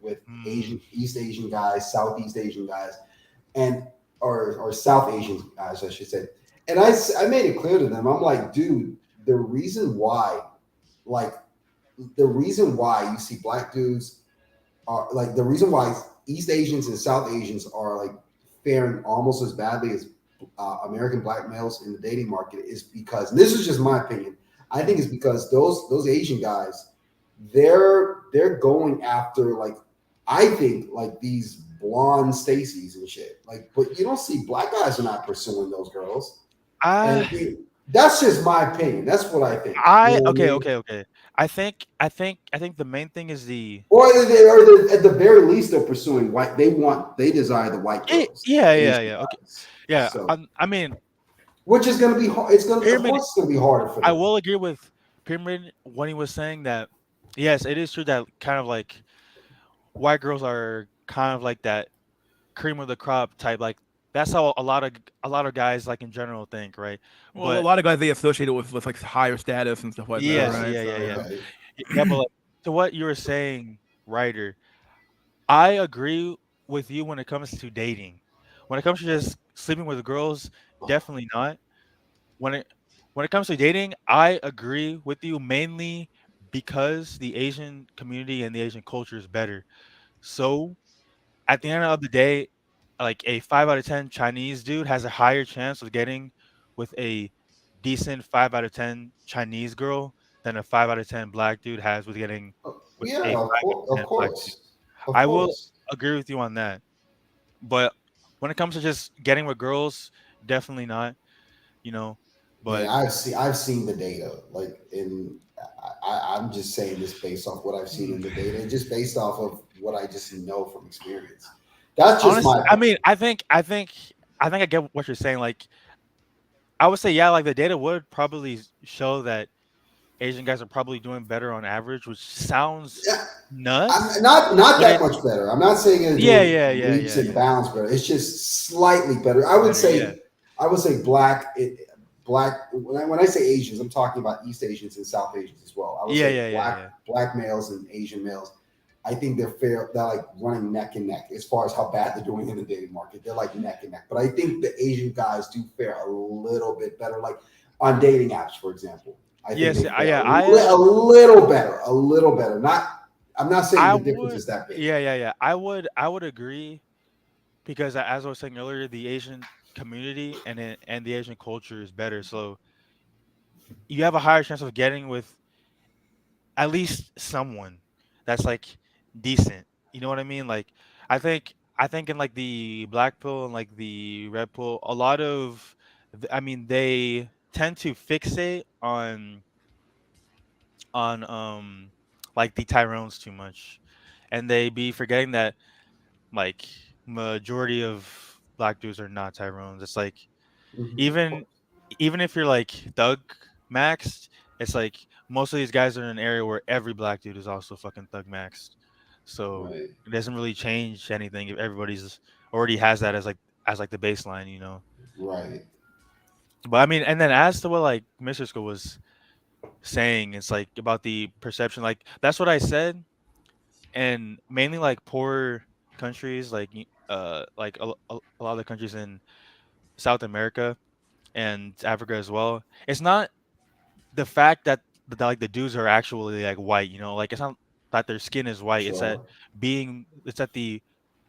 East Asian guys, Southeast Asian guys, and or South Asian guys, I should say. And I made it clear to them. I'm like, dude, the reason why you see black dudes are like the reason why East Asians and South Asians are like faring almost as badly as American black males in the dating market is because, and this is just my opinion, I think it's because those Asian guys, they're going after like, I think like these blonde Stacys and shit. Like, but you don't see black guys are not pursuing those girls. That's just my opinion. That's what I think. Okay. I think the main thing is or at the very least they're pursuing white. They desire the white girls. Okay. Yeah. So, I mean, which is going to be hard. Of course, it's going to be harder for them. I will agree with Pyramid when he was saying that. Yes, it is true that kind of like white girls are kind of like that cream of the crop type. Like that's how a lot of guys like in general think, right? Well, a lot of guys they associate it with like higher status and stuff like that. Right? Yeah. But like, to what you were saying, Ryder, I agree with you when it comes to dating. When it comes to just sleeping with girls, definitely not. When it comes to dating, I agree with you mainly because the Asian community and the Asian culture is better. So at the end of the day, like a 5 out of 10 Chinese dude has a higher chance of getting with a decent 5 out of 10 Chinese girl than a 5 out of 10 black dude has with getting with Yeah, a 5 out of 10 black dude. I will agree with you on that. But when it comes to just getting with girls, definitely not. But yeah, I've seen the data. Like I'm just saying this based off what I've seen in the data, and just based off of what I just know from experience. That's just honestly, I mean, I think I get what you're saying. Like, I would say, yeah, like the data would probably show that Asian guys are probably doing better on average, which sounds nuts. Not that much better. I'm not saying it's leaps and bounds better. It's just slightly better. I would say black. When I say Asians, I'm talking about East Asians and South Asians as well. I would say black males and Asian males. I think they're like running neck and neck as far as how bad they're doing in the dating market. They're like neck and neck. But I think the Asian guys do fare a little bit better, like on dating apps, for example. I think a little better. I'm not saying the difference is that big. Yeah. I would agree because as I was saying earlier, the Asian community and the Asian culture is better. So you have a higher chance of getting with at least someone that's like decent. You know what I mean? Like I think in like the black pill and like the red pill, a lot of they tend to fixate on like the Tyrones too much, and they be forgetting that like majority of black dudes are not Tyrones. It's like even if you're like thug maxed, it's like most of these guys are in an area where every black dude is also fucking thug maxed. So it doesn't really change anything if everybody's already has that as like the baseline. Right. But I mean, and then as to what like Mr. School was saying, it's like about the perception, like that's what I said, and mainly like poor countries, like a lot of the countries in South America and Africa as well. It's not the fact that like the dudes are actually like white, like it's not that their skin is white. It's that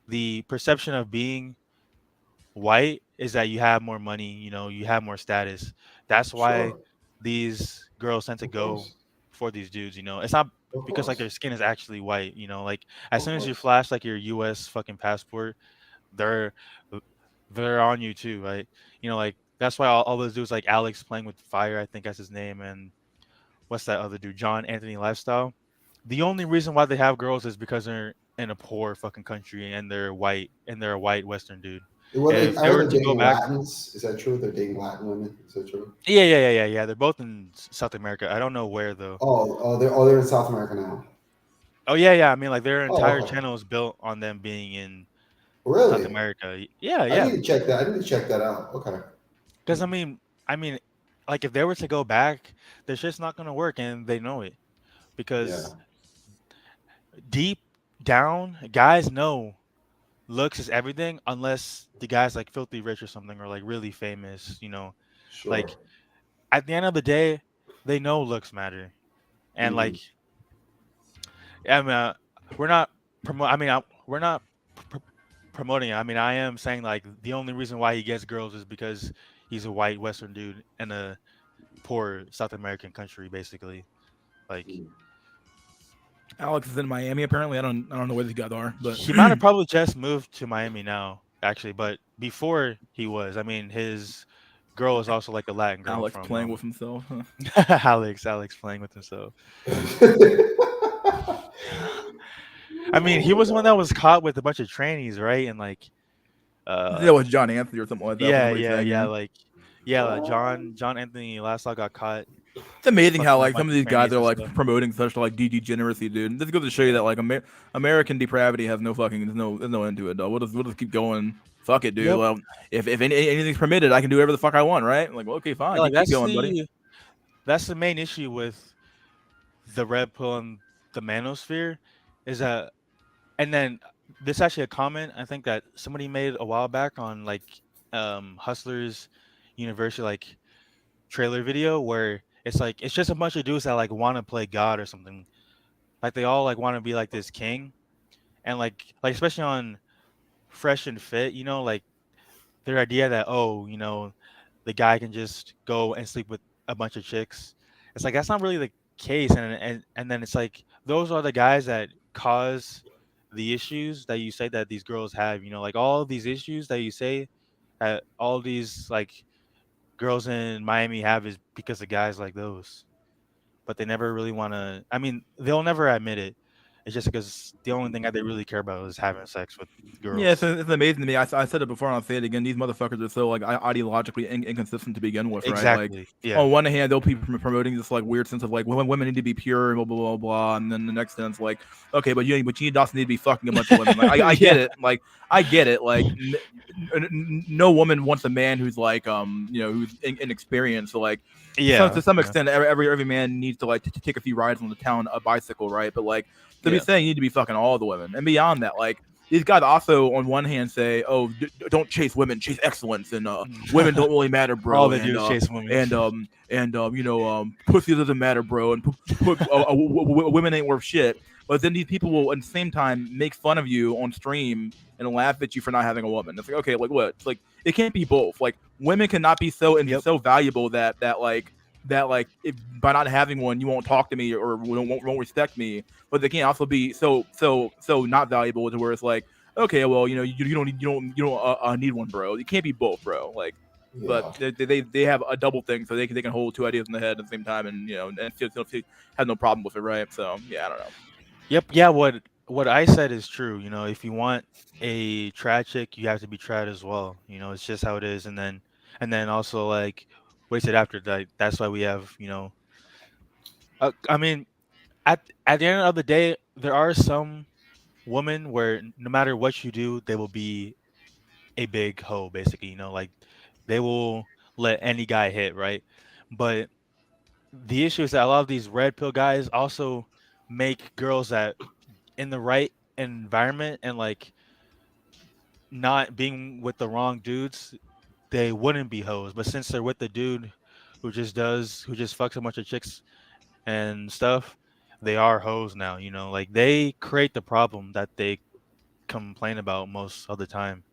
the perception of being white is that you have more money, you have more status. That's why these girls tend to go for these dudes. It's not because like their skin is actually white. Like as soon as you flash like your U.S. fucking passport, they're on you too, right? Like that's why all those dudes like Alex playing with fire, I think that's his name, and what's that other dude, John Anthony Lifestyle. The only reason why they have girls is because they're in a poor fucking country and they're white and they're a white Western dude. I heard they're dating Latins. Is that true? They're dating Latin women. Is that true? Yeah. They're both in South America. I don't know where though. They're in South America now. Oh yeah. I mean, like their entire channel is built on them being in South America. Yeah. I need to check that. I need to check that out. Okay. Because I mean, like if they were to go back, their shit's not gonna work, and they know it Yeah, because deep down, guys know looks is everything unless the guy's like filthy rich or something or like really famous. sure. Like at the end of the day, they know looks matter, and Hmm. like I mean, we're not promote. I mean, we're not pr- promoting it. I mean, I am saying like the only reason why he gets girls is because he's a white Western dude in a poor South American country, basically. Like Alex is in Miami apparently. I don't know where these guys are, but he might have probably just moved to Miami now, actually, but before he was, I mean, his girl is also like a Latin girl Alex from playing with himself. Huh? Alex playing with himself. I mean, he was one that was caught with a bunch of trannies, right? And like, That was John Anthony or something like that. From yeah, what he's yeah, saying, yeah, yeah. like, yeah, like John Anthony Lassaw got caught It's amazing how fucking with a like some bunch of of these guys trannies are and like stuff. promoting such like degeneracy, dude. This goes to show you that like American depravity has no fucking there's no end to it, though. We'll just keep going. Fuck it, dude. Yep. Well, if anything's permitted, I can do whatever the fuck I want, right? Like, well, okay, Yeah, fine, like keep going, buddy. that's the main issue with the red pill and the manosphere is that, and then this is actually a comment I think that somebody made a while back on like Hustlers University like trailer video where it's like it's just a bunch of dudes that like want to play God or something. Like they all like want to be like this king, and like especially on Fresh and Fit, like their idea that the guy can just go and sleep with a bunch of chicks. It's like that's not really the case, and then it's like those are the guys that cause the issues that you say that these girls have. Like all of these issues that you say that all these like girls in Miami have is because of guys like those. But they never really want to. I mean, they'll never admit it. It's just because the only thing that they really care about is having sex with Yeah, girls. it's amazing to me. I said it before and I'll say it again. These motherfuckers are so like ideologically inconsistent to begin with, right? Like Exactly. Yeah. on one hand, they'll be promoting this like weird sense of like women need to be pure and blah blah blah blah, and then the next sense like okay, but you also need to be fucking a bunch of women. Like I get Yeah. it. Like I get it. Like no woman wants a man who's like who's inexperienced. So like to Yeah. some Yeah. extent, every man needs to like to take a few rides on the town a bicycle, right? But like to be Yeah. saying you need to be fucking all the women, and beyond that, like these guys also on one hand say, "Oh, don't chase women, chase excellence," and women don't really matter, All bro, they do is chase women. pussy doesn't matter, bro, and women ain't worth shit. But then these people will, at the same time, make fun of you on stream and laugh at you for not having a woman. It's like, okay, like what? It's like it can't be both. Like women cannot be so Yep. so valuable that if by not having one you won't talk to me or won't respect me, but they can't also be so not valuable to where it's like okay, well you don't need one, bro. You can't be both, bro. Like, Yeah. but they have a double thing, so they can hold two ideas in the head at the same time, and and still have no problem with it, right? So yeah, I don't know. Yep. Yeah. What I said is true. If you want a trad chick, you have to be trad as well. It's just how it is. And then also like wasted after that. That's why we have. I mean, at the end of the day, there are some women where no matter what you do, they will be a big hoe. Basically, like they will let any guy hit, right? But the issue is that a lot of these red pill guys also make girls that in the right environment and like not being with the wrong dudes, they wouldn't be hoes. But since they're with the dude who just fucks a bunch of chicks and stuff, they are hoes now. Like they create the problem that they complain about most of the time.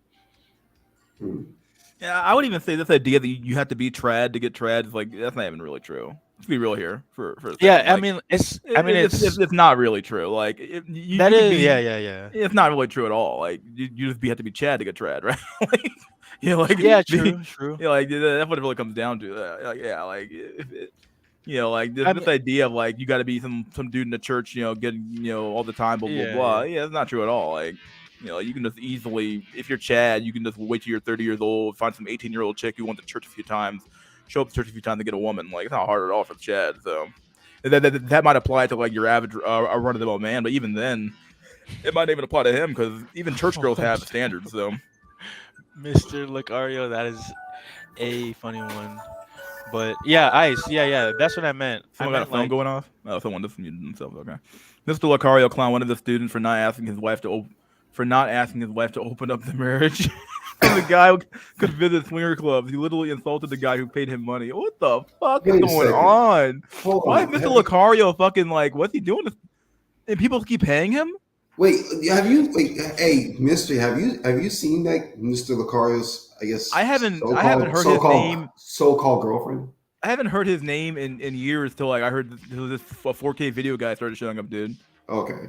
Hmm. Yeah, I would even say this idea that you have to be trad to get trad is like that's not even really true. Let's be real here for a second. Yeah, I Like, mean it's it's not really true. Like you that could is be, yeah. it's not really true at all. Like you just have to be Chad to get trad, right? Like like Yeah, true. like that's what it really comes down to. Like yeah, like if it, like I this mean, idea of like you got to be some dude in the church, getting all the time, blah blah blah. yeah. Yeah, it's not true at all. Like you can just easily, if you're Chad, you can just wait till you're 30 years old, find some 18-year-old chick who went to church a few times, show up to church a few times to get a woman. Like it's not hard at all for Chad. So that might apply to like your average run-of-the-mill man, but even then, it might even apply to him because even church girls have standards. So Mr. Lucario, that is a funny one. But yeah, Ice. Yeah. That's what I meant. I Someone got a meant phone like going off. Oh, someone just muted themselves. Okay. Mr. Lucario clown one of the students for not asking his wife to open up the marriage of the guy who could visit swinger clubs. He literally insulted the guy who paid him money. What the fuck is Wait a going second. on? Hold Why is on. Mr. Lucario fucking like? What's he doing? And people keep paying him. Wait, hey, Mystery, have you seen that Mr. Lucario's, I guess, I haven't heard his name. So-called girlfriend? I haven't heard his name in years till like I heard this 4K video guy started showing up, dude. Okay.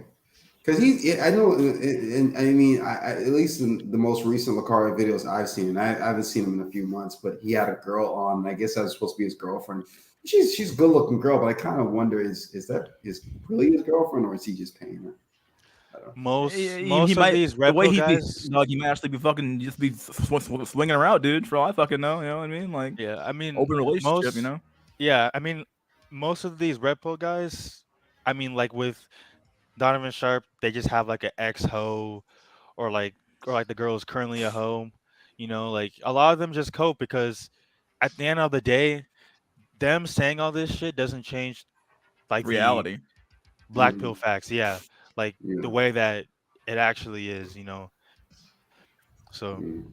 Because I know, and I mean, at least in the most recent Lucario videos I've seen, and I haven't seen him in a few months, but he had a girl on. I guess that was supposed to be his girlfriend. She's a good looking girl, but I kind of wonder is that really his girlfriend, or is he just paying her? I don't know. most He of might these the Red way Pill he guys. dog, he might actually be fucking just be swinging around, dude. For all I fucking know, you know what I mean? Like Yeah, I mean open relationship, you most. know. Yeah, I mean most of these Red Pill guys. I mean, like with Donovan Sharp, they just have like an ex hoe, or like the girl is currently a hoe. Like a lot of them just cope because at the end of the day, them saying all this shit doesn't change like the Reality. black pill Mhm. facts. Yeah, like the Yeah. way that it actually is. So Mhm.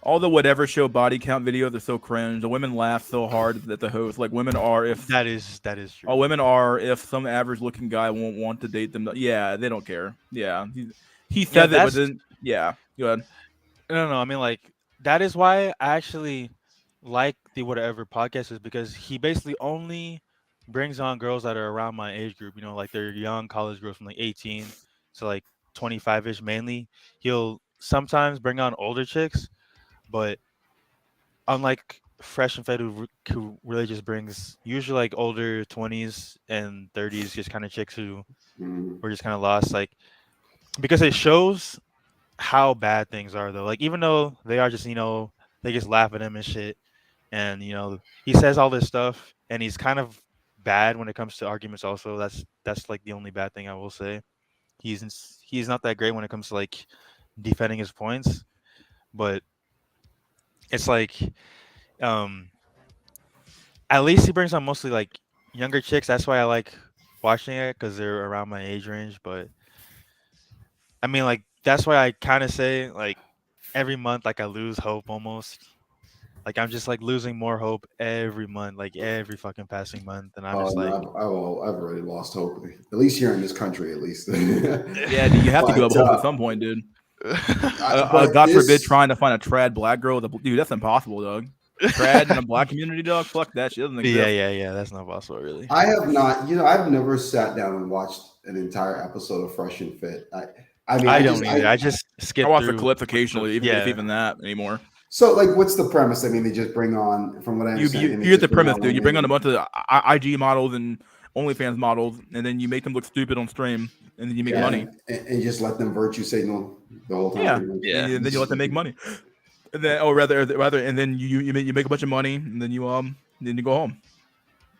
All the whatever show body count videos are so cringe. The women laugh so hard at the host. Like women are if that is true. women are if some average looking guy won't want to date them. Yeah, they don't care. Yeah, he Yeah, says it, but that's then yeah, go ahead. no. I mean, like that is why I actually like the whatever podcast is because he basically only brings on girls that are around my age group. Like they're young college girls from like 18 to like 25 ish mainly. He'll sometimes bring on older chicks, but unlike Fresh and Fed, who really just brings usually like older 20s and 30s, just kind of chicks who Mhm. were just kind of lost. Like because it shows how bad things are though. Like even though they are just they just laugh at him and shit, and he says all this stuff, and he's kind of bad when it comes to arguments. Also, that's like the only bad thing I will say. He's not that great when it comes to like defending his points, but it's like um at least he brings on mostly like younger chicks. That's why I like watching it because they're around my age range. But I mean, like that's why I kind of say like every month, like I lose hope almost. Like I'm just like losing more hope every month, like every fucking passing month, and I'm Oh just no, like, I've already lost hope. At least here in this country, at least. Yeah, dude, you have to give up But hope at some point, dude. but God forbid this, trying to find a trad black girl. Dude, that's impossible, dog. Trad in a black community, dog. Fuck that shit. Doesn't yeah, exist. yeah. That's not possible, really. I have not. I've never sat down and watched an entire episode of Fresh and Fit. I mean, I I don't just either. I I just I skip watch the through clips with the occasionally, if yeah. even that anymore. so like, what's the premise? I mean, they just bring on, from what I You understand, they here's the just bring premise, on dude. You bring on a women. bunch of IG models and OnlyFans models, and then you make them look stupid on stream, and then you make Yeah, money. and just let them virtue signal the whole time. Yeah, Pretty much. Yeah. and then you let them make money. And then, or rather, and then you make a bunch of money, and then you go home.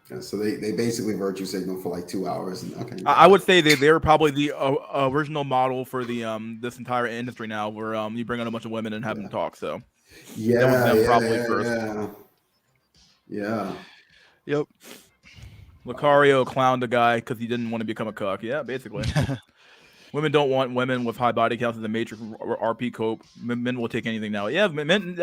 Yeah, so they basically virtue signal for like 2 hours. And okay, I would say they're probably the original model for the this entire industry now, where you bring on a bunch of women and have them talk. So that was yeah, them yeah, probably yeah, first. yeah, yeah. Yep. Lucario clowned the guy because he didn't want to become a cuck. Yeah, basically. Women don't want women with high body counts as a matrix or RP cope. Men will take anything now. Yeah, men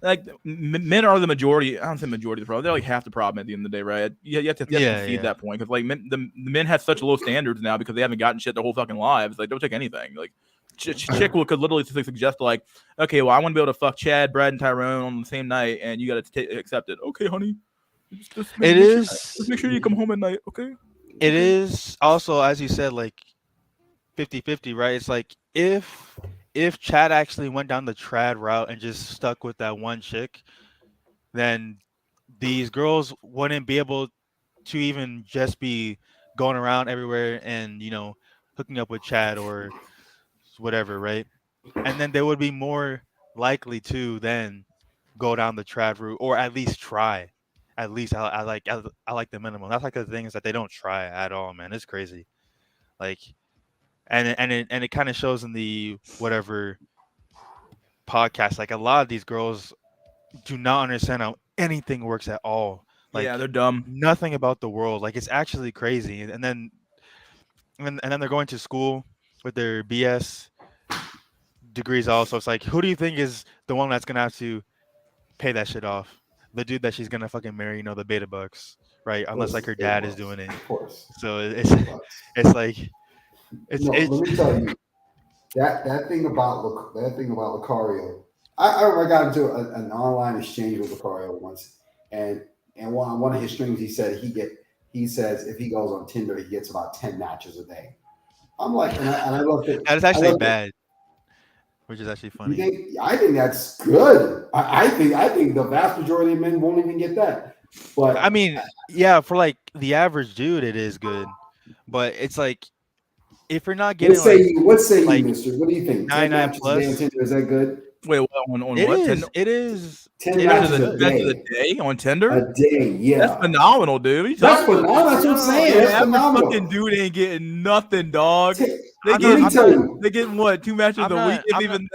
are the majority. I don't say majority of the problem. They're like half the problem at the end of the day, right? You have to Yeah, concede yeah. that point because like the men have such low standards now because they haven't gotten shit their whole fucking lives. Like, don't take anything. Like, chick could literally suggest like, okay, well, I want to be able to fuck Chad, Brad, and Tyrone on the same night, and you got to accept it. Okay, honey. Just It make sure you come home at night. Okay. It is also, as you said, like 50-50, right? It's like if Chad actually went down the trad route and just stuck with that one chick, then these girls wouldn't be able to even just be going around everywhere and hooking up with Chad or whatever, right? And then they would be more likely to then go down the trad route or at least try. At least I like the minimum. That's like the thing is that they don't try at all, man. It's crazy. Like and it kind of shows in the whatever podcast. Like a lot of these girls do not understand how anything works at all. Like Yeah, they're dumb. nothing about the world. Like it's actually crazy. And then they're going to school with their BS degrees also. It's like, who do you think is the one that's gonna have to pay that shit off? The dude that she's gonna fucking marry, the beta bucks, right? Of Unless course, like it's her beta dad is bucks. doing it. Of course, So beta bucks. it's like No, it's let me tell you that thing about Lucario. I got into an online exchange with Lucario once, and one of his streams he said he says if he goes on Tinder he gets about 10 matches a day. I'm like, and I love it. that is I actually love it. bad, which is actually You funny. think? I think that's good. I think the vast majority of men won't even get that. But I mean, yeah, for like the average dude, it is good, but it's like if you're not getting what say you, like Mister? What do you think? 99 10 matches a day on plus, Tinder, is that good? Wait, what, on it what? is, it is, 10 it is matches a good. Matches a day. day on A Tinder? day, That's yeah. phenomenal, dude. What are you That's talking about? phenomenal. That's what I'm saying. Yeah, That's average phenomenal. fucking dude ain't getting nothing, dog. They I'm Let not, me getting I'm tell not, you, they getting what, 2 matches I'm a week? not, If I'm not. even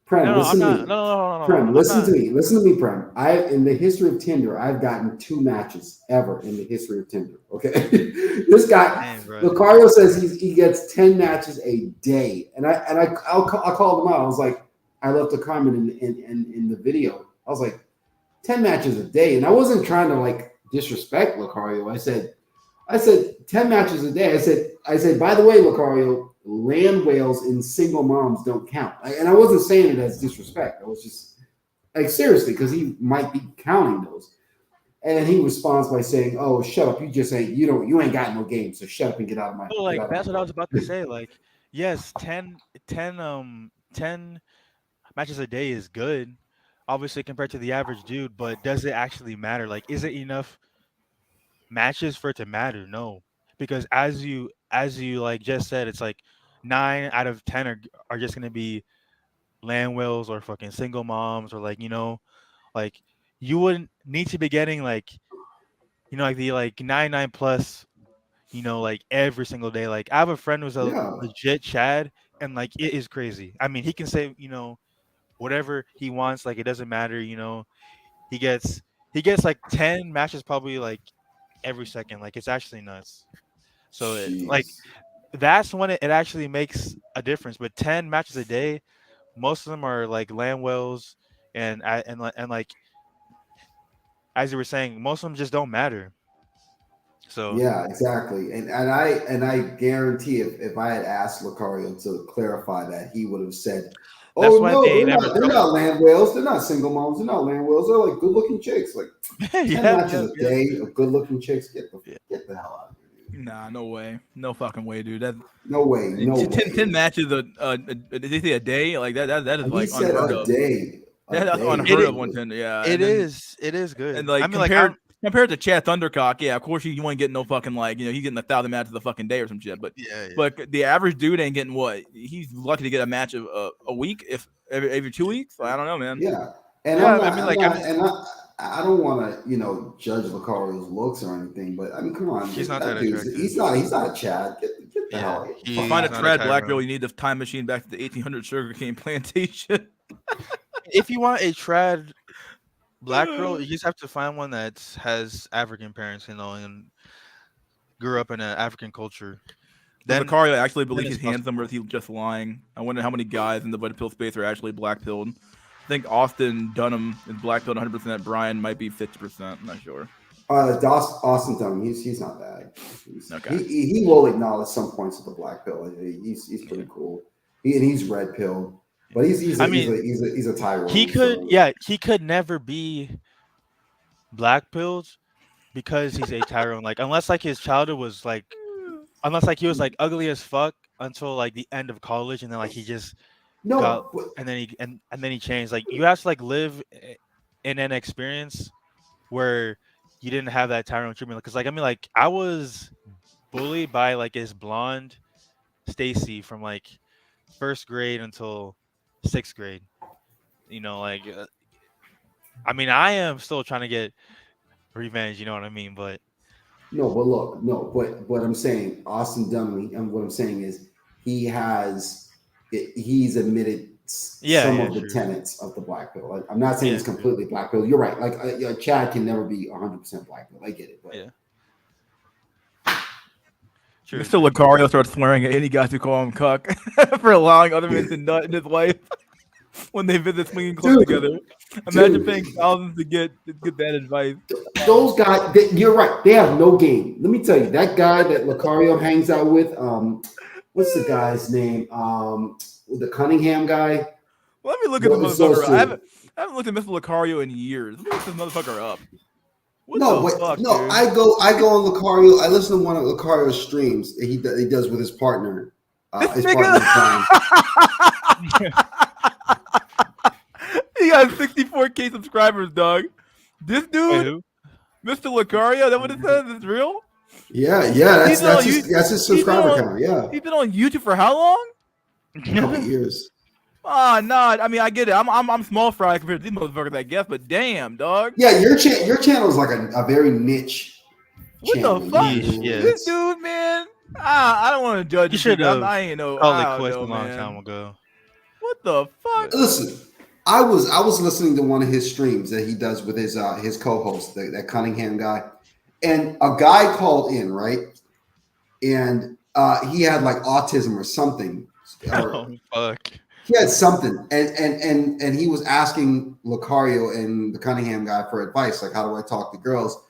Prem, No, no, I'm listen to not. me. No, no, no, no, no. Prem, I'm listen to not. me. Listen to me, Prem. In the history of Tinder, I've gotten 2 matches ever in the history of Tinder. Okay. This guy, Dang, bro. Lucario says he gets 10 matches a day. And I called him out. I was like, I left a comment in the video. I was like, 10 matches a day. And I wasn't trying to like disrespect Lucario. I said 10 matches a day. I said, by the way, Lucario, land whales and single moms don't count. And I wasn't saying it as disrespect. I was just like seriously, because he might be counting those. And then he responds by saying, "Oh, shut up! You ain't got no game. So shut up and No, get like out of that's my what I was way." about to say. Like, yes, 10 matches a day is good, obviously compared to the average dude. But does it actually matter? Like, is it enough matches for it to matter? No, because as you like just said, it's like 9 out of 10 are just gonna be land whales or fucking single moms or like like you wouldn't need to be getting like like the like 99 plus like every single day. Like I have a friend who's a Yeah, legit Chad, and like it is crazy. I mean, he can say whatever he wants. Like it doesn't matter. He gets he gets like 10 matches probably like every second. Like it's actually nuts. So like jeez. that's when it actually makes a difference. But 10 matches a day, most of them are like land whales, and like as you were saying, most of them just don't matter. So Yeah, exactly. And I guarantee if I had asked Lucario to clarify that, he would have said, that's "Oh why no, they never they're trust. not land whales. They're not single moms. They're not land whales. They're like good looking chicks. Like 10 Yep, matches yep, a yep. day of good looking chicks. Yeah. Get the hell out of here, dude. nah, no way. No fucking way, dude. That No way, no 10 way." matches did they say a day? Like that is And he like said unheard a of. day, a That's day. It unheard is, of on Tinder, yeah. it And then is it is and good. I like mean, like I'm compared to Chad Thundercock, yeah, of course you ain't getting no fucking like he's getting 1,000 matches a fucking day or some shit. But yeah, yeah. but the average dude ain't getting what he's lucky to get a match of a week if every 2 weeks. I don't know, man. Yeah, and Yeah, I mean, like I mean, I don't want to judge Lucario's looks or anything, but I mean, come on, he's not that that dude's attractive. he's not a Chad. Get the hell Yeah, out of here. To find a he's not a trad black girl, Tyrone. you need the time machine back to the 1800 sugarcane plantation. If you want a trad black girl, you just have to find one that has African parents, and grew up in an African culture. Does Then Lucario actually then believe it's he's handsome, or possible. is he just lying? I wonder how many guys in the red pill space are actually black pilled. I think Austin Dunham is black pilled 100%. Brian might be 50%. I'm not sure. Austin Dunham, he's not bad. Okay. He will acknowledge some points of the black pill. He's Yeah. pretty cool. He's red pill, but I mean, he's a he Tyrone. could, So yeah, he could never be black pilled because he's a Tyrone. Like unless like his childhood was like, unless like he was like ugly as fuck until like the end of college, and then like he just got, no, but and then he changed. Like you have to like live in an experience where you didn't have that Tyrone treatment. Because like I mean, like I was bullied by like this blonde Stacy from like first grade until sixth grade. Like I mean, I am still trying to get revenge. You know what I mean? But no, but look, no, but what I'm saying, Austin Dunley, and what I'm saying is he's admitted some of the true. tenets of the black pill. Like, I'm not saying Yeah, it's completely black pill. You're right. Like Chad can never be 100% black pill. I get it. But Yeah. True. Mr. Lucario starts swearing at any guys who call him cuck for allowing other men to nut in his life when they visit swinging clubs together. Imagine paying thousands to get that advice. Those guys, you're right. They have no game. Let me tell you, that guy that Lucario hangs out with, what's the guy's name? The Cunningham guy. Let me look at the motherfucker. I haven't looked at Mr. Lucario in years. Let me look this motherfucker up. What the fuck, dude? I go on Lucario. I listen to one of Lucario's streams. He does with his partner. His partner He got 64K subscribers, dog. This dude, Mr. Lucario, that what it says? Is real? Yeah. That's his subscriber count. Yeah. He's been on YouTube for how long? A couple years. Ah, nah. I mean, I get it. I'm small fry compared to these motherfuckers, I guess. But damn, dog. Yeah, your channel is like a very niche. What channel. the fuck? Yeah. This dude, man. I don't want to judge. You should have. I ain't know. Called I it quits don't a know, long man. time ago. What the fuck? Listen, I was listening to one of his streams that he does with his co-host, that Cunningham guy, and a guy called in, right? And he had like autism or something. Oh fuck. He had something, and he was asking Lucario and the Cunningham guy for advice, like how do I talk to girls?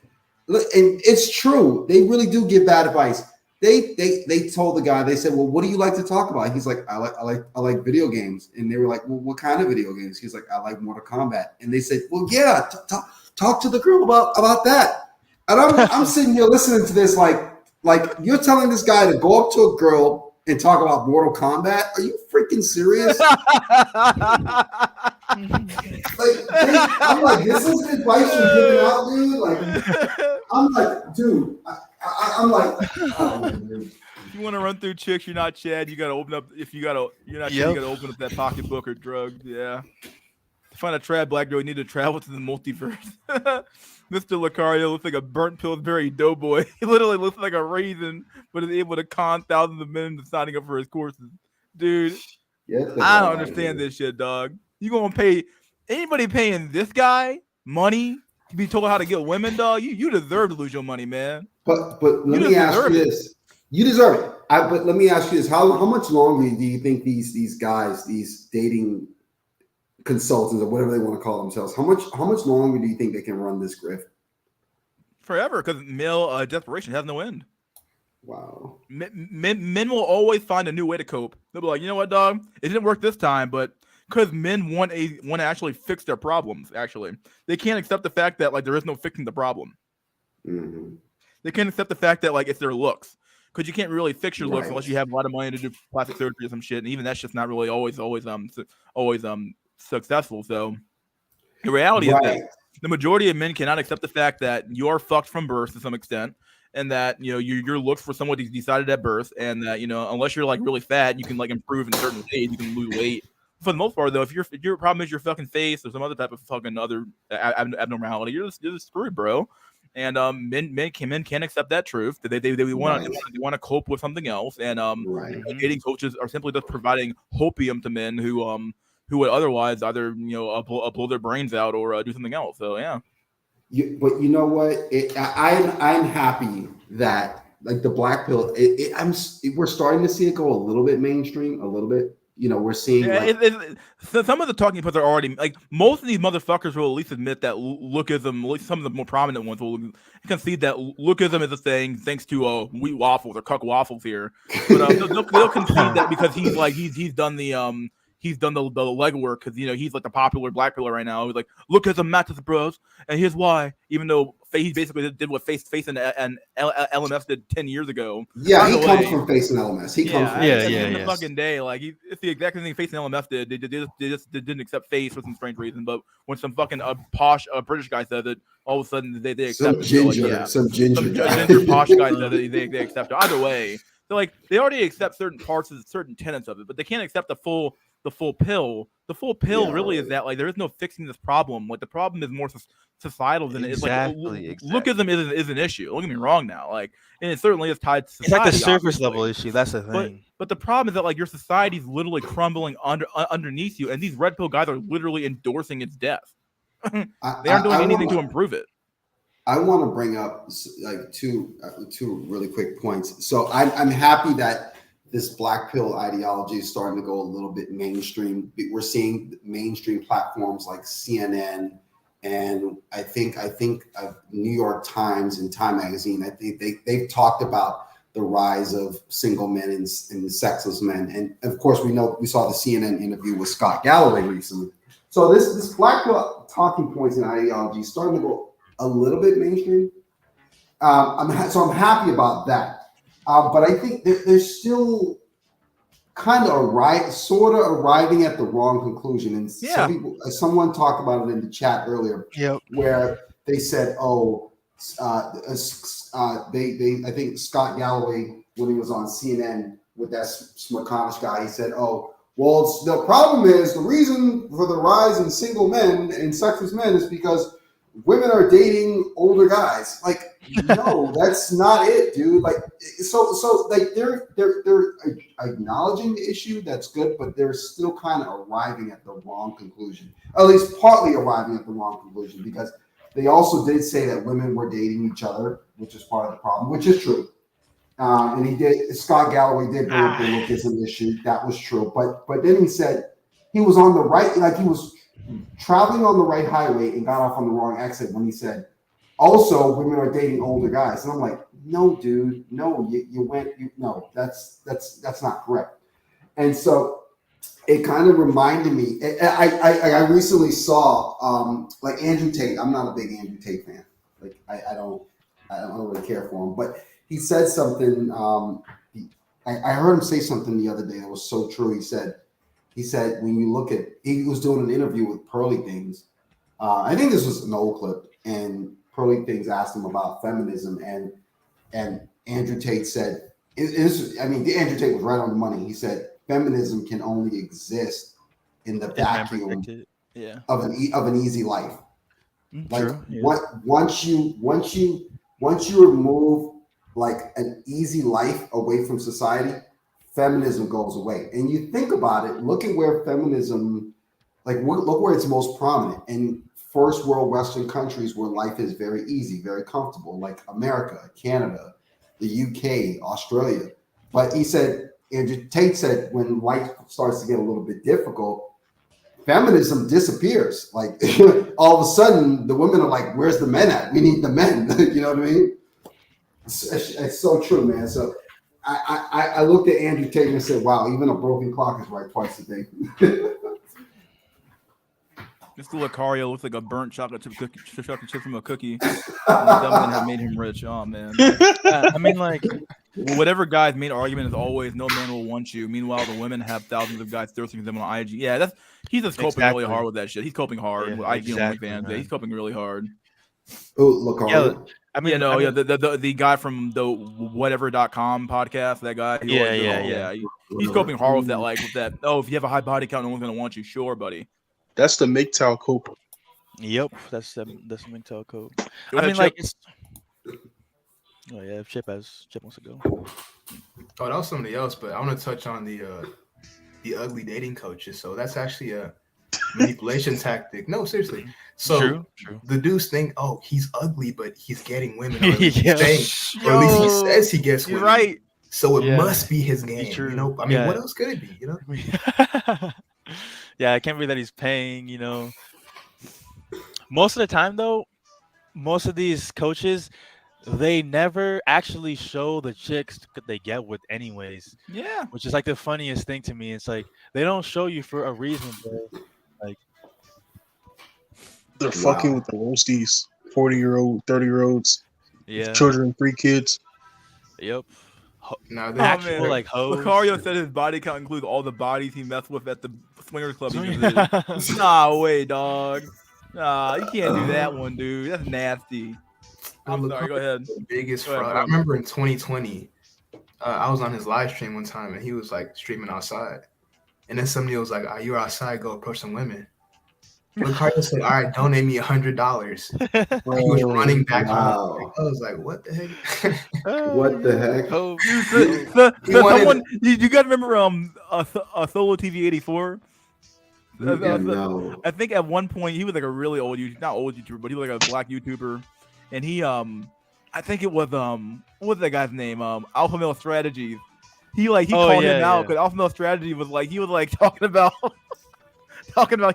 Look, and it's true, they really do give bad advice. They told the guy, they said, well, what do you like to talk about? He's like, I like video games, and they were like, well, what kind of video games? He's like, I like Mortal Kombat, and they said, well, yeah, talk to the girl about that. And I'm sitting here listening to this, like you're telling this guy to go up to a girl and talk about Mortal Kombat? Are you freaking serious? I'm like, this is the advice you're giving out, dude. Like, I'm like, dude. I'm like, oh, man. If you want to run through chicks, you're not Chad. You gotta open up. You're not Chad, you gotta open up that pocketbook or drugs. Yeah. To find a trad black girl, you need to travel to the multiverse. Mr. Lucario looks like a burnt Pillsbury doughboy. He literally looks like a raisin, but is able to con thousands of men into signing up for his courses. Dude, I don't understand this shit, dog. You gonna pay anybody paying this guy money to be told how to get women, dog? You deserve to lose your money, man. But let me ask you this. You deserve it. But let me ask you this. How much longer do you think these guys, these dating consultants or whatever they want to call themselves, how much longer do you think they can run this grift? Forever, because male desperation has no end. Wow. Men will always find a new way to cope. They'll be like, you know what, dog? It didn't work this time, but because men want to actually fix their problems. Actually, they can't accept the fact that like there is no fixing the problem. Mm-hmm. They can't accept the fact that like it's their looks, because you can't really fix your looks unless you have a lot of money to do plastic surgery or some shit, and even that's just not really always successful. So the reality is that the majority of men cannot accept the fact that you're fucked from birth to some extent, and that your looks for someone who's decided at birth, and that unless you're like really fat, you can like improve in certain ways, you can lose weight. For the most part, though, if your problem is your fucking face or some other type of fucking other abnormality, you're just screwed, bro. And men can't accept that truth. They want to cope with something else, and dating coaches are simply just providing hopium to men who would otherwise either blow their brains out or do something else. So yeah. But you know what? I'm happy that like the black pill. We're starting to see it go a little bit mainstream, a little bit. We're seeing so some of the talking points are already like most of these motherfuckers will at least admit that lookism. Some of the more prominent ones will concede that lookism is a thing thanks to wheat waffles or cuck waffles here. But they'll concede that because he's done the legwork because he's like the popular black pillar right now. He's like, lookism matters, bros, and here's why. Even though he basically did what Face and LMS did 10 years ago. Yeah, he comes from Face and LMS. He comes from the fucking day. Like it's the exact same thing Face and LMS did. They just didn't accept Face for some strange reason. But when some fucking posh British guy said it, all of a sudden they accept some ginger posh guy said it. They accept it. Either way, so like they already accept certain parts of certain tenets of it, but they can't accept the full the full pill. The full pill Yeah, really is right. that like there is no fixing this problem. Like the problem is more societal than it is. Like Exactly. lookism is an issue. Don't get me wrong now. Like, and it certainly is tied to It's like the society. surface obviously. level issue. That's the thing. But the problem is that like your society's literally crumbling underneath you, and these red pill guys are literally endorsing its death. They aren't doing anything to improve it. I want to bring up like two really quick points. So I'm happy that this black pill ideology is starting to go a little bit mainstream. We're seeing mainstream platforms like CNN and I think New York Times and Time Magazine. I think they've talked about the rise of single men and sexless men. And of course, we saw the CNN interview with Scott Galloway recently. So this black pill talking points and ideology is starting to go a little bit mainstream. I'm happy about that. But I think they're still kind of arriving at the wrong conclusion. And some people, someone talked about it in the chat earlier, where they said, I think Scott Galloway, when he was on CNN with that Smirconish guy, he said, well, the problem is the reason for the rise in single men and sexless men is because women are dating older guys. Like, no, that's not it, dude. Like, so like they're acknowledging the issue. That's good, but they're still kind of arriving at the wrong conclusion. At least partly arriving at the wrong conclusion, because they also did say that women were dating each other, which is part of the problem, which is true. And Scott Galloway did bring up the lookism issue. That was true. But then he said he was on the right, like he was traveling on the right highway and got off on the wrong exit when he said, also women are dating older guys. And I'm like, no, dude, no, no, that's not correct. And so it kind of reminded me, I recently saw like Andrew Tate. I'm not a big Andrew Tate fan. Like I don't really care for him, but he said something. I heard him say something the other day that was so true. He said, when you look at, he was doing an interview with Pearly Things. I think this was an old clip, and Pearly Things asked him about feminism, and Andrew Tate said, Andrew Tate was right on the money. He said, feminism can only exist in the vacuum of an easy life. Like once you remove like an easy life away from society, feminism goes away. And you think about it, look at where feminism, look where it's most prominent in first world Western countries where life is very easy, very comfortable, like America, Canada, the UK, Australia. But Andrew Tate said, when life starts to get a little bit difficult, feminism disappears. Like all of a sudden, the women are like, "Where's the men at? We need the men." You know what I mean? It's so true, man. So I looked at Andrew Tate and said, "Wow, even a broken clock is right twice a day." Mr. Lucario looks like a burnt chocolate chip from a cookie. And the dumb had made him rich. Oh man. I mean, like, whatever guy's main argument is always no man will want you. Meanwhile, the women have thousands of guys thirsting for them on IG. Yeah, he's just coping really hard with that shit. He's coping hard with IG fans. Yeah, he's coping really hard. Oh, Lucario. Yeah, I mean, the guy from the whatever.com podcast, that guy. He's coping hard with that, with that. Oh, if you have a high body count, no one's gonna want you. Sure, buddy. That's the MGTOW code. Yep, that's the MGTOW code. Go ahead, Chip. Oh yeah, if Chip wants to go. Oh, that was somebody else, but I want to touch on the ugly dating coaches. So that's actually a manipulation tactic. No, seriously. So true. The dudes think, oh, he's ugly, but he's getting women. Or at least he says he gets women. Right. So it must be his game. True. You know, I mean, what else could it be? You know. Yeah, I can't believe that he's paying. You know, most of the time though, most of these coaches, they never actually show the chicks that they get with anyways. Yeah. Which is like the funniest thing to me. It's like they don't show you for a reason, bro. Like they're fucking with the roasties, 40-year-old, 30-year-olds, children, 3 kids. Yep. No, actual like hoes. Lucario said his body count includes all the bodies he messed with at the swingers club. Nah, wait, dog. Nah, you can't do that one, dude. That's nasty. I'm sorry. Go ahead. The biggest fraud. I remember in 2020, I was on his live stream one time, and he was like streaming outside, And then somebody was like, "You're outside, go approach some women." Ricardo said, "All right, donate me $100." He was running back home. Wow. I was like, "What the heck?" What the heck? Oh, He wanted- someone you guys remember Solo TV 84? No. I think at one point he was like a really old not old YouTuber, but he was like a black YouTuber, and he I think it was what was that guy's name? Alpha Male Strategies. He called him out because Alpha Male Strategy was like talking about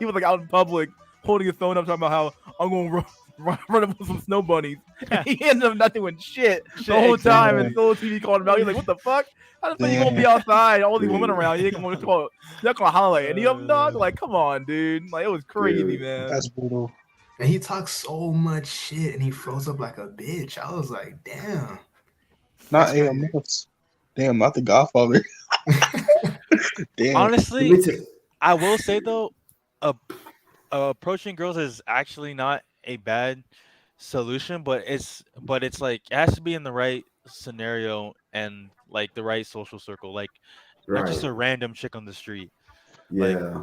he was like out in public holding his phone up talking about how I'm gonna run up with some snow bunnies. And he ended up not doing shit the whole time, and Solo TV called him out. He's like, "What the fuck? How the fuck you gonna be outside? All these women around. You ain't gonna call. You're not gonna holler at any of them, dog? Like, come on, dude. Like, it was crazy, Dude, man. That's brutal. And he talks so much shit, and he froze up like a bitch. I was like, damn. Not That's AMS. Damn, not the Godfather. Damn. Honestly, Let me tell- I will say though, approaching girls is actually not a bad solution, but it's like it has to be in the right scenario and like the right social circle, like not just Right. a random chick on the street. Yeah.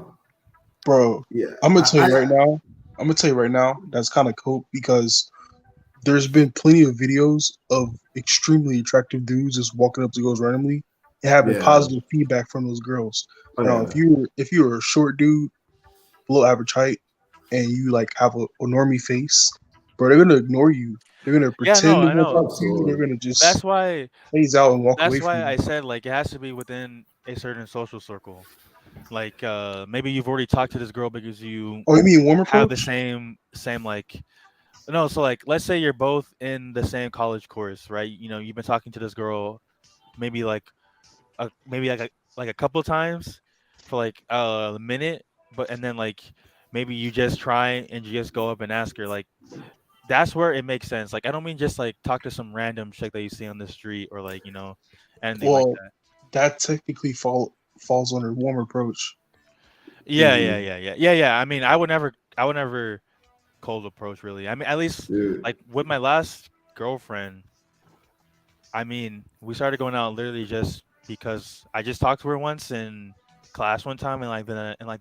Bro, Yeah. I'm gonna tell you right now. I'm gonna tell you right now. That's kind of cool because there's been plenty of videos of extremely attractive dudes just walking up to girls randomly and having Yeah. positive feedback from those girls. Oh, Now, yeah. if you're a short dude, below average height, and you like have a normie face, bro, they're gonna ignore you. They're gonna pretend I to know. walk up to you. They're gonna just That's why phase out and walk away that's why from I you. said like it has to be within a certain social circle. Like maybe you've already talked to this girl because you Oh, you mean warm have the approach? same like no, so like let's say you're both in the same college course, right? You know, you've been talking to this girl maybe like a couple times for like a minute, but and then like maybe you just try and you just go up and ask her like that's where it makes sense. Like I don't mean just like talk to some random chick that you see on the street or like, you know, anything like Well, that. that technically falls under warm approach. Yeah, Mhm. yeah. I mean, I would never cold approach really. I mean, at least Dude. like with my last girlfriend, I mean, we started going out literally just because I just talked to her once in class one time, and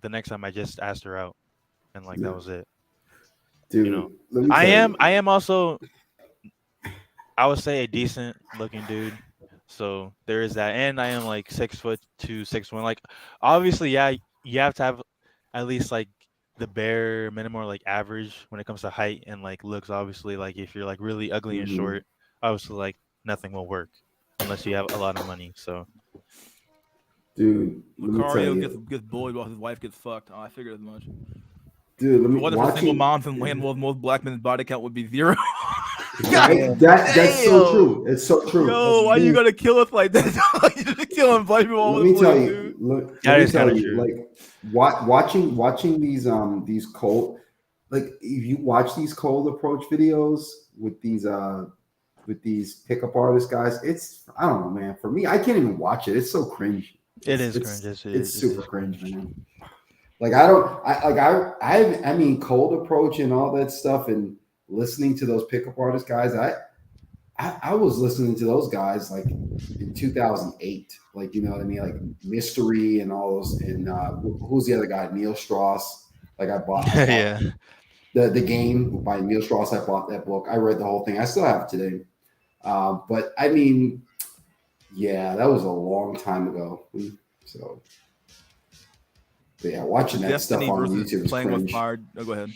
the next time I just asked her out, and like Yeah. that was it. Dude, You know, let me tell you. I am also, I would say, a decent looking dude. So there is that, and I am like 6'2", 6'1". Like obviously, yeah, you have to have at least like the bare minimum, or like average when it comes to height and like looks. Obviously, like if you're like really ugly and Mhm. short, obviously like nothing will work unless you have a lot of money. So Dude, let me tell Lucario you. gets bullied while his wife gets fucked. Oh, I figured as much. Dude, let If me it wasn't for single watching. moms in land, most black men's body count would be 0. Right? That's so true. It's so true. Yo, why you gotta kill us like that? You're just killing black people all Let over the me tell place, you. dude. Look, That let me is tell kinda you. true. Like watching these cold, like if you watch these cold approach videos with these pickup artist guys, it's I don't know, man. For me, I can't even watch it. It's so cringe. It is It's cringe. it's super cringe, man. Like I mean cold approach and all that stuff and listening to those pickup artist guys, I was listening to those guys like in 2008, like you know what I mean, like Mystery and all those, and who's the other guy, Neil Strauss. Like I bought Yeah. the game by Neil Strauss. I bought that book. I read the whole thing. I still have it today. But I mean, yeah, that was a long time ago. So but yeah, watching that stuff Destiny on versus YouTube is playing with cringe. fire. Oh, go ahead.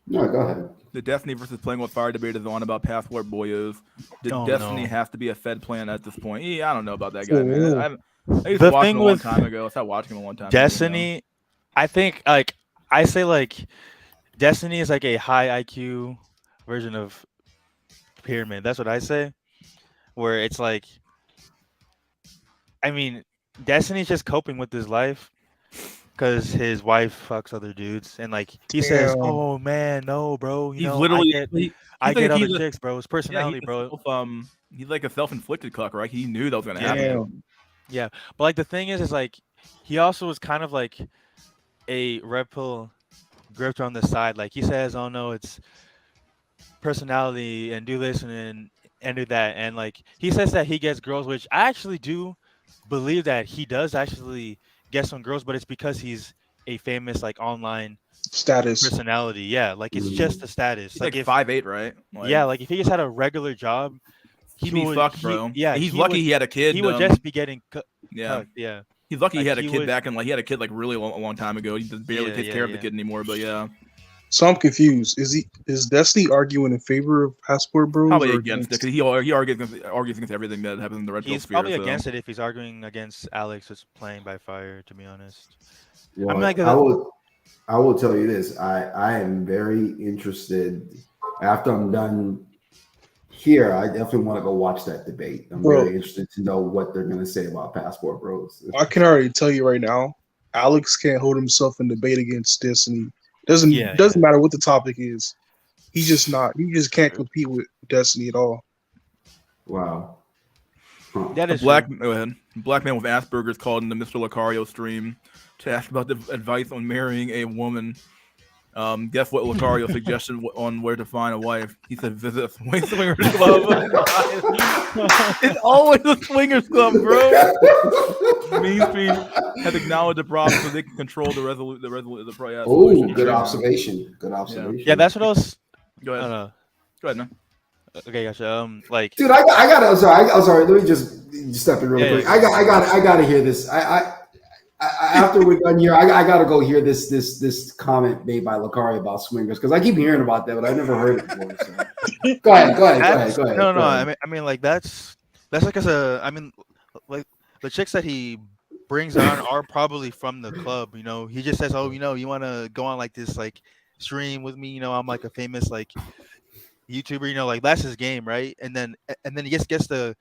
No, go ahead. The Destiny versus playing with fire debate is on about Passport Boyos. Did Oh, Destiny no. have to be a Fed plan at this point? Yeah, I don't know about that guy, For man. real. I used The to watch thing him a long with time ago. I stopped watching him a long time ago. Destiny, I think like I say like Destiny is like a high IQ version of Pyramid. That's what I say. Where it's like, I mean, Destiny's just coping with his life because his wife fucks other dudes, and like he says, Damn. "Oh man, no, bro. You He's know, literally I get other he's chicks, bro. It's personality, bro." he's like a self-inflicted cuck, right? He knew that was gonna happen. Damn. Yeah, but like the thing is like he also was kind of like a red pill grifter on the side. Like he says, "Oh no, it's personality and do this and do that," and like he says that he gets girls, which I actually do believe that he does actually guest on girls, but it's because he's a famous like online Status. personality. Yeah, like it's just a status. He's Like like if 5'8", right? yeah, like if he just had a regular job, he'd be fucked, bro. Yeah, he's lucky he had a kid. He would just be getting yeah. cucked. Yeah, he's lucky he like had a kid back in he had a kid like really a long time ago. He just barely takes care of the kid anymore. But yeah. So I'm confused. Is Destiny arguing in favor of Passport Bros? Probably against it because he argues against everything that happens in the red pill he's sphere. Probably against it if he's arguing against Alex is playing by fire. To be honest, Well, I'm like I will tell you this. I am very interested. After I'm done here, I definitely want to go watch that debate. I'm very interested to know what they're going to say about Passport Bros. I can already tell you right now, Alex can't hold himself in debate against Destiny. Doesn't matter what the topic is. He just can't compete with Destiny at all. Wow. That is Go ahead. Black man with Asperger's called into Mr. Lucario stream to ask about the advice on marrying a woman. Guess what Lucario suggested on where to find a wife? He said visit a swingers club. It's always a swingers club, bro. Mainstream has acknowledged the problem so they can control the resolution. Oh, good observation. Good observation. Yeah, that's what I was. Go ahead. Go ahead, man. Okay, gotcha. Like, dude, I got. I'm sorry. Let me just step in real quick. I got to hear this. I after we're done here, I got to go hear this comment made by Lucario about swingers because I keep hearing about that, but I never heard it before. So. Go ahead. No. I mean, like that's like I mean, like the chicks that he brings on are probably from the club. You know, he just says, "Oh, you want to go on like this like stream with me? I'm like a famous like YouTuber. Like that's his game, right?" And then he gets the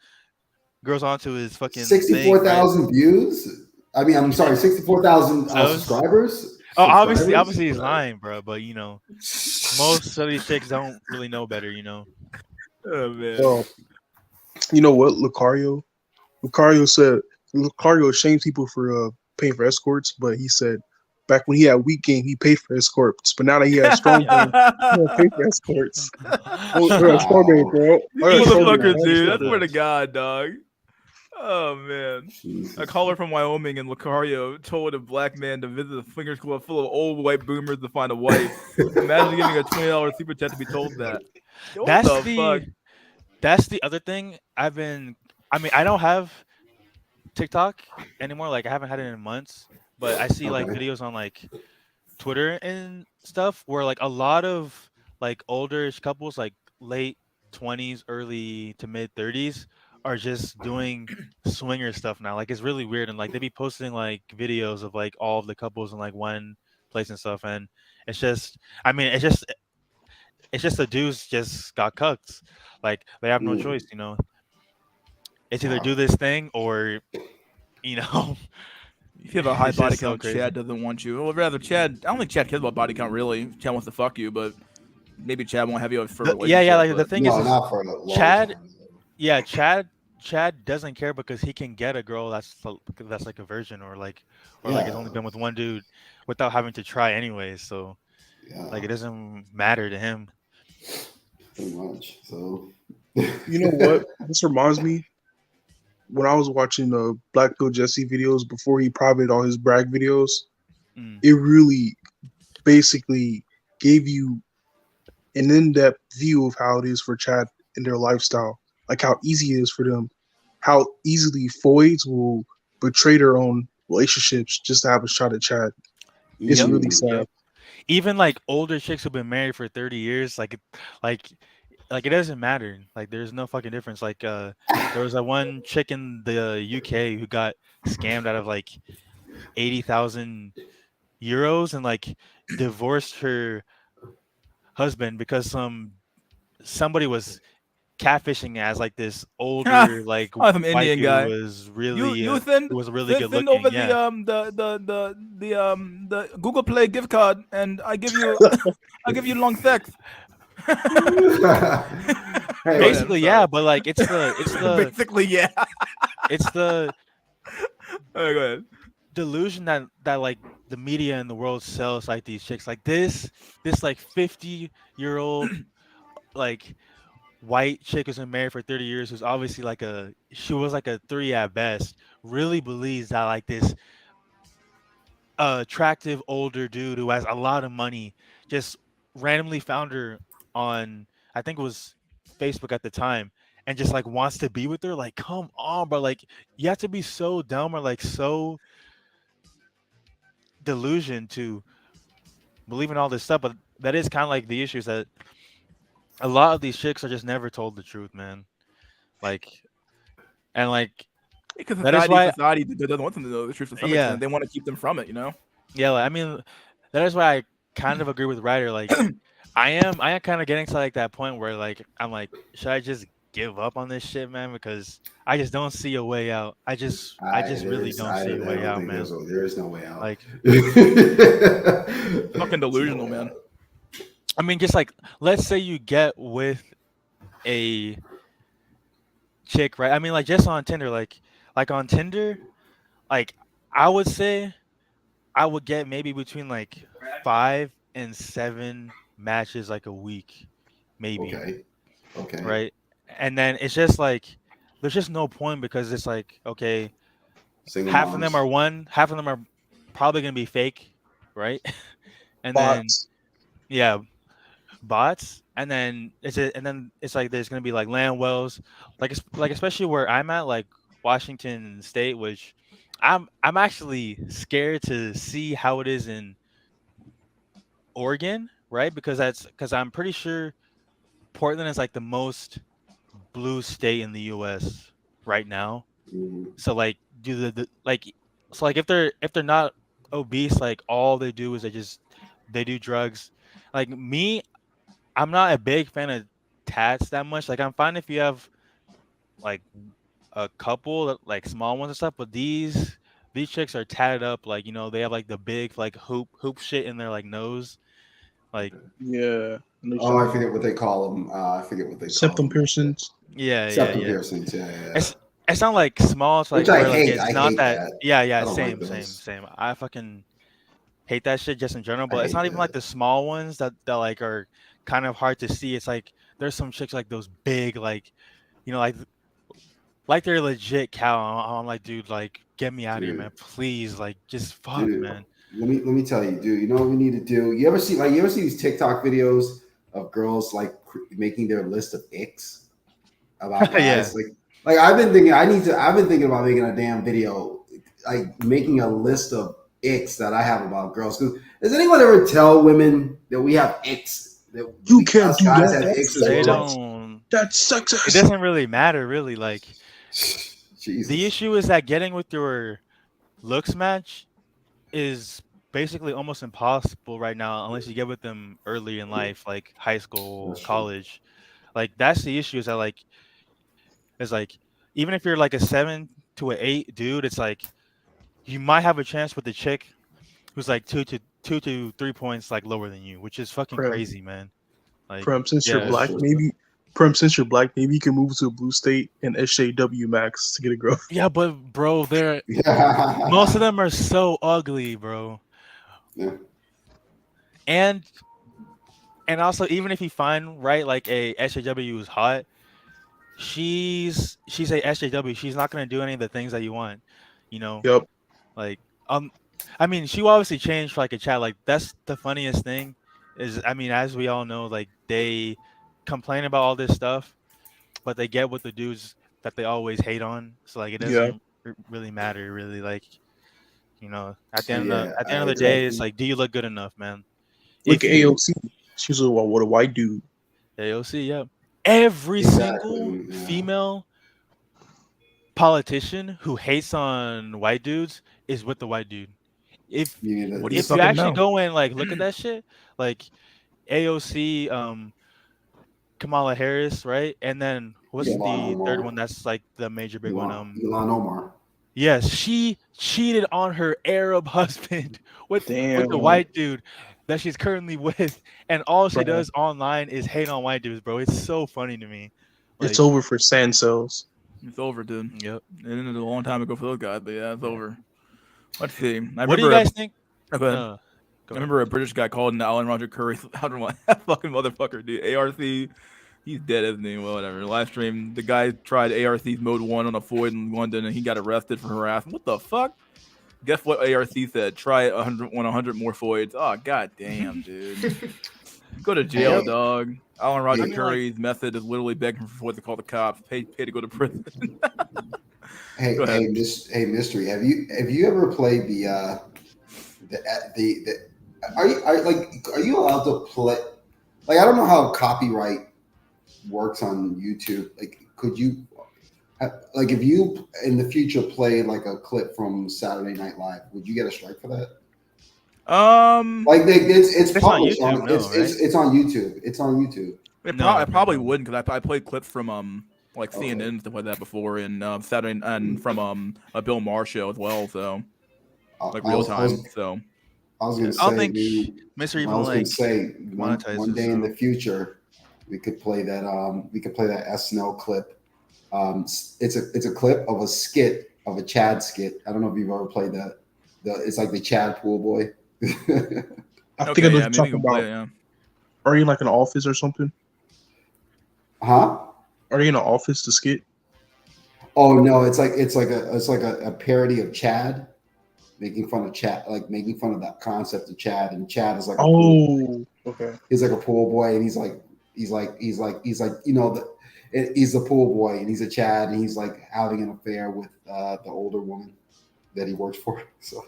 girls onto his fucking 64,000 views. I mean, I'm sorry, 64,000 subscribers. Oh, obviously he's lying, bro. But most of these chicks don't really know better. Oh man. Well, you know what, Lucario? Lucario said Lucario shames people for paying for escorts, but he said back when he had weak game, he paid for escorts. But now that he has strong game, he don't pay for escorts. Strong game, bro. Motherfucker, dude. I swear to God, dog. Oh man. Jesus. A caller from Wyoming in Lucario told a black man to visit a swingers club full of old white boomers to find a wife. Imagine getting a $20 super chat to be told that. That's the other thing I don't have TikTok anymore. Like I haven't had it in months, but I see like videos on like Twitter and stuff where like a lot of like older-ish couples, like late 20s, early to mid 30s, are just doing swinger stuff now. Like it's really weird, and like they be posting like videos of like all of the couples in like one place and stuff, and it's just the dudes just got cucked. Like they have no choice, It's either do this thing or, If you have a high body count, Chad doesn't want you. Well, rather Chad. I don't think Chad cares about body count really. Chad wants to fuck you, but maybe Chad won't have you for. Yeah. Like the thing is, not for a long Chad. time. Yeah, Chad doesn't care because he can get a girl that's like a virgin or like has only been with one dude without having to try anyways. So like it doesn't matter to him. Pretty much. So you know what? This reminds me. When I was watching Black Pill Jesse videos before he privated all his brag videos, it really basically gave you an in-depth view of how it is for Chad in their lifestyle. Like how easy it is for them, how easily foids will betray their own relationships just to have a shot at Chad. It's really sad. Even like older chicks who've been married for 30 years, like it doesn't matter. Like there's no fucking difference. Like there was that one chick in the UK who got scammed out of like 80,000 euros and like divorced her husband because somebody was catfishing as like this older like some Indian guy was really you send, was really good send looking. Over the Google Play gift card and I give you long sex. Basically, yeah, but like it's the basically, yeah. It's the go ahead. Delusion that like the media and the world sells like these chicks like this like 50-year-old like white chick who's been married for 30 years who's obviously like she was like a 3 at best, really believes that like this attractive older dude who has a lot of money just randomly found her on, I think it was Facebook at the time, and just like wants to be with her. Like, come on, bro. Like, you have to be so dumb or like so delusion to believe in all this stuff. But that is kind of like the issue is that a lot of these chicks are just never told the truth, man. Like, and like Because that is why, society doesn't want them to know the truth to some yeah, extent. They want to keep them from it, you know. yeah. Like, I mean, that is why I kind of agree with Ryder. Like, I am kind of getting to like that point where like I'm like, should I just give up on this shit, man? Because I just don't see a way out. I just really don't see a way out, man. There is no way out. Like, Fucking delusional, man. I mean, just like let's say you get with a chick, right? I mean, like just on Tinder, like on Tinder, like I would say I would get maybe between like 5 and 7 matches like a week, maybe. Okay. Right. And then it's just like there's just no point because it's like, okay, half of them are probably gonna be fake, right? And Bots. then yeah, bots. And then it's like there's gonna be like land wells, like especially where I'm at, like Washington State, which I'm actually scared to see how it is in Oregon, right? Because I'm pretty sure Portland is like the most blue state in the U.S. right now. So like, if they're not obese, like all they do is they do drugs. Like me, I'm not a big fan of tats that much. Like I'm fine if you have like a couple like small ones and stuff, but these chicks are tatted up, like, you know, they have like the big like hoop shit in their like nose, like Yeah. Oh, I forget what they call them. I forget what they call septum them. piercings. Septum piercings. Yeah. It's not like small. It's like, Which I where, like, hate. it's I not hate that. that. Yeah. I don't like Same. I fucking hate that shit just in general. I But it's hate not even that. like the small ones that like are kind of hard to see. It's like there's some chicks like those big, like, you know, like they're legit cow. I'm like, dude, like, get me out of here, man, please. Like, just fuck, Dude, man. Let me tell you, dude. You know what we need to do? You ever see these TikTok videos of girls like making their list of icks about guys? Yeah. Like I've been thinking about making a damn video, like making a list of icks that I have about girls. Does anyone ever tell women that we have icks? That You can't do guys that. have icks as They well? don't. That's sexist. It doesn't really matter, really. Like, Jesus. the issue is that getting with your looks match is basically almost impossible right now unless you get with them early in life, like high school, That's true. college. Like, that's the issue, is that like it's like even if you're like a 7 to an 8 dude, it's like you might have a chance with the chick who's like 2 to 3 points like lower than you, which is fucking Prem. crazy, man. Like, Since you're yeah. black, maybe you can move to a blue state and SJW max to get a girl. Yeah, but bro, most of them are so ugly, bro. Yeah. And also, even if you find, right, like a SJW who's hot, she's a SJW. She's not gonna do any of the things that you want, you know. Yep. Like, I mean, she will obviously change for like a chat. Like, that's the funniest thing is, I mean, as we all know, like, they complain about all this stuff, but they get with the dudes that they always hate on. So like, it doesn't really matter, really. Like, you know, at the end of the day, it's like, do you look good enough, man? Look at AOC. She's a what a white dude. AOC, yeah. Every single female politician who hates on white dudes is with the white dude. If you actually go and like look at that shit, like AOC, Kamala Harris, right? And then what's the third one that's like the major big one? Ilhan Omar. Yes, she cheated on her Arab husband with the white dude that she's currently with, and all she does online is hate on white dudes, bro. It's so funny to me. Like, it's over for sand cells. It's over, dude. Yep. It ended a long time ago for those guys, but yeah, it's over. Let's see. What do you guys think? I remember a British guy called Alan Roger Curry. That fucking motherfucker, dude. ARC, he's dead, isn't he? Well, whatever. Live stream, the guy tried ARC's Mode 1 on a Ford in London, and he got arrested for harassment. What the fuck? Guess what ARC said? Try 100 more voids. Oh, god damn, dude. Go to jail, Hey. dog. Alan Roger I mean, Curry's method is literally begging for voids to call the cops. Pay to go to prison. Hey, Go ahead. mystery. Have you ever played the are you allowed to play? Like, I don't know how copyright works on YouTube. Like, could you, like, if you in the future play like a clip from Saturday Night Live, would you get a strike for that? Like, it's published on YouTube, on no, it's on YouTube. It's on YouTube. I probably wouldn't, because I played clips from like CNN and stuff like that before, and Saturday and from a Bill Maher show as well. So like real time. So I was gonna say, I don't think maybe, Mystery I even was gonna like say one monetizes. day in So. the future we could play that SNL clip. It's a clip of a skit, of a Chad skit. I don't know if you've ever played that. It's like the Chad Pool Boy. I think I know yeah, what you're maybe talking we can about. play it, yeah. Are you in like an office or something? Huh? Are you in an office to skit? Oh no, it's like a parody of Chad, making fun of Chad, like making fun of that concept of Chad, and Chad is like a pool, okay. he's like a pool boy, and he's like he's you know, he's the pool boy, and he's a Chad, and he's like having an affair with the older woman that he works for. So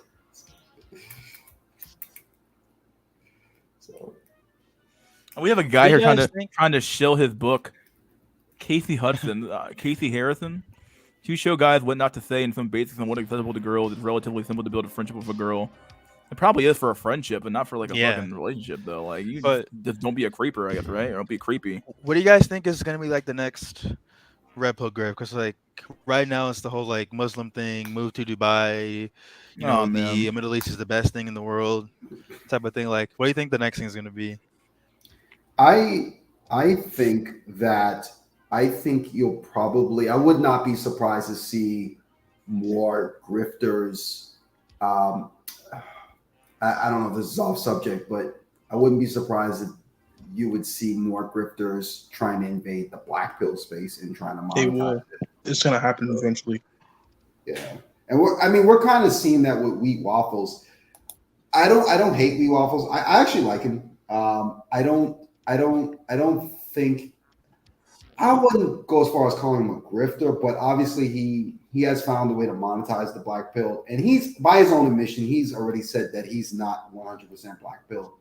We have a guy What here do you guys think? trying to shill his book. Casey Hudson, Casey Harrison. You show guys what not to say and some basics on what is acceptable to girls. It's relatively simple to build a friendship with a girl. It probably is for a friendship, but not for like a fucking relationship, though. Like, you just don't be a creeper, I guess, right? Or don't be creepy. What do you guys think is gonna be like the next Red Pill grave? Because like right now it's the whole like Muslim thing, move to Dubai. You know, the Middle East is the best thing in the world, type of thing. Like, what do you think the next thing is gonna be? I think you'll probably, I would not be surprised to see more grifters. I don't know if this is off subject, but I wouldn't be surprised if you would see more grifters trying to invade the black pill space and trying to monetize it. It's going to happen eventually. Yeah. And we're kind of seeing that with wheat waffles. I don't hate wheat waffles. I actually like him. I don't think, I wouldn't go as far as calling him a grifter, but obviously he has found a way to monetize the black pill, and he's, by his own admission, he's already said that he's not 100% black pill.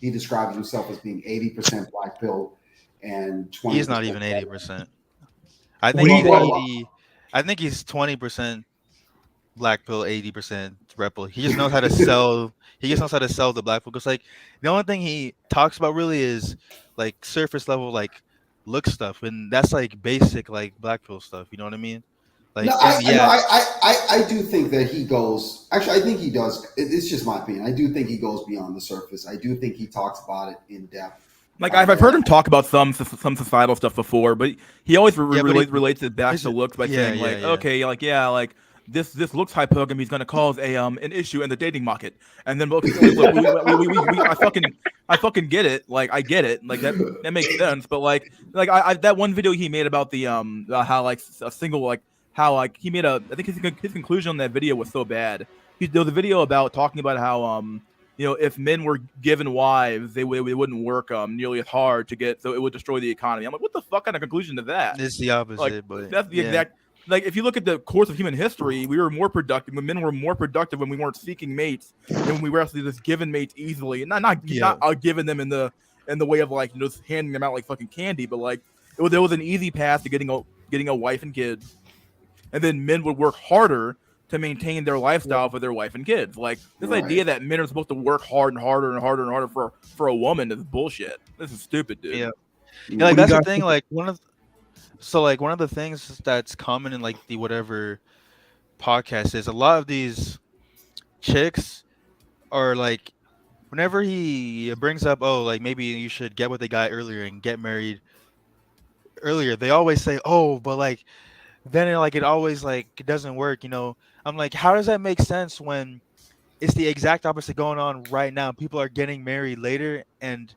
He describes himself as being 80% black pill and 20%. He's not even 80%. I think he's 80. I think he's 20% black pill, 80% red pill. He just knows how to sell. He just knows how to sell the black pill, because like the only thing he talks about really is like surface level like look stuff, and that's like basic like black pill stuff. You know what I mean? Like, no, I do think that he goes. Actually, I think he does. It's just my opinion. I do think he goes beyond the surface. I do think he talks about it in depth. Like, I've heard him talk about some societal stuff before, but he always relates it back to looks by saying okay, like this looks hypergamy is going to cause an issue in the dating market, and then look, I fucking get it. Like, I get it. Like, that makes sense. But like I that one video he made about the how like a single, like how like he made I think his conclusion on that video was so bad. There was a video about talking about how if men were given wives, they wouldn't work nearly as hard to get, so it would destroy the economy. I'm like, what the fuck kind of conclusion is that? It's the opposite, like, but that's the exact. Like, if you look at the course of human history, we were more productive. When men were more productive when we weren't seeking mates, and when we were actually just given mates easily, and not giving them in the way of like just handing them out like fucking candy, but like there was an easy path to getting a wife and kids, and then men would work harder to maintain their lifestyle for their wife and kids. Like, this idea that men are supposed to work hard and harder and harder and harder for a woman is bullshit. This is stupid, dude. Yeah, like that's the thing. Like one of the things that's common in like the whatever podcast is, a lot of these chicks are like, whenever he brings up, oh, like maybe you should get with the guy earlier and get married earlier, they always say, oh, but like then it always like it doesn't work, you know. I'm like, how does that make sense when it's the exact opposite going on right now? People are getting married later and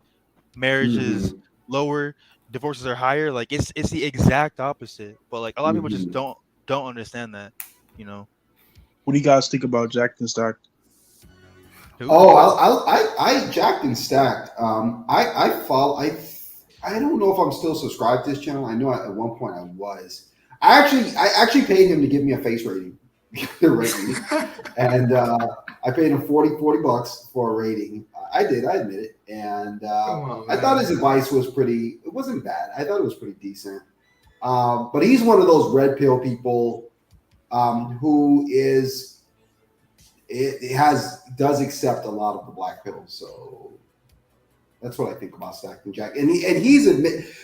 marriage is lower, divorces are higher. Like it's the exact opposite. But like a lot of people just don't understand that, you know. What do you guys think about Jacked and Stacked? Oh, I jacked and stacked. I follow. I don't know if I'm still subscribed to this channel. I know at one point I was. I actually paid him to give me a face rating, and I paid him 40 bucks for a rating. I did. I admit it, and I thought his advice was pretty. It wasn't bad. I thought it was pretty decent. But he's one of those red pill people who does accept a lot of the black pills. So that's what I think about Stacked Jack. And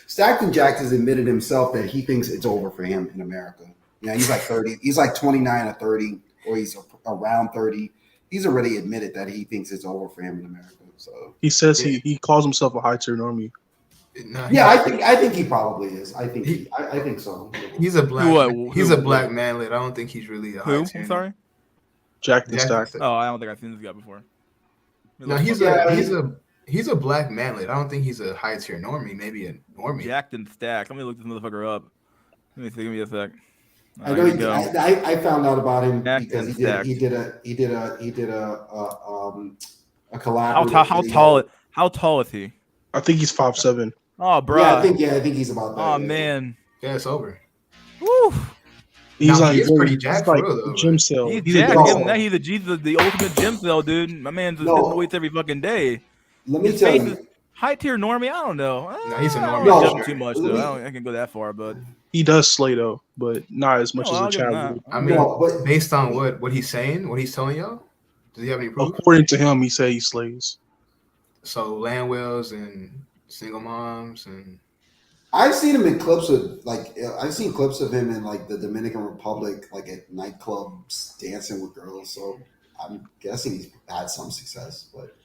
Stacked Jack has admitted himself that he thinks it's over for him in America. Yeah, he's like 30. He's like 29 or 30, or he's around 30. He's already admitted that he thinks it's over for him in America. So he says he calls himself a high tier normie. No, yeah, I think he probably is. I think so. He's a black. He's a black manlet. I don't think he's really a high tier. I'm sorry. Jacked and Stacked. Oh, I don't think I've seen this guy before. No, he's a black manlet. I don't think he's a high tier normie. Maybe a normie. Jacked and Stacked. Let me look this motherfucker up. Let me see. Give me a sec. I know. I found out about him because he did a collab. How tall is he? I think he's 5'7". Oh, bro. Yeah, I think he's about that. Oh man. Yeah, it's over. Woo. He's pretty jacked like though. gym cell. He's jacked. He's the ultimate gym cell, dude. My man's hitting the weights every fucking day. Let me tell you. High tier normie, I don't know. No, he's a normie. No, too much though. I can go that far, but he does slay though, but not as much as a child. I mean, based on what he's saying, what he's telling y'all, does he have any proof? According to him, he said he slays. So Landwells and single moms and I've seen him in clips I've seen clips of him in like the Dominican Republic, like at nightclubs dancing with girls. So I'm guessing he's had some success, but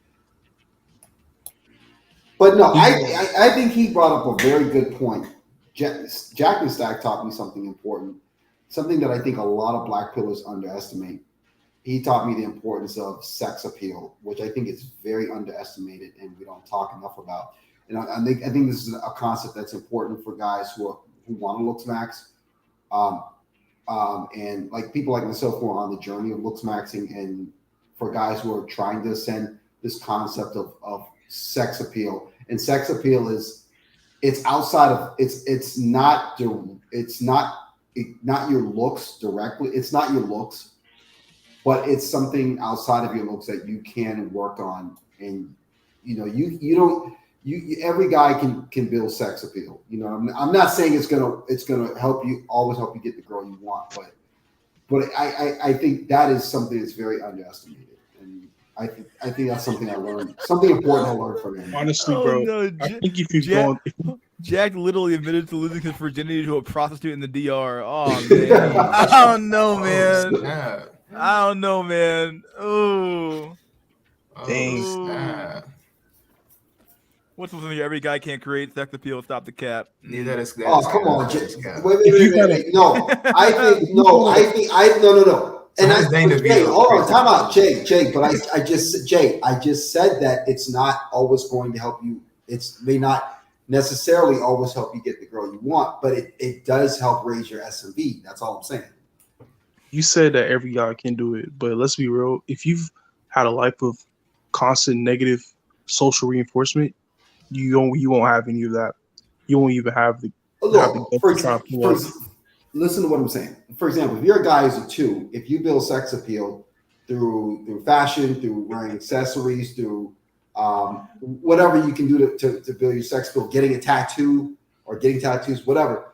no, I think he brought up a very good point. Jack and Stack taught me something important, something that I think a lot of black pillars underestimate. He taught me the importance of sex appeal, which I think is very underestimated and we don't talk enough about. And I think this is a concept that's important for guys who want to looks max, and like people like myself who are on the journey of looks maxing, and for guys who are trying to ascend this concept of sex appeal. And sex appeal it's outside of it's not your looks directly. It's not your looks, but it's something outside of your looks that you can work on. And every guy can build sex appeal. I'm not saying it's gonna help you get the girl you want, but I think that is something that's very underestimated. And I think that's something I learned, something important I learned from him. Honestly, bro, no, I think if you're Jack literally admitted to losing his virginity to a prostitute in the DR. Oh man, I don't know, man. I don't know, man. Ooh. Dang. What's something every guy can't create? Sex appeal. Stop the cap. Neither is that. Oh, come on, Jake. Wait. No. And hold on, time out, Jake. But I just said that it's not always going to help you. It may not necessarily always help you get the girl you want, but it does help raise your SMV. That's all I'm saying. You said that every guy can do it, but let's be real. If you've had a life of constant negative social reinforcement, you won't have any of that. You won't even have the. Listen to what I'm saying. For example, if you're a guy who's a 2, if you build sex appeal through fashion, through wearing accessories, through whatever you can do to build your sex appeal, getting a tattoo or getting tattoos, whatever.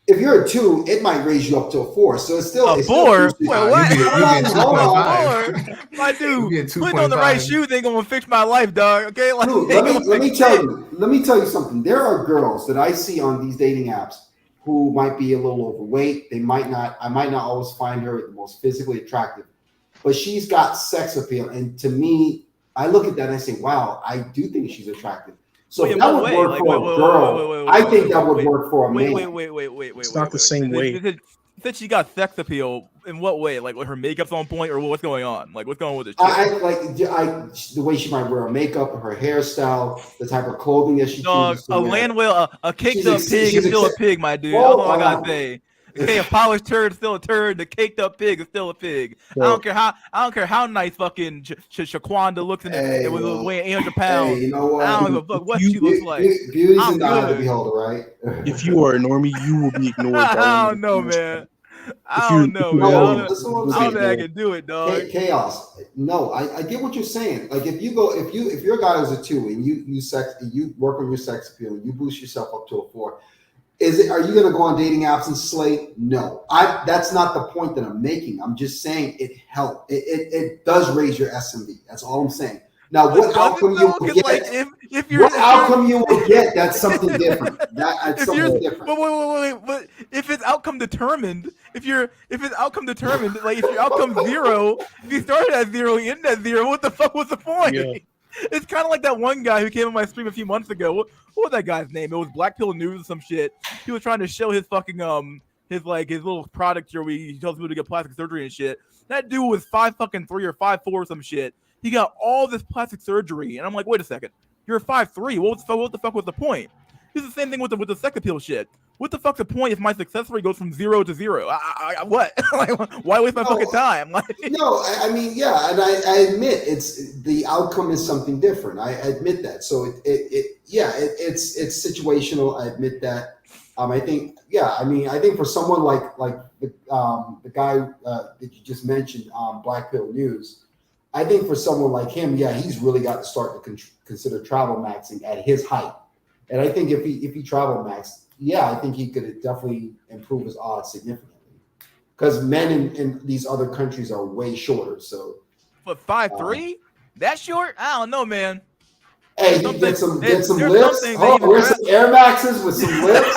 If you're a 2, it might raise you up to a 4. So it's still a 4. Well, what? Hold on. My dude, putting on the right shoes ain't gonna fix my life, dog. Okay, like, dude, let me tell you something. There are girls that I see on these dating apps who might be a little overweight. I might not always find her the most physically attractive, but she's got sex appeal. And to me, I look at that and I say, wow, I do think she's attractive. So if that would work for a girl, I think that would work for a man. Wait. It's not the same way. You said she got sex appeal. In what way? Like, her makeup's on point, or what's going on? Like, what's going on with this chick? The way she might wear her makeup, her hairstyle, the type of clothing that she chooses. A caked up pig is still a pig, my dude. That's all I gotta say. Okay, a polished turd is still a turd. The caked up pig is still a pig. I don't care how nice fucking Shaquanda looks in it with weighing 800 pounds. Hey, you know what? I don't give a fuck what she looks like. Beauty's I'm in the eye of the good. beholder, right? If you are a normie, you will be ignored. I don't know, man. I don't know, man. I don't think I can do it, dog. Chaos. No, I get what you're saying. Like if you're a guy who's a 2 and you work on your sex appeal and you boost yourself up to a 4, are you gonna go on dating apps and slay? No. That's not the point that I'm making. I'm just saying it helped. It does raise your SMV. That's all I'm saying. Now, what outcome you will get? Like, you will get? That's something different. That's something different. But if it's outcome determined, if it's outcome determined, like if your outcome's 0, if you started at 0, you end at 0, what the fuck was the point? Yeah. It's kind of like that one guy who came on my stream a few months ago. What was that guy's name? It was Black Pill News or some shit. He was trying to show his fucking his little product here where he tells people to get plastic surgery and shit. That dude was 5'3" or 5'4" or some shit. He got all this plastic surgery, and I'm like, wait a second, you're 5'3". What the fuck was the point? It's the same thing with the sex appeal shit. What the fuck's the point if my success rate goes from 0 to 0? What? Like, why waste my fucking time? Like, no, I mean, yeah, and I admit the outcome is something different. I admit that. So it's situational. I admit that. I think for someone like the guy that you just mentioned, Black Pill News. I think for someone like him, he's really got to start to consider travel maxing at his height. And I think if he travel maxed, I think he could definitely improve his odds significantly. Because men in these other countries are way shorter. So, but 5'3"? That short? I don't know, man. Hey, get some lips. Wear some Air Maxes with some lips.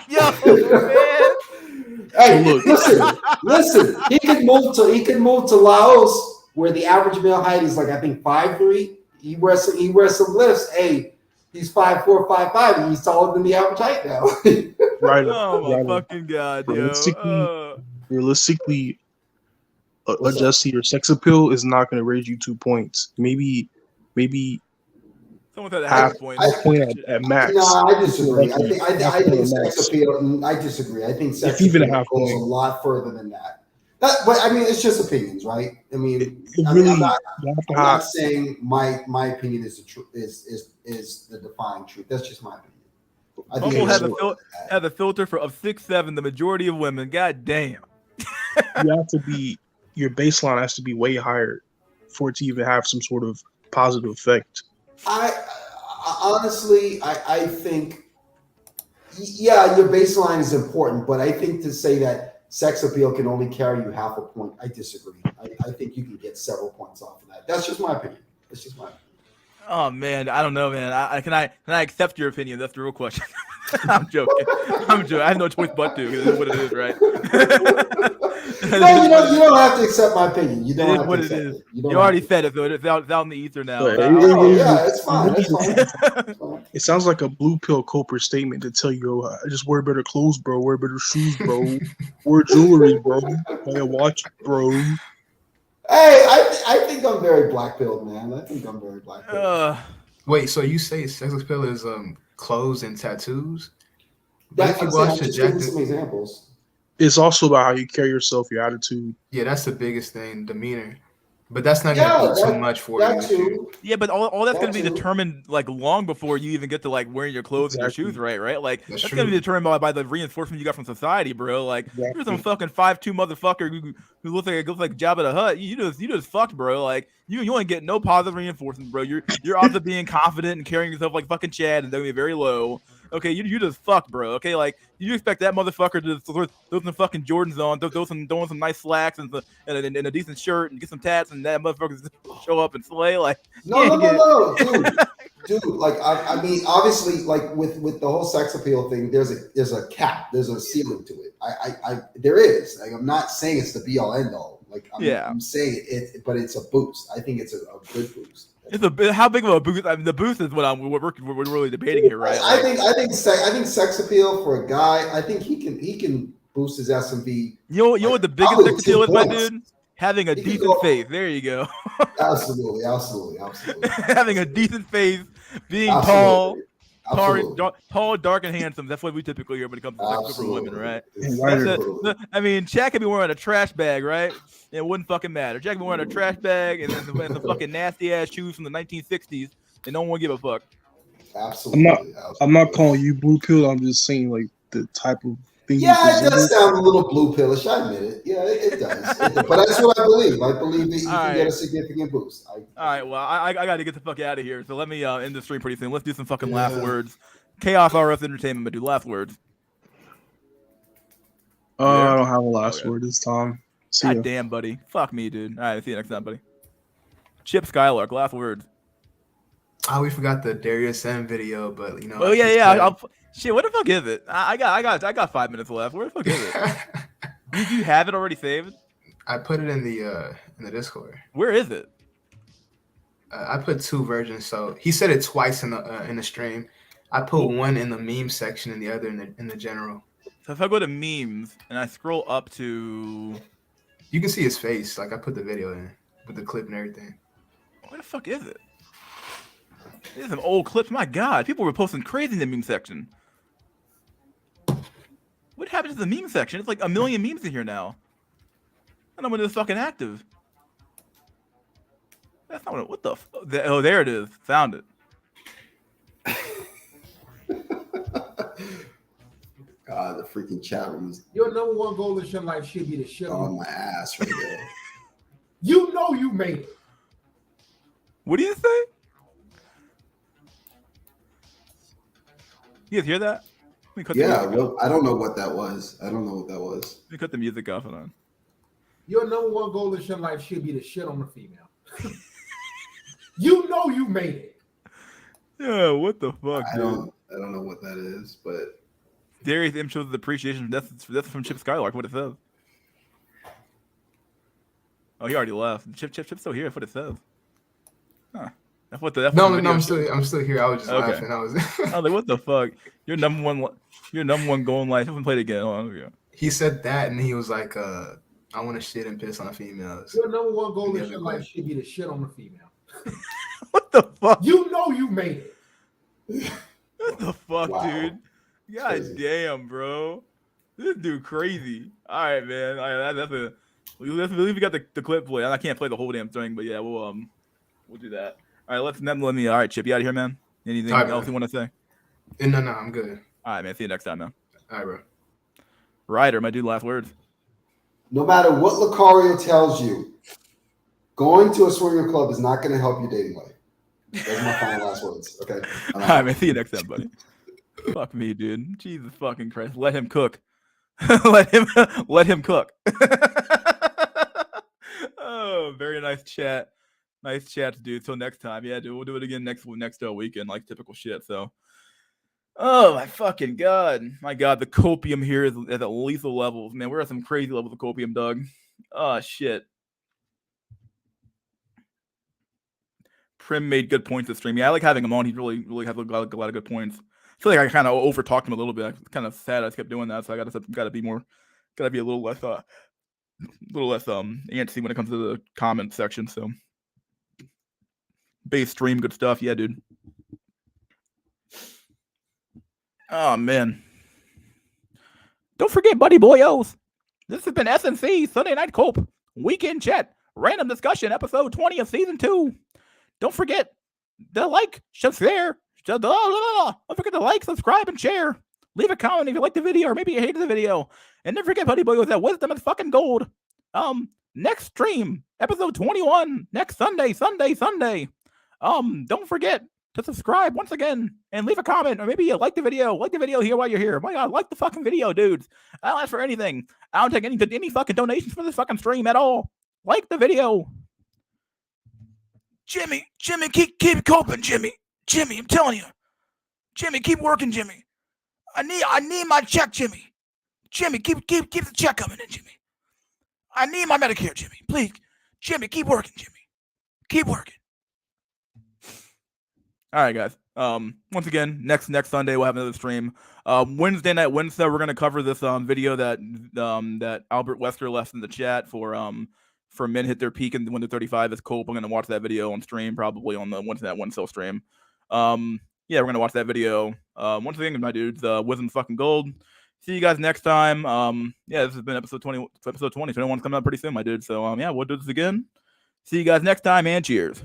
Yo, man. Hey, look, listen. He could move to Laos, where the average male height is like I think 5'3". He wears some lifts. Hey, he's 5'4", 5'5", and he's taller than the average height now. Right. Oh my fucking god, realistically, adjusting your sex appeal is not going to raise you 2 points. Maybe someone said half point. At max. No, I disagree. I think sex appeal. I disagree. I think sex appeal goes a lot further than that. But I mean, it's just opinions, right? I mean, I'm not saying my opinion is the truth. Is the defining truth? That's just my opinion. Bumble has a filter of 6'7". The majority of women. God damn. Your baseline has to be way higher for it to even have some sort of positive effect. I honestly think, your baseline is important, but I think to say that sex appeal can only carry you half a point, I disagree. I think you can get several points off of that. That's just my opinion. Oh man, I don't know, man. Can I accept your opinion? That's the real question. I'm joking. I have no choice but to. Because it's what it is, right? No, you don't have to accept my opinion. You don't have to accept it. You already said it, so it's out in the ether now. It's fine. It's fine. It sounds like a blue pill Cooper statement to tell you, just wear better clothes, bro. Wear better shoes, bro. Wear jewelry, bro. Buy a watch, bro. Hey, I think I'm very black pilled, man. I think I'm very black pilled. Wait, so you say sex appeal is clothes and tattoos? If you watch just giving some examples. It's also about how you carry yourself, your attitude. Yeah, that's the biggest thing, demeanor. But that's not gonna do too much for you. Too. Yeah, but all that's gonna be determined like long before you even get to like wearing your clothes and your shoes right? Like that's gonna be determined by the reinforcement you got from society, bro. Like you're some fucking 5'2" motherfucker who looks like Jabba the Hutt. You just fucked, bro. Like you ain't getting no positive reinforcement, bro. Your odds of being confident and carrying yourself like fucking Chad is gonna be very low. Okay, you just fucked, bro. Okay, like you expect that motherfucker to throw some fucking Jordans on, throw some nice slacks and a decent shirt and get some tats, and that motherfucker show up and slay. Like no, dude. Like I mean, obviously, like with the whole sex appeal thing, there's a cap, there's a ceiling to it. There is. Like I'm not saying it's the be all end all. Like I'm saying it, but it's a boost. I think it's a good boost. How big of a boost? I mean, the boost is what we're really debating here, right? I think sex appeal for a guy. I think he can boost his S&B. You know what the biggest sex appeal is, my dude? Having a decent face. There you go. Absolutely. Having a decent face, being tall, Absolutely. Tall, dark, and handsome. That's what we typically hear when it comes to sex for women, right? Absolutely. I mean, Shaq could be wearing a trash bag, right? It wouldn't fucking matter. Shaq could be wearing a trash bag and then the fucking nasty ass shoes from the 1960s, and no one would give a fuck. Absolutely. I'm not calling you blue pill. I'm just saying like the type of thing. Yeah, it does sound a little blue pillish. I admit it. Yeah, it does. But that's what I believe. I believe that you can get a significant boost. All right. Well, I got to get the fuck out of here. So let me end the stream pretty soon. Let's do some fucking last words. Chaos RS Entertainment, but do last words. I don't have a last word this time. See God damn, buddy. Fuck me, dude. All right. See you next time, buddy. Chip Skylark, last words. Oh, we forgot the Darius M video, but you know. Oh yeah. Shit, what the fuck is it? I got 5 minutes left. Where the fuck is it? you have it already saved? I put it in the Discord. Where is it? I put 2 versions. So he said it twice in the stream. I put one in the meme section and the other in the general. So if I go to memes and I scroll up to, you can see his face. Like I put the video in with the clip and everything. Where the fuck is it? There's some old clips. My God, people were posting crazy in the meme section. What happened to the meme section? It's like a million memes in here now. I don't know when it's fucking active. That's not what the. Oh, there it is. Found it. God, the freaking chat room is. Your number one goal in your life should be to shit on my ass right there. You know you made it. What do you say? You guys hear that? Well, I don't know what that was. Let me cut the music off and on. Your number one goal in your life should be to shit on a female. You know you made it. Yeah, what the fuck, I don't know what that is, but Darius M shows appreciation. That's from Chip Skylark. What it says. Oh, he already left. Chip's still here. That's what it says. Huh. I'm still here. I was just laughing. I was like, what the fuck? Your number one goal in life. Haven't played again. Oh, yeah. He said that, and he was like, "I want to shit and piss on females." Your number one goal in your life should be to shit on a female. What the fuck? You know you made it. What the fuck, dude? God damn, bro. This dude crazy. All right, man. All right, that's a. We got the clip play. I can't play the whole damn thing, but yeah, we'll do that. All right, let me. All right, Chip, you out of here, man. Anything else you want to say? No, I'm good. All right, man. See you next time, man. All right, bro. Ryder, my dude, last words. No matter what Lucario tells you, going to a swinger club is not going to help your dating life. Those are my final last words. Okay. All right, man. See you next time, buddy. Fuck me, dude. Jesus fucking Christ. Let him cook. let him cook. Oh, very nice chat. Nice chat, dude. Till next time. Yeah, dude. We'll do it again next weekend, like typical shit. So, oh my fucking God. My God, the copium here is at lethal levels. Man, we're at some crazy levels of copium, Doug. Oh shit. Prim made good points this stream. Yeah, I like having him on. He really has a lot of good points. I feel like I kind of overtalked him a little bit. I'm kind of sad I kept doing that, so I gotta be a little less antsy when it comes to the comment section. So base stream, good stuff. Yeah, dude. Oh man. Don't forget, buddy boyos. This has been SNC Sunday Night Cope Weekend Chat Random Discussion, episode 20 of season 2. Don't forget to like, share. Don't forget to like, subscribe, and share. Leave a comment if you like the video or maybe you hated the video. And don't forget, buddy boy, that wisdom is fucking gold. Next stream, episode 21, next Sunday. Don't forget to subscribe once again and leave a comment or maybe you like the video. Like the video here while you're here. My God, like the fucking video, dudes. I don't ask for anything. I don't take any fucking donations for this fucking stream at all. Like the video. Jimmy, keep coping, Jimmy, I'm telling you. Jimmy, keep working, Jimmy. I need my check, Jimmy. Jimmy, keep the check coming in, Jimmy. I need my Medicare, Jimmy. Please, Jimmy, keep working, Jimmy. Keep working. All right, guys. Once again, next Sunday we'll have another stream. Wednesday, we're gonna cover this video that Albert Wester left in the chat for men hit their peak and when they're 35 is cope. I'm gonna watch that video on stream, probably on the Wednesday stream. yeah, we're gonna watch that video. Once again, my dudes, Wisdom fucking gold. See you guys next time. Yeah, this has been episode 20. Episode 20. 21's coming out pretty soon, my dude. So yeah, we'll do this again. See you guys next time, and cheers.